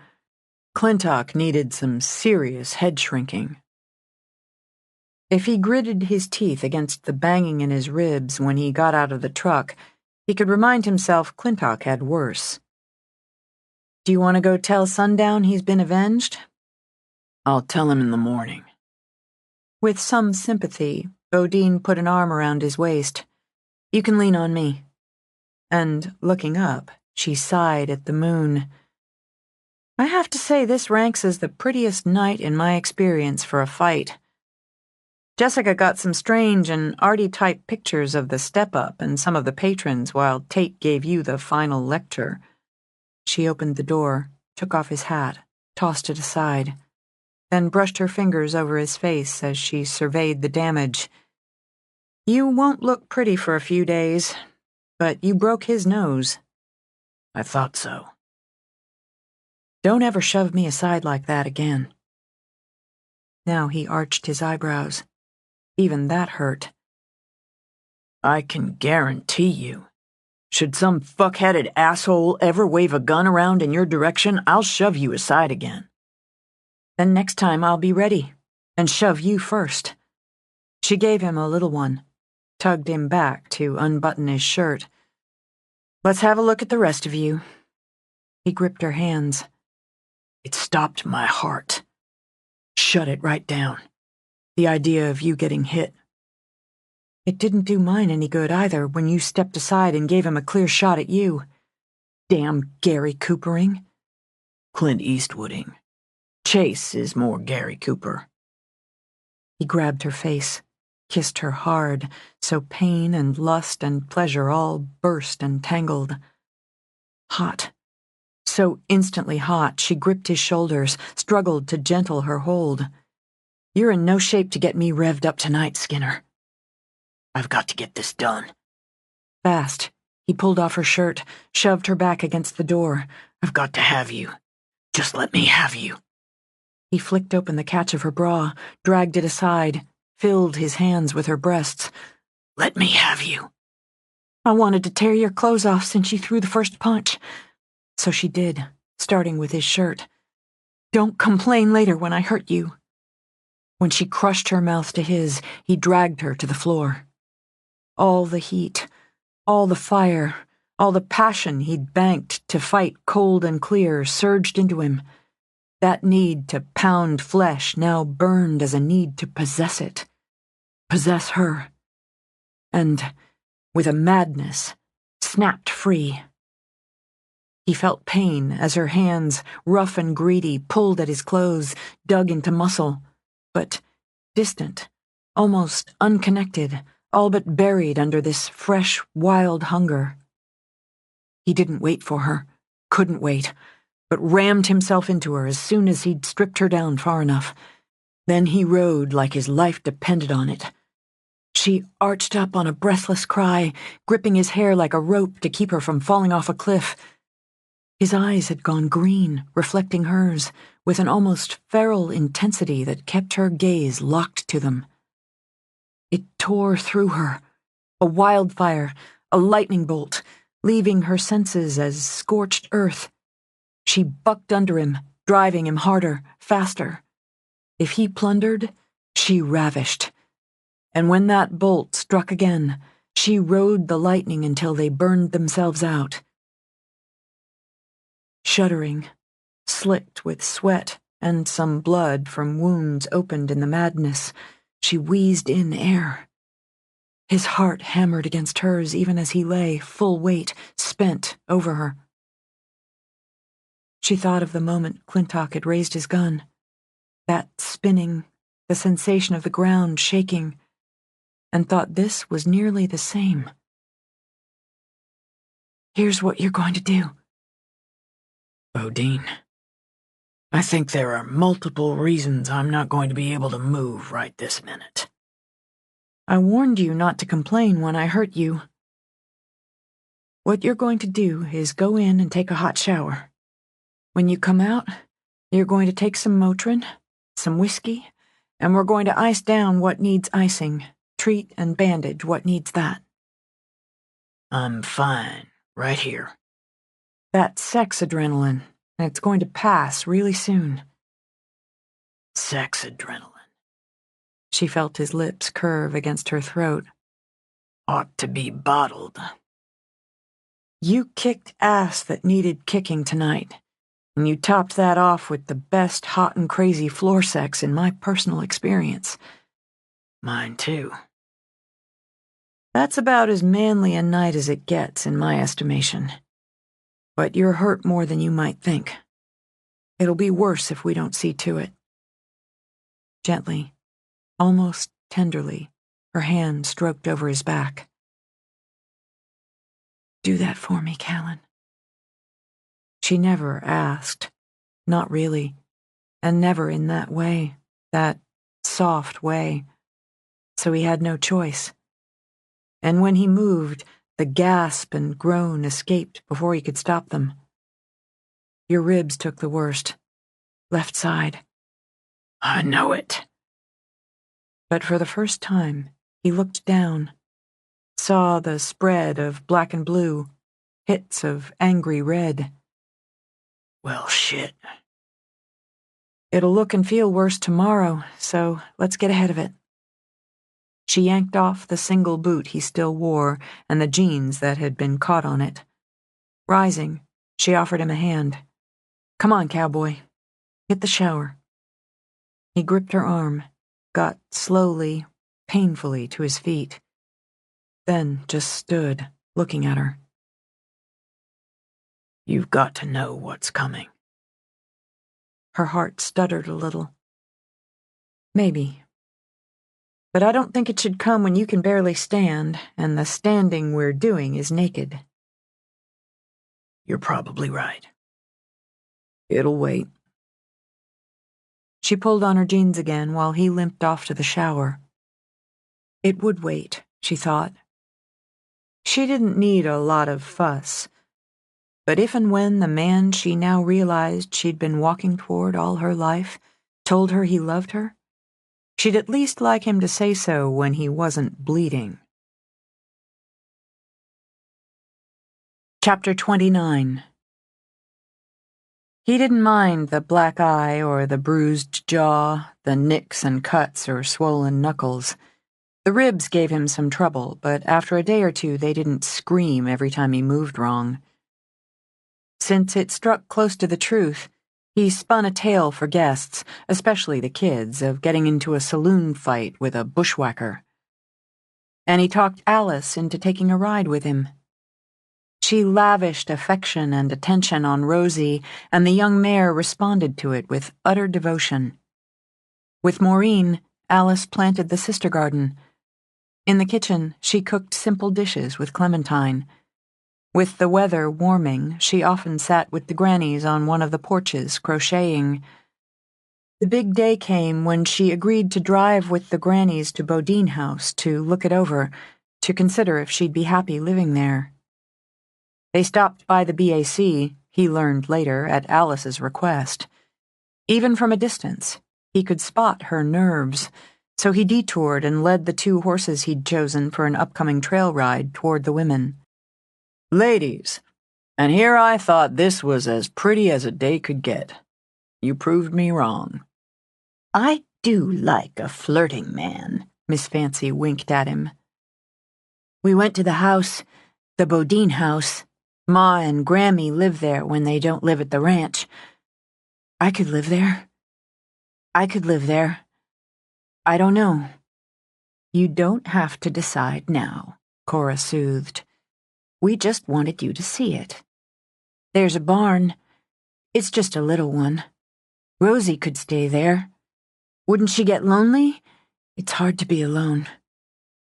Clintock needed some serious head shrinking. If he gritted his teeth against the banging in his ribs when he got out of the truck, he could remind himself Clintock had worse. Do you want to go tell Sundown he's been avenged? I'll tell him in the morning. With some sympathy, Bodine put an arm around his waist. You can lean on me. And, looking up, she sighed at the moon. I have to say this ranks as the prettiest night in my experience for a fight. Jessica got some strange and arty-type pictures of the step-up and some of the patrons while Tate gave you the final lecture. She opened the door, took off his hat, tossed it aside, then brushed her fingers over his face as she surveyed the damage. You won't look pretty for a few days, but you broke his nose. I thought so. Don't ever shove me aside like that again. Now he arched his eyebrows. Even that hurt. I can guarantee you, should some fuck-headed asshole ever wave a gun around in your direction, I'll shove you aside again. Then next time I'll be ready, and shove you first. She gave him a little one, tugged him back to unbutton his shirt. Let's have a look at the rest of you. He gripped her hands. It stopped my heart. Shut it right down. The idea of you getting hit. It didn't do mine any good either when you stepped aside and gave him a clear shot at you. Damn Gary Coopering. Clint Eastwooding. Chase is more Gary Cooper. He grabbed her face, kissed her hard, so pain and lust and pleasure all burst and tangled. Hot. So instantly hot, she gripped his shoulders, struggled to gentle her hold. You're in no shape to get me revved up tonight, Skinner. I've got to get this done. Fast. He pulled off her shirt, shoved her back against the door. I've got to have you. Just let me have you. He flicked open the catch of her bra, dragged it aside, filled his hands with her breasts. Let me have you. I wanted to tear your clothes off since you threw the first punch. So she did, starting with his shirt. Don't complain later when I hurt you. When she crushed her mouth to his, he dragged her to the floor. All the heat, all the fire, all the passion he'd banked to fight cold and clear surged into him. That need to pound flesh now burned as a need to possess it. Possess her. And, with a madness, snapped free. He felt pain as her hands, rough and greedy, pulled at his clothes, dug into muscle, but distant, almost unconnected, all but buried under this fresh, wild hunger. He didn't wait for her, couldn't wait, but rammed himself into her as soon as he'd stripped her down far enough. Then he rode like his life depended on it. She arched up on a breathless cry, gripping his hair like a rope to keep her from falling off a cliff. His eyes had gone green, reflecting hers, with an almost feral intensity that kept her gaze locked to them. It tore through her, a wildfire, a lightning bolt, leaving her senses as scorched earth. She bucked under him, driving him harder, faster. If he plundered, she ravished. And when that bolt struck again, she rode the lightning until they burned themselves out. Shuddering, slicked with sweat and some blood from wounds opened in the madness, she wheezed in air. His heart hammered against hers even as he lay, full weight, spent, over her. She thought of the moment Clintock had raised his gun. That spinning, the sensation of the ground shaking, and thought this was nearly the same. Here's what you're going to do. Bodine, I think there are multiple reasons I'm not going to be able to move right this minute. I warned you not to complain when I hurt you. What you're going to do is go in and take a hot shower. When you come out, you're going to take some Motrin, some whiskey, and we're going to ice down what needs icing, treat and bandage what needs that. I'm fine, right here. That's sex adrenaline, and it's going to pass really soon. Sex adrenaline. She felt his lips curve against her throat. Ought to be bottled. You kicked ass that needed kicking tonight, and you topped that off with the best hot and crazy floor sex in my personal experience. Mine too. That's about as manly a night as it gets, in my estimation. But you're hurt more than you might think. It'll be worse if we don't see to it. Gently, almost tenderly, her hand stroked over his back. Do that for me, Callan. She never asked, not really, and never in that way, that soft way, so he had no choice. And when he moved, the gasp and groan escaped before he could stop them. Your ribs took the worst. Left side. I know it. But for the first time, he looked down, saw the spread of black and blue, hits of angry red. Well, shit. It'll look and feel worse tomorrow, so let's get ahead of it. She yanked off the single boot he still wore and the jeans that had been caught on it. Rising, she offered him a hand. Come on, cowboy. Hit the shower. He gripped her arm, got slowly, painfully to his feet, then just stood, looking at her. You've got to know what's coming. Her heart stuttered a little. Maybe. But I don't think it should come when you can barely stand, and the standing we're doing is naked. You're probably right. It'll wait. She pulled on her jeans again while he limped off to the shower. It would wait, she thought. She didn't need a lot of fuss, but if and when the man she now realized she'd been walking toward all her life told her he loved her, she'd at least like him to say so when he wasn't bleeding. Chapter 29. He didn't mind the black eye or the bruised jaw, the nicks and cuts or swollen knuckles. The ribs gave him some trouble, but after a day or two they didn't scream every time he moved wrong. Since it struck close to the truth, he spun a tale for guests, especially the kids, of getting into a saloon fight with a bushwhacker. And he talked Alice into taking a ride with him. She lavished affection and attention on Rosie, and the young mare responded to it with utter devotion. With Maureen, Alice planted the sister garden. In the kitchen, she cooked simple dishes with Clementine. With the weather warming, she often sat with the grannies on one of the porches, crocheting. The big day came when she agreed to drive with the grannies to Bodine House to look it over, to consider if she'd be happy living there. They stopped by the BAC, he learned later, at Alice's request. Even from a distance, he could spot her nerves, so he detoured and led the 2 horses he'd chosen for an upcoming trail ride toward the women. Ladies, and here I thought this was as pretty as a day could get. You proved me wrong. I do like a flirting man, Miss Fancy winked at him. We went to the house, the Bodine house. Ma and Grammy live there when they don't live at the ranch. I could live there. I could live there. I don't know. You don't have to decide now, Cora soothed. We just wanted you to see it. There's a barn. It's just a little one. Rosie could stay there. Wouldn't she get lonely? It's hard to be alone.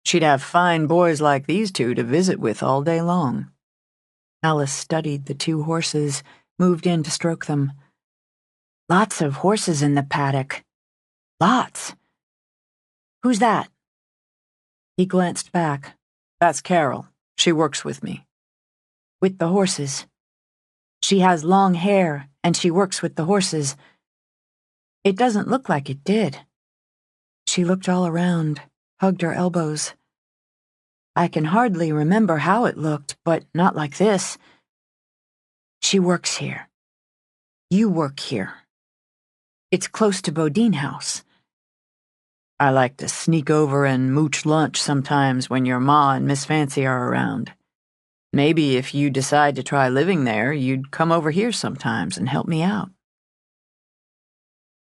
She'd have fine boys like these 2 to visit with all day long. Alice studied the 2 horses, moved in to stroke them. Lots of horses in the paddock. Lots. Who's that? He glanced back. That's Carol. She works with me. With the horses. She has long hair, and she works with the horses. It doesn't look like it did. She looked all around, hugged her elbows. I can hardly remember how it looked, but not like this. She works here. You work here. It's close to Bodine House. I like to sneak over and mooch lunch sometimes when your Ma and Miss Fancy are around. Maybe if you decide to try living there, you'd come over here sometimes and help me out.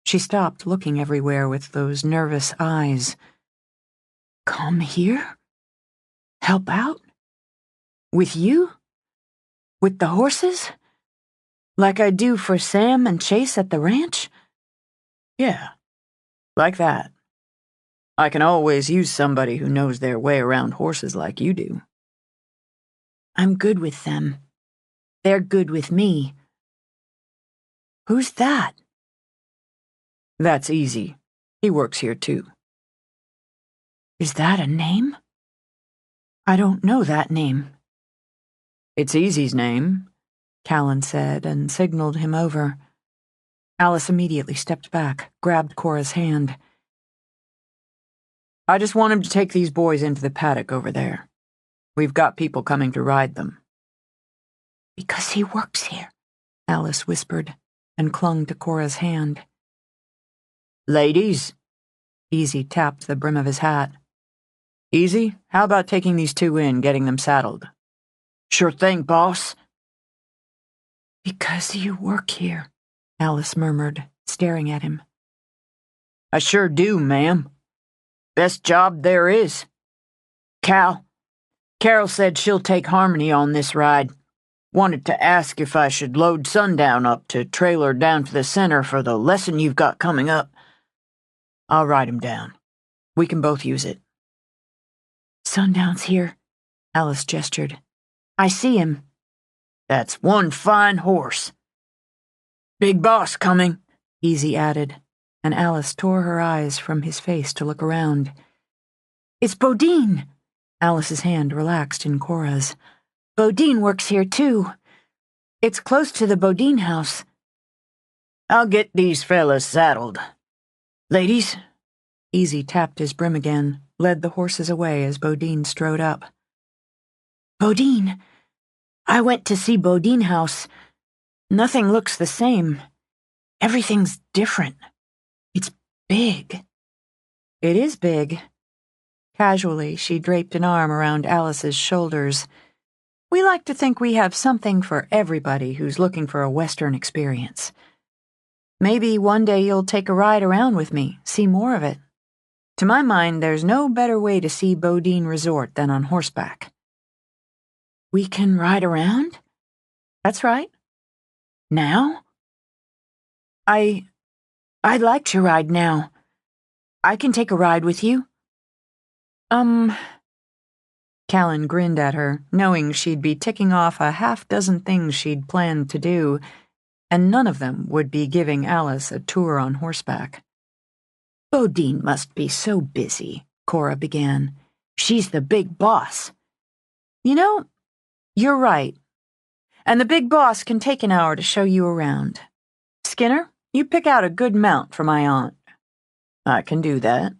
She stopped looking everywhere with those nervous eyes. Come here? Help out? With you? With the horses? Like I do for Sam and Chase at the ranch? Yeah, like that. I can always use somebody who knows their way around horses like you do. I'm good with them. They're good with me. Who's that? That's easy. He works here too. Is that a name? I don't know that name. It's Easy's name, Callan said and signaled him over. Alice immediately stepped back, grabbed Cora's hand. I just want him to take these boys into the paddock over there. We've got people coming to ride them. Because he works here, Alice whispered and clung to Cora's hand. Ladies, Easy tapped the brim of his hat. Easy, how about taking these 2 in, getting them saddled? Sure thing, boss. Because you work here, Alice murmured, staring at him. I sure do, ma'am. Best job there is. Carol said she'll take Harmony on this ride. Wanted to ask if I should load Sundown up to trailer down to the center for the lesson you've got coming up. I'll ride him down. We can both use it. Sundown's here, Alice gestured. I see him. That's one fine horse. Big boss coming, Easy added, and Alice tore her eyes from his face to look around. It's Bodine. Alice's hand relaxed in Cora's. Bodine works here too. It's close to the Bodine house. I'll get these fellas saddled. Ladies? Easy tapped his brim again, led the horses away as Bodine strode up. Bodine? I went to see Bodine house. Nothing looks the same. Everything's different. It's big. It is big. Casually, she draped an arm around Alice's shoulders. We like to think we have something for everybody who's looking for a Western experience. Maybe one day you'll take a ride around with me, see more of it. To my mind, there's no better way to see Bodine Resort than on horseback. We can ride around? That's right. Now? I'd like to ride now. I can take a ride with you. Callan grinned at her, knowing she'd be ticking off a half-dozen things she'd planned to do, and none of them would be giving Alice a tour on horseback. Bodine must be so busy, Cora began. She's the big boss. You know, you're right. And the big boss can take an hour to show you around. Skinner, you pick out a good mount for my aunt. I can do that.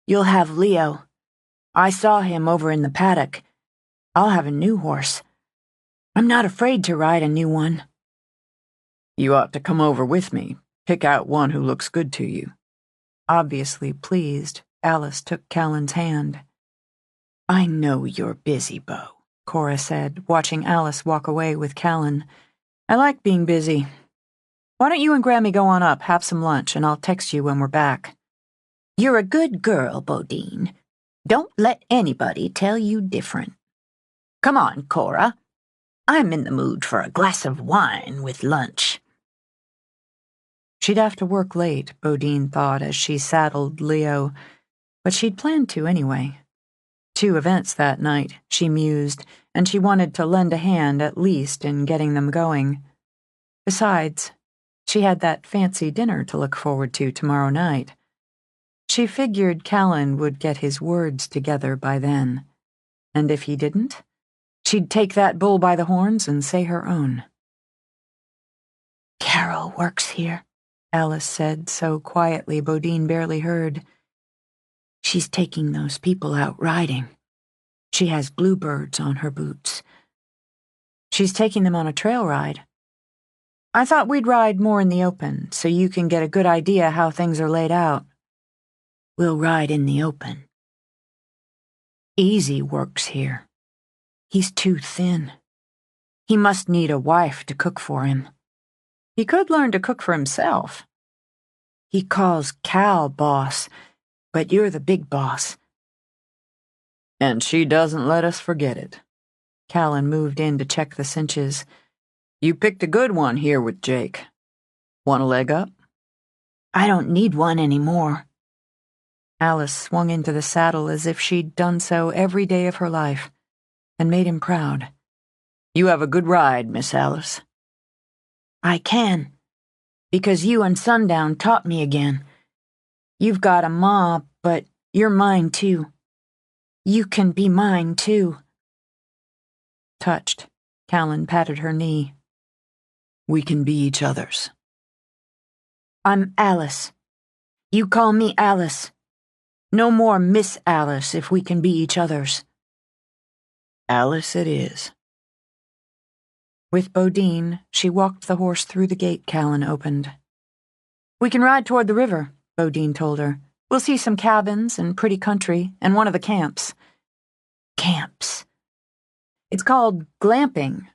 You'll have Leo. I saw him over in the paddock. I'll have a new horse. I'm not afraid to ride a new one. You ought to come over with me. Pick out one who looks good to you. Obviously pleased, Alice took Callan's hand. I know you're busy, Beau, Cora said, watching Alice walk away with Callan. I like being busy. Why don't you and Grammy go on up, have some lunch, and I'll text you when we're back. You're a good girl, Bodine. Don't let anybody tell you different. Come on, Cora. I'm in the mood for a glass of wine with lunch. She'd have to work late, Bodine thought as she saddled Leo, but she'd planned to anyway. 2 events that night, she mused, and she wanted to lend a hand at least in getting them going. Besides, she had that fancy dinner to look forward to tomorrow night. She figured Callan would get his words together by then, and if he didn't, she'd take that bull by the horns and say her own. Carol works here, Alice said so quietly Bodine barely heard. She's taking those people out riding. She has bluebirds on her boots. She's taking them on a trail ride. I thought we'd ride more in the open, so you can get a good idea how things are laid out. We'll ride in the open. Easy works here. He's too thin. He must need a wife to cook for him. He could learn to cook for himself. He calls Cal boss, but you're the big boss. And she doesn't let us forget it. Callan moved in to check the cinches. You picked a good one here with Jake. Want a leg up? I don't need one anymore. Alice swung into the saddle as if she'd done so every day of her life, and made him proud. You have a good ride, Miss Alice. I can, because you and Sundown taught me again. You've got a ma, but you're mine too. You can be mine too. Touched, Callan patted her knee. We can be each other's. I'm Alice. You call me Alice. No more Miss Alice if we can be each other's. Alice it is. With Bodine, she walked the horse through the gate Callan opened. We can ride toward the river, Bodine told her. We'll see some cabins and pretty country and one of the camps. Camps. It's called glamping.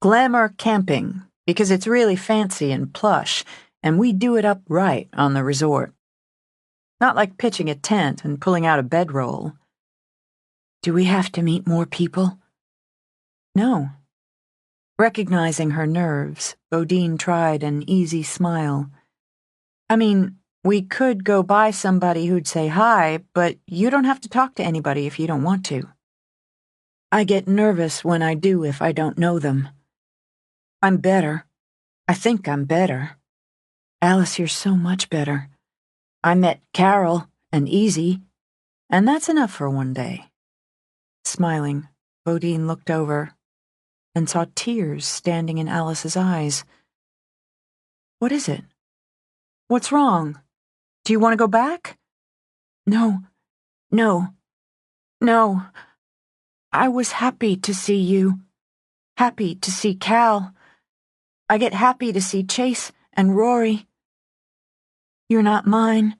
Glamour camping, because it's really fancy and plush, and we do it up right on the resort. Not like pitching a tent and pulling out a bedroll. Do we have to meet more people? No. Recognizing her nerves, Bodine tried an easy smile. I mean, we could go by somebody who'd say hi, but you don't have to talk to anybody if you don't want to. I get nervous when I do if I don't know them. I'm better. I think I'm better. Alice, you're so much better. I met Carol and Easy, and that's enough for one day. Smiling, Bodine looked over, and saw tears standing in Alice's eyes. "What is it? What's wrong? Do you want to go back?" "No, no, no. I was happy to see you. Happy to see Cal. I get happy to see Chase and Rory. You're not mine.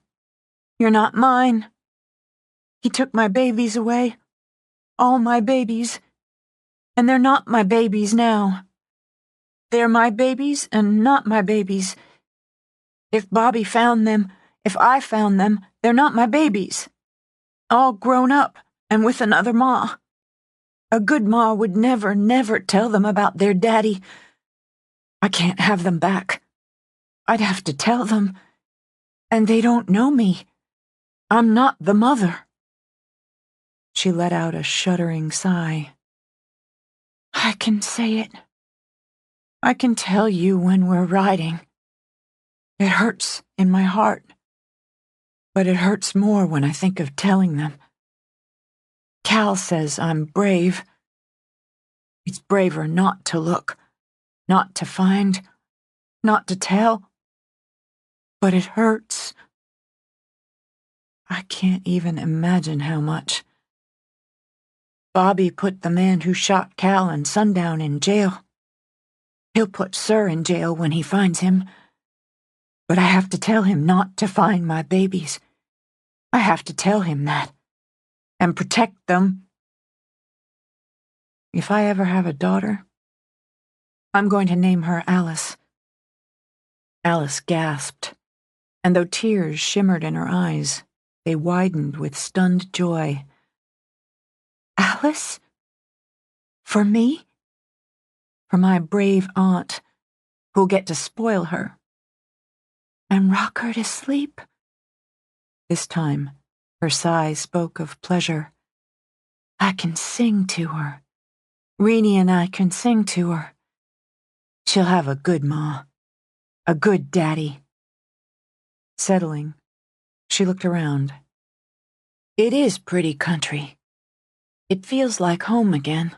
You're not mine. He took my babies away. All my babies. And they're not my babies now. They're my babies and not my babies. If Bobby found them, if I found them, they're not my babies. All grown up and with another ma. A good ma would never, never tell them about their daddy. I can't have them back. I'd have to tell them. And they don't know me. I'm not the mother." She let out a shuddering sigh. "I can say it. I can tell you when we're riding. It hurts in my heart, but it hurts more when I think of telling them. Cal says I'm brave. It's braver not to look, not to find, not to tell. But it hurts. I can't even imagine how much. Bobby put the man who shot Cal and Sundown in jail. He'll put Sir in jail when he finds him. But I have to tell him not to find my babies. I have to tell him that. And protect them. If I ever have a daughter, I'm going to name her Alice." Alice gasped, and though tears shimmered in her eyes, they widened with stunned joy. "Alice? For me? For my brave aunt, who'll get to spoil her and rock her to sleep?" This time, her sigh spoke of pleasure. "I can sing to her. Reenie and I can sing to her. She'll have a good ma, a good daddy." Settling, she looked around. It is pretty country. It feels like home again.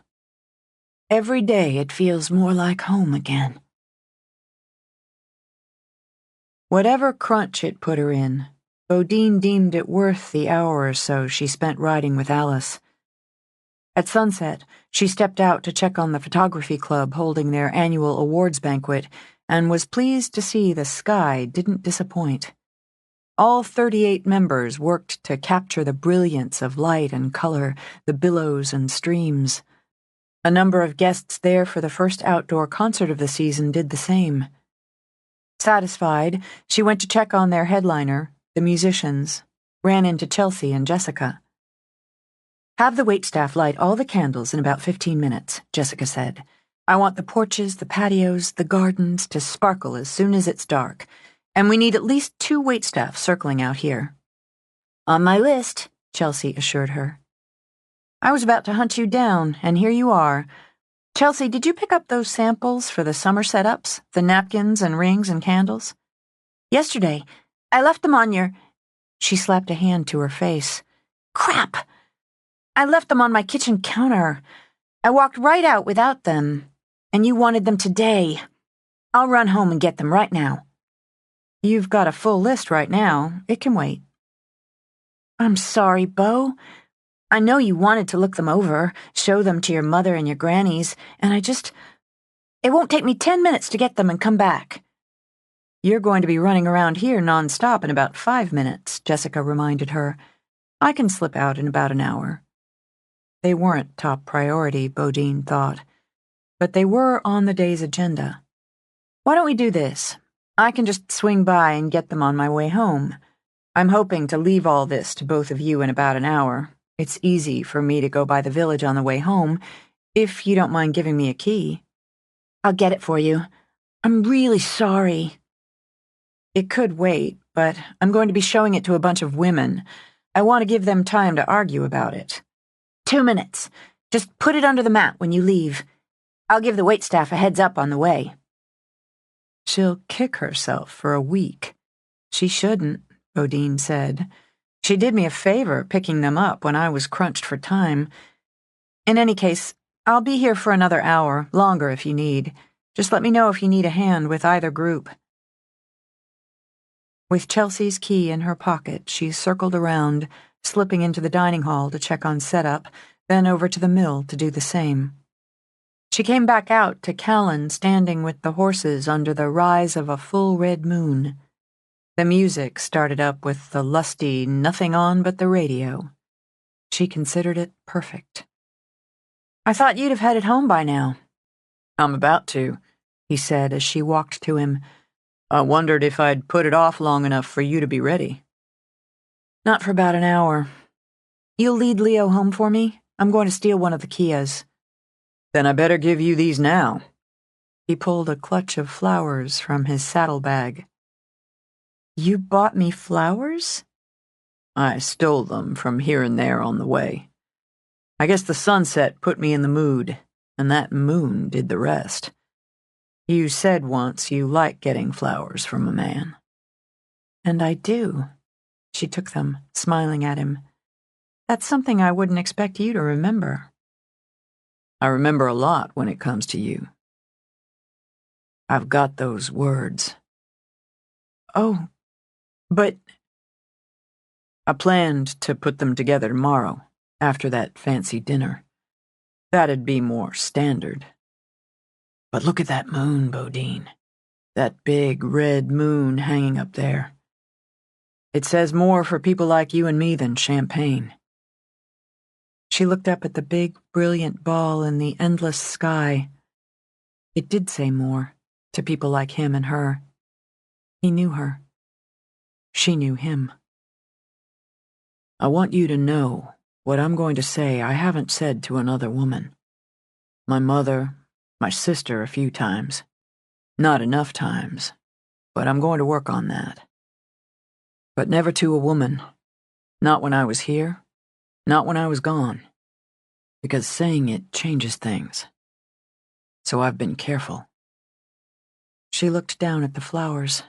Every day it feels more like home again. Whatever crunch it put her in, Bodine deemed it worth the hour or so she spent riding with Alice. At sunset, she stepped out to check on the photography club holding their annual awards banquet and was pleased to see the sky didn't disappoint. All 38 members worked to capture the brilliance of light and color, the billows and streams. A number of guests there for the first outdoor concert of the season did the same. Satisfied, she went to check on their headliner, the musicians, ran into Chelsea and Jessica. "Have the waitstaff light all the candles in about 15 minutes, Jessica said. "I want the porches, the patios, the gardens to sparkle as soon as it's dark, and we need at least 2 waitstaff circling out here." "On my list," Chelsea assured her. "I was about to hunt you down, and here you are. Chelsea, did you pick up those samples for the summer setups, the napkins and rings and candles?" "Yesterday. I left them on your—" She slapped a hand to her face. "Crap! I left them on my kitchen counter. I walked right out without them, and you wanted them today. I'll run home and get them right now." "You've got a full list right now. It can wait." "I'm sorry, Bo. I know you wanted to look them over, show them to your mother and your grannies, and it won't take me 10 minutes to get them and come back." "You're going to be running around here nonstop in about 5 minutes," Jessica reminded her. "I can slip out in about an hour." They weren't top priority, Bodine thought, but they were on the day's agenda. "Why don't we do this? I can just swing by and get them on my way home. I'm hoping to leave all this to both of you in about an hour. It's easy for me to go by the village on the way home, if you don't mind giving me a key." "I'll get it for you. I'm really sorry." "It could wait, but I'm going to be showing it to a bunch of women. I want to give them time to argue about it." 2 minutes. Just put it under the mat when you leave. I'll give the waitstaff a heads up on the way." "She'll kick herself for a week." "She shouldn't," Bodine said. "She did me a favor picking them up when I was crunched for time. In any case, I'll be here for another hour, longer if you need. Just let me know if you need a hand with either group. With Chelsea's key in her pocket, she circled around, slipping into the dining hall to check on setup, then over to the mill to do the same. She came back out to Callan standing with the horses under the rise of a full red moon. The music started up with the lusty nothing on but the radio. She considered it perfect. "I thought you'd have headed home by now." "I'm about to," he said as she walked to him. "I wondered if I'd put it off long enough for you to be ready." "Not for about an hour. You'll lead Leo home for me? I'm going to steal one of the Kias." "Then I better give you these now." He pulled a clutch of flowers from his saddlebag. "You bought me flowers?" "I stole them from here and there on the way. I guess the sunset put me in the mood, and that moon did the rest. You said once you like getting flowers from a man." "And I do." She took them, smiling at him. "That's something I wouldn't expect you to remember." "I remember a lot when it comes to you. I've got those words." "Oh, but—" "I planned to put them together tomorrow, after that fancy dinner. That'd be more standard. But look at that moon, Bodine. That big red moon hanging up there. It says more for people like you and me than champagne." She looked up at the big, brilliant ball in the endless sky. It did say more to people like him and her. He knew her. She knew him. "I want you to know what I'm going to say I haven't said to another woman. My mother, my sister a few times. Not enough times, but I'm going to work on that. But never to a woman. Not when I was here, not when I was gone. Because saying it changes things. So I've been careful." She looked down at the flowers.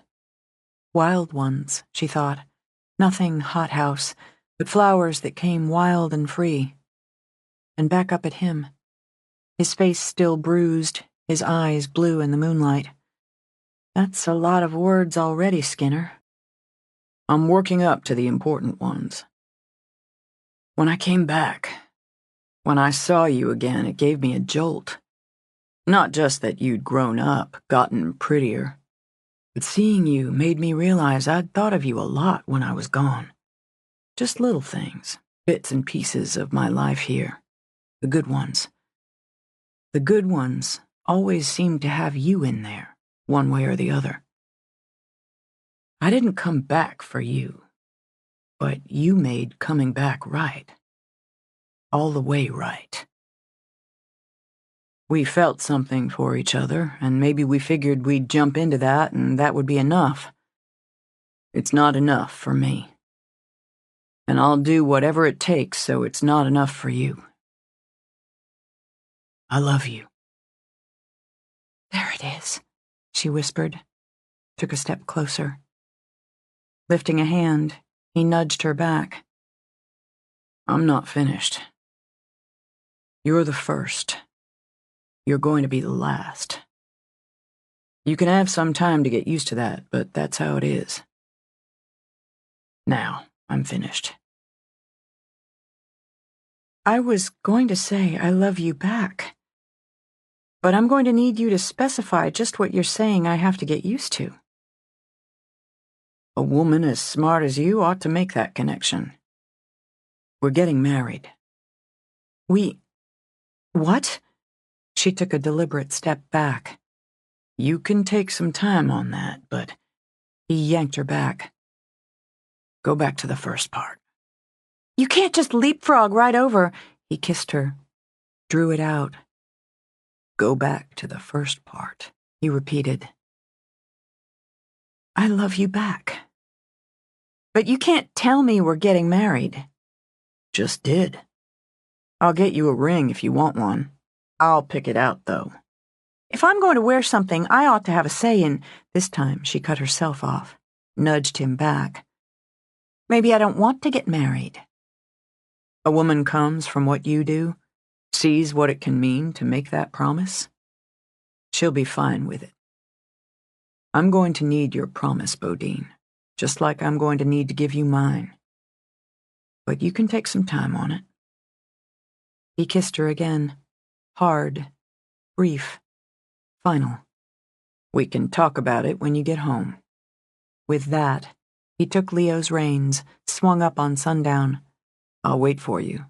Wild ones, she thought. Nothing hothouse, but flowers that came wild and free. And back up at him. His face still bruised, his eyes blue in the moonlight. "That's a lot of words already, Skinner." "I'm working up to the important ones. When I came back, when I saw you again, it gave me a jolt. Not just that you'd grown up, gotten prettier, but seeing you made me realize I'd thought of you a lot when I was gone. Just little things, bits and pieces of my life here. The good ones. The good ones always seemed to have you in there, one way or the other. I didn't come back for you, but you made coming back right. All the way right. We felt something for each other, and maybe we figured we'd jump into that and that would be enough. It's not enough for me. And I'll do whatever it takes so it's not enough for you. I love you." "There it is," she whispered, took a step closer. Lifting a hand, he nudged her back. "I'm not finished. You're the first. You're going to be the last. You can have some time to get used to that, but that's how it is. Now, I'm finished." "I was going to say I love you back. But I'm going to need you to specify just what you're saying I have to get used to." "A woman as smart as you ought to make that connection. We're getting married." What?" She took a deliberate step back. "You can take some time on that, but—" He yanked her back. "Go back to the first part." "You can't just leapfrog right over." He kissed her, drew it out. "Go back to the first part," he repeated. "I love you back. But you can't tell me we're getting married." "Just did. I'll get you a ring if you want one. I'll pick it out, though." "If I'm going to wear something, I ought to have a say in—" This time she cut herself off, nudged him back. "Maybe I don't want to get married." "A woman comes from what you do, sees what it can mean to make that promise, she'll be fine with it. I'm going to need your promise, Bodine, just like I'm going to need to give you mine. But you can take some time on it. He kissed her again, hard, brief, final. We can talk about it when you get home. With that, he took Leo's reins, swung up on Sundown. I'll wait for you.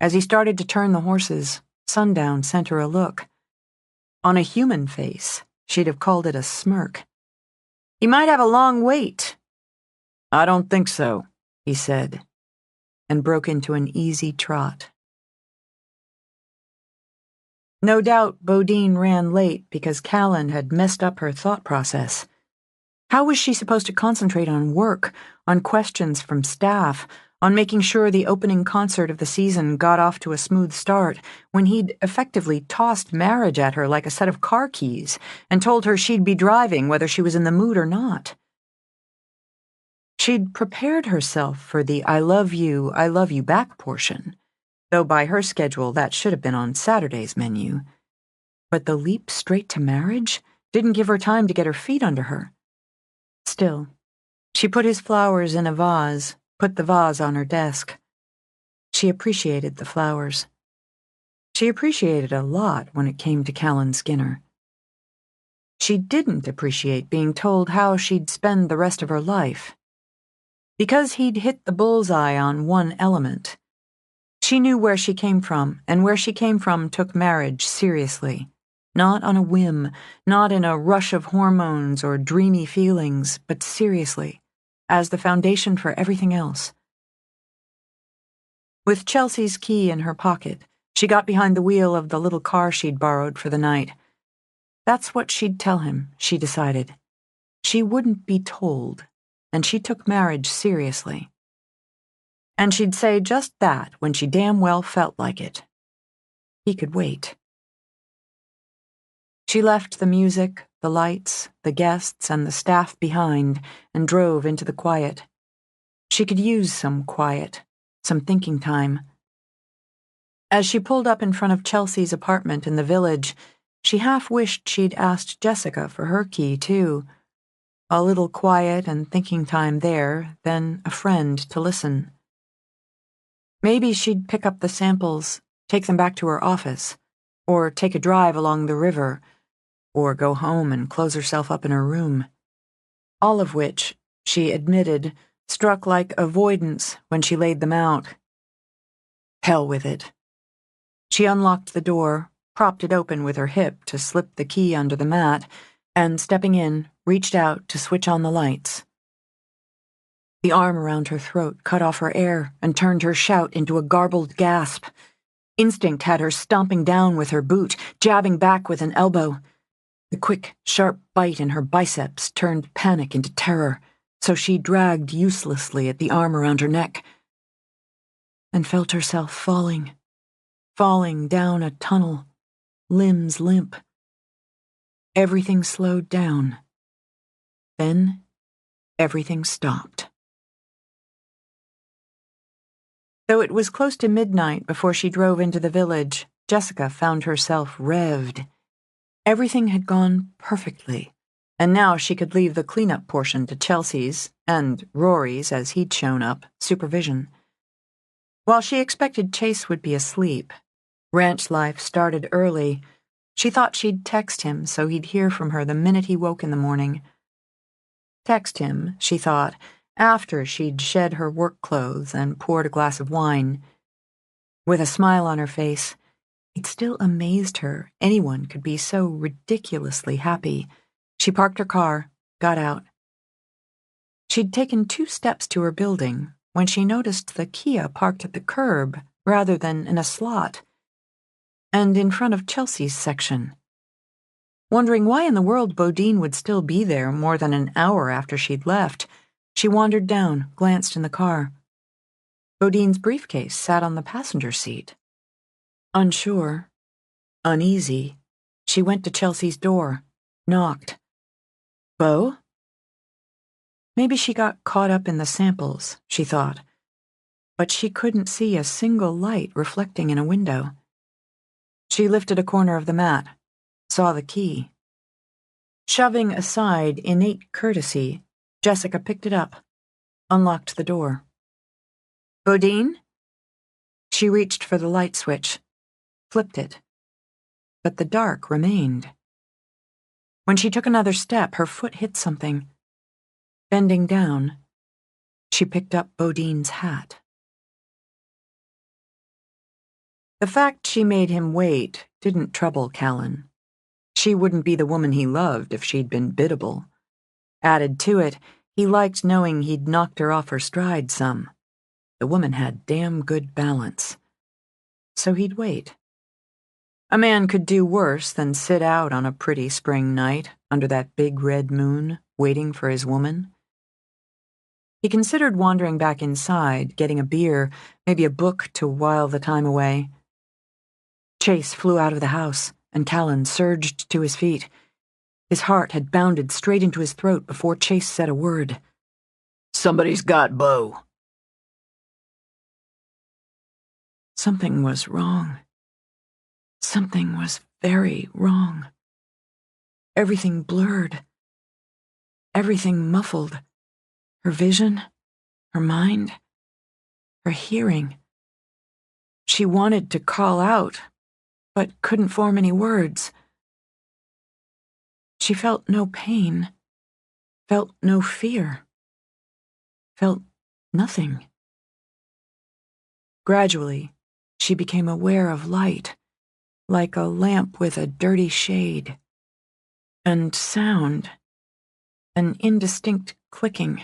As he started to turn the horses, Sundown sent her a look. On a human face, she'd have called it a smirk. "You might have a long wait." "I don't think so," he said, and broke into an easy trot. No doubt Bodine ran late because Callan had messed up her thought process. How was she supposed to concentrate on work, on questions from staff, on making sure the opening concert of the season got off to a smooth start, when he'd effectively tossed marriage at her like a set of car keys and told her she'd be driving whether she was in the mood or not? She'd prepared herself for the I love you back portion, though by her schedule that should have been on Saturday's menu. But the leap straight to marriage didn't give her time to get her feet under her. Still, she put his flowers in a vase, put the vase on her desk. She appreciated the flowers. She appreciated a lot when it came to Callan Skinner. She didn't appreciate being told how she'd spend the rest of her life. Because he'd hit the bullseye on one element, she knew where she came from, and where she came from took marriage seriously. Not on a whim, not in a rush of hormones or dreamy feelings, but seriously, as the foundation for everything else. With Chelsea's key in her pocket, she got behind the wheel of the little car she'd borrowed for the night. That's what she'd tell him, she decided. She wouldn't be told, and she took marriage seriously. And she'd say just that when she damn well felt like it. He could wait. She left the music, the lights, the guests, and the staff behind and drove into the quiet. She could use some quiet, some thinking time. As she pulled up in front of Chelsea's apartment in the village, she half wished she'd asked Jessica for her key, too. A little quiet and thinking time there, then a friend to listen. Maybe she'd pick up the samples, take them back to her office, or take a drive along the river, or go home and close herself up in her room. All of which, she admitted, struck like avoidance when she laid them out. Hell with it. She unlocked the door, propped it open with her hip to slip the key under the mat, and stepping in, reached out to switch on the lights. The arm around her throat cut off her air and turned her shout into a garbled gasp. Instinct had her stomping down with her boot, jabbing back with an elbow. The quick, sharp bite in her biceps turned panic into terror, so she dragged uselessly at the arm around her neck and felt herself falling down a tunnel, limbs limp. Everything slowed down. Then everything stopped. Though it was close to midnight before she drove into the village, Jessica found herself revved. Everything had gone perfectly, and now she could leave the cleanup portion to Chelsea's, and Rory's as he'd shown up, supervision. While she expected Chase would be asleep, ranch life started early, she thought she'd text him so he'd hear from her the minute he woke in the morning. Text him, she thought, after she'd shed her work clothes and poured a glass of wine. With a smile on her face, it still amazed her anyone could be so ridiculously happy. She parked her car, got out. She'd taken 2 steps to her building when she noticed the Kia parked at the curb rather than in a slot, and in front of Chelsea's section. Wondering why in the world Bodine would still be there more than an hour after she'd left, she wandered down, glanced in the car. Bodine's briefcase sat on the passenger seat. Unsure, uneasy, she went to Chelsea's door, knocked. Bo? Maybe she got caught up in the samples, she thought. but she couldn't see a single light reflecting in a window. She lifted a corner of the mat, saw the key. Shoving aside innate courtesy, Jessica picked it up, unlocked the door. "Bodine?" She reached for the light switch, flipped it, but the dark remained. When she took another step, her foot hit something. Bending down, she picked up Bodine's hat. The fact she made him wait didn't trouble Callan. She wouldn't be the woman he loved if she'd been biddable. Added to it, he liked knowing he'd knocked her off her stride some. The woman had damn good balance. So he'd wait. A man could do worse than sit out on a pretty spring night under that big red moon, waiting for his woman. He considered wandering back inside, getting a beer, maybe a book to while the time away. Chase flew out of the house, and Callan surged to his feet. His heart had bounded straight into his throat before Chase said a word. "Somebody's got Bo." Something was wrong. Something was very wrong. Everything blurred. Everything muffled. Her vision, her mind, her hearing. She wanted to call out, but couldn't form any words. She felt no pain, felt no fear, felt nothing. Gradually, she became aware of light, like a lamp with a dirty shade, and sound, an indistinct clicking.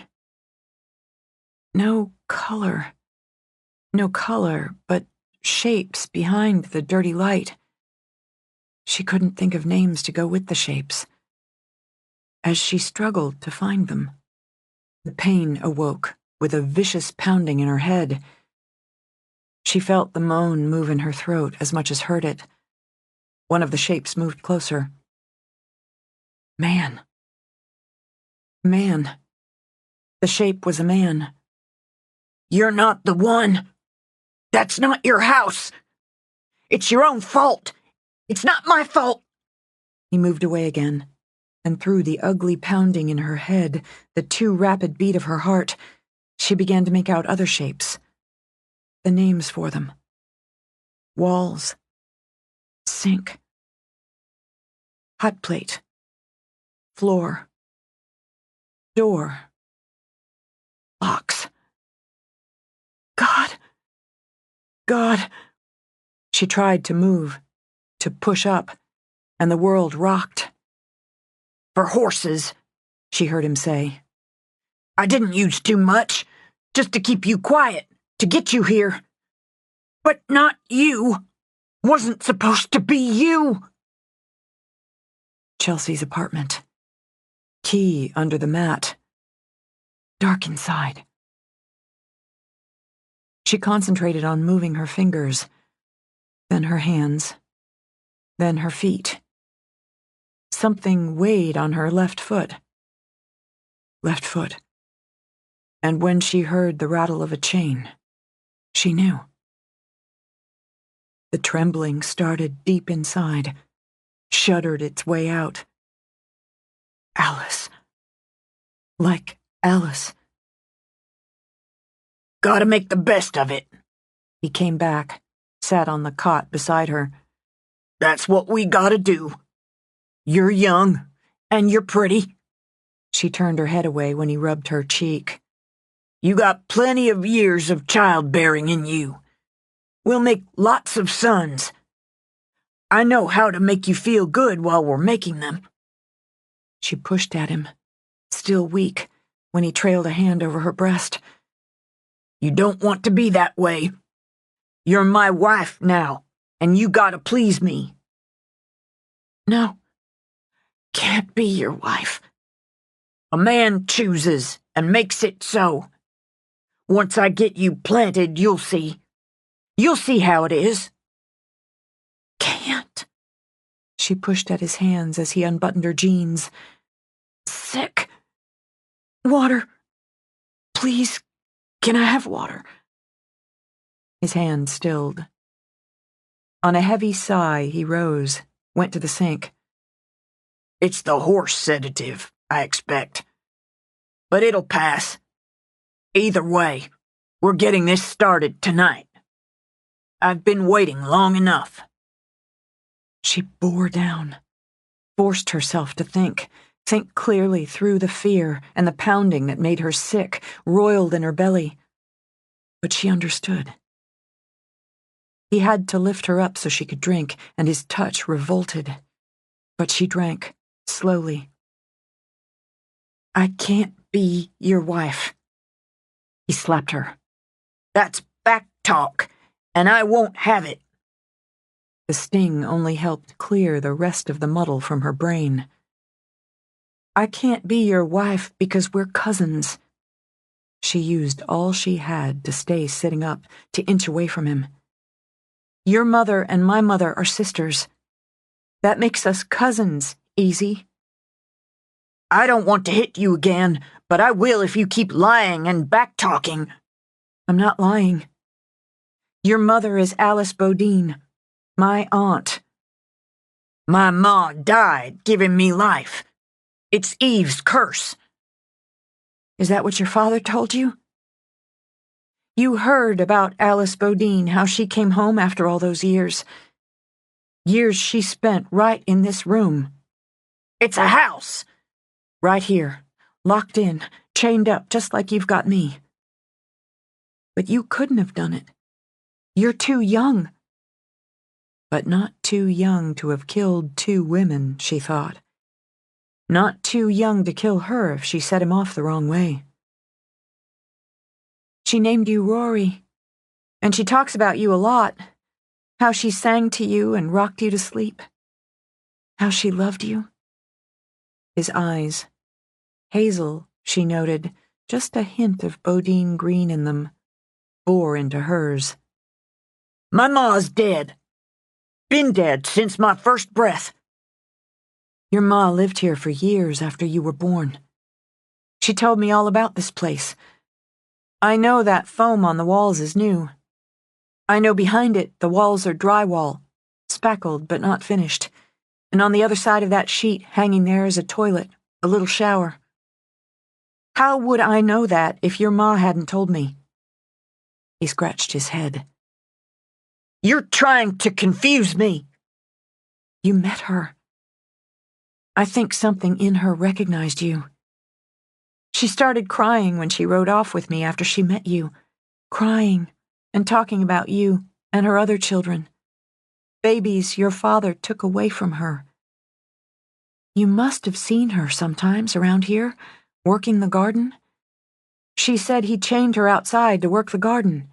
No color, but shapes behind the dirty light. She couldn't think of names to go with the shapes. As she struggled to find them, the pain awoke with a vicious pounding in her head. She felt the moan move in her throat as much as heard it. One of the shapes moved closer. Man. Man. The shape was a man. "You're not the one. That's not your house. It's your own fault. It's not my fault." He moved away again, and through the ugly pounding in her head, the too rapid beat of her heart, she began to make out other shapes. The names for them. Walls. Sink. Hot plate. Floor. Door. Box. God. She tried to move, to push up, and the world rocked. "For horses," she heard him say. "I didn't use too much, just to keep you quiet, to get you here. But not you. Wasn't supposed to be you." Chelsea's apartment. Key under the mat. Dark inside. She concentrated on moving her fingers, then her hands, then her feet. Something weighed on her left foot. Left foot. And when she heard the rattle of a chain, she knew. The trembling started deep inside, shuddered its way out. Alice. Like Alice. "Gotta make the best of it." He came back, sat on the cot beside her. "That's what we gotta do. You're young, and you're pretty." She turned her head away when he rubbed her cheek. "You got plenty of years of childbearing in you. We'll make lots of sons. I know how to make you feel good while we're making them." She pushed at him, still weak, when he trailed a hand over her breast. "You don't want to be that way. You're my wife now, and you gotta please me." "No, can't be your wife." "A man chooses and makes it so. Once I get you planted, you'll see. You'll see how it is." "Can't." She pushed at his hands as he unbuttoned her jeans. "Sick. Water. Please, can I have water?" His hand stilled. On a heavy sigh, he rose, went to the sink. It's the horse sedative, I expect. But it'll pass. Either way, we're getting this started tonight. I've been waiting long enough. She bore down, forced herself to think clearly through the fear and the pounding that made her sick, roiled in her belly. But she understood. He had to lift her up so she could drink, and his touch revolted. But she drank, slowly. I can't be your wife. He slapped her. That's back talk, and I won't have it. The sting only helped clear the rest of the muddle from her brain. I can't be your wife because we're cousins. She used all she had to stay sitting up, to inch away from him. Your mother and my mother are sisters. That makes us cousins, Easy. I don't want to hit you again, but I will if you keep lying and back-talking. I'm not lying. Your mother is Alice Bodine, my aunt. My ma died giving me life. It's Eve's curse. Is that what your father told you? You heard about Alice Bodine, how she came home after all those years. Years she spent right in this room. It's a house. Right here, locked in, chained up, just like you've got me. But you couldn't have done it. You're too young. But not too young to have killed 2 women, she thought. Not too young to kill her if she set him off the wrong way. She named you Rory, and she talks about you a lot, how she sang to you and rocked you to sleep, how she loved you. His eyes, hazel, she noted, just a hint of Bodine green in them, bore into hers. My ma's dead. Been dead since my first breath. Your ma lived here for years after you were born. She told me all about this place. I know that foam on the walls is new. I know behind it the walls are drywall, spackled but not finished, and on the other side of that sheet hanging there is a toilet, a little shower. How would I know that if your ma hadn't told me? He scratched his head. You're trying to confuse me. You met her. I think something in her recognized you. She started crying when she rode off with me after she met you, crying and talking about you and her other children, babies your father took away from her. You must have seen her sometimes around here, working the garden. She said he chained her outside to work the garden.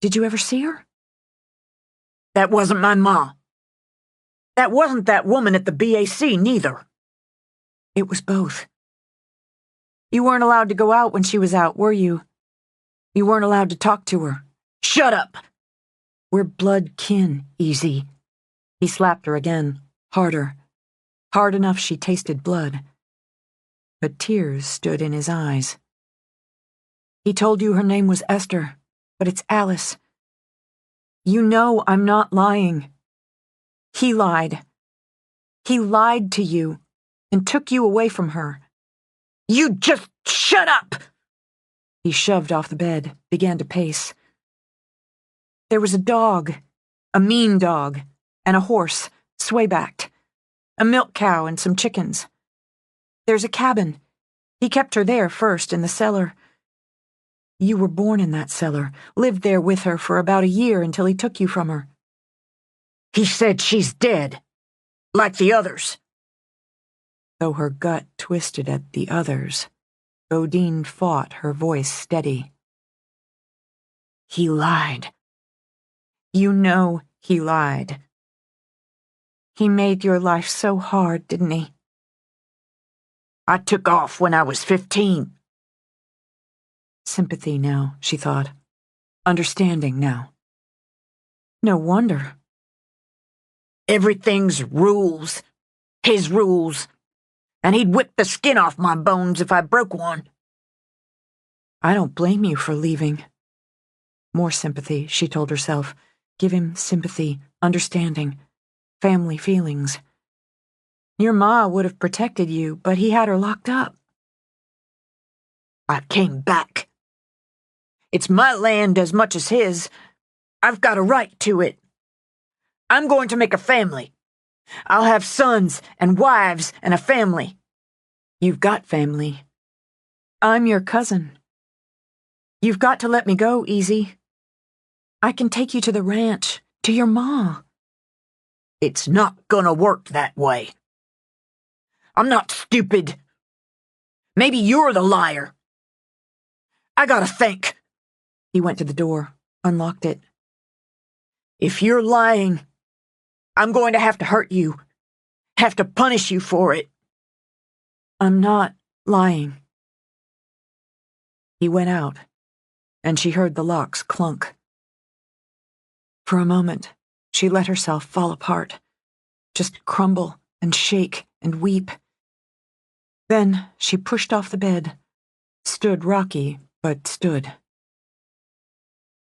Did you ever see her? That wasn't my ma. That wasn't that woman at the BAC, neither. It was both. You weren't allowed to go out when she was out, were you? You weren't allowed to talk to her. Shut up! We're blood kin, Easy. He slapped her again, harder. Hard enough she tasted blood. But tears stood in his eyes. He told you her name was Esther, but it's Alice. You know I'm not lying. He lied. He lied to you and took you away from her. You just shut up! He shoved off the bed, began to pace. There was a dog, a mean dog, and a horse, sway-backed, a milk cow and some chickens. There's a cabin. He kept her there first, in the cellar. You were born in that cellar, lived there with her for about a year until he took you from her. He said she's dead, like the others. Though her gut twisted at the others, Bodine fought, her voice steady. He lied. You know he lied. He made your life so hard, didn't he? I took off when I was 15. Sympathy now, she thought. Understanding now. No wonder. Everything's rules. His rules. And he'd whip the skin off my bones if I broke one. I don't blame you for leaving. More sympathy, she told herself. Give him sympathy, understanding, family feelings. Your ma would have protected you, but he had her locked up. I came back. It's my land as much as his. I've got a right to it. I'm going to make a family. I'll have sons and wives and a family. You've got family. I'm your cousin. You've got to let me go, Easy. I can take you to the ranch, to your ma. It's not gonna work that way. I'm not stupid. Maybe you're the liar. I gotta think. He went to the door, unlocked it. If you're lying, I'm going to have to hurt you, have to punish you for it. I'm not lying. He went out, and she heard the locks clunk. For a moment, she let herself fall apart, just crumble and shake and weep. Then she pushed off the bed, stood rocky, but stood.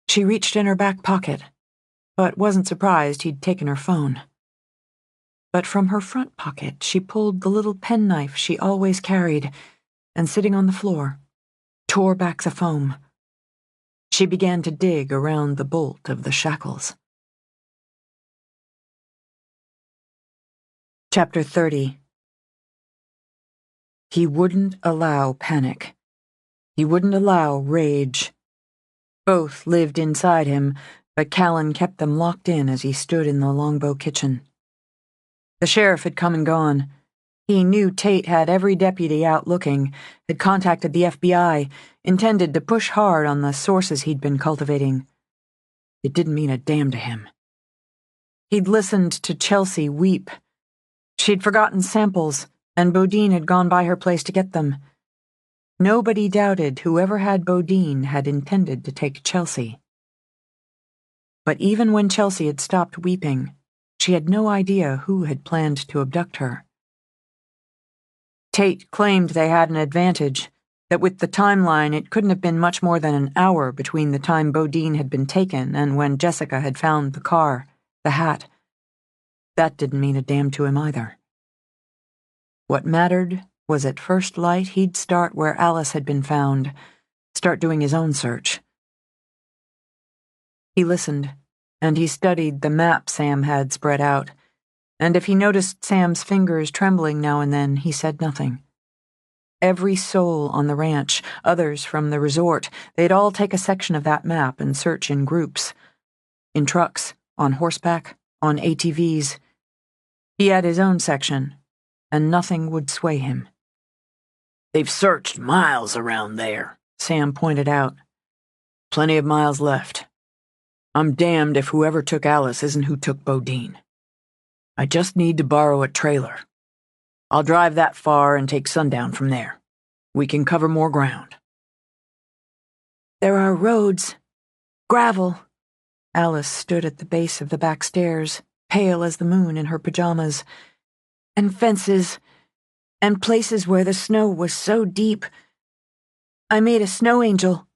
She reached in her back pocket, but wasn't surprised he'd taken her phone. But from her front pocket, she pulled the little penknife she always carried, and sitting on the floor, tore back the foam. She began to dig around the bolt of the shackles. Chapter 30. He wouldn't allow panic. He wouldn't allow rage. Both lived inside him, but Callan kept them locked in as he stood in the Longbow kitchen. The sheriff had come and gone. He knew Tate had every deputy out looking, had contacted the FBI, intended to push hard on the sources he'd been cultivating. It didn't mean a damn to him. He'd listened to Chelsea weep. She'd forgotten samples, and Bodine had gone by her place to get them. Nobody doubted whoever had Bodine had intended to take Chelsea. But even when Chelsea had stopped weeping, she had no idea who had planned to abduct her. Tate claimed they had an advantage, that with the timeline it couldn't have been much more than an hour between the time Bodine had been taken and when Jessica had found the car, the hat. That didn't mean a damn to him either. What mattered was at first light he'd start where Alice had been found, start doing his own search. He listened, and he studied the map Sam had spread out, and if he noticed Sam's fingers trembling now and then, he said nothing. Every soul on the ranch, others from the resort, they'd all take a section of that map and search in groups. In trucks, on horseback, on ATVs. He had his own section, and nothing would sway him. They've searched miles around there, Sam pointed out. Plenty of miles left. I'm damned if whoever took Alice isn't who took Bodine. I just need to borrow a trailer. I'll drive that far and take Sundown from there. We can cover more ground. There are roads. Gravel. Alice stood at the base of the back stairs, pale as the moon in her pajamas. And fences. And places where the snow was so deep. I made a snow angel.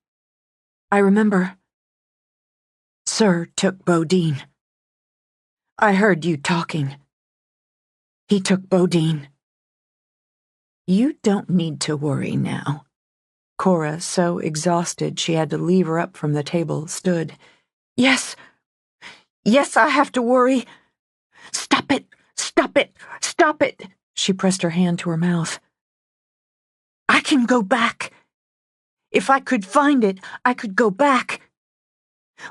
I remember. Sir took Bodine. I heard you talking. He took Bodine. You don't need to worry now. Cora, so exhausted she had to leave her up from the table, stood. Yes, I have to worry. Stop it, stop it, stop it. She pressed her hand to her mouth. I can go back. If I could find it, I could go back.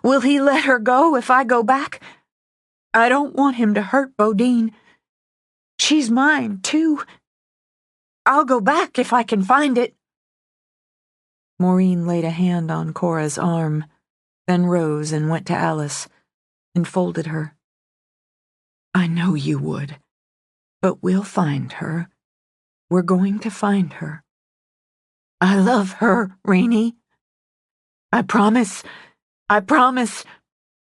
Will he let her go if I go back? I don't want him to hurt Bodine. She's mine, too. I'll go back if I can find it. Maureen laid a hand on Cora's arm, then rose and went to Alice, and folded her. I know you would, but we'll find her. We're going to find her. I love her, Rainey. I promise. I promise.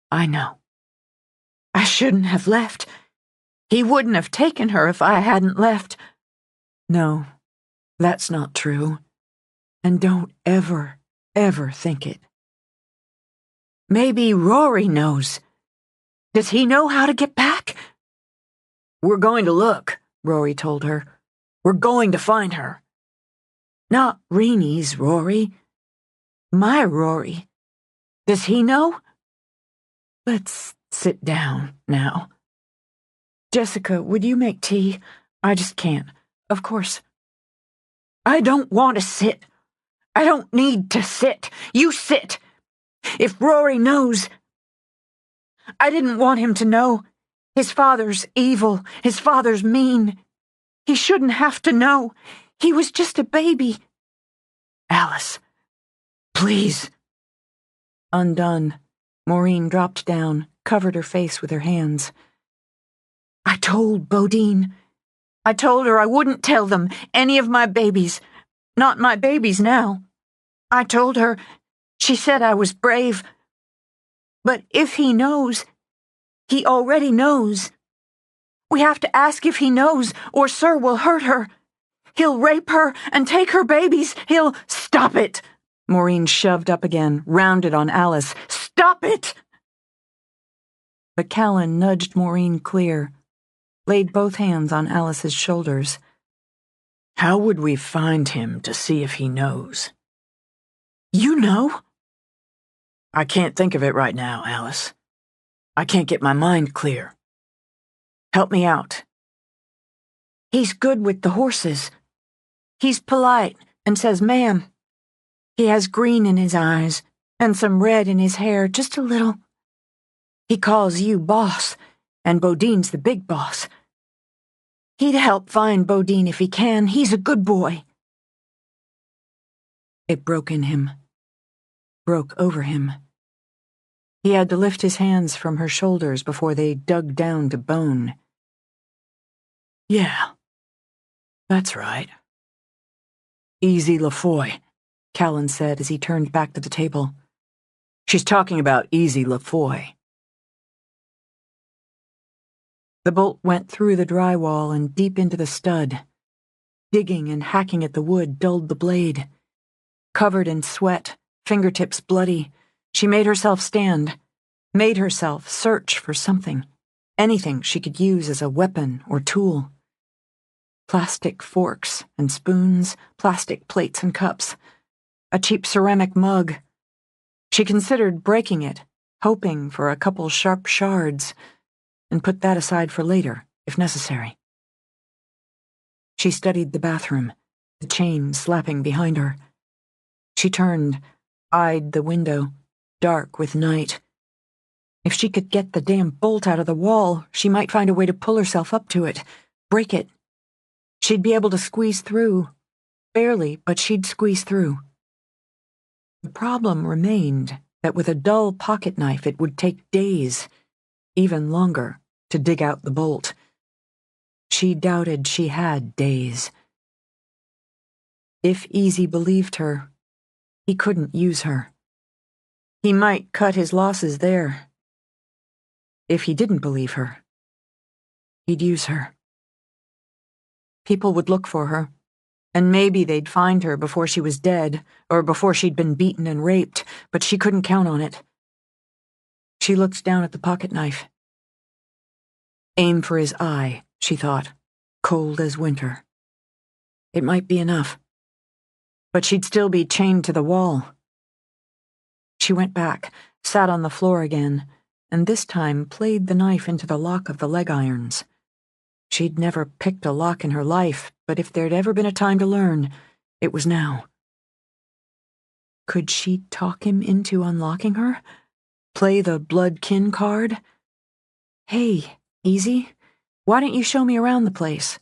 I know. I shouldn't have left. He wouldn't have taken her if I hadn't left. No, that's not true. And don't ever, ever think it. Maybe Rory knows. Does he know how to get back? We're going to look, Rory told her. We're going to find her. Not Reenie's Rory. My Rory. Does he know? Let's sit down now. Jessica, would you make tea? I just can't. Of course. I don't want to sit. I don't need to sit. You sit. If Rory knows. I didn't want him to know. His father's evil. His father's mean. He shouldn't have to know. He was just a baby. Alice, please. Undone, Maureen dropped down, covered her face with her hands. I told Bodine. I told her I wouldn't tell them, any of my babies. Not my babies now. I told her. She said I was brave. But if he knows, he already knows. We have to ask if he knows, or Sir will hurt her. He'll rape her and take her babies. He'll... Stop it! Maureen shoved up again, rounded on Alice. Stop it! But Callan nudged Maureen clear, laid both hands on Alice's shoulders. How would we find him to see if he knows? You know? I can't think of it right now, Alice. I can't get my mind clear. Help me out. He's good with the horses. He's polite and says, ma'am. He has green in his eyes and some red in his hair, just a little. He calls you boss, and Bodine's the big boss. He'd help find Bodine if he can. He's a good boy. It broke in him. Broke over him. He had to lift his hands from her shoulders before they dug down to bone. Yeah, that's right. Easy LaFoy, Callan said as he turned back to the table. She's talking about Easy LaFoy. The bolt went through the drywall and deep into the stud. Digging and hacking at the wood dulled the blade. Covered in sweat, fingertips bloody, she made herself stand, made herself search for something, anything she could use as a weapon or tool. Plastic forks and spoons, plastic plates and cups, a cheap ceramic mug. She considered breaking it, hoping for a couple sharp shards, and put that aside for later, if necessary. She studied the bathroom, the chain slapping behind her. She turned, eyed the window, dark with night. If she could get the damn bolt out of the wall, she might find a way to pull herself up to it, break it. She'd be able to squeeze through. Barely, but she'd squeeze through. The problem remained that with a dull pocket knife it would take days, even longer, to dig out the bolt. She doubted she had days. If Easy believed her, he couldn't use her. He might cut his losses there. If he didn't believe her, he'd use her. People would look for her, and maybe they'd find her before she was dead, or before she'd been beaten and raped, but she couldn't count on it. She looked down at the pocket knife. Aim for his eye, she thought, cold as winter. It might be enough. But she'd still be chained to the wall. She went back, sat on the floor again, and this time played the knife into the lock of the leg irons. She'd never picked a lock in her life, but if there'd ever been a time to learn, it was now. Could she talk him into unlocking her? Play the blood kin card? Hey, Easy, why don't you show me around the place?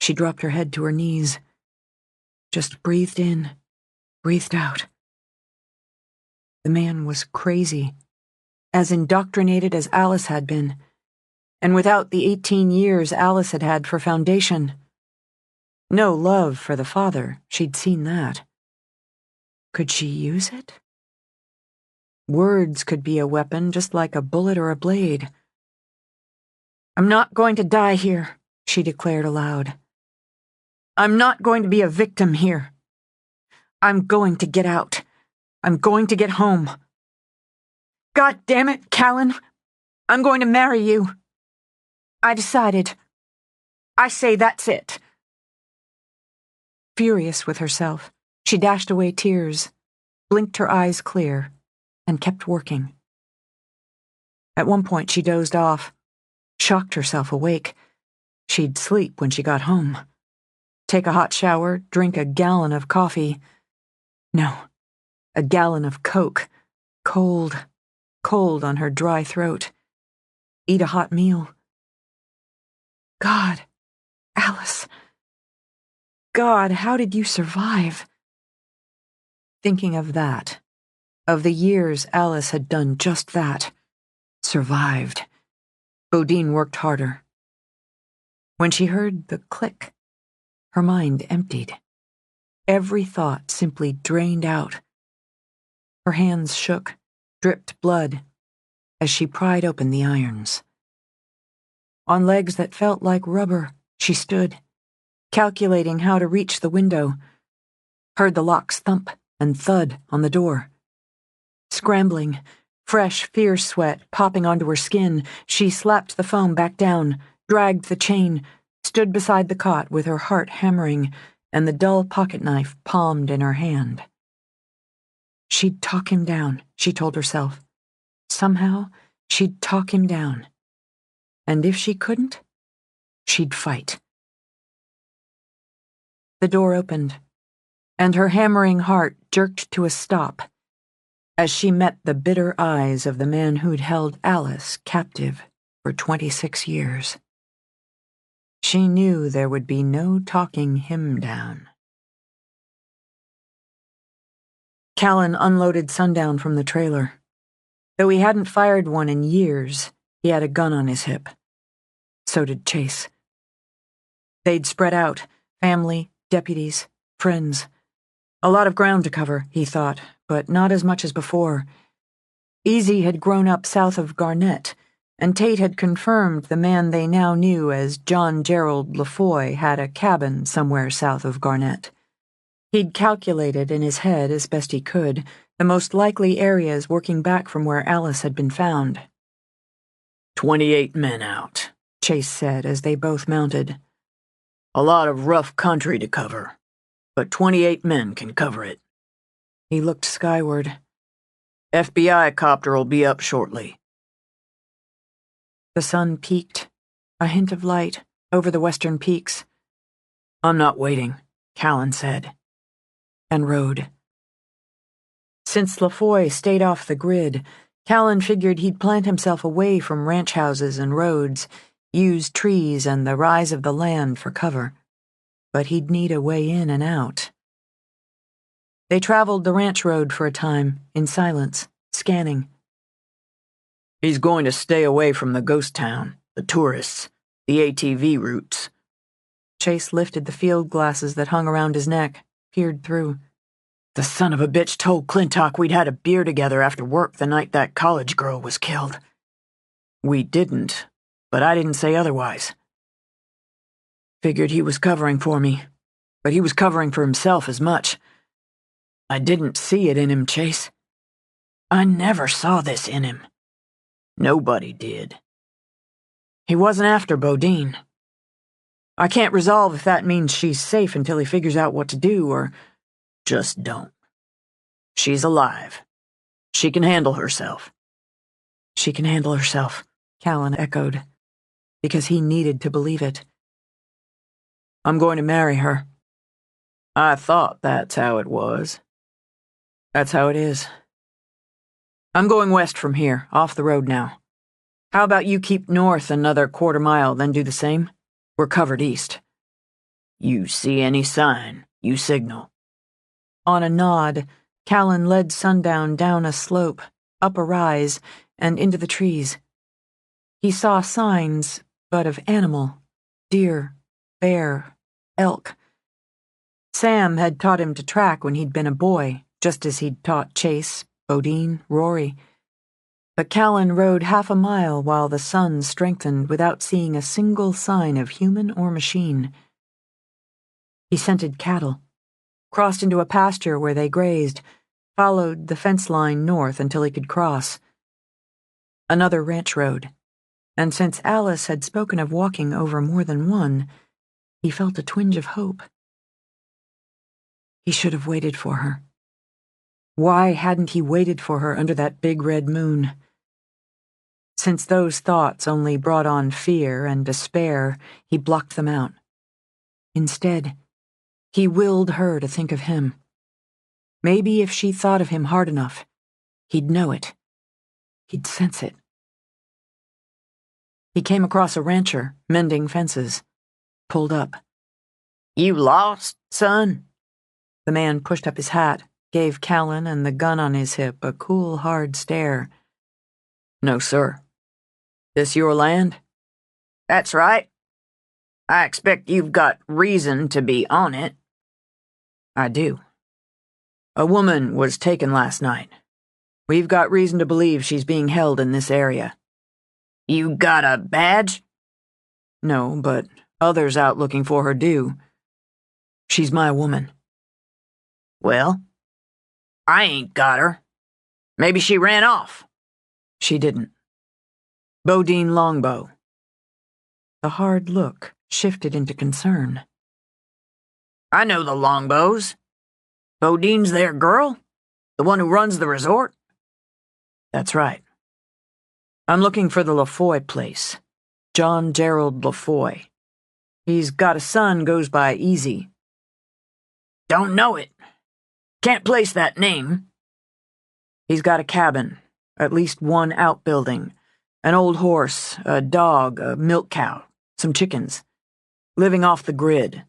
She dropped her head to her knees. Just breathed in, breathed out. The man was crazy, as indoctrinated as Alice had been, and without the 18 years Alice had had for foundation. No love for the father, she'd seen that. Could she use it? Words could be a weapon, just like a bullet or a blade. I'm not going to die here, she declared aloud. I'm not going to be a victim here. I'm going to get out. I'm going to get home. God damn it, Callan. I'm going to marry you. I decided. I say that's it. Furious with herself, she dashed away tears, blinked her eyes clear, and kept working. At one point she dozed off, shocked herself awake. She'd sleep when she got home. Take a hot shower, drink a gallon of coffee. No, a gallon of Coke, cold on her dry throat. Eat a hot meal. God, Alice. God, how did you survive? Thinking of that, of the years Alice had done just that, survived, Bodine worked harder. When she heard the click, her mind emptied. Every thought simply drained out. Her hands shook, dripped blood, as she pried open the irons. On legs that felt like rubber, she stood, calculating how to reach the window, heard the locks thump and thud on the door. Scrambling, fresh fear sweat popping onto her skin, she slapped the phone back down, dragged the chain, stood beside the cot with her heart hammering and the dull pocket knife palmed in her hand. She'd talk him down, she told herself. Somehow, she'd talk him down. And if she couldn't, she'd fight. The door opened, and her hammering heart jerked to a stop as she met the bitter eyes of the man who'd held Alice captive for 26 years. She knew there would be no talking him down. Callan unloaded Sundown from the trailer. Though he hadn't fired one in years, he had a gun on his hip. So did Chase. They'd spread out, family, deputies, friends. A lot of ground to cover, he thought, but not as much as before. Easy had grown up south of Garnett, and Tate had confirmed the man they now knew as John Gerald LaFoy had a cabin somewhere south of Garnett. He'd calculated in his head, as best he could, the most likely areas working back from where Alice had been found. 28 men out, Chase said as they both mounted. A lot of rough country to cover, but 28 men can cover it. He looked skyward. FBI copter'll be up shortly. The sun peaked, a hint of light, over the western peaks. I'm not waiting, Callan said, and rode. Since LaFoy stayed off the grid, Callan figured he'd plant himself away from ranch houses and roads, use trees and the rise of the land for cover. But he'd need a way in and out. They traveled the ranch road for a time, in silence, scanning. He's going to stay away from the ghost town, the tourists, the ATV routes. Chase lifted the field glasses that hung around his neck, peered through. The son of a bitch told Clintock we'd had a beer together after work the night that college girl was killed. We didn't, but I didn't say otherwise. Figured he was covering for me, but he was covering for himself as much. I didn't see it in him, Chase. I never saw this in him. Nobody did. He wasn't after Bodine. I can't resolve if that means she's safe until he figures out what to do, or just don't. She's alive. She can handle herself. She can handle herself, Callan echoed, because he needed to believe it. I'm going to marry her. I thought that's how it was. That's how it is. I'm going west from here, off the road now. How about you keep north another quarter mile, then do the same? We're covered east. You see any sign, you signal. On a nod, Callan led Sundown down a slope, up a rise, and into the trees. He saw signs, but of animal, deer, bear, elk. Sam had taught him to track when he'd been a boy, just as he'd taught Chase, Bodine, Rory. But Callan rode half a mile while the sun strengthened without seeing a single sign of human or machine. He scented cattle, crossed into a pasture where they grazed, followed the fence line north until he could cross. Another ranch road, and since Alice had spoken of walking over more than one, he felt a twinge of hope. He should have waited for her. Why hadn't he waited for her under that big red moon? Since those thoughts only brought on fear and despair, he blocked them out. Instead, he willed her to think of him. Maybe if she thought of him hard enough, he'd know it. He'd sense it. He came across a rancher, mending fences. Pulled up. You lost, son? The man pushed up his hat, gave Callan and the gun on his hip a cool, hard stare. No, sir. This your land? That's right. I expect you've got reason to be on it. I do. A woman was taken last night. We've got reason to believe she's being held in this area. You got a badge? No, but others out looking for her do. She's my woman. Well, I ain't got her. Maybe she ran off. She didn't. Bodine Longbow. The hard look shifted into concern. I know the Longbows. Bodine's their girl? The one who runs the resort? That's right. I'm looking for the LaFoy place. John Gerald LaFoy. He's got a son goes by Easy. Don't know it. Can't place that name. He's got a cabin, at least one outbuilding, an old horse, a dog, a milk cow, some chickens. Living off the grid.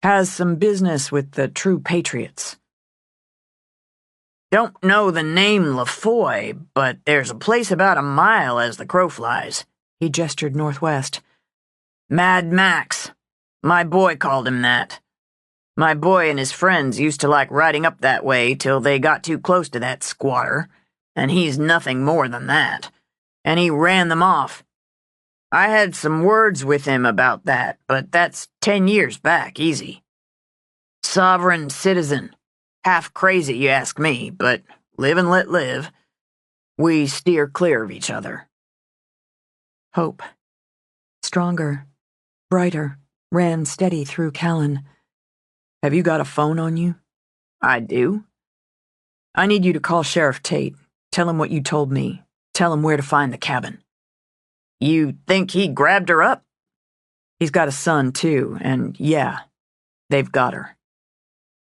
Has some business with the True Patriots. Don't know the name LaFoy, but there's a place about a mile as the crow flies. He gestured northwest. Mad Max. My boy called him that. My boy and his friends used to like riding up that way till they got too close to that squatter, and he's nothing more than that. And he ran them off. I had some words with him about that, but that's 10 years back, easy. Sovereign citizen. Half crazy, you ask me, but live and let live. We steer clear of each other. Hope, stronger, brighter, ran steady through Callan. Have you got a phone on you? I do. I need you to call Sheriff Tate. Tell him what you told me. Tell him where to find the cabin. You think he grabbed her up? He's got a son, too, and yeah, they've got her.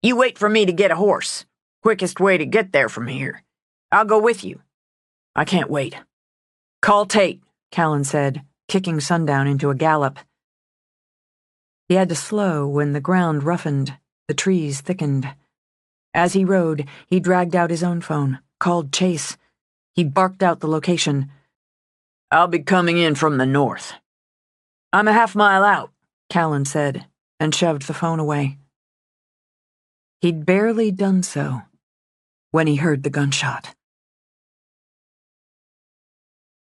You wait for me to get a horse. Quickest way to get there from here. I'll go with you. I can't wait. Call Tate, Callan said, kicking Sundown into a gallop. He had to slow when the ground roughened, the trees thickened. As he rode, he dragged out his own phone, called Chase. He barked out the location. I'll be coming in from the north. I'm a half-mile out, Callan said, and shoved the phone away. He'd barely done so when he heard the gunshot.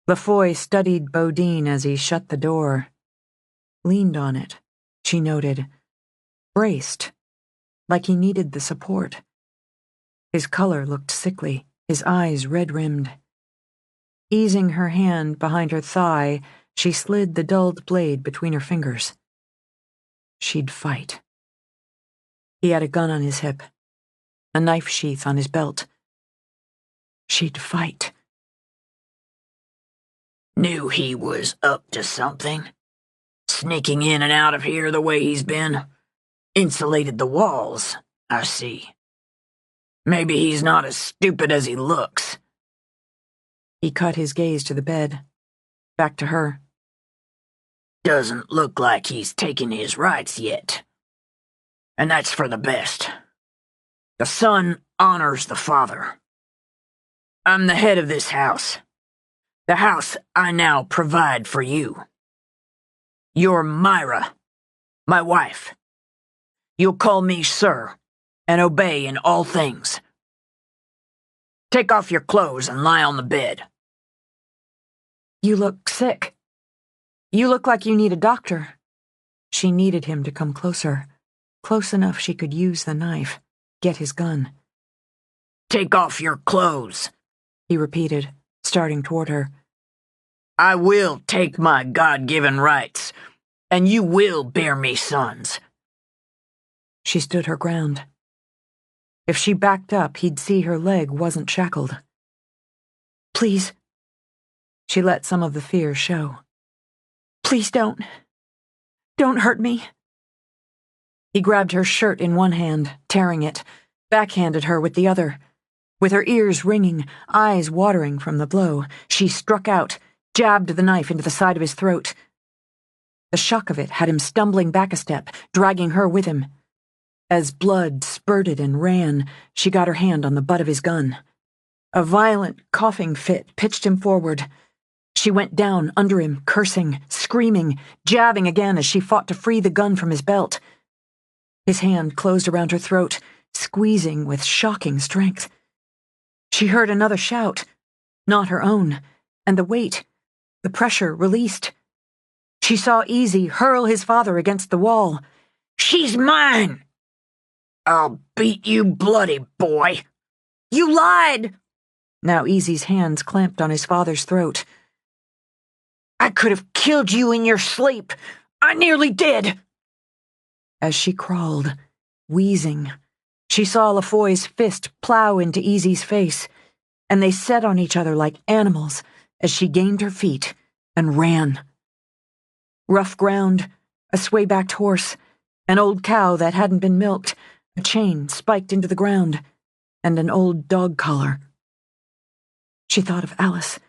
LaFoy studied Bodine as he shut the door. Leaned on it, she noted. Braced, like he needed the support. His color looked sickly, his eyes red-rimmed. Easing her hand behind her thigh, she slid the dulled blade between her fingers. She'd fight. He had a gun on his hip, a knife sheath on his belt. She'd fight. Knew he was up to something. Sneaking in and out of here the way he's been. Insulated the walls, I see. Maybe he's not as stupid as he looks. He cut his gaze to the bed, back to her. Doesn't look like he's taken his rights yet. And that's for the best. The son honors the father. I'm the head of this house. The house I now provide for you. You're Myra, my wife. You'll call me sir, and obey in all things. Take off your clothes and lie on the bed. You look sick. You look like you need a doctor. She needed him to come closer. Close enough she could use the knife, get his gun. Take off your clothes, he repeated, starting toward her. I will take my God-given rights, and you will bear me sons. She stood her ground. If she backed up, he'd see her leg wasn't shackled. Please. She let some of the fear show. Please don't. Don't hurt me. He grabbed her shirt in one hand, tearing it, backhanded her with the other. With her ears ringing, eyes watering from the blow, she struck out, jabbed the knife into the side of his throat. The shock of it had him stumbling back a step, dragging her with him. As blood spurted and ran, she got her hand on the butt of his gun. A violent coughing fit pitched him forward. She went down under him, cursing, screaming, jabbing again as she fought to free the gun from his belt. His hand closed around her throat, squeezing with shocking strength. She heard another shout, not her own, and the weight, the pressure released. She saw Easy hurl his father against the wall. She's mine! I'll beat you bloody, boy! You lied! Now Easy's hands clamped on his father's throat. I could have killed you in your sleep. I nearly did. As she crawled, wheezing, she saw LaFoy's fist plow into Easy's face, and they set on each other like animals as she gained her feet and ran. Rough ground, a sway-backed horse, an old cow that hadn't been milked, a chain spiked into the ground, and an old dog collar. She thought of Alice,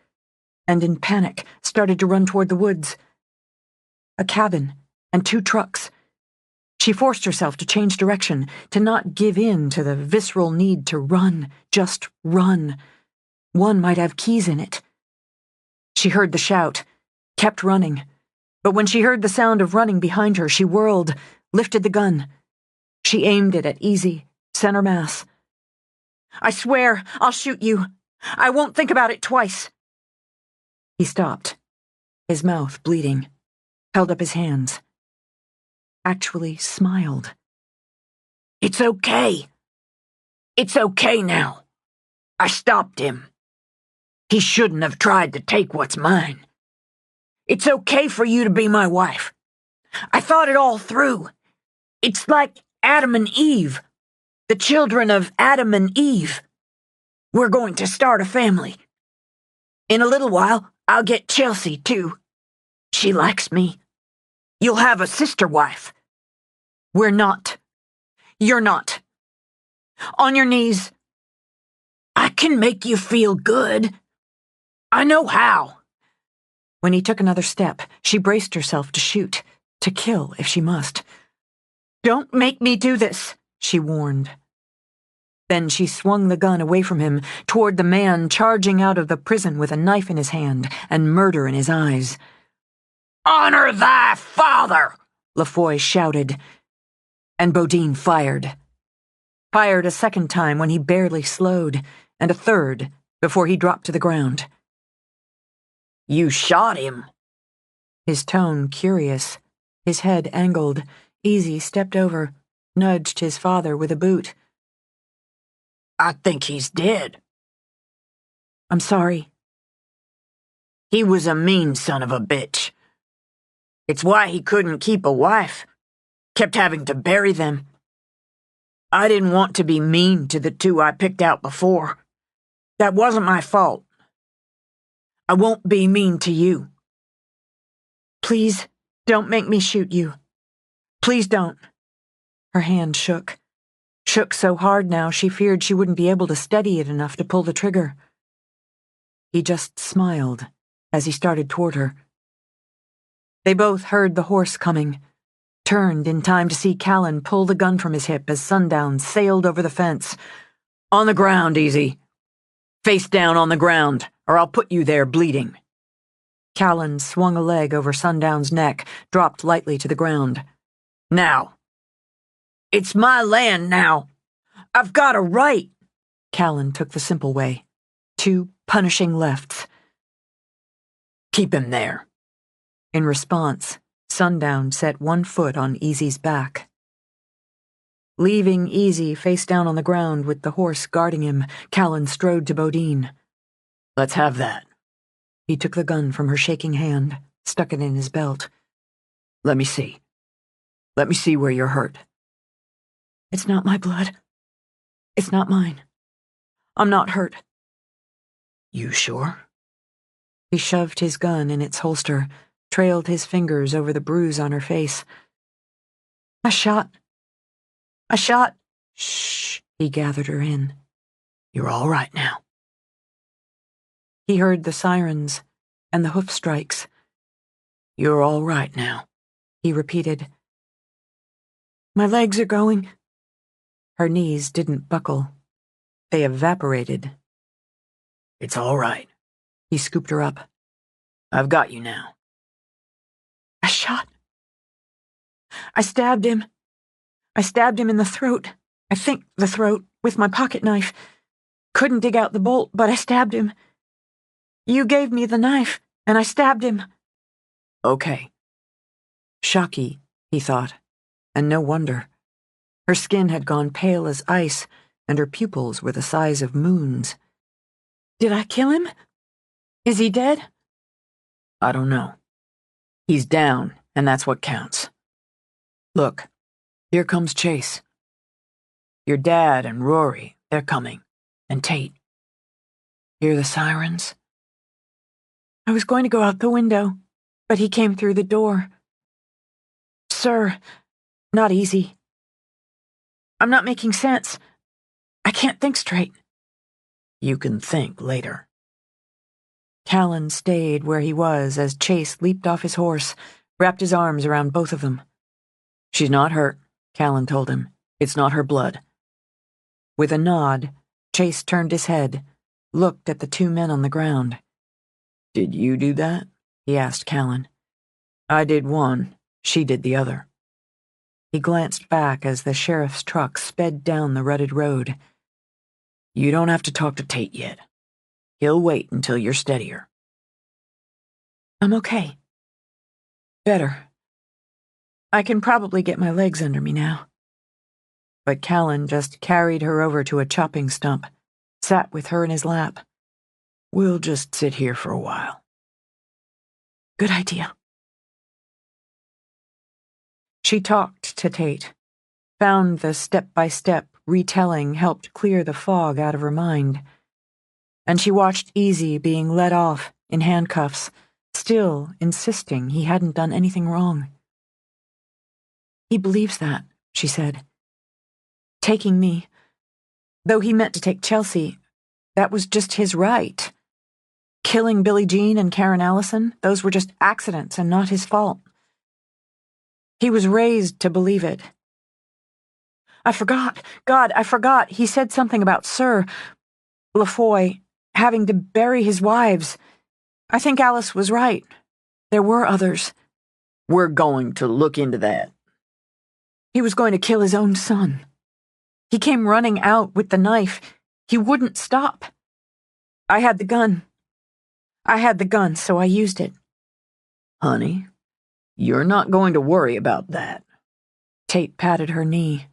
and in panic started to run toward the woods. A cabin and 2 trucks. She forced herself to change direction, to not give in to the visceral need to run, just run. One might have keys in it. She heard the shout, kept running, but when she heard the sound of running behind her, she whirled, lifted the gun. She aimed it at Easy, center mass. I swear, I'll shoot you. I won't think about it twice. He stopped, his mouth bleeding, held up his hands. Actually smiled. It's okay. It's okay now. I stopped him. He shouldn't have tried to take what's mine. It's okay for you to be my wife. I thought it all through. It's like Adam and Eve, the children of Adam and Eve. We're going to start a family. In a little while, I'll get Chelsea, too. She likes me. You'll have a sister wife. We're not. You're not. On your knees. I can make you feel good. I know how. When he took another step, she braced herself to shoot, to kill if she must. Don't make me do this, she warned. Then she swung the gun away from him, toward the man charging out of the prison with a knife in his hand and murder in his eyes. Honor thy father, LaFoy shouted, and Bodine fired. Fired a second time when he barely slowed, and a third before he dropped to the ground. You shot him. His tone curious, his head angled. Easy stepped over, nudged his father with a boot. I think he's dead. I'm sorry. He was a mean son of a bitch. It's why he couldn't keep a wife. Kept having to bury them. I didn't want to be mean to the 2 I picked out before. That wasn't my fault. I won't be mean to you. Please, don't make me shoot you. Please don't. Her hand shook. Shook so hard now she feared she wouldn't be able to steady it enough to pull the trigger. He just smiled as he started toward her. They both heard the horse coming, turned in time to see Callan pull the gun from his hip as Sundown sailed over the fence. On the ground, Easy. Face down on the ground, or I'll put you there bleeding. Callan swung a leg over Sundown's neck, dropped lightly to the ground. Now. It's my land now. I've got a right. Callan took the simple way. 2 punishing lefts. Keep him there. In response, Sundown set 1 foot on Easy's back. Leaving Easy face down on the ground with the horse guarding him, Callan strode to Bodine. Let's have that. He took the gun from her shaking hand, stuck it in his belt. Let me see. Let me see where you're hurt. It's not my blood. It's not mine. I'm not hurt. You sure? He shoved his gun in its holster, trailed his fingers over the bruise on her face. I shot. Shh, he gathered her in. You're all right now. He heard the sirens and the hoof strikes. You're all right now, he repeated. My legs are going. Her knees didn't buckle. They evaporated. It's all right. He scooped her up. I've got you now. I shot. I stabbed him. I stabbed him in the throat. I think the throat, with my pocket knife. Couldn't dig out the bolt, but I stabbed him. You gave me the knife, and I stabbed him. Okay. Shocky, he thought, and no wonder. Her skin had gone pale as ice, and her pupils were the size of moons. Did I kill him? Is he dead? I don't know. He's down, and that's what counts. Look, here comes Chase. Your dad and Rory, they're coming. And Tate. Hear the sirens? I was going to go out the window, but he came through the door. Sir, not easy. I'm not making sense. I can't think straight. You can think later. Callan stayed where he was as Chase leaped off his horse, wrapped his arms around both of them. She's not hurt, Callan told him. It's not her blood. With a nod, Chase turned his head, looked at the two men on the ground. Did you do that? He asked Callan. I did one. She did the other. He glanced back as the sheriff's truck sped down the rutted road. You don't have to talk to Tate yet. He'll wait until you're steadier. I'm okay. Better. I can probably get my legs under me now. But Callan just carried her over to a chopping stump, sat with her in his lap. We'll just sit here for a while. Good idea. She talked to Tate, found the step-by-step retelling helped clear the fog out of her mind. And she watched Easy being led off in handcuffs, still insisting he hadn't done anything wrong. He believes that, she said. Taking me, though he meant to take Chelsea, that was just his right. Killing Billie Jean and Karen Allison, those were just accidents and not his fault. He was raised to believe it. I forgot. God, I forgot. He said something about Sir Lafoy having to bury his wives. I think Alice was right. There were others. We're going to look into that. He was going to kill his own son. He came running out with the knife. He wouldn't stop. I had the gun. So I used it. Honey, you're not going to worry about that. Tate patted her knee.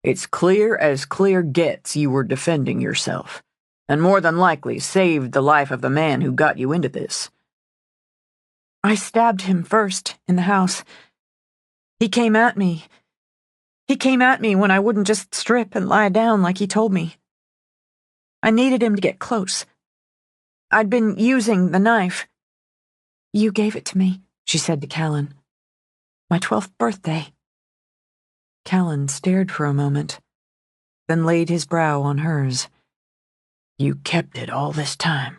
It's clear as clear gets you were defending yourself, and more than likely saved the life of the man who got you into this. I stabbed him first in the house. He came at me. When I wouldn't just strip and lie down like he told me. I needed him to get close. I'd been using the knife. You gave it to me, she said to Callan. My 12th birthday. Callan stared for a moment, then laid his brow on hers. You kept it all this time.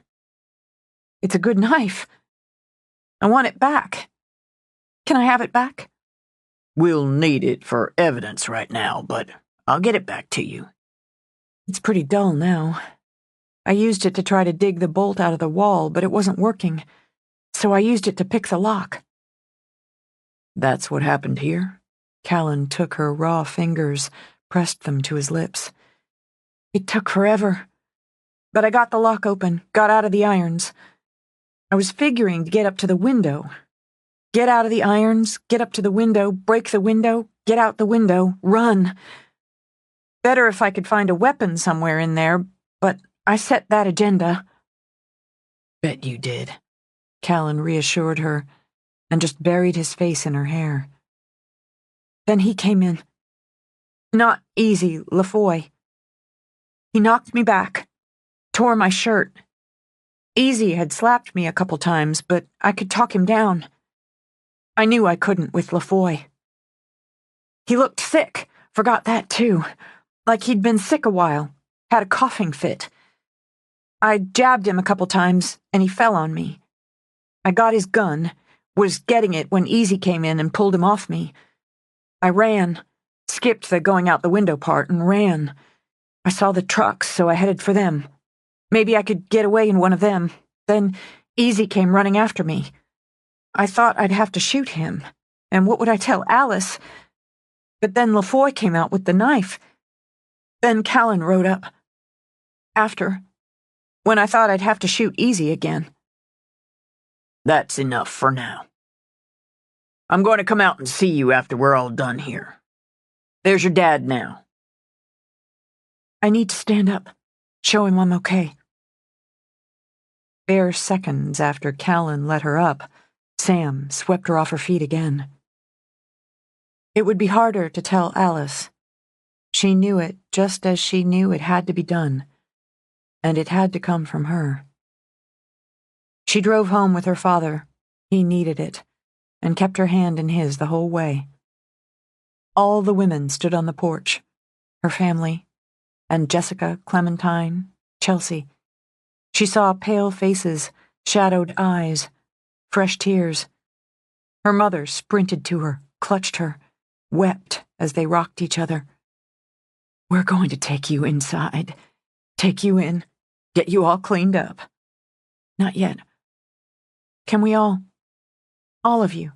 It's a good knife. I want it back. Can I have it back? We'll need it for evidence right now, but I'll get it back to you. It's pretty dull now. I used it to try to dig the bolt out of the wall, but it wasn't working, so I used it to pick the lock. That's what happened here? Callan took her raw fingers, pressed them to his lips. It took forever, but I got the lock open, got out of the irons. I was figuring to get up to the window. Get out of the irons, get up to the window, break the window, get out the window, run. Better if I could find a weapon somewhere in there, but I set that agenda. Bet you did. Callan reassured her, and just buried his face in her hair. Then he came in. Not easy, Lafoy. He knocked me back, tore my shirt. Easy had slapped me a couple times, but I could talk him down. I knew I couldn't with Lafoy. He looked sick, forgot that too, like he'd been sick a while, had a coughing fit. I jabbed him a couple times, and he fell on me. I got his gun, was getting it when Easy came in and pulled him off me. I ran, skipped the going out the window part and ran. I saw the trucks, so I headed for them. Maybe I could get away in one of them. Then Easy came running after me. I thought I'd have to shoot him, and what would I tell Alice? But then Lafoy came out with the knife. Then Callan rode up. After, when I thought I'd have to shoot Easy again. That's enough for now. I'm going to come out and see you after we're all done here. There's your dad now. I need to stand up, show him I'm okay. Bare seconds after Callan let her up, Sam swept her off her feet again. It would be harder to tell Alice. She knew it just as she knew it had to be done, and it had to come from her. She drove home with her father. He needed it, and kept her hand in his the whole way. All the women stood on the porch, her family, and Jessica, Clementine, Chelsea. She saw pale faces, shadowed eyes, fresh tears. Her mother sprinted to her, clutched her, wept as they rocked each other. We're going to take you inside, take you in, get you all cleaned up. Not yet. Can we all of you,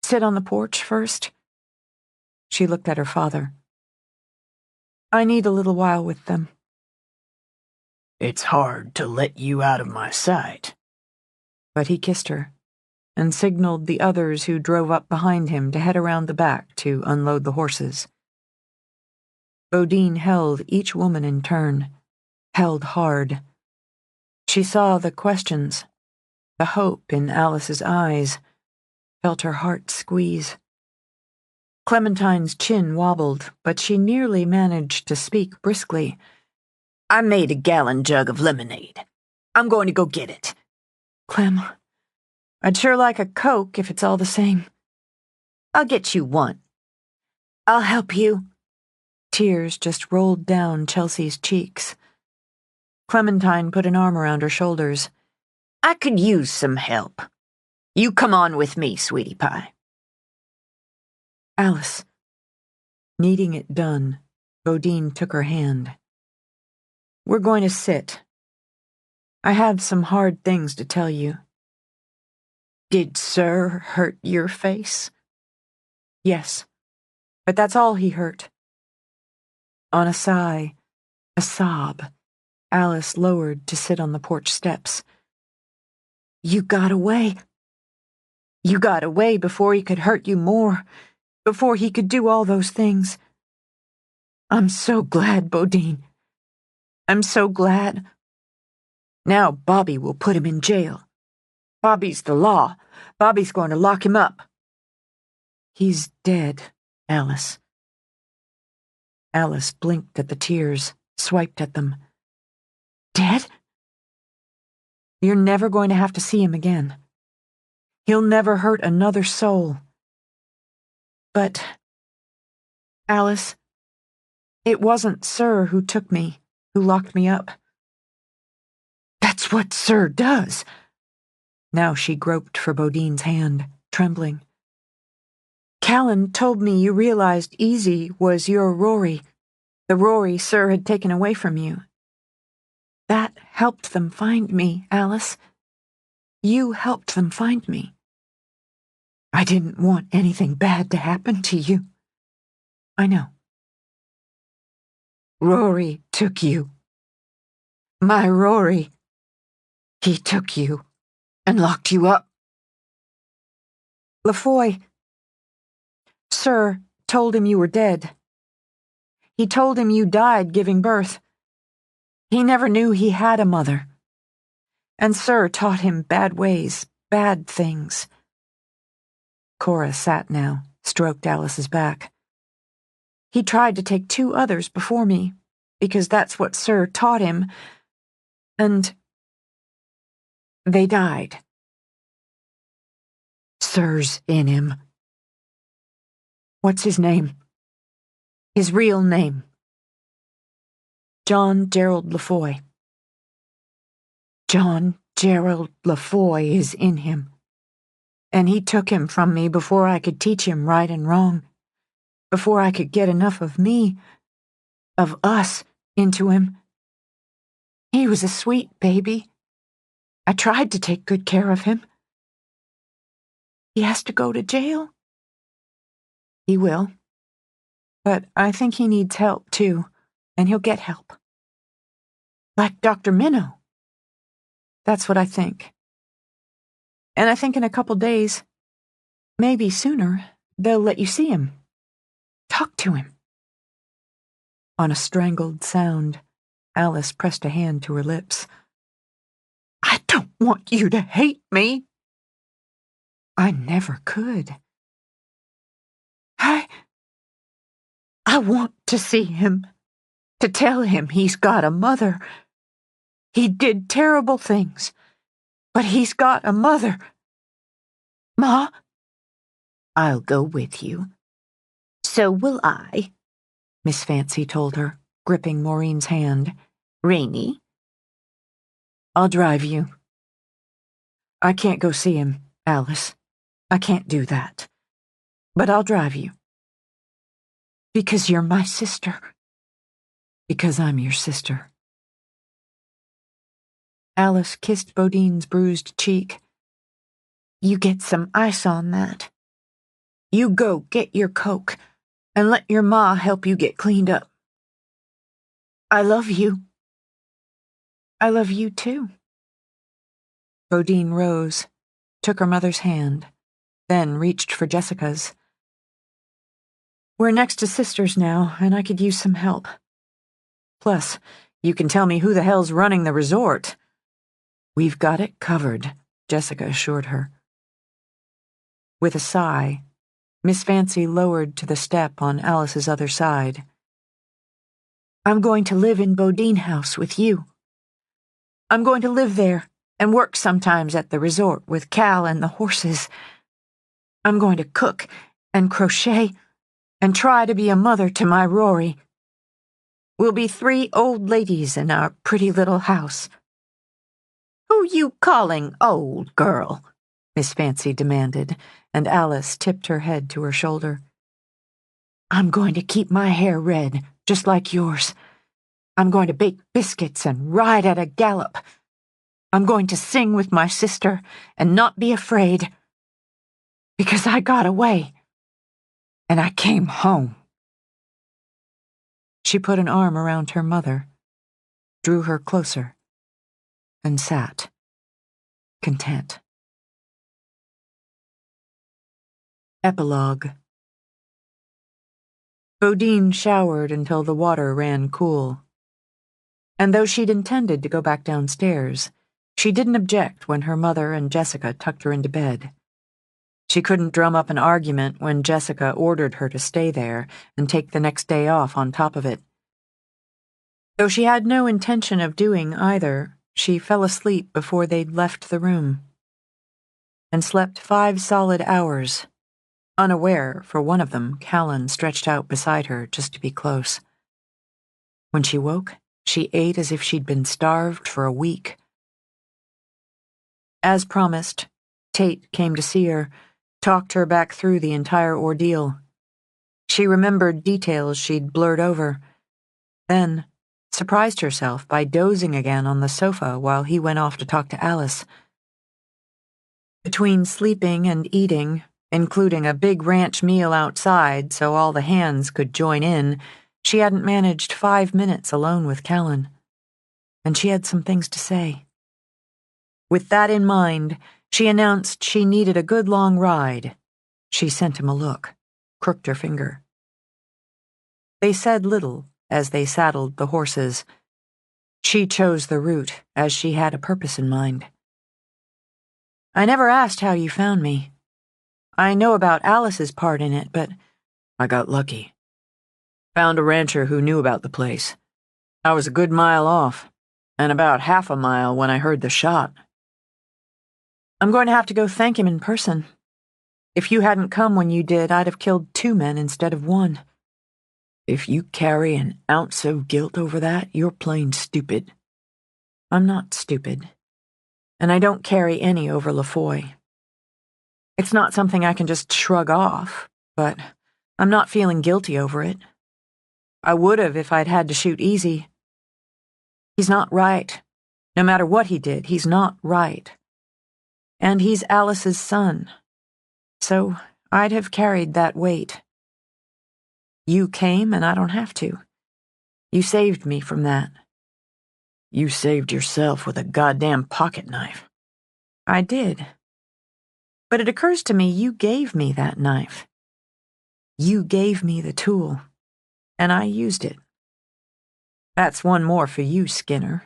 sit on the porch first? She looked at her father. I need a little while with them. It's hard to let you out of my sight. But he kissed her, and signaled the others who drove up behind him to head around the back to unload the horses. Bodine held each woman in turn, held hard. She saw the questions, the hope in Alice's eyes, felt her heart squeeze. Clementine's chin wobbled, but she nearly managed to speak briskly. I made a gallon jug of lemonade. I'm going to go get it. Clem, I'd sure like a Coke if it's all the same. I'll get you one. I'll help you. Tears just rolled down Chelsea's cheeks. Clementine put an arm around her shoulders. I could use some help. You come on with me, sweetie pie. Alice. Needing it done, Bodine took her hand. We're going to sit. I have some hard things to tell you. Did Sir hurt your face? Yes, but that's all he hurt. On a sigh, a sob, Alice lowered to sit on the porch steps. You got away. You got away before he could hurt you more, before he could do all those things. I'm so glad, Bodine. I'm so glad. Now Bobby will put him in jail. Bobby's the law. Bobby's going to lock him up. He's dead, Alice. Alice blinked at the tears, swiped at them. Dead? You're never going to have to see him again. He'll never hurt another soul. But, Alice, it wasn't Sir who took me, who locked me up. That's what Sir does. Now she groped for Bodine's hand, trembling. Callan told me you realized Easy was your Rory, the Rory Sir had taken away from you. That helped them find me, Alice. You helped them find me. I didn't want anything bad to happen to you. I know. Rory took you. My Rory. He took you and locked you up. Lafoy. Sir told him you were dead. He told him you died giving birth. He never knew he had a mother. And Sir taught him bad ways, bad things. Cora sat now, stroked Alice's back. He tried to take 2 others before me, because that's what Sir taught him, and they died. Sir's in him. What's his name? His real name. John Gerald Lafoy. John Gerald Lafoy is in him. And he took him from me before I could teach him right and wrong, before I could get enough of me, of us, into him. He was a sweet baby. I tried to take good care of him. He has to go to jail. He will. But I think he needs help, too, and he'll get help. Like Dr. Minnow. That's what I think. And I think in a couple days, maybe sooner, they'll let you see him. Talk to him. On a strangled sound, Alice pressed a hand to her lips. I don't want you to hate me. I never could. I want to see him, to tell him he's got a mother. He did terrible things, but he's got a mother. Ma? I'll go with you. So will I, Miss Fancy told her, gripping Maureen's hand. Rainy? I'll drive you. I can't go see him, Alice. I can't do that. But I'll drive you. Because you're my sister. Because I'm your sister. Alice kissed Bodine's bruised cheek. You get some ice on that. You go get your Coke, and let your ma help you get cleaned up. I love you. I love you too. Bodine rose, took her mother's hand, then reached for Jessica's. We're next to sisters now, and I could use some help. Plus, you can tell me who the hell's running the resort. We've got it covered, Jessica assured her. With a sigh, Miss Fancy lowered to the step on Alice's other side. I'm going to live in Bodine House with you. I'm going to live there and work sometimes at the resort with Cal and the horses. I'm going to cook and crochet and try to be a mother to my Rory. We'll be 3 old ladies in our pretty little house. Who you calling old, girl? Miss Fancy demanded, and Alice tipped her head to her shoulder. I'm going to keep my hair red, just like yours. I'm going to bake biscuits and ride at a gallop. I'm going to sing with my sister and not be afraid. Because I got away. And I came home. She put an arm around her mother, drew her closer, and sat, content. Epilogue. Bodine showered until the water ran cool. And though she'd intended to go back downstairs, she didn't object when her mother and Jessica tucked her into bed. She couldn't drum up an argument when Jessica ordered her to stay there and take the next day off on top of it. Though she had no intention of doing either, she fell asleep before they'd left the room, and slept 5 solid hours, unaware, for one of them, Callan stretched out beside her just to be close. When she woke, she ate as if she'd been starved for a week. As promised, Tate came to see her, talked her back through the entire ordeal. She remembered details she'd blurred over, then surprised herself by dozing again on the sofa while he went off to talk to Alice. Between sleeping and eating, including a big ranch meal outside so all the hands could join in, she hadn't managed 5 minutes alone with Callan. And she had some things to say. With that in mind, she announced she needed a good long ride. She sent him a look, crooked her finger. They said little as they saddled the horses. She chose the route, as she had a purpose in mind. I never asked how you found me. I know about Alice's part in it, but I got lucky. Found a rancher who knew about the place. I was a good mile off, and about half a mile when I heard the shot. I'm going to have to go thank him in person. If you hadn't come when you did, I'd have killed 2 men instead of 1. If you carry an ounce of guilt over that, you're plain stupid. I'm not stupid, and I don't carry any over LaFoy. It's not something I can just shrug off, but I'm not feeling guilty over it. I would have if I'd had to shoot easy. He's not right. No matter what he did, he's not right. And he's Alice's son. So I'd have carried that weight. You came, and I don't have to. You saved me from that. You saved yourself with a goddamn pocket knife. I did. But it occurs to me you gave me that knife. You gave me the tool, and I used it. That's one more for you, Skinner.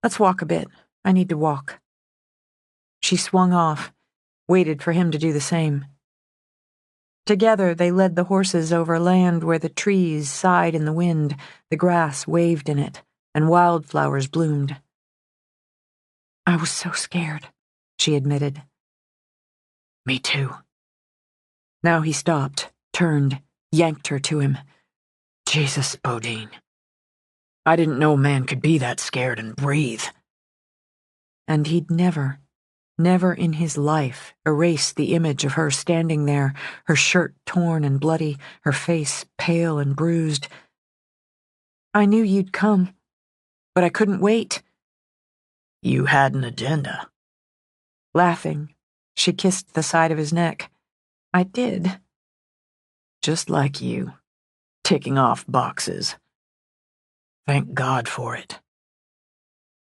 Let's walk a bit. I need to walk. She swung off, waited for him to do the same. Together they led the horses over land where the trees sighed in the wind, the grass waved in it, and wildflowers bloomed. I was so scared, she admitted. Me too. Now he stopped, turned, yanked her to him. Jesus, Bodine. I didn't know a man could be that scared and breathe. And he'd never in his life erase the image of her standing there, her shirt torn and bloody, her face pale and bruised. I knew you'd come, but I couldn't wait. You had an agenda. Laughing, she kissed the side of his neck. I did. Just like you, ticking off boxes. Thank God for it.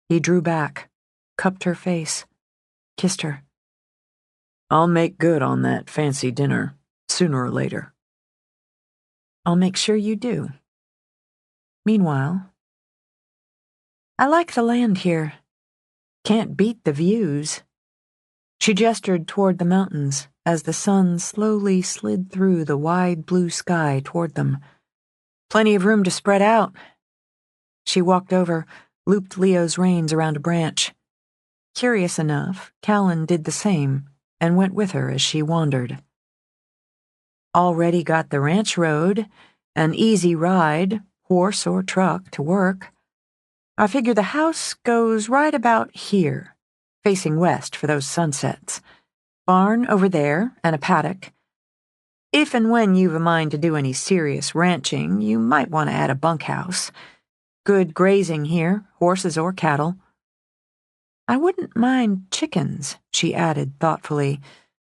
He drew back, cupped her face, kissed her. I'll make good on that fancy dinner, sooner or later. I'll make sure you do. Meanwhile, I like the land here. Can't beat the views. She gestured toward the mountains as the sun slowly slid through the wide blue sky toward them. Plenty of room to spread out. She walked over, looped Leo's reins around a branch. Curious enough, Callan did the same and went with her as she wandered. Already got the ranch road, an easy ride, horse or truck, to work. I figure the house goes right about here, facing west for those sunsets. Barn over there and a paddock. If and when you've a mind to do any serious ranching, you might want to add a bunkhouse. Good grazing here, horses or cattle. I wouldn't mind chickens, she added thoughtfully.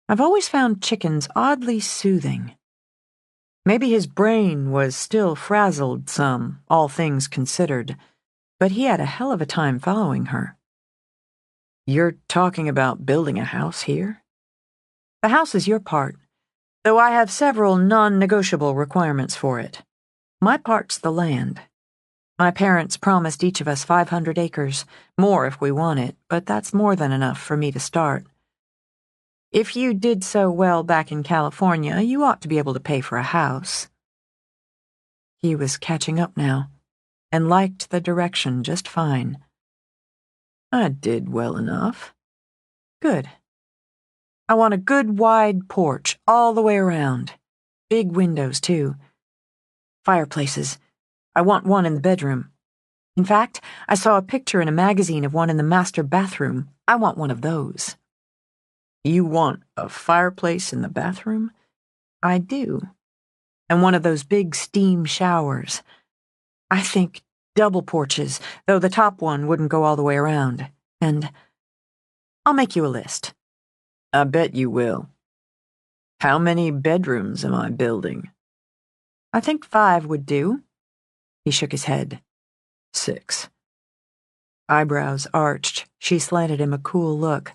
I've always found chickens oddly soothing. Maybe his brain was still frazzled some, all things considered, but he had a hell of a time following her. You're talking about building a house here? The house is your part, though I have several non-negotiable requirements for it. My part's the land. My parents promised each of us 500 acres, more if we want it, but that's more than enough for me to start. If you did so well back in California, you ought to be able to pay for a house. He was catching up now, and liked the direction just fine. I did well enough. Good. I want a good wide porch all the way around. Big windows, too. Fireplaces. I want one in the bedroom. In fact, I saw a picture in a magazine of one in the master bathroom. I want one of those. You want a fireplace in the bathroom? I do. And one of those big steam showers. I think double porches, though the top one wouldn't go all the way around. And I'll make you a list. I bet you will. How many bedrooms am I building? I think 5 would do. He shook his head. 6. Eyebrows arched, she slanted him a cool look.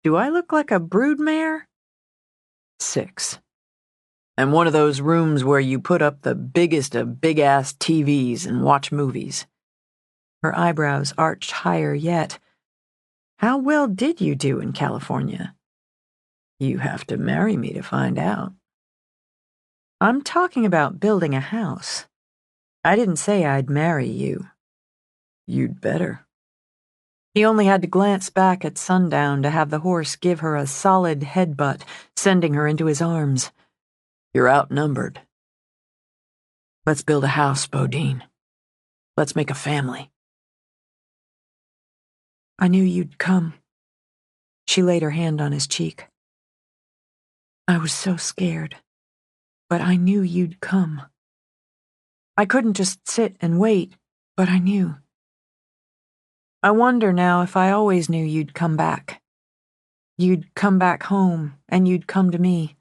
Do I look like a broodmare? 6. And one of those rooms where you put up the biggest of big-ass TVs and watch movies. Her eyebrows arched higher yet. How well did you do in California? You have to marry me to find out. I'm talking about building a house. I didn't say I'd marry you. You'd better. He only had to glance back at Sundown to have the horse give her a solid headbutt, sending her into his arms. You're outnumbered. Let's build a house, Bodine. Let's make a family. I knew you'd come. She laid her hand on his cheek. I was so scared, but I knew you'd come. I couldn't just sit and wait, but I knew. I wonder now if I always knew you'd come back. You'd come back home, and you'd come to me.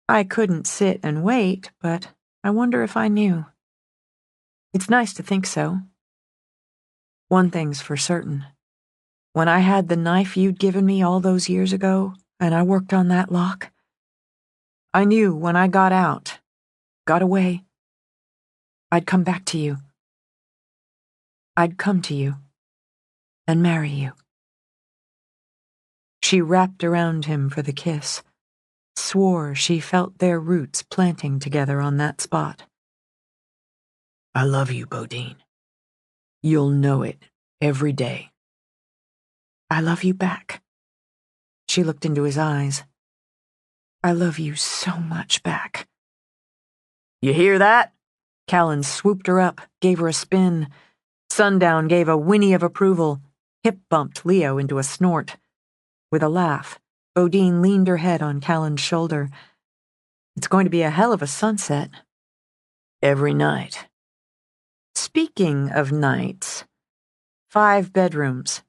I couldn't sit and wait, but I wonder if I knew. It's nice to think so. One thing's for certain. When I had the knife you'd given me all those years ago, and I worked on that lock, I knew when I got out, got away, I'd come back to you. I'd come to you and marry you. She wrapped around him for the kiss, swore she felt their roots planting together on that spot. I love you, Bodine. You'll know it every day. I love you back. She looked into his eyes. I love you so much back. You hear that? Callan swooped her up, gave her a spin. Sundown gave a whinny of approval, hip-bumped Leo into a snort. With a laugh, Bodine leaned her head on Callan's shoulder. It's going to be a hell of a sunset. Every night. Speaking of nights, 5 bedrooms.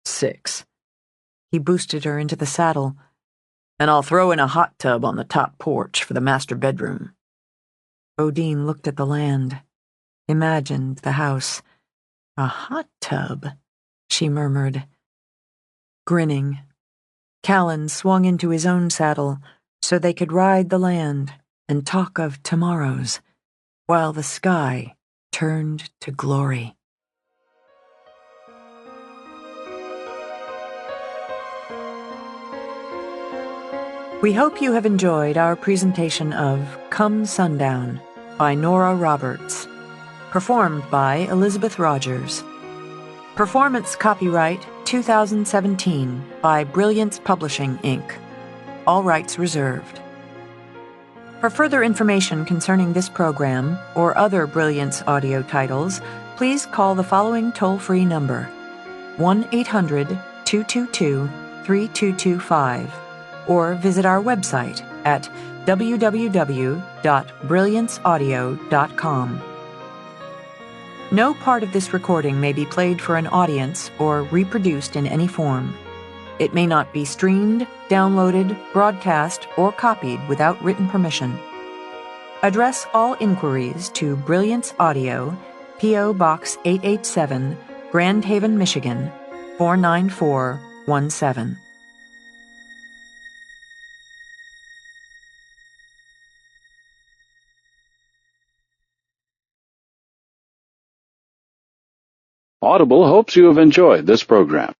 6. He boosted her into the saddle. And I'll throw in a hot tub on the top porch for the master bedroom. Bodine looked at the land, imagined the house. A hot tub, she murmured. Grinning, Callan swung into his own saddle so they could ride the land and talk of tomorrows, while the sky turned to glory. We hope you have enjoyed our presentation of Come Sundown by Nora Roberts, performed by Elizabeth Rogers. Performance copyright 2017 by Brilliance Publishing, Inc. All rights reserved. For further information concerning this program or other Brilliance audio titles, please call the following toll-free number, 1-800-222-3225, or visit our website at www.brillianceaudio.com. No part of this recording may be played for an audience or reproduced in any form. It may not be streamed, downloaded, broadcast, or copied without written permission. Address all inquiries to Brilliance Audio, P.O. Box 887, Grand Haven, Michigan, 49417. Audible hopes you have enjoyed this program.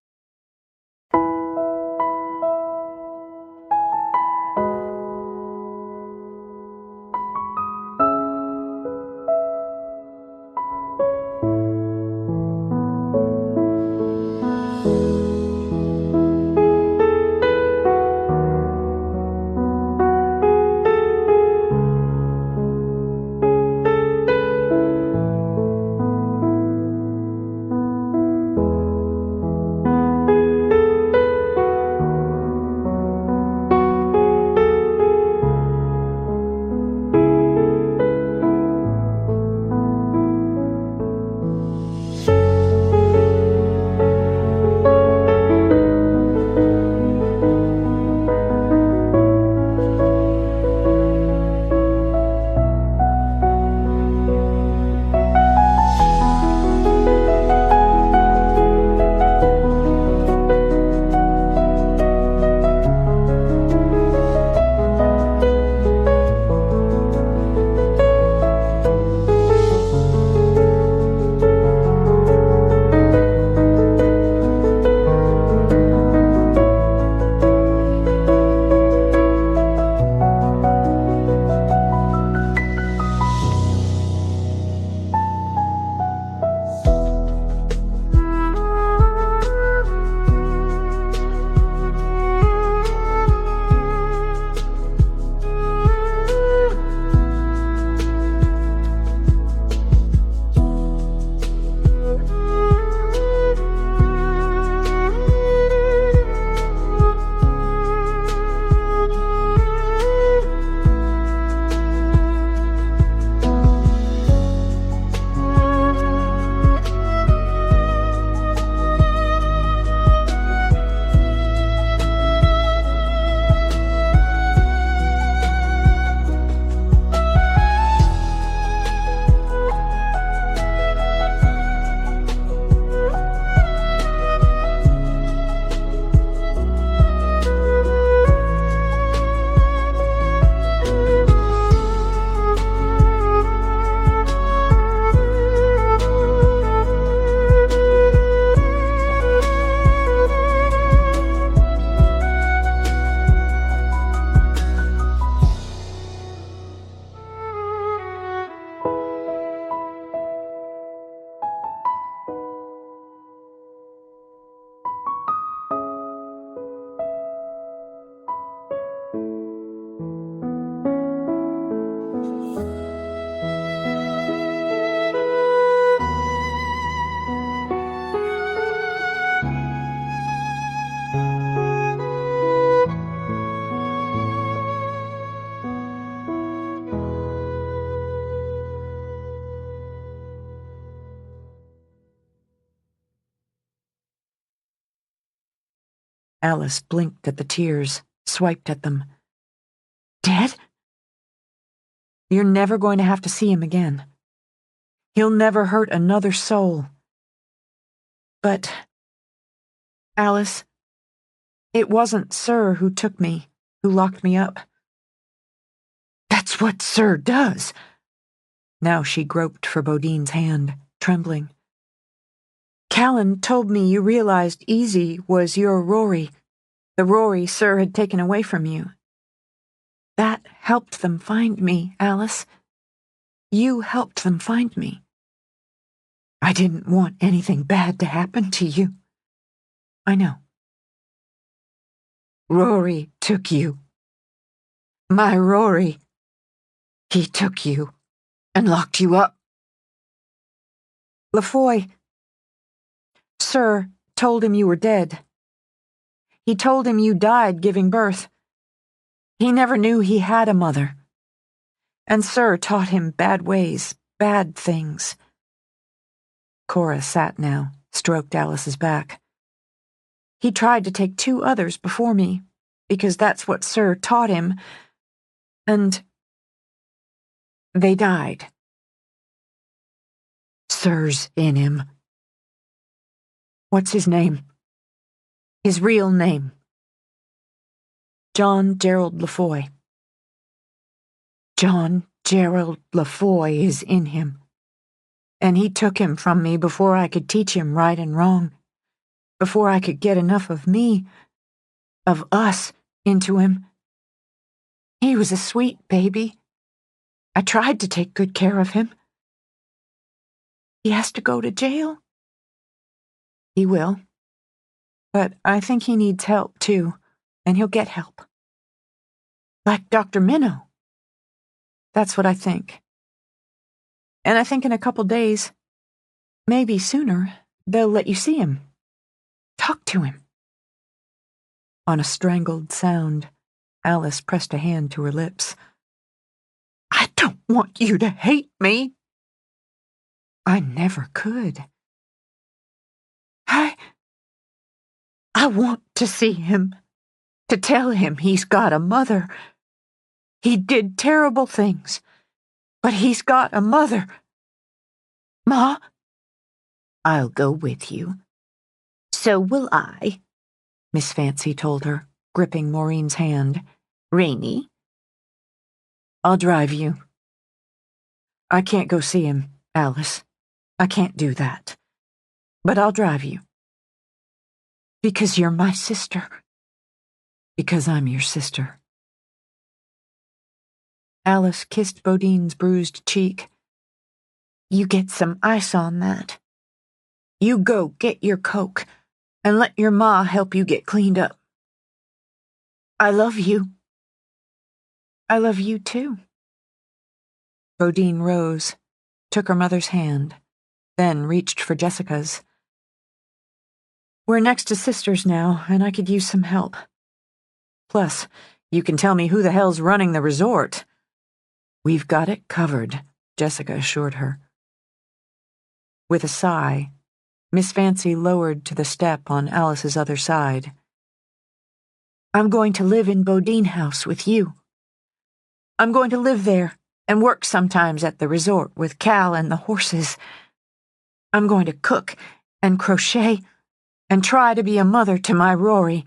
Alice blinked at the tears, swiped at them. Dead? You're never going to have to see him again. He'll never hurt another soul. But, Alice, it wasn't Sir who took me, who locked me up. That's what Sir does. Now she groped for Bodine's hand, trembling. Callan told me you realized Easy was your Rory, the Rory Sir had taken away from you. That helped them find me, Alice. You helped them find me. I didn't want anything bad to happen to you. I know. Rory took you. My Rory. He took you and locked you up. Lafoy. Sir told him you were dead. He told him you died giving birth. He never knew he had a mother. And Sir taught him bad ways, bad things. Cora sat now, stroked Alice's back. He tried to take 2 others before me, because that's what Sir taught him, and they died. Sir's in him. What's his name? His real name? John Gerald Lafoy. John Gerald Lafoy is in him. And he took him from me before I could teach him right and wrong, before I could get enough of me, of us, into him. He was a sweet baby. I tried to take good care of him. He has to go to jail. He will. But I think he needs help, too, and he'll get help. Like Dr. Minnow. That's what I think. And I think in a couple days, maybe sooner, they'll let you see him. Talk to him. On a strangled sound, Alice pressed a hand to her lips. I don't want you to hate me. I never could. I want to see him, to tell him he's got a mother. He did terrible things, but he's got a mother. Ma? I'll go with you. So will I, Miss Fancy told her, gripping Maureen's hand. Rainy? I'll drive you. I can't go see him, Alice. I can't do that. But I'll drive you. Because you're my sister. Because I'm your sister. Alice kissed Bodine's bruised cheek. You get some ice on that. You go get your Coke, and let your ma help you get cleaned up. I love you. I love you too. Bodine rose, took her mother's hand, then reached for Jessica's. We're next to sisters now, and I could use some help. Plus, you can tell me who the hell's running the resort. We've got it covered, Jessica assured her. With a sigh, Miss Fancy lowered to the step on Alice's other side. I'm going to live in Bodine House with you. I'm going to live there and work sometimes at the resort with Cal and the horses. I'm going to cook and crochet and try to be a mother to my Rory.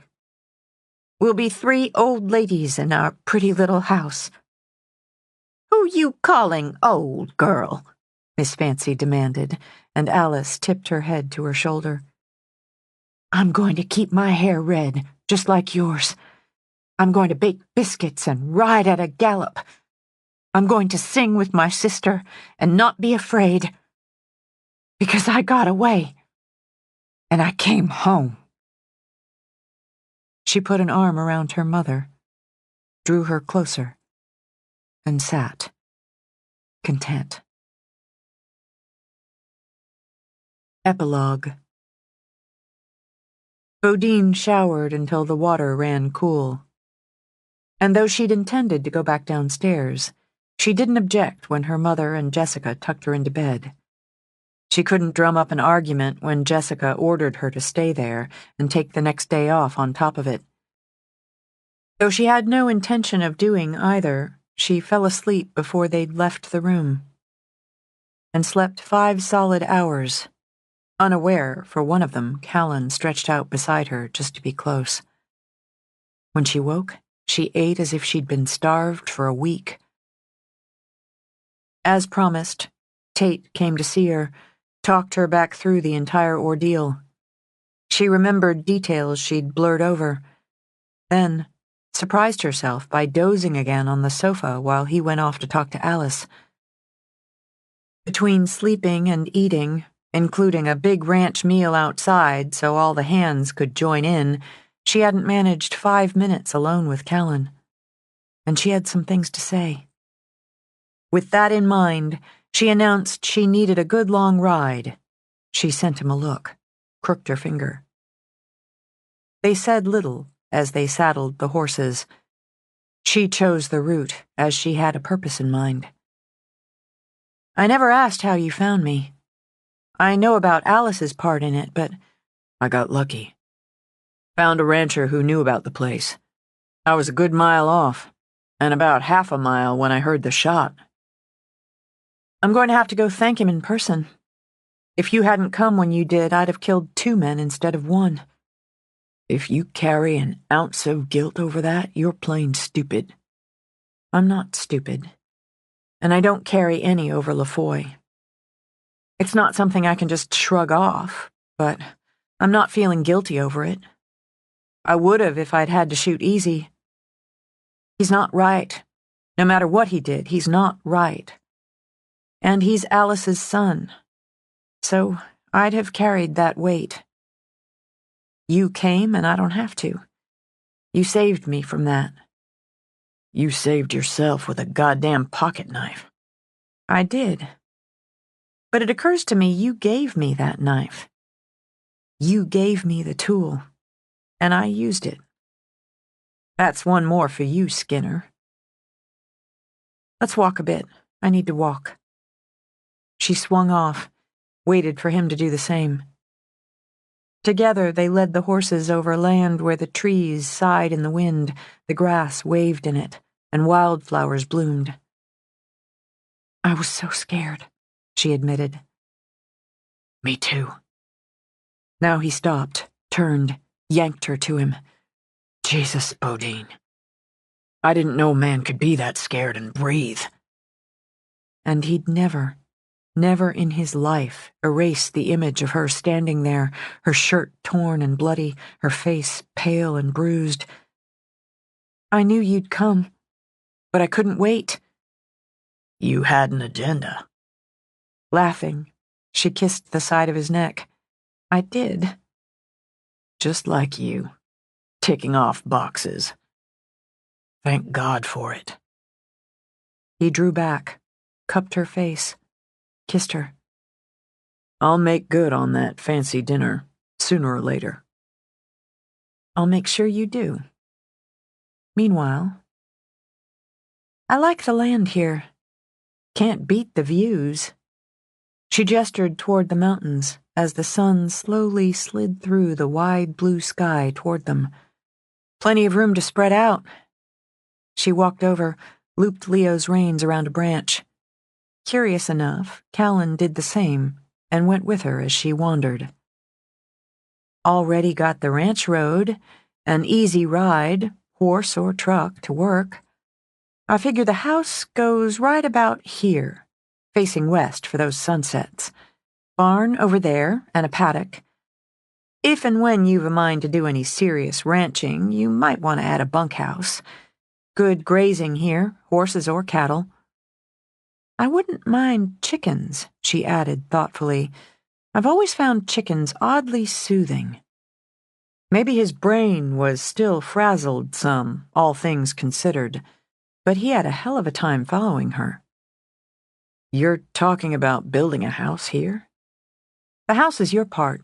We'll be 3 old ladies in our pretty little house. Who you calling old, girl? Miss Fancy demanded, and Alice tipped her head to her shoulder. I'm going to keep my hair red, just like yours. I'm going to bake biscuits and ride at a gallop. I'm going to sing with my sister and not be afraid. Because I got away. And I came home. She put an arm around her mother, drew her closer, and sat, content. Epilogue. Bodine showered until the water ran cool. And though she'd intended to go back downstairs, she didn't object when her mother and Jessica tucked her into bed. She couldn't drum up an argument when Jessica ordered her to stay there and take the next day off on top of it. Though she had no intention of doing either, she fell asleep before they'd left the room, and slept 5 solid hours, unaware, for one of them, Callan stretched out beside her just to be close. When she woke, she ate as if she'd been starved for a week. As promised, Tate came to see her, talked her back through the entire ordeal. She remembered details she'd blurred over, then surprised herself by dozing again on the sofa while he went off to talk to Alice. Between sleeping and eating, including a big ranch meal outside so all the hands could join in, she hadn't managed 5 minutes alone with Callan. And she had some things to say. With that in mind, she announced she needed a good long ride. She sent him a look, crooked her finger. They said little as they saddled the horses. She chose the route as she had a purpose in mind. I never asked how you found me. I know about Alice's part in it, but I got lucky. Found a rancher who knew about the place. I was a good mile off, and about half a mile when I heard the shot. I'm going to have to go thank him in person. If you hadn't come when you did, I'd have killed 2 men instead of 1. If you carry an ounce of guilt over that, you're plain stupid. I'm not stupid. And I don't carry any over LaFoy. It's not something I can just shrug off, but I'm not feeling guilty over it. I would have if I'd had to shoot easy. He's not right. No matter what he did, he's not right. And he's Alice's son. So I'd have carried that weight. You came and I don't have to. You saved me from that. You saved yourself with a goddamn pocket knife. I did. But it occurs to me you gave me that knife. You gave me the tool, and I used it. That's one more for you, Skinner. Let's walk a bit. I need to walk. She swung off, waited for him to do the same. Together they led the horses over land where the trees sighed in the wind, the grass waved in it, and wildflowers bloomed. I was so scared, she admitted. Me too. Now he stopped, turned, yanked her to him. Jesus, Bodine. I didn't know a man could be that scared and breathe. And he'd never in his life erase the image of her standing there, her shirt torn and bloody, her face pale and bruised. I knew you'd come, but I couldn't wait. You had an agenda. Laughing, she kissed the side of his neck. I did. Just like you, ticking off boxes. Thank God for it. He drew back, cupped her face, kissed her. I'll make good on that fancy dinner, sooner or later. I'll make sure you do. Meanwhile, I like the land here. Can't beat the views. She gestured toward the mountains as the sun slowly slid through the wide blue sky toward them. Plenty of room to spread out. She walked over, looped Leo's reins around a branch. Curious enough, Callan did the same and went with her as she wandered. Already got the ranch road, an easy ride, horse or truck, to work. I figure the house goes right about here, facing west for those sunsets. Barn over there and a paddock. If and when you've a mind to do any serious ranching, you might want to add a bunkhouse. Good grazing here, horses or cattle. I wouldn't mind chickens, she added thoughtfully. I've always found chickens oddly soothing. Maybe his brain was still frazzled some, all things considered, but he had a hell of a time following her. You're talking about building a house here? The house is your part,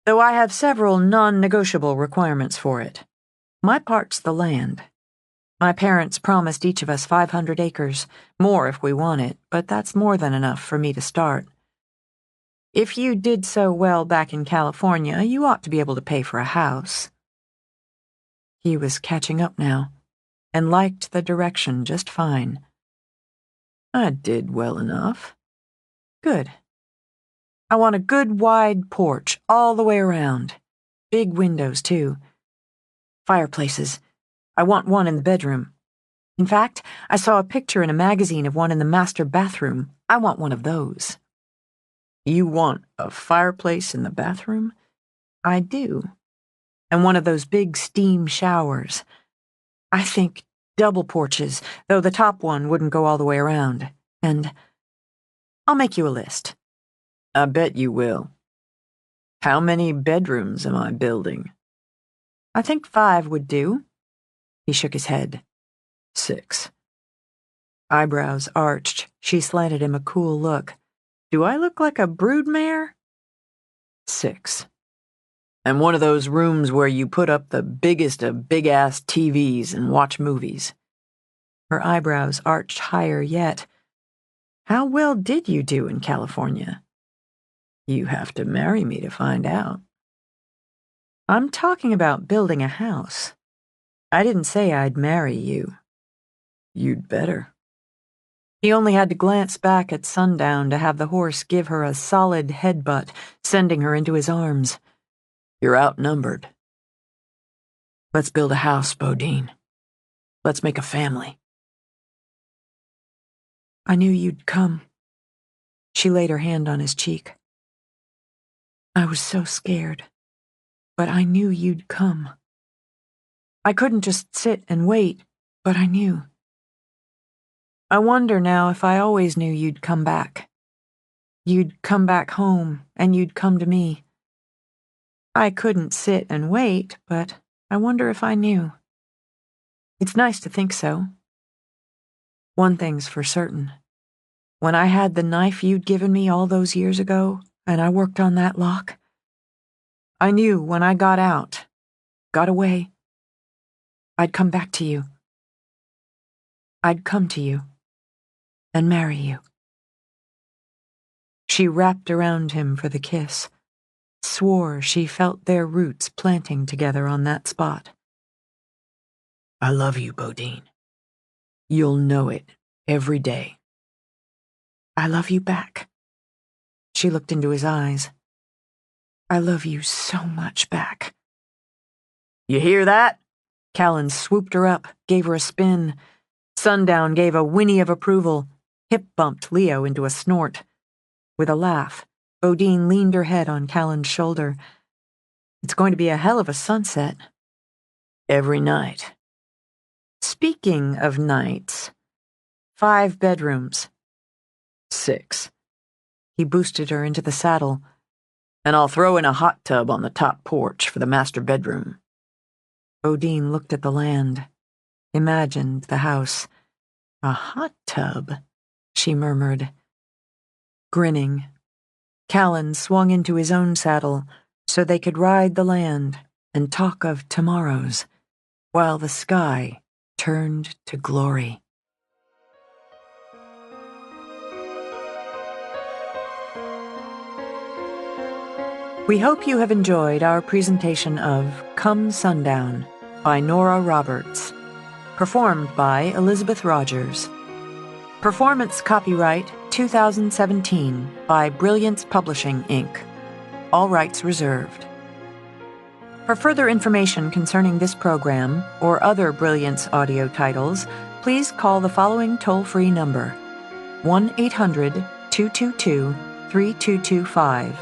though I have several non-negotiable requirements for it. My part's the land. My parents promised each of us 500 acres, more if we want it, but that's more than enough for me to start. If you did so well back in California, you ought to be able to pay for a house. He was catching up now, and liked the direction just fine. I did well enough. Good. I want a good wide porch all the way around. Big windows, too. Fireplaces. I want one in the bedroom. In fact, I saw a picture in a magazine of one in the master bathroom. I want one of those. You want a fireplace in the bathroom? I do. And one of those big steam showers. I think double porches, though the top one wouldn't go all the way around. And I'll make you a list. I bet you will. How many bedrooms am I building? I think 5 would do. He shook his head. 6. Eyebrows arched, she slanted him a cool look. Do I look like a broodmare? 6. And one of those rooms where you put up the biggest of big-ass TVs and watch movies. Her eyebrows arched higher yet. How well did you do in California? You have to marry me to find out. I'm talking about building a house. I didn't say I'd marry you. You'd better. He only had to glance back at Sundown to have the horse give her a solid headbutt, sending her into his arms. You're outnumbered. Let's build a house, Bodine. Let's make a family. I knew you'd come. She laid her hand on his cheek. I was so scared, but I knew you'd come. I couldn't just sit and wait, but I knew. I wonder now if I always knew you'd come back. You'd come back home, and you'd come to me. I couldn't sit and wait, but I wonder if I knew. It's nice to think so. One thing's for certain. When I had the knife you'd given me all those years ago, and I worked on that lock, I knew when I got out, got away, I'd come back to you. I'd come to you and marry you. She wrapped around him for the kiss, swore she felt their roots planting together on that spot. I love you, Bodine. You'll know it every day. I love you back. She looked into his eyes. I love you so much back. You hear that? Callan swooped her up, gave her a spin. Sundown gave a whinny of approval, hip-bumped Leo into a snort. With a laugh, Bodine leaned her head on Callan's shoulder. It's going to be a hell of a sunset. Every night. Speaking of nights, 5 bedrooms. 6. He boosted her into the saddle. And I'll throw in a hot tub on the top porch for the master bedroom. Bodine looked at the land, imagined the house. A hot tub, she murmured. Grinning, Callan swung into his own saddle so they could ride the land and talk of tomorrows, while the sky turned to glory. We hope you have enjoyed our presentation of Come Sundown by Nora Roberts, performed by Elizabeth Rogers. Performance copyright 2017 by Brilliance Publishing, Inc. All rights reserved. For further information concerning this program or other Brilliance audio titles, please call the following toll-free number, 1-800-222-3225,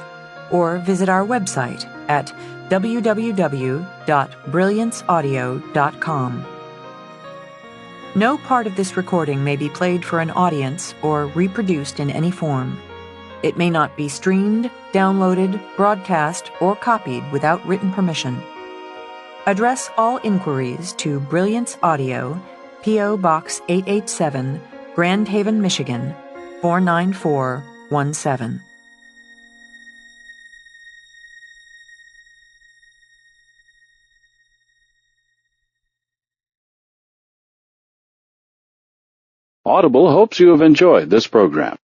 or visit our website at www.brillianceaudio.com. No part of this recording may be played for an audience or reproduced in any form. It may not be streamed, downloaded, broadcast, or copied without written permission. Address all inquiries to Brilliance Audio, P.O. Box 887, Grand Haven, Michigan, 49417. Audible hopes you have enjoyed this program.